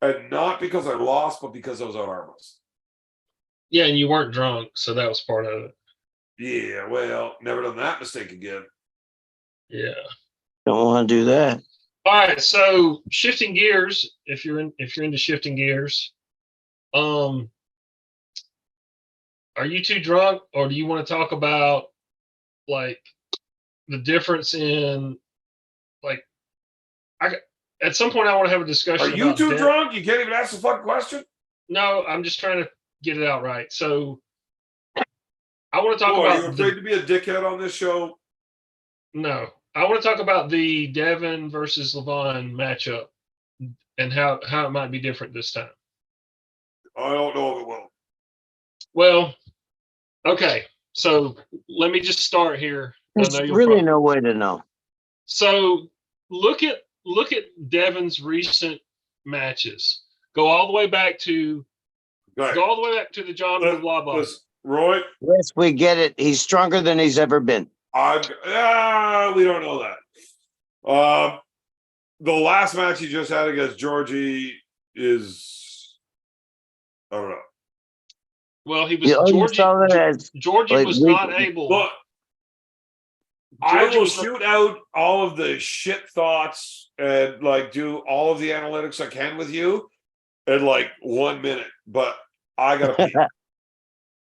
And not because I lost, but because I was on arm wrestling. Yeah, and you weren't drunk, so that was part of it. Yeah, well, never done that mistake again. Yeah. Don't want to do that. All right, so shifting gears, if you're into shifting gears, are you too drunk, or do you want to talk about like the difference in like at some point I want to have a discussion. Are you too drunk? You can't even ask the fucking question? No, I'm just trying to get it out right. So I want to talk about. Are you afraid to be a dickhead on this show? No. I want to talk about the Devon versus Leavon matchup and how it might be different this time. I don't know if it will. Well, okay. So let me just start here. There's really no way to know. So look at Devon's recent matches. Go all the way back to the John blah blah. Roy. Yes, we get it. He's stronger than he's ever been. We don't know that. The last match he just had against Georgie is, I don't know. Well, he was You Georgie. saw that as Georgie like was not able. Look, I Georgie will was not- shoot out all of the shit thoughts and like do all of the analytics I can with you in like 1 minute, but I gotta pee.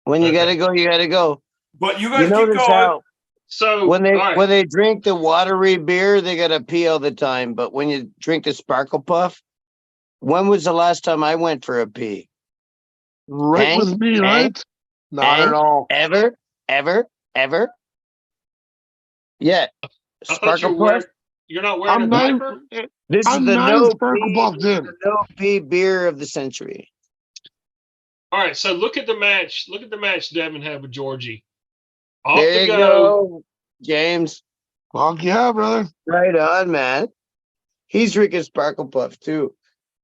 when you Okay. gotta go, you gotta go. But you You guys keep notice going. how So when all right. they drink the watery beer, they gotta pee all the time. But when you drink the Sparkle Puff, when was the last time I went for a pee? Right Hank? with me, Hank? right? Not Hank? at all. Ever? Yeah. I thought you Sparkle were wearing, Puff. you're not wearing a I'm nine. diaper. This is I'm the 9 no Sparkle pee, Puffs in. the no pee beer of the century. All right, so look at the match. Look at the match Devin had with Georgie. Off There the you go. go, James. Fuck yeah, brother. Right on, man. He's drinking Sparkle Puff too.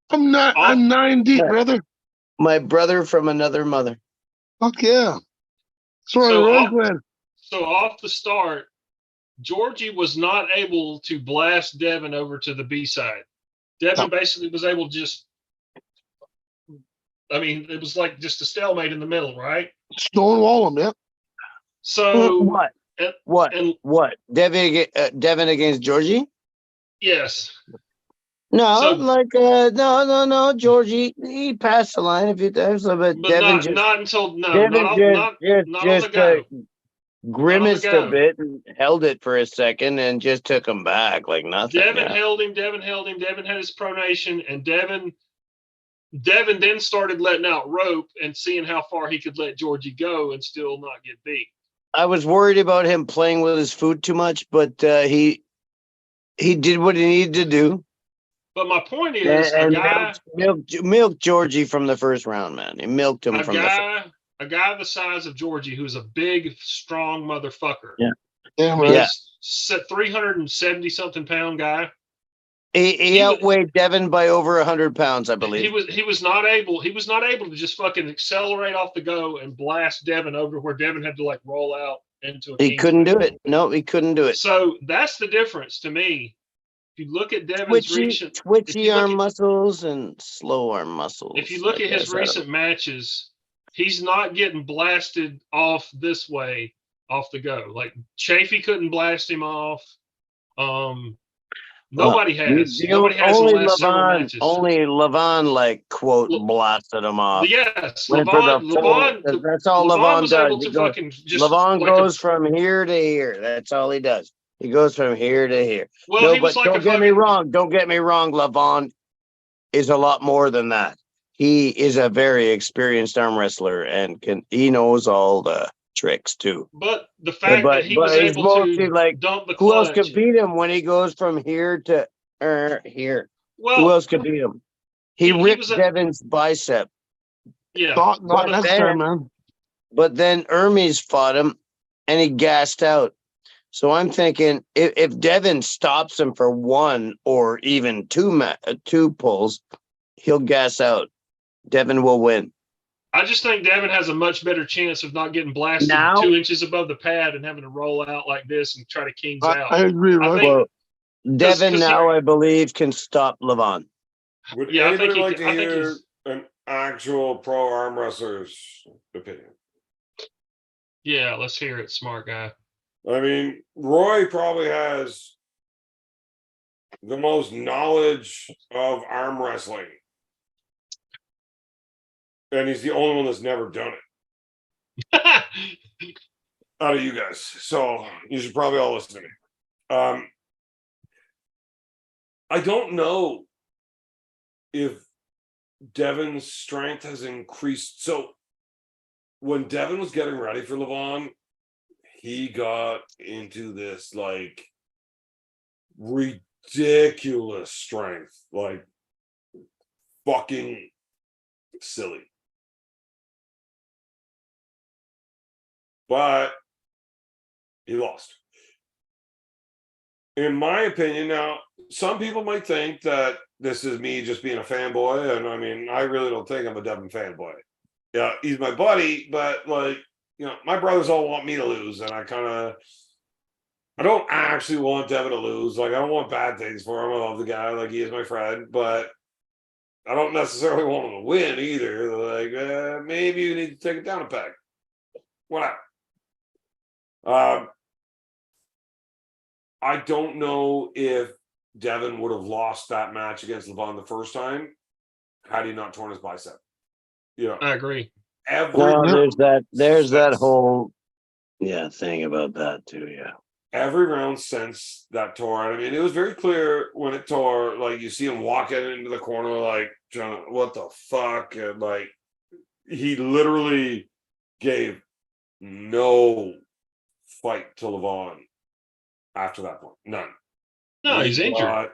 I'm not. Oh. I'm 9 deep, Yeah. brother. My brother from another mother. Fuck yeah. Sorry, So right, off- Glenn. So off the start, Georgie was not able to blast Devin over to the B side. Devin basically was able to just, I mean, it was like just a stalemate in the middle, right? Stonewall him, yeah. So What? and- What? and What? Devin against Georgie? yes, No, So- no. Georgie, he passed the line a few times, but but Devin not until Devin not on the go. grimaced a go. bit and held it for a second and just took him back like nothing. Devin yeah. held him. Devin had his pronation, and Devin then started letting out rope and seeing how far he could let Georgie go and still not get beat. I was worried about him playing with his food too much, but he did what he needed to do. But my point is, And milked Georgie from the first round, man. He milked him a from the guy the size of Georgie, who's a big, strong motherfucker. Yeah. Damn right. right. Yeah. 370 something pound guy. He outweighed Devin by over 100 pounds, I believe. He was not able to just fucking accelerate off the go and blast Devin over to where Devin had to like roll out into a He Kingsman. couldn't do it. No, he couldn't do it. So that's the difference to me. If you look at Devin's Twitchy arm muscles and slow arm muscles. If you look at his recent matches, he's not getting blasted off this way off the go. Like Chafee couldn't blast him off. Nobody has. Nobody has in the last several matches. Only Leavon, like, quote, blasted him off. Yes, Leavon. That's all Leavon was does. able to fucking just Leavon like goes from here to here. That's all he does. He goes from here to here. Well, no, he was but like don't get me wrong. Don't get me wrong. Leavon is a lot more than that. He is a very experienced arm wrestler and he knows all the tricks too. But the fact that he was able to like dump the clutch. Who else could beat him when he goes from here to here? Well, who else could beat him? He ripped Devin's bicep. Yeah. Not next time, man. But then Hermes fought him and he gassed out. So I'm thinking if Devin stops him for one or even two pulls, he'll gas out. Devin will win. I just think Devin has a much better chance of not getting blasted 2 inches above the pad and having to roll out like this and try to Kings out. I agree, right? Devin now, I believe, can stop Leavon. Would anybody like to hear an actual pro arm wrestler's opinion? Yeah, let's hear it, smart guy. I mean, Roy probably has the most knowledge of arm wrestling. And he's the only one that's never done it. Out of you guys. So you should probably all listen to me. I don't know if Devin's strength has increased. So when Devin was getting ready for Leavon, he got into this like ridiculous strength, like fucking silly. But he lost. In my opinion, now, some people might think that this is me just being a fanboy, and I mean, I really don't think I'm a Devin fanboy. Yeah, he's my buddy, but like, you know, my brothers all want me to lose, and I kind of I don't actually want Devon to lose. Like, I don't want bad things for him. I love the guy. Like, he is my friend, but I don't necessarily want him to win either. Like, maybe you need to take it down a peg. Whatever. I don't know if Devon would have lost that match against Leavon the first time had he not torn his bicep. Yeah, I agree. Well, there's that whole thing about that too. Yeah. Every round since that tore. I mean, it was very clear when it tore. Like, you see him walking into the corner, like, what the fuck? And like, he literally gave no fight to Leavon after that point. None. No, he's injured.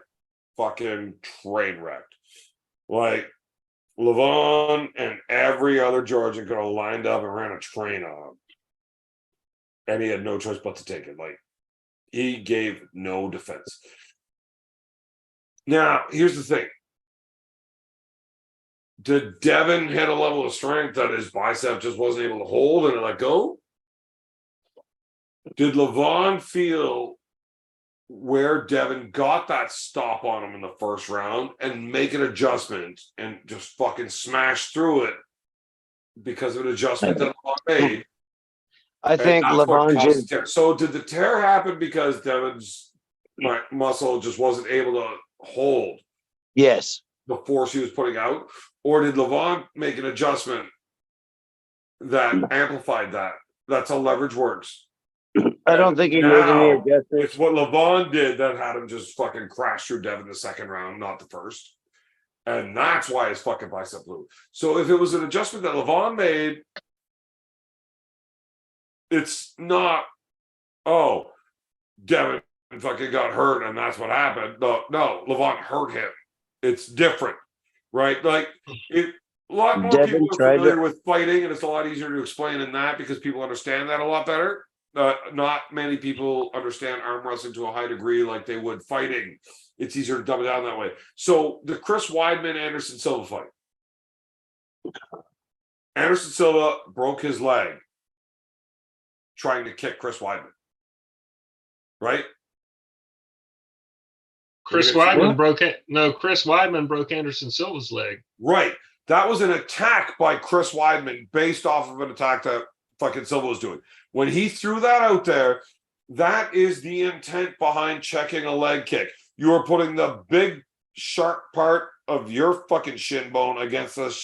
Fucking train wrecked. Like, Leavon and every other Georgian could have lined up and ran a train on him. And he had no choice but to take it. Like, he gave no defense. Now, here's the thing. Did Devon hit a level of strength that his bicep just wasn't able to hold and let go? Did Leavon feel where Devon got that stop on him in the first round and make an adjustment and just fucking smash through it because of an adjustment that Leavon made? I think Leavon did. So did the tear happen because Devon's muscle just wasn't able to hold Yes. the force he was putting out? Or did Leavon make an adjustment that amplified that? That's how leverage works. I don't think he made any adjustments. It's what Leavon did that had him just fucking crash through Devon the second round, not the first. And that's why his fucking bicep blew. So if it was an adjustment that Leavon made, it's not, oh, Devon fucking got hurt and that's what happened. No, Leavon hurt him. It's different, right? Like, a lot more Devon people are tried familiar to- with fighting, and it's a lot easier to explain in that because people understand that a lot better. Not many people understand arm wrestling to a high degree like they would fighting. It's easier to dumb it down that way. So the Chris Weidman Anderson Silva fight. Anderson Silva broke his leg trying to kick Chris Weidman. Right? Chris Weidman broke Anderson Silva's leg. Right. That was an attack by Chris Weidman based off of an attack that fucking Silva was doing. When he threw that out there, that is the intent behind checking a leg kick. You are putting the big sharp part of your fucking shin bone against the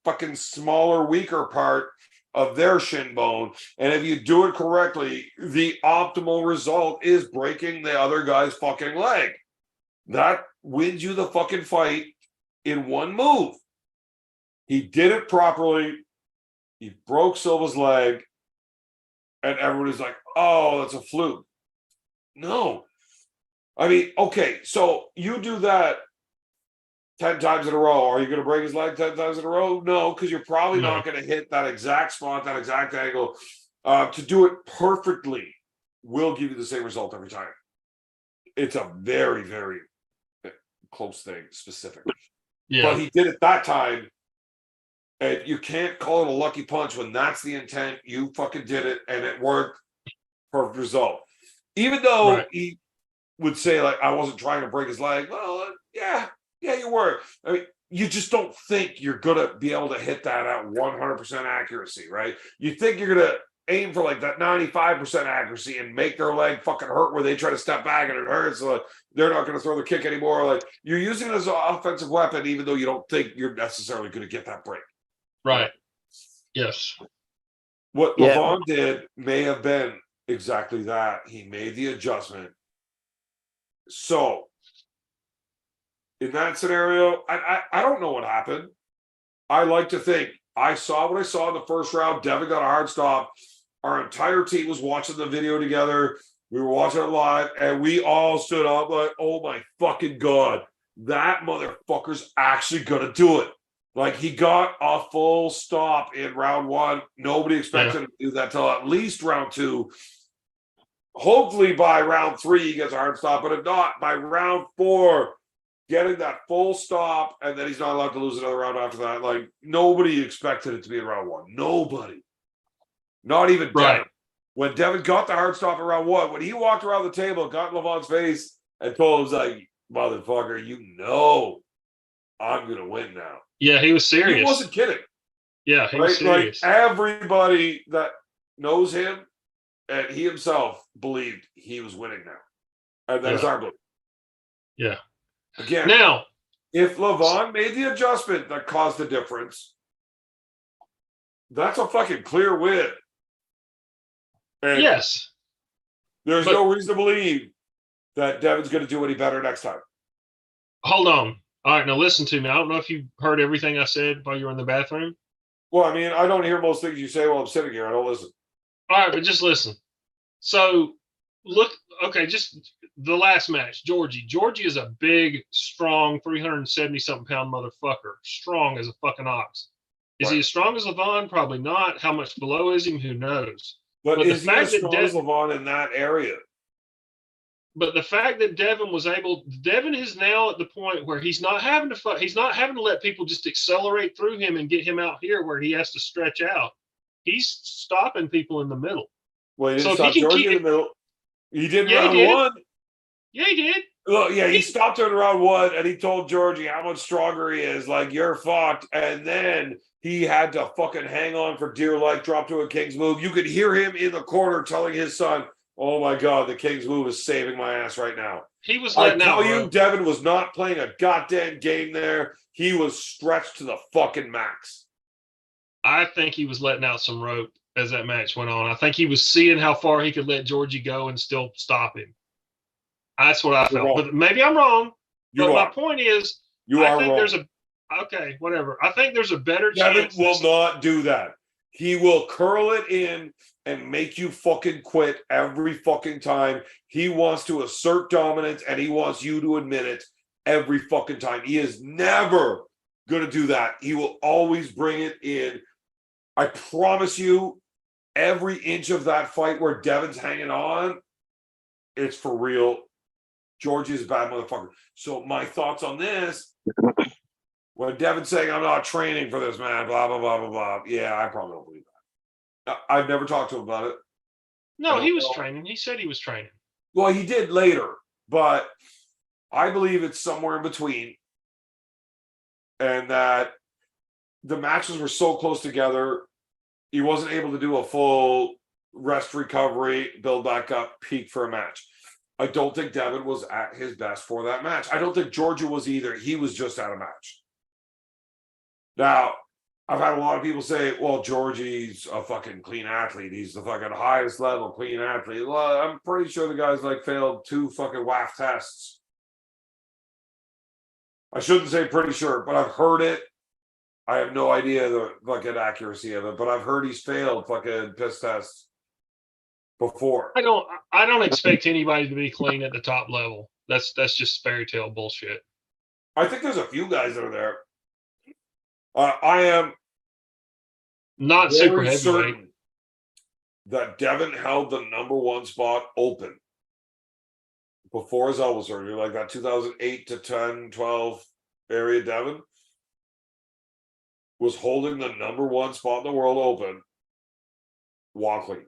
fucking smaller, weaker part of their shin bone. And if you do it correctly, the optimal result is breaking the other guy's fucking leg. That wins you the fucking fight in one move. He did it properly. He broke Silva's leg. And everybody's like, oh, that's a fluke. No. I mean, okay, so you do that 10 times in a row. Are you going to break his leg 10 times in a row? No, because you're probably not going to hit that exact spot, that exact angle. To do it perfectly will give you the same result every time. It's a very, very close thing, specific. Yeah. But he did it that time. And you can't call it a lucky punch when that's the intent. You fucking did it, and it worked. Perfect result. Even though he would say, like, I wasn't trying to break his leg. Well, yeah, you were. I mean, you just don't think you're going to be able to hit that at 100% accuracy, right? You think you're going to aim for, like, that 95% accuracy and make their leg fucking hurt where they try to step back and it hurts. So they're not going to throw the kick anymore. Like, you're using it as an offensive weapon, even though you don't think you're necessarily going to get that break. Right. Yes. What Leavon did may have been exactly that. He made the adjustment. So, in that scenario, I don't know what happened. I like to think I saw what I saw in the first round. Devon got a hard stop. Our entire team was watching the video together. We were watching it live, and we all stood up like, oh my fucking God, that motherfucker's actually going to do it. Like, he got a full stop in round one. Nobody expected him to do that till at least round two. Hopefully by round three, he gets a hard stop. But if not, by round four, getting that full stop, and then he's not allowed to lose another round after that. Like, nobody expected it to be in round one. Nobody. Not even Devon. when Devon got the hard stop around one, when he walked around the table, got in Levon's face, and told him, like, motherfucker, you know I'm going to win now. Yeah, he was serious. He wasn't kidding. Yeah, he was serious. Like, everybody that knows him and he himself believed he was winning now. And that is our belief. Yeah. Again, now, if Levon made the adjustment that caused the difference, that's a fucking clear win. And yes. there's no reason to believe that Devon's going to do any better next time. Hold on. All right, now listen to me. I don't know if you heard everything I said while you were in the bathroom. Well, I mean, I don't hear most things you say while I'm sitting here. I don't listen. All right, but just listen. So, look, okay, just the last match, Georgie. Georgie is a big, strong, 370-something pound motherfucker. Strong as a fucking ox. Is he as strong as Levon? Probably not. How much below is him? Who knows? But is he as strong as Levon in that area? But the fact that Devon was able, Devon is now at the point where he's not having to let people just accelerate through him and get him out here where he has to stretch out. He's stopping people in the middle. Well, he didn't stop Georgie in the middle. He did round one. Yeah, he did. Look, yeah, he stopped her in round one and he told Georgie how much stronger he is. Like, you're fucked. And then he had to fucking hang on for dear life, drop to a King's move. You could hear him in the corner telling his son, oh my God, the King's move is saving my ass right now. He was letting out. I tell you, Devon was not playing a goddamn game there. He was stretched to the fucking max. I think he was letting out some rope as that match went on. I think he was seeing how far he could let Georgie go and still stop him. That's what I felt. But maybe I'm wrong. But my point is, I think there's okay, whatever. I think there's a better chance. Devon will not do that. He will curl it in and make you fucking quit every fucking time. He wants to assert dominance and he wants you to admit it every fucking time. He is never going to do that. He will always bring it in. I promise you, every inch of that fight where Devon's hanging on, it's for real. Georgie's a bad motherfucker. So my thoughts on this, when Devon's saying, I'm not training for this, man, blah, blah, blah, blah, blah. Yeah, I probably don't believe that. I've never talked to him about it. No, he was training. He said he was training. Well, he did later, but I believe it's somewhere in between. And that the matches were so close together, he wasn't able to do a full rest recovery, build back up, peak for a match. I don't think Devon was at his best for that match. I don't think Georgia was either. He was just at a match. Now, I've had a lot of people say, well, Georgie's a fucking clean athlete. He's the fucking highest level clean athlete. Well, I'm pretty sure the guy's like failed 2 fucking WAF tests. I shouldn't say pretty sure, but I've heard it. I have no idea the fucking accuracy of it, but I've heard he's failed fucking piss tests before. I don't expect anybody to be clean at the top level. That's just fairy tale bullshit. I think there's a few guys that are there. I am not super heavyweight. That Devon held the number 1 spot open before his elbow surgery, like that 2008 to 10, 12 area. Devon was holding the number 1 spot in the world open. Walkley.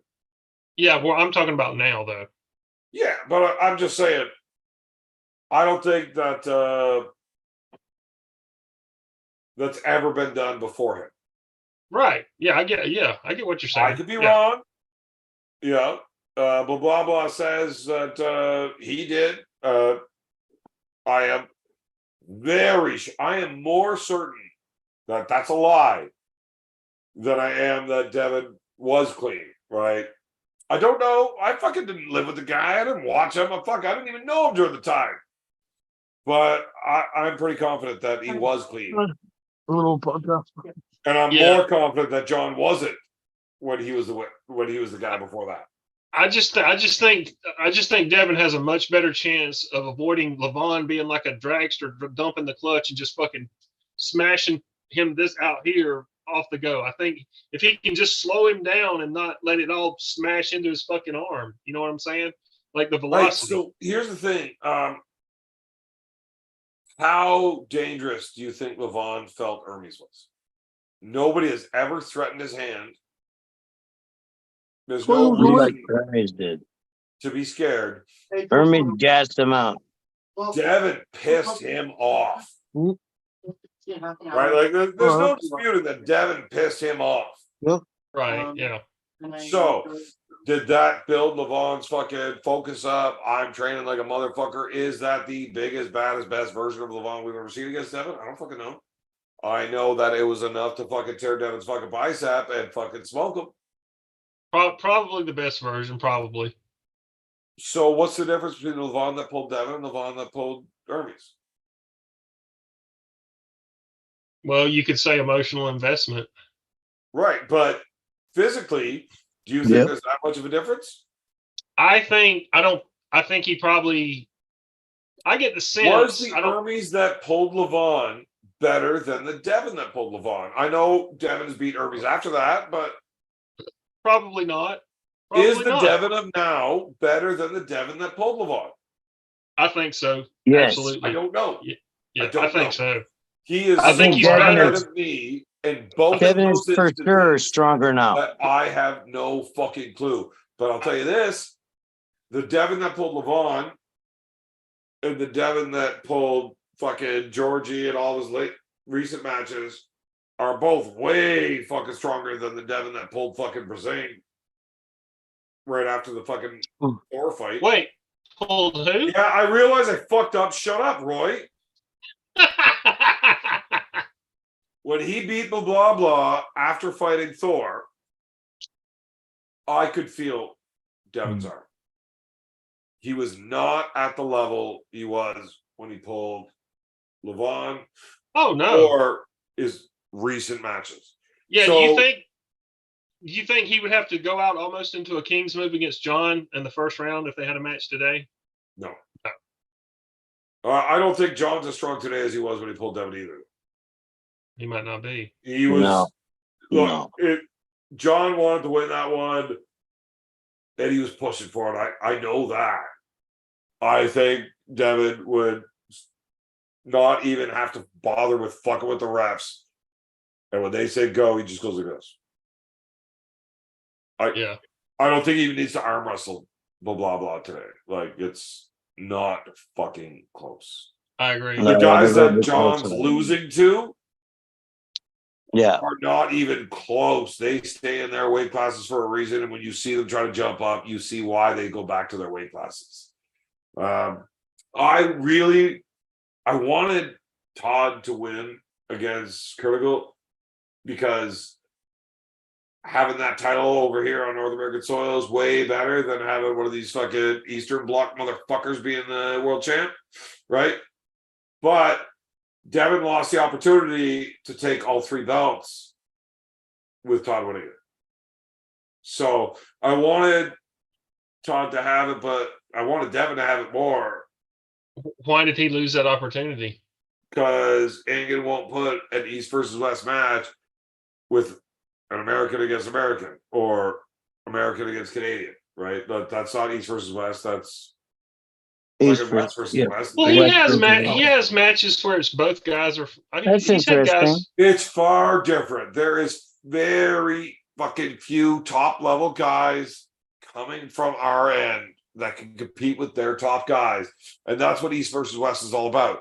Yeah, well, I'm talking about now, though. Yeah, but I'm just saying, I don't think that that's ever been done before him. Right. Yeah, I get what you're saying. I could be wrong. Yeah. Blah, blah, blah says that he did. I am more certain that that's a lie than I am that Devon was clean, right? I don't know. I fucking didn't live with the guy. I didn't watch him. I didn't even know him during the time. But I'm pretty confident that he was clean. A little podcast. And I'm more confident that John wasn't when he was the guy before that. I just think Devon has a much better chance of avoiding Levon being like a dragster, dumping the clutch and just fucking smashing him this out here off the go. I think if he can just slow him down and not let it all smash into his fucking arm, you know what I'm saying? Like the velocity. Right, so here's the thing. How dangerous do you think Levon felt Hermes was? Nobody has ever threatened his hand. There's Well, no you know like reason Hermes did. to be scared. Hermes gassed him out. Devin pissed him off. Hmm? Right? Like there's no disputing that Devin pissed him off. Right. Yeah. So did that build Levon's fucking focus up? I'm training like a motherfucker. Is that the biggest, baddest, best version of Levon we've ever seen against Devin? I don't fucking know. I know that it was enough to fucking tear Devin's fucking bicep and fucking smoke him. Probably the best version. Probably. So what's the difference between the Levon that pulled Devin and the Levon that pulled Hermes? Well, you could say emotional investment. Right, but physically, do you think there's that much of a difference? I think he probably. I get the sense. Was the Hermes that pulled Levon better than the Devin that pulled Levon? I know Devin has beat Hermes after that, but probably not. Is the Devin of now better than the Devin that pulled Levon? I think so. Yes. Absolutely. I don't know. Yeah, I think so. He is. I think he's better than me, and both Kevin of is those for sure stronger now. that I have no fucking clue. But I'll tell you this: the Devin that pulled Levon and the Devin that pulled fucking Georgie and all his recent matches are both way fucking stronger than the Devin that pulled fucking Brazing right after the fucking Thor fight. Wait, pulled who? Yeah, I realize I fucked up. Shut up, Roy. When he beat blah blah blah after fighting Thor, I could feel Devin's arm. He was not at the level he was when he pulled Levon. Oh no! Or his recent matches. Yeah, so, do you think he would have to go out almost into a King's move against John in the first round if they had a match today? No. I don't think John's as strong today as he was when he pulled Devin either. He might not be. He was. No. John wanted to win that one, and he was pushing for it. I know that. I think Devin would not even have to bother with fucking with the refs. And when they say go, he just goes like this. I don't think he even needs to arm wrestle blah blah blah today. Like it's not fucking close. I agree. The guys that John's losing to are not even close. They stay in their weight classes for a reason. And when you see them try to jump up, you see why they go back to their weight classes. I wanted Todd to win against Critical because having that title over here on North American soil is way better than having one of these fucking Eastern Bloc motherfuckers being the world champ, right? But Devin lost the opportunity to take all three belts with Todd winning it. So I wanted Todd to have it, but I wanted Devin to have it more. Why did he lose that opportunity? Because Engen won't put an East versus West match with an American against American or American against Canadian, right? But that's not East versus West. That's East like West versus West. Well, he has matches where it's both guys are. That's interesting. It's far different. There is very fucking few top level guys coming from our end that can compete with their top guys, and that's what East versus West is all about.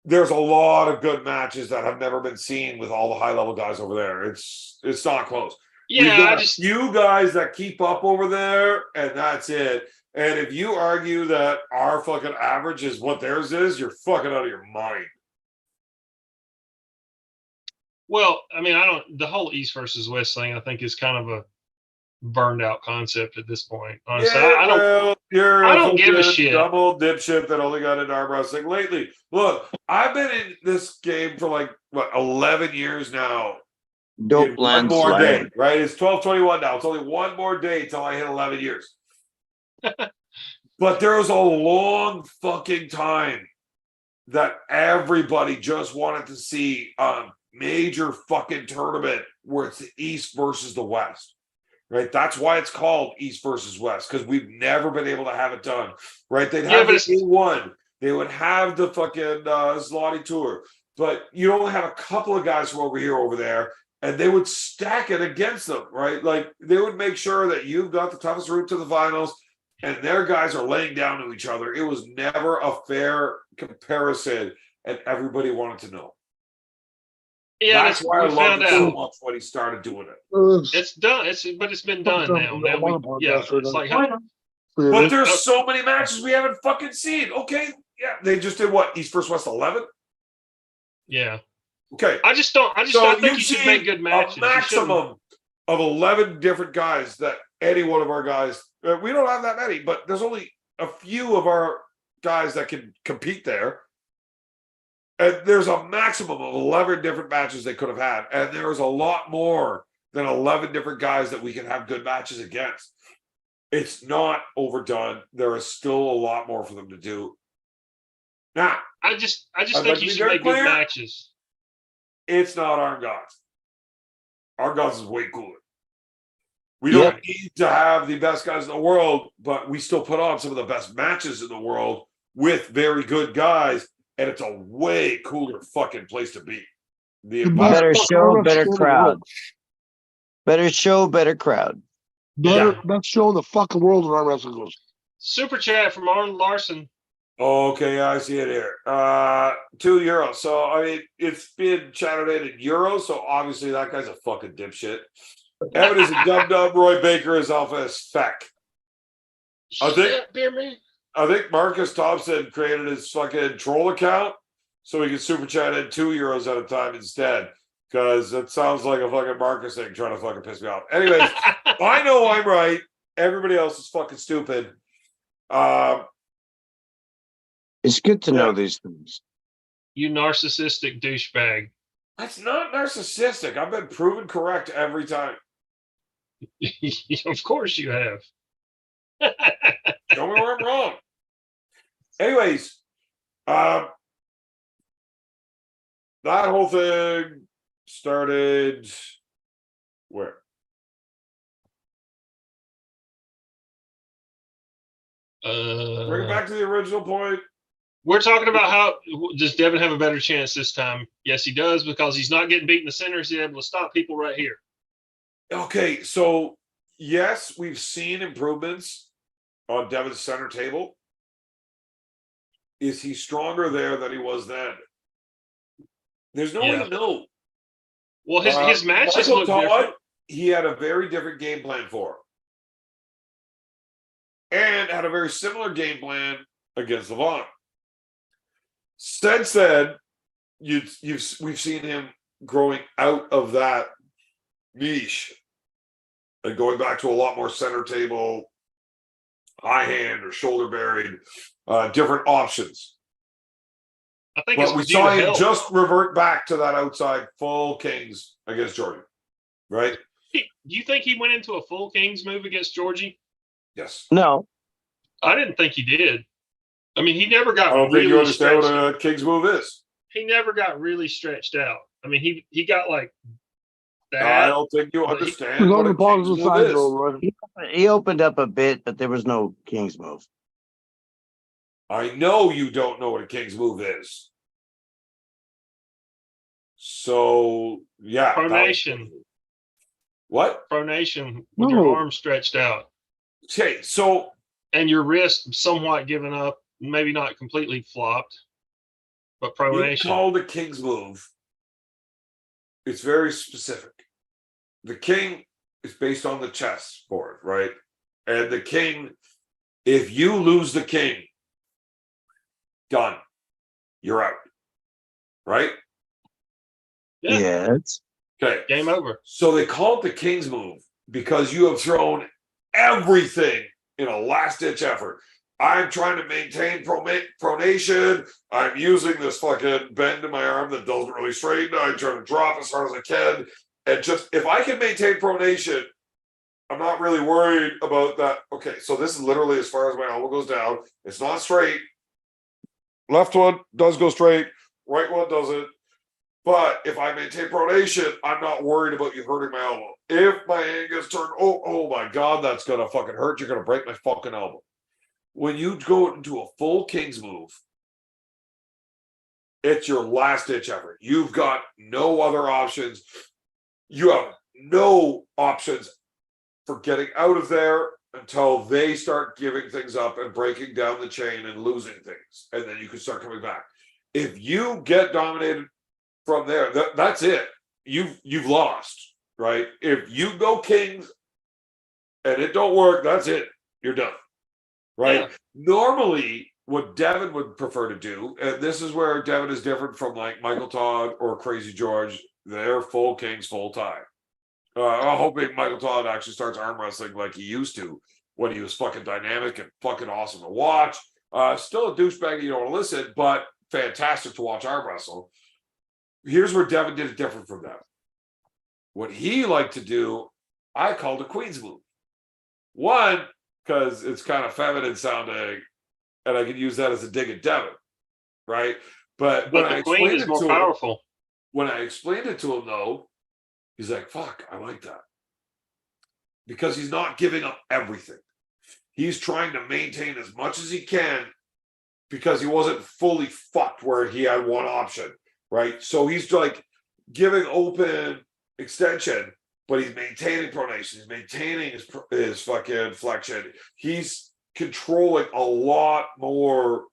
There's a lot of good matches that have never been seen with all the high level guys over there. It's not close. Yeah, few guys that keep up over there, and that's it. And if you argue that our fucking average is what theirs is, you're fucking out of your mind. Well, I mean, the whole East versus West thing, I think, is kind of a burned out concept at this point. Honestly, Yeah, I don't give a shit. Double dipshit that only got into arm wrestling lately. Look, I've been in this game for like 11 years now. Dope one more day, right? It's 12/21 now. It's only one more day till I hit 11 years. But there was a long fucking time that everybody just wanted to see a major fucking tournament where it's the East versus the West. Right, that's why it's called East versus West, because we've never been able to have it done. Right, they'd have the E1, they would have the fucking Zloty tour, but you only have a couple of guys from over here, over there, and they would stack it against them, right? Like they would make sure that you've got the toughest route to the finals, and their guys are laying down to each other. It was never a fair comparison, and everybody wanted to know. Yeah, That's why I we loved found it so out. much when he started doing it. It's done. But it's been done now. Now it's like But there's so many matches we haven't fucking seen. Okay, yeah, they just did what? East vs. West 11. Yeah. Okay. I think you should make good matches. A maximum of 11 different guys that any one of our guys. We don't have that many, but there's only a few of our guys that can compete there. And there's a maximum of 11 different matches they could have had. And there's a lot more than 11 different guys that we can have good matches against. It's not overdone. There is still a lot more for them to do. Now, I just think you should make good matches. It's not Arrogance. Arrogance is way cooler. We don't need to have the best guys in the world, but we still put on some of the best matches in the world with very good guys, and it's a way cooler fucking place to be. Better show, better crowd. Better show, better crowd. Best show in the fucking world in arm wrestling goes. Super chat from Arnold Larson. Okay, I see it here. €2. So I mean, it's been chatted in euros, so obviously that guy's a fucking dipshit. Evan is a dub. Roy Baker is alpha as feck. I think Marcus Thompson created his fucking troll account so he can super chat in €2 at a time instead. Because it sounds like a fucking Marcus thing trying to fucking piss me off. Anyways, I know I'm right. Everybody else is fucking stupid. It's good to know these things. You narcissistic douchebag. That's not narcissistic. I've been proven correct every time. Of course you have. Show me where I'm wrong. Anyways, that whole thing started where? Bring it back to the original point. We're talking about how does Devin have a better chance this time? Yes, he does, because he's not getting beat in the center. He's able to stop people right here. Okay, so yes, we've seen improvements on Devin's center table. Is he stronger there than he was then? There's no way to know. Well, his matches look different. He had a very different game plan for him. And had a very similar game plan against Leavon. Since then, we've seen him growing out of that niche and going back to a lot more center table, high hand or shoulder buried, different options. I think but we saw him just revert back to that outside full Kings against Georgie, right? Do you think he went into a full Kings move against Georgie? Yes. No. I didn't think he did. I mean, he never got. I don't think you understand what a King's move is. He never got really stretched out. I mean, he got like that. I don't think you understand what a King's move is. He opened up a bit, but there was no King's move. I know you don't know what a King's move is. So yeah, pronation. What? Pronation with your arm stretched out. Okay, so and your wrist somewhat given up, maybe not completely flopped, but pronation. You call the King's move. It's very specific. The King is based on the chess board, right? And the King, if you lose the King, done. You're out. Right? Yeah. Yes. Okay. Game over. So they call it the King's move because you have thrown everything in a last-ditch effort. I'm trying to maintain pronation. I'm using this fucking bend in my arm that doesn't really straighten. I'm trying to drop as hard as I can. And just, if I can maintain pronation, I'm not really worried about that. Okay, so this is literally as far as my elbow goes down. It's not straight. Left one does go straight. Right one doesn't. But if I maintain pronation, I'm not worried about you hurting my elbow. If my hand gets turned, oh my God, that's going to fucking hurt. You're going to break my fucking elbow. When you go into a full King's move, it's your last ditch effort. You've got no other options. you have no options for getting out of there until they start giving things up and breaking down the chain and losing things. And then you can start coming back. If you get dominated from there, that's it. You've lost, right? If you go kings and it don't work, that's it. You're done, right? Yeah. Normally, what Devon would prefer to do, and this is where Devon is different from like Michael Todd or Crazy George, they're full kings full time. I'm hoping Michael Todd actually starts arm wrestling like he used to when he was fucking dynamic and fucking awesome to watch. Still a douchebag you don't want to listen, but fantastic to watch arm wrestle. Here's where Devon did it different from them. What he liked to do, I called a Queen's move. One, because it's kind of feminine sounding, and I could use that as a dig at Devon, right? But when I the Queen explained is it more to powerful. him, when I explained it to him, though, he's like, "Fuck, I like that," because he's not giving up everything. He's trying to maintain as much as he can because he wasn't fully fucked where he had one option, right? So he's like giving open extension, but he's maintaining pronation. He's maintaining his fucking flexion. He's controlling a lot more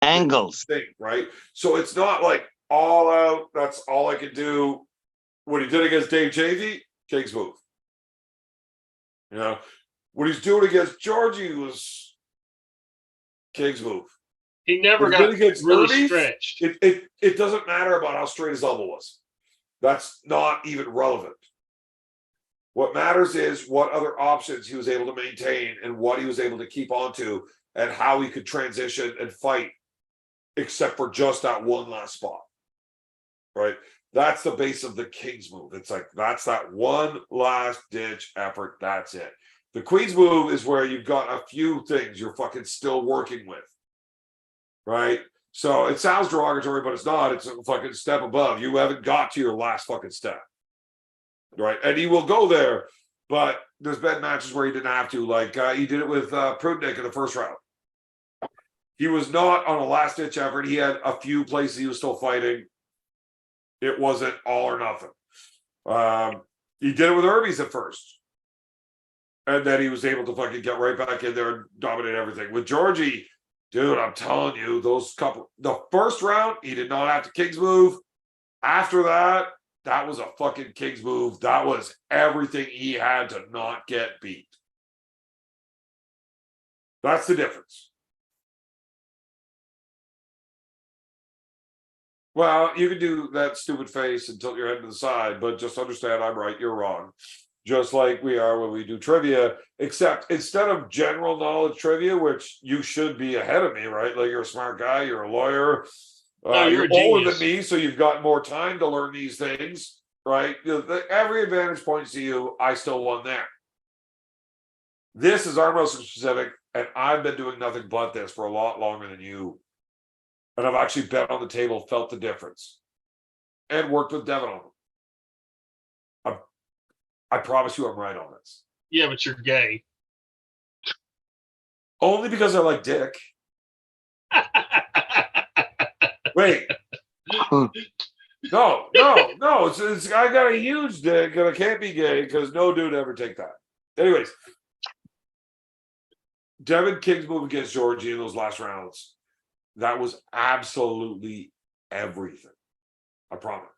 Angles. thing, right? So it's not like all out. That's all I can do. What he did against Dave Javey, King's move. You know, what he's doing against Georgie was King's move. He never What he got did against really Irby, stretched. It doesn't matter about how straight his elbow was. That's not even relevant. What matters is what other options he was able to maintain and what he was able to keep on to and how he could transition and fight, except for just that one last spot. Right? That's the base of the King's move. It's like, that's that one last ditch effort. That's it. The Queen's move is where you've got a few things you're fucking still working with. Right? So it sounds derogatory, but it's not. It's a fucking step above. You haven't got to your last fucking step. Right? And he will go there, but there's been matches where he didn't have to. Like he did it with Prudnick in the first round. He was not on a last ditch effort. He had a few places he was still fighting. It wasn't all or nothing. He did it with Irby's at first. And then he was able to fucking get right back in there and dominate everything. With Georgie, dude, I'm telling you, the first round, he did not have to King's move. After that, that was a fucking King's move. That was everything he had to not get beat. That's the difference. Well, you can do that stupid face and tilt your head to the side, but just understand I'm right, you're wrong. Just like we are when we do trivia, except instead of general knowledge trivia, which you should be ahead of me, right? Like you're a smart guy, you're a lawyer, No, you're a older genius. than me, so you've got more time to learn these things, right? Every advantage points to you. I still won there. This is arm wrestling specific, and I've been doing nothing but this for a lot longer than you. And I've actually bet on the table, felt the difference, and worked with Devon on them. I promise you I'm right on this. Yeah, but you're gay. Only because I like dick. Wait. No. It's I got a huge dick and I can't be gay because no dude ever take that. Anyways, Devon King's move against Georgie in those last rounds. That was absolutely everything. I promise.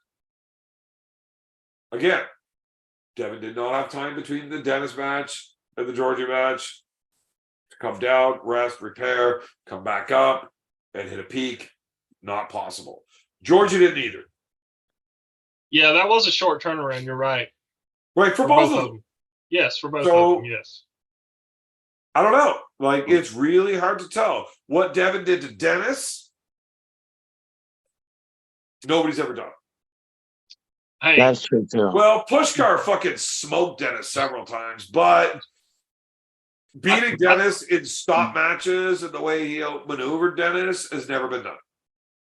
Again, Devon did not have time between the Dennis match and the Georgie match to come down, rest, repair, come back up, and hit a peak. Not possible. Georgie didn't either. Yeah, that was a short turnaround. You're right. Right, for both of them. Yes, for both So- of them. Yes. I don't know. Like, it's really hard to tell. What Devon did to Dennis, nobody's ever done. Hey, That's true too. Well, Pushkar fucking smoked Dennis several times, but beating Dennis in stop matches and the way he outmaneuvered Dennis has never been done.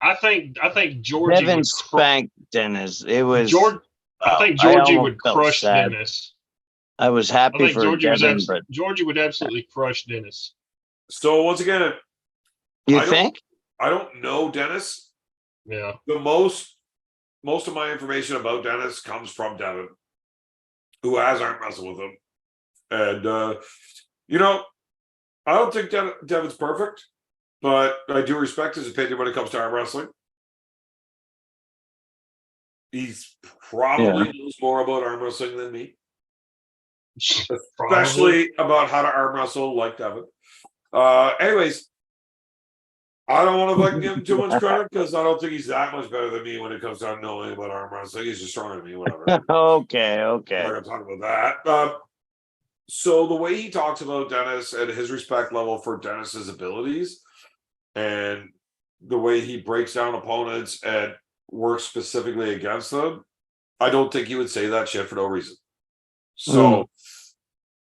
I think Georgie Devin would spanked Dennis. It was. I think I Georgie almost would felt crush sad. Dennis. I was I happy think for Devin, but Georgie would absolutely crush Dennis. So once again, you I don't- think? I don't know Dennis. Yeah. The most of my information about Dennis comes from Devon. who has arm wrestled with him. And, you know, I don't think Devon's perfect, but I do respect his opinion when it comes to arm wrestling. He's probably knows more about arm wrestling than me, especially about how to arm wrestle like Devon. Anyways, I don't want to fucking give him too much credit because I don't think he's that much better than me when it comes to knowing about arm wrestling. He's just stronger than me, whatever. Okay. I'm not gonna talk about that. So the way he talks about Dennis and his respect level for Dennis's abilities, and the way he breaks down opponents and works specifically against them, I don't think he would say that shit for no reason. So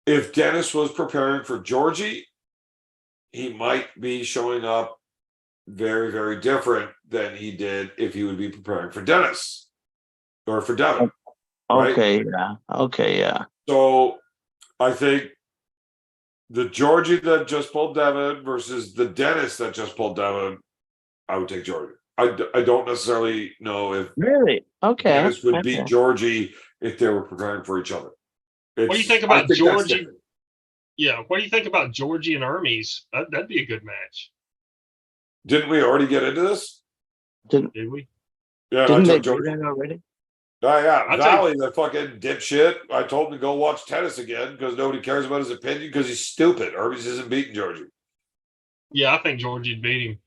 if Dennis was preparing for Georgie, he might be showing up very, very different than he did if he would be preparing for Dennis or for Devon. Okay, right? yeah. So I think the Georgie that just pulled Devon versus the Dennis that just pulled Devon, I would take Georgie. I don't necessarily know if Really? Okay. Dennis would beat Georgie if they were preparing for each other. What do you think about Georgie? Yeah, what do you think about Georgie and Hermes? That'd be a good match. Didn't we already get into this? Did we? Yeah, Didn't I they took do Georgie. that already? Yeah. Valley, the fucking dipshit. I told him to go watch tennis again because nobody cares about his opinion because he's stupid. Hermes isn't beating Georgie. Yeah, I think Georgie'd beat him.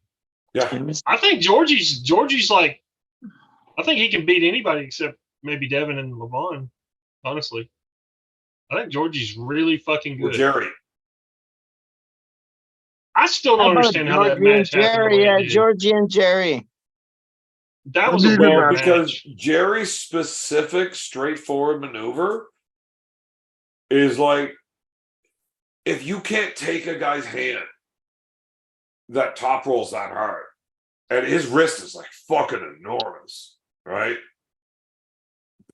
Yeah. I think Georgie's like, I think he can beat anybody except maybe Devon and Leavon, honestly. I think Georgie's really fucking good. Or Jerry. I still don't understand how that match happened. Georgie and Jerry. That was a weird match. Because Jerry's specific, straightforward maneuver is like, if you can't take a guy's hand that top rolls that hard, and his wrist is like fucking enormous, right?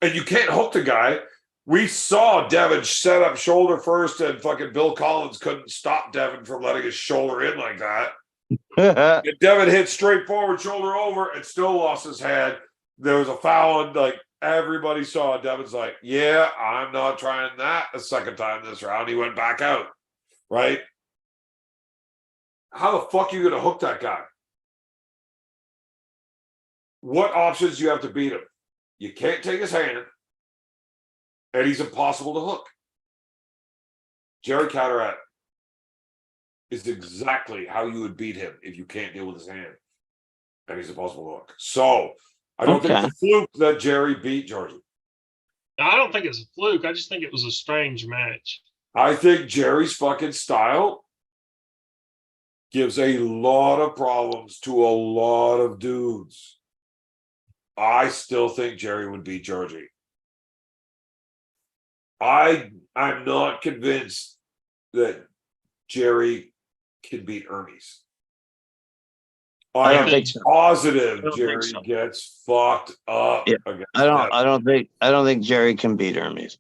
And you can't hook the guy. We saw Devon set up shoulder first, and fucking Bill Collins couldn't stop Devon from letting his shoulder in like that. And Devon hit straight forward, shoulder over, and still lost his head. There was a foul, and like everybody saw it. Devon's like, yeah, I'm not trying that a second time this round. He went back out, right? How the fuck are you going to hook that guy? What options do you have to beat him? You can't take his hand, and he's impossible to hook. Jerry Cataract is exactly how you would beat him if you can't deal with his hand, and he's impossible to hook. So I don't think it's a fluke that Jerry beat Georgie. I don't think it's a fluke. I just think it was a strange match. I think Jerry's fucking style gives a lot of problems to a lot of dudes. I still think Jerry would beat Georgie. I'm not convinced that Jerry can beat Hermes. I don't think so. Positive Jerry gets fucked up. Yeah. Against I don't think Jerry can beat Hermes.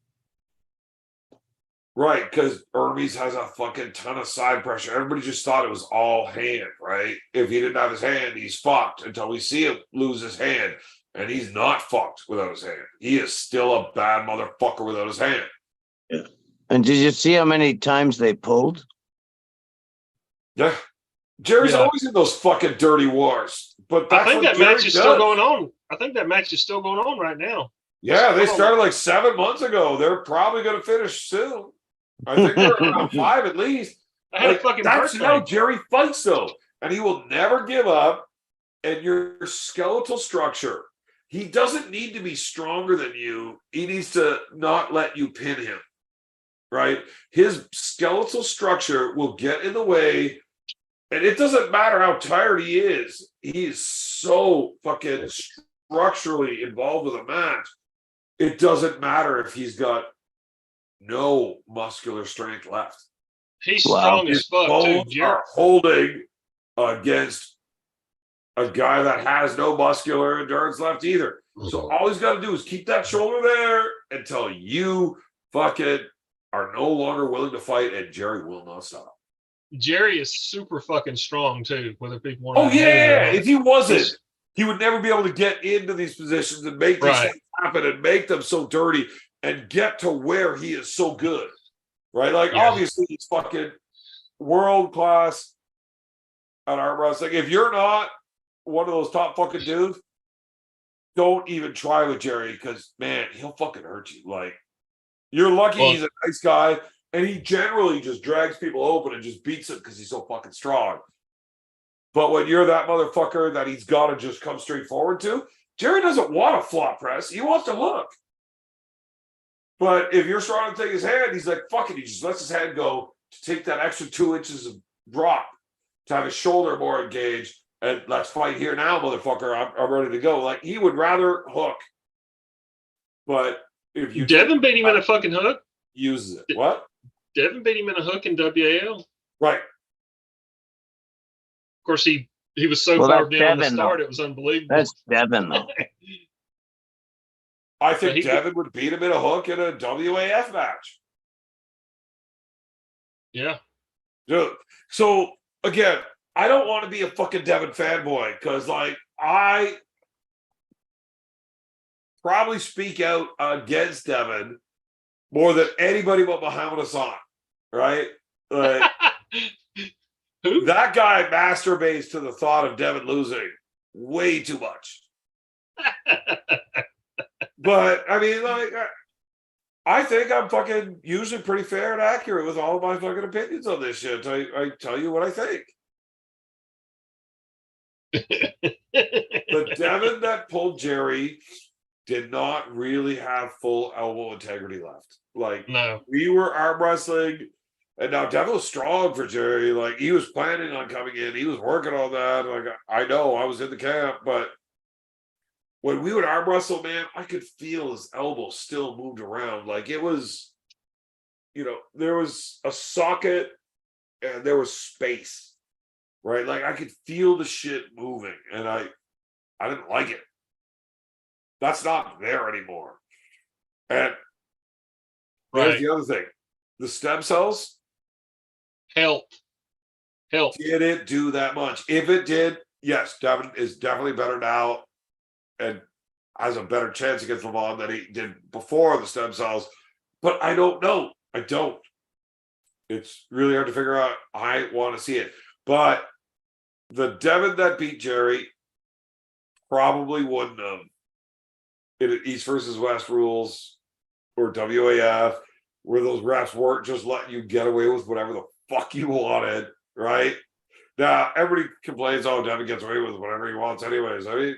Right, because Hermes has a fucking ton of side pressure. Everybody just thought it was all hand, right? If he didn't have his hand, he's fucked until we see him lose his hand. And he's not fucked without his hand. He is still a bad motherfucker without his hand. Yeah. And did you see how many times they pulled? Yeah. Jerry's always in those fucking dirty wars. But that's I think that Jerry match is still going on. I think that match is still going on right now. Yeah, they started like 7 months ago. They're probably going to finish soon. I think they're around 5 at least. I had a fucking that's birthday. how Jerry fights, though. And he will never give up. And your skeletal structure, he doesn't need to be stronger than you. He needs to not let you pin him, right? His skeletal structure will get in the way. And it doesn't matter how tired he is. He is so fucking structurally involved with a match. It doesn't matter if he's got no muscular strength left. He's strong as fuck, too. Bones are holding against a guy that has no muscular endurance left either. So all he's got to do is keep that shoulder there until you fucking are no longer willing to fight, and Jerry will not stop. Jerry is super fucking strong too. Whether people want. Oh yeah, if he wasn't, he would never be able to get into these positions and make these things happen and make them so dirty. and get to where he is so good, right? Like, Yeah. obviously, he's fucking world class at arm wrestling. If you're not one of those top fucking dudes, don't even try with Jerry because, man, he'll fucking hurt you. Like, you're lucky Well- he's a nice guy, and he generally just drags people open and just beats them because he's so fucking strong. But when you're that motherfucker that he's got to just come straight forward to, Jerry doesn't want a flop press. He wants to hook. But if you're strong to take his hand, he's like, fuck it. He just lets his hand go to take that extra 2 inches of drop, to have his shoulder more engaged. And let's fight here now, motherfucker. I'm ready to go. Like, he would rather hook. But if you Devin beat him in a fucking hook. uses it. What? Devin beat him in a hook in WAL. Right. Of course, he was so Well, far that's down the Devin, start, though. it was unbelievable. That's Devin, though. I think But he Devin would beat him in a hook in a WAF match. Yeah. Dude. So, again, I don't want to be a fucking Devin fanboy because, like, I probably speak out against Devin more than anybody but Muhammad Hassan, right? Like, Who? that guy masturbates to the thought of Devin losing way too much. But, I mean, like, I think I'm fucking usually pretty fair and accurate with all of my fucking opinions on this shit. I tell you what I think. The Devin that pulled Jerry did not really have full elbow integrity left. Like, No. we were arm wrestling, and now Devin was strong for Jerry. Like, he was planning on coming in. He was working on that. Like, I know I was in the camp, but when we would arm wrestle, man, I could feel his elbow still moved around. Like, it was, there was a socket and there was space, right? Like, I could feel the shit moving, and I didn't like it. That's not there anymore. And there's the other thing. The stem cells Help. didn't do that much. If it did, yes, Devin is definitely better now and has a better chance against Leavon than he did before the stem cells. But I don't know. I don't. It's really hard to figure out. I want to see it. But the Devin that beat Jerry probably wouldn't have in East versus West rules or WAF, where those refs weren't just letting you get away with whatever the fuck you wanted, right? Now, everybody complains, oh, Devin gets away with whatever he wants anyways. I mean,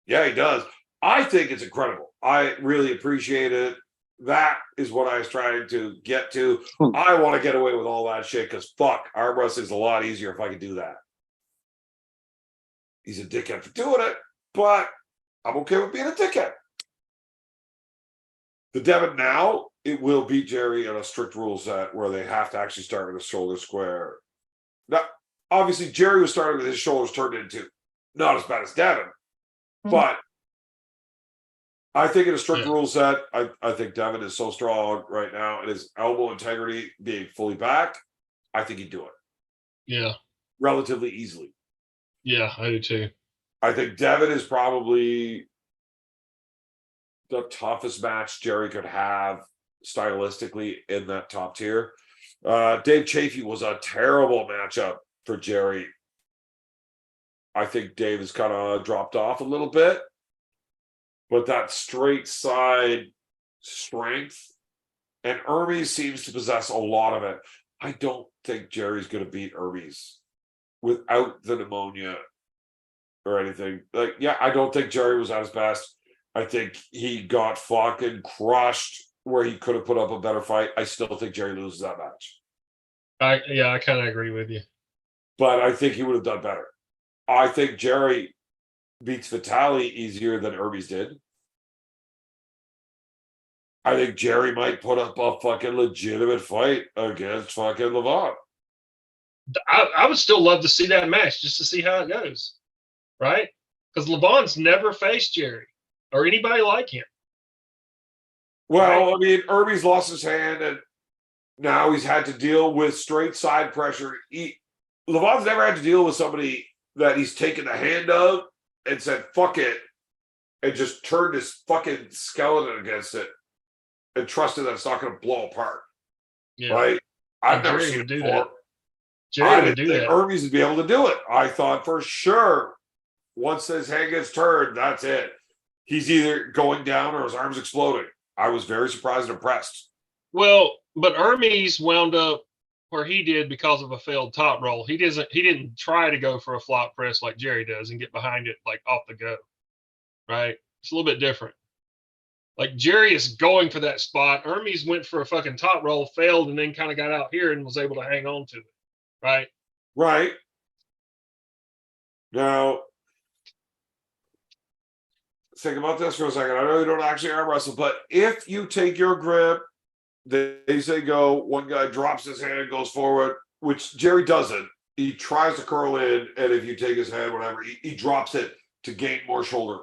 yeah, he does. I think it's incredible. I really appreciate it. That is what I was trying to get to. I want to get away with all that shit because fuck, arm wrestling is a lot easier if I could do that. He's a dickhead for doing it, but I'm okay with being a dickhead. The Devin now, it will beat Jerry in a strict rule set where they have to actually start with a shoulder square. Now, obviously, Jerry was starting with his shoulders turned into not as bad as Devin, but I think in a strict rule set, I think Devin is so strong right now, and his elbow integrity being fully back, I think he'd do it. Yeah. Relatively easily. Yeah, I do too. I think Devin is probably the toughest match Jerry could have stylistically in that top tier. Dave Chafee was a terrible matchup for Jerry. I think Dave has kind of dropped off a little bit, but that straight side strength, and Hermes seems to possess a lot of it. I don't think Jerry's going to beat Hermes without the pneumonia or anything. Like, yeah, I don't think Jerry was at his best. I think he got fucking crushed where he could have put up a better fight. I still think Jerry loses that match. I kind of agree with you. But I think he would have done better. I think Jerry beats Vitali easier than Hermes did. I think Jerry might put up a fucking legitimate fight against fucking Leavon. I would still love to see that match just to see how it goes. Right? Because Leavon's never faced Jerry or anybody like him. Well, Right. I mean, Hermes lost his hand, and now he's had to deal with straight side pressure. Leavon's never had to deal with somebody that he's taken the hand of and said, fuck it, and just turned his fucking skeleton against it. and trusting that it's not going to blow apart. Yeah. Right? I've And never Jerry seen would it do before. that. I Jerry would didn't do think that. Hermes would be able to do it. I thought for sure once his hand gets turned, that's it. He's either going down or his arm's exploding. I was very surprised and impressed. Well, but Hermes wound up where he did because of a failed top roll. He didn't try to go for a flop press like Jerry does and get behind it like off the go. Right? It's a little bit different. Like Jerry is going for that spot. Hermes went for a fucking top roll, failed, and then kind of got out here and was able to hang on to it. Right? Right. Now, think about this for a second. I know you don't actually arm wrestle, but if you take your grip, they say go, one guy drops his hand, goes forward, which Jerry doesn't. He tries to curl in, and if you take his hand, whatever, he drops it to gain more shoulder.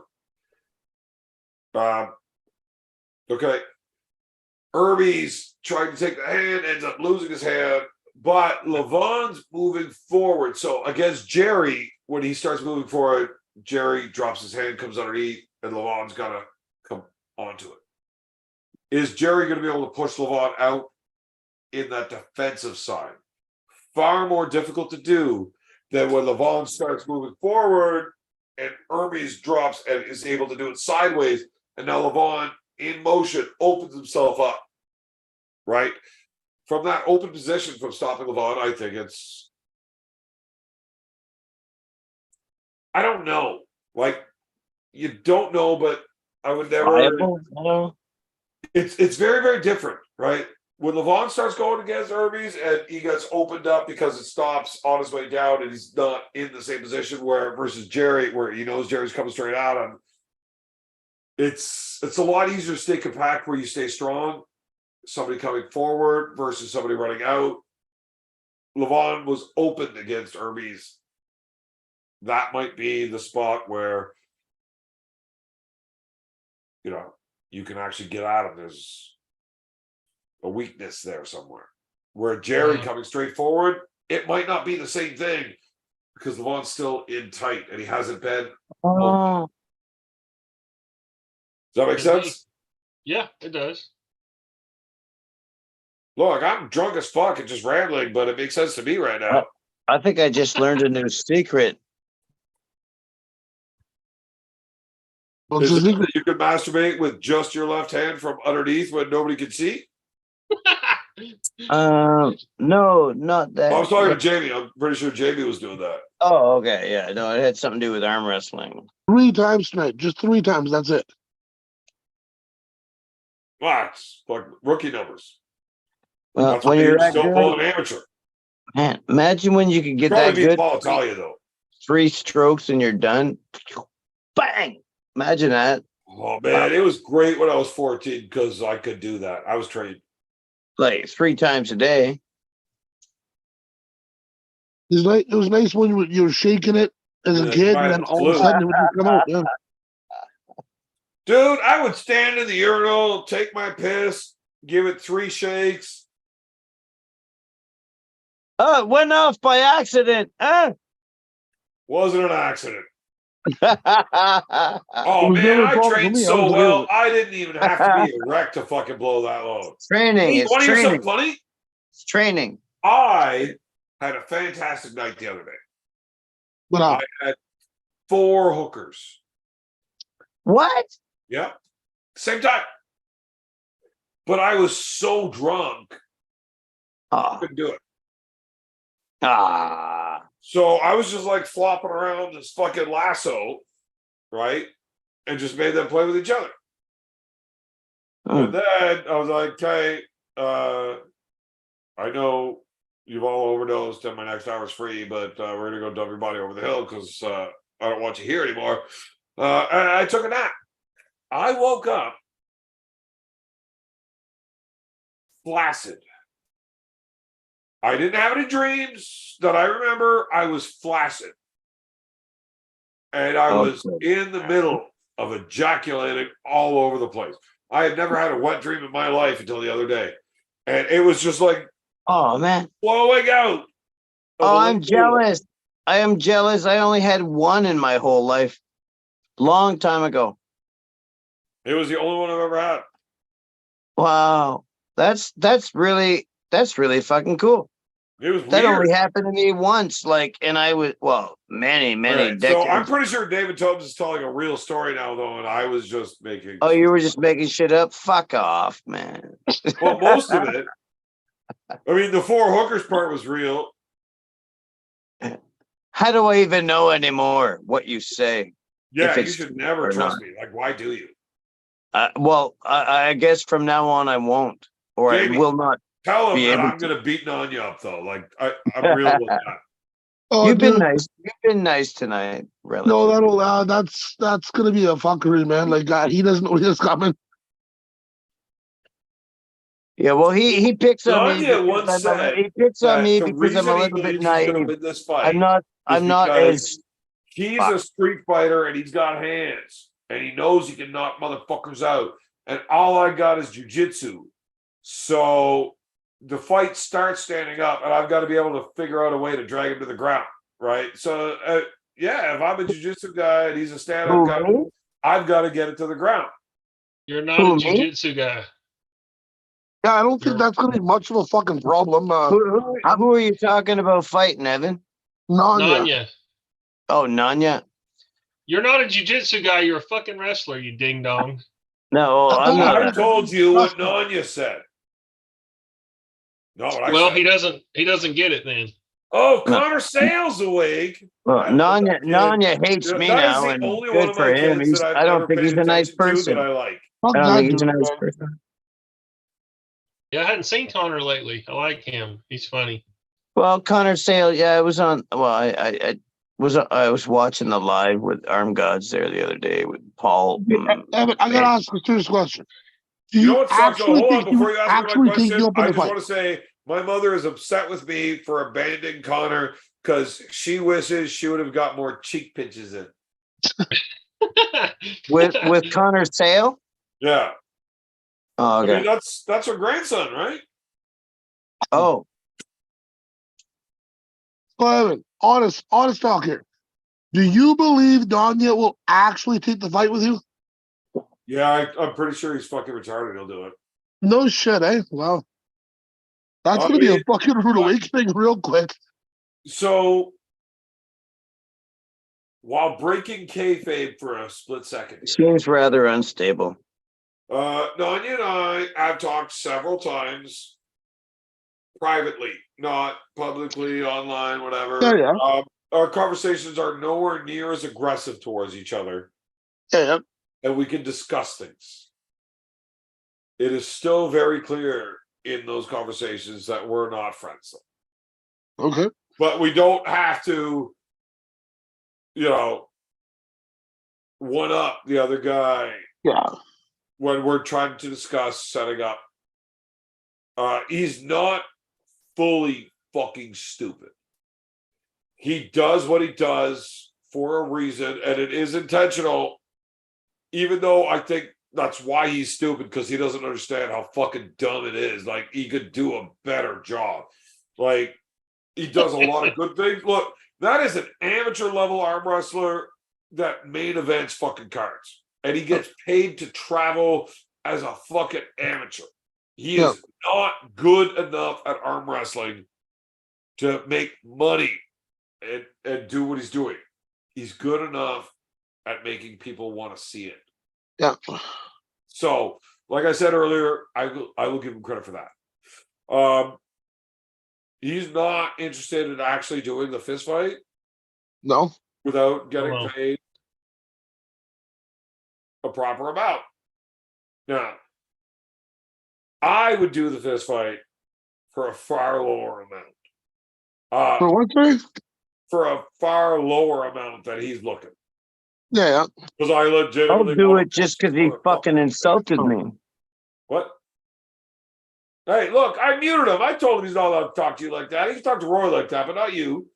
Okay. Hermes tried to take the hand, ends up losing his hand, but Leavon's moving forward. So against Jerry, when he starts moving forward, Jerry drops his hand, comes underneath, and Leavon's got to come onto it. Is Jerry going to be able to push Leavon out in that defensive side? Far more difficult to do than when Leavon starts moving forward and Hermes drops and is able to do it sideways. And now Leavon, in motion, opens himself up. Right? From that open position from stopping Leavon, I think it's... I don't know. Like, you don't know, but I would never... It's very, very different, right? When Leavon starts going against Hermes and he gets opened up because it stops on his way down and he's not in the same position where versus Jerry, where he knows Jerry's coming straight at him. It's a lot easier to stay compact where you stay strong. Somebody coming forward versus somebody running out. Leavon was opened against Hermes. That might be the spot where, you know, you can actually get at him. There's a weakness there somewhere. Where Jerry coming straight forward, it might not be the same thing because Leavon's still in tight and he hasn't been. Does that make sense? Yeah, it does. Look, I'm drunk as fuck and just rambling, but it makes sense to me right now. I think I just learned a new secret. Is it that you can masturbate with just your left hand from underneath when nobody can see? No, not that. I was talking to Jamie. I'm pretty sure Jamie was doing that. Oh, okay. Yeah, no, it had something to do with arm wrestling. 3 times tonight. Just 3 times. That's it. Wow, it's like rookie numbers. Well, That's when why you're you're still good, pulling amateur. man, imagine when you could get Probably that beat good Paul Italia, though. 3 strokes and you're done. Bang! Imagine that. Oh, man, it was great when I was 14 because I could do that. I was trained. Like 3 times a day. It was nice when you were shaking it as a Yeah, kid, right, and then all of a flew. sudden it would just come out. Yeah. Dude, I would stand in the urinal, take my piss, give it 3 shakes. Oh, it went off by accident. Huh? Wasn't an accident. Oh, Oh, was man, never a I problem for trained me. I so was well, good. I didn't even have to be erect to fucking blow that load. training. You It's want to hear something training. funny? It's training. I had a fantastic night the other day. But I had 4 hookers. What? Yep. Same time. But I was so drunk, I Oh, couldn't do it. ah. So I was just like flopping around this fucking lasso, right? And just made them play with each other. And then I was like, okay, I know you've all overdosed and my next hour's free, but we're going to go dump your body over the hill because I don't want you here anymore. And I took a nap. I woke up flaccid. I didn't have any dreams that I remember. I was flaccid. And I was in the middle of ejaculating all over the place. I had never had a wet dream in my life until the other day. And it was just like Oh, man. flowing out. Oh, I'm jealous. I am jealous. I only had 1 in my whole life. Long time ago. It was the only one I've ever had. Wow. That's really fucking cool. It was That weird. only happened to me once, and I was many Right. decades. So I'm pretty sure David Tobes is telling a real story now, though, and I was just making. Oh, you were just making shit up? Fuck off, man. Well, most of it. I mean, the four hookers part was real. How do I even know anymore what you say? Yeah, if you it's should true never or trust not? me. Like, why do you? I guess from now on I won't, or Jamie, I will not Tell him be that able I'm to. going to beat Nanya up, though. Like, I'm real with that. Oh, You've been dude, nice. You've been nice tonight, no, relatively. that'll that's gonna be a fuckery, man. Like he doesn't know he's coming. Yeah, well, he picks on me. Nanya once said He picks on that me the because I'm reason a he little bit believes he's going to naive. win this I'm fight not because as he's a street fighter and he's got hands and he knows he can knock motherfuckers out. And all I got is jujitsu. So the fight starts standing up and I've got to be able to figure out a way to drag him to the ground. Right. So, yeah, if I'm a jujitsu guy and he's a stand up guy, me? I've got to get it to the ground. You're not a Who, me? jiu-jitsu guy. Yeah, I don't think You're- that's gonna be much of a fucking problem. Who are you talking about fighting, Evan? Nanya. Nanya. Oh, Nanya. You're not a jiu-jitsu guy. You're a fucking wrestler, you ding dong. No, I'm not. I told you what Nanya said. Not what I Well, said. he doesn't get it then. Oh, Connor Sale's awake. Well, I love that kid. Nanya hates me That is now, the and only one good of for my him. kids that I've I don't never think paid he's a nice attention to person. that I like. Fuck I don't that think he's a dude, nice man. person. Yeah, I hadn't seen Connor lately. I like him. He's funny. Well, Connor Sale, yeah, I was on. Well, I was watching the live with Arm Gods there the other day with Paul. Evan, I gotta ask a serious question. Do You know you what sucks? actually Hold on, think before you ask me my actually think question, you up in I the just fight? want to say my mother is upset with me for abandoning Connor because she wishes she would have got more cheek pinches in. with Connor Sale. Yeah. Oh, I okay. mean, that's her grandson, right? Oh, So, Evan, honest talk here. Do you believe Nanya will actually take the fight with you? Yeah, I'm pretty sure he's fucking retarded. He'll do it. No shit, eh? Well, that's I gonna be a mean, fucking rude awakening real quick. So, while breaking kayfabe for a split second, here, seems rather unstable. Nanya and I have talked several times privately, not publicly, online, whatever. Yeah. Our conversations are nowhere near as aggressive towards each other, Yeah. and we can discuss things. It is still very clear in those conversations that we're not friends, Okay. but we don't have to, one up the other guy Yeah. when we're trying to discuss setting up. He's not fully fucking stupid. He does what he does for a reason, and it is intentional, even though I think that's why he's stupid, because he doesn't understand how fucking dumb it is. Like, he could do a better job. Like, he does a lot of good things. Look, that is an amateur level arm wrestler that main events fucking cards. And he gets paid to travel as a fucking amateur. He is not good enough at arm wrestling to make money and do what he's doing. He's good enough at making people want to see it. Yeah. So, like I said earlier, I will give him credit for that. He's not interested in actually doing the fist fight No. without getting Hello. paid a proper amount. Now, I would do the fist fight for a far lower amount. For what, sorry? For a far lower amount that he's looking. Yeah. Because I I'll legitimately do wanna it just punch because he this fucking motherfucker. insulted me. What? Hey, look, I muted him. I told him he's not allowed to talk to you like that. He can talk to Roy like that, but not you.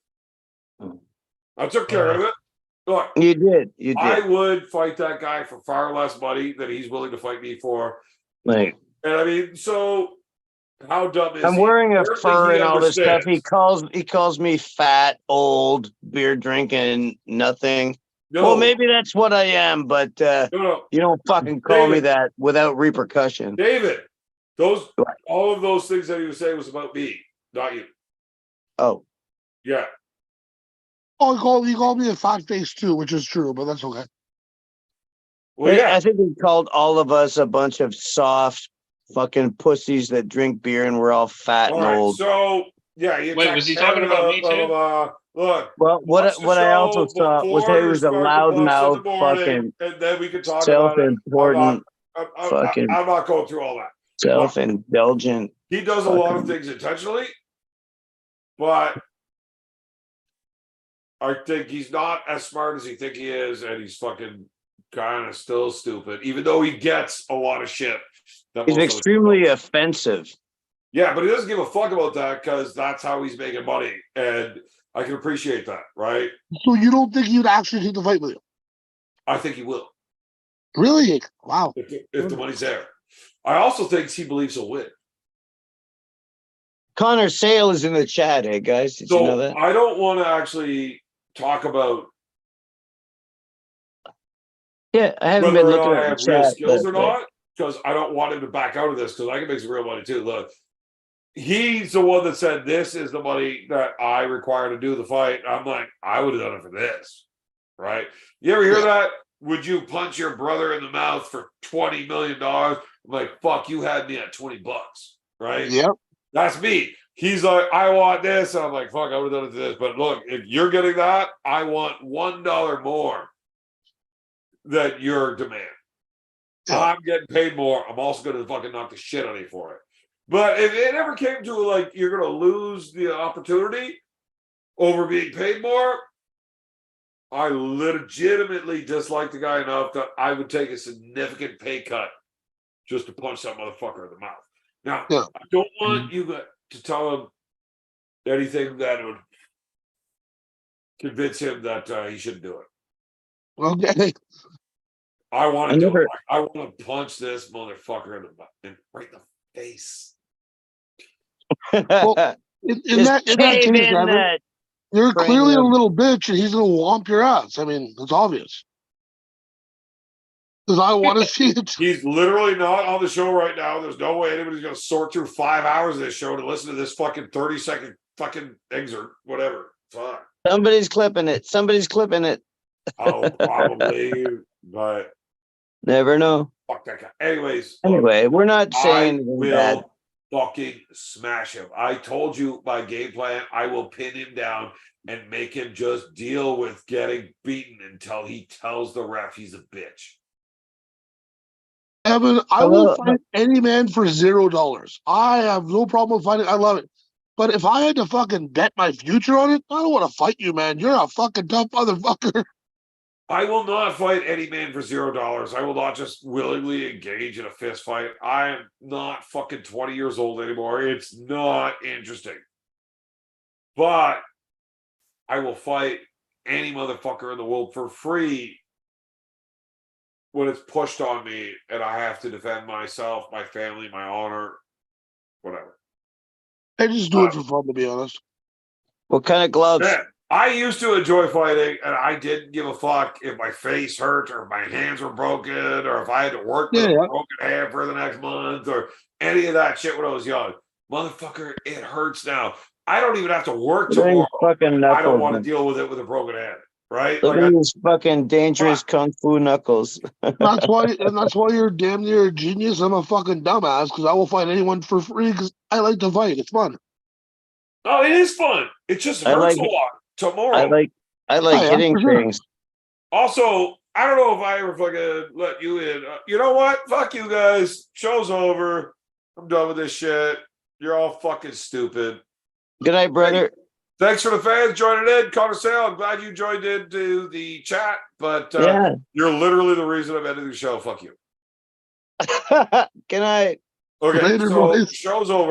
I took care of it. Look, You did. I would fight that guy for far less money than he's willing to fight me for. Like, And I mean, so how dumb is I'm he? wearing a Apparently fur he and all this stuff. understands. He calls me fat, old, beer drinking, nothing. No, Well, maybe that's what I am, but no. you don't fucking call me David. that without repercussion. David, All of those things that he was saying was about me, not you. Oh, Yeah. Oh, he called me a fat face too, which is true, but that's okay. Well, yeah. I think he called all of us a bunch of soft fucking pussies that drink beer and we're all fat All and right. old. So yeah, you Wait, was he talking about me too? Look, Well, watch the what I also show saw was before he you was a start the books in the loudmouth, morning, fucking and then we can talk about it. self-important, fucking I'm not going through all that. self-indulgent. He does a lot of fucking- things intentionally, but I think he's not as smart as he think he is, and he's fucking kind of still stupid, even though he gets a lot of shit. He's extremely offensive. Yeah, but he doesn't give a fuck about that because that's how he's making money, and I can appreciate that, right? So you don't think he'd actually take the fight with you? I think he will. Really? Wow. If the money's there. I also think he believes he'll win. Connor Sale is in the chat, hey guys. Did you know that? I don't want to actually talk about Yeah, I haven't whether been or looking not I at have the real chat. skills or not, because I don't want him to back out of this because I can make some real money too. Look, he's the one that said this is the money that I require to do the fight. I'm like, I would have done it for this, right? You ever hear that? Would you punch your brother in the mouth for $20 million? I'm like, fuck, you had me at $20, right? Yep. That's me. He's like, I want this. And I'm like, fuck, I would have done it to this. But look, if you're getting that, I want $1 more than your demand. Yeah. I'm getting paid more. I'm also going to fucking knock the shit out of you for it. But if it ever came to like, you're going to lose the opportunity over being paid more, I legitimately dislike the guy enough that I would take a significant pay cut just to punch that motherfucker in the mouth. Now, Yeah. I don't want you to tell him anything that would convince him that he shouldn't do it. Okay. I want to do it. I want to punch this motherfucker right in the face. Well, in that case, Devin, you're clearly a little bitch, and he's gonna whomp your ass. I mean, it's obvious. Because I want to see it. He's literally not on the show right now. There's no way anybody's going to sort through 5 hours of this show to listen to this fucking 30-second fucking excerpt, whatever. Fine. Somebody's clipping it. Somebody's clipping it. Oh, probably, but never know. Fuck that guy. Anyways, anyway, we're not saying I will bad. fucking smash him. I told you my game plan. I will pin him down and make him just deal with getting beaten until he tells the ref he's a bitch. Evan, I will fight any man for $0. I have no problem fighting. I love it. But if I had to fucking bet my future on it, I don't want to fight you, man. You're a fucking tough motherfucker. I will not fight any man for $0. I will not just willingly engage in a fist fight. I am not fucking 20 years old anymore. It's not interesting. But I will fight any motherfucker in the world for free when it's pushed on me and I have to defend myself, my family, my honor, whatever. I just do it for fun, to be honest. What kind of gloves? Man, I used to enjoy fighting, and I didn't give a fuck if my face hurt or if my hands were broken or if I had to work with a broken hand for the next month or any of that shit when I was young. Motherfucker, it hurts now. I don't even have to work tomorrow. I don't want to deal with it with a broken hand. Right? Look at these fucking dangerous kung fu knuckles. That's why you're damn near a genius. I'm a fucking dumbass because I will fight anyone for free because I like to fight. It's fun. Oh, it is fun. It just hurts a lot tomorrow. I like hitting things. Also, I don't know if I ever fucking let you in. You know what? Fuck you guys. Show's over. I'm done with this shit. You're all fucking stupid. Good night, brother. Thanks for the fans joining in. Connor Sale, I'm glad you joined into the chat, but you're literally the reason I'm ending the show. Fuck you. Good night. Okay, so show's over.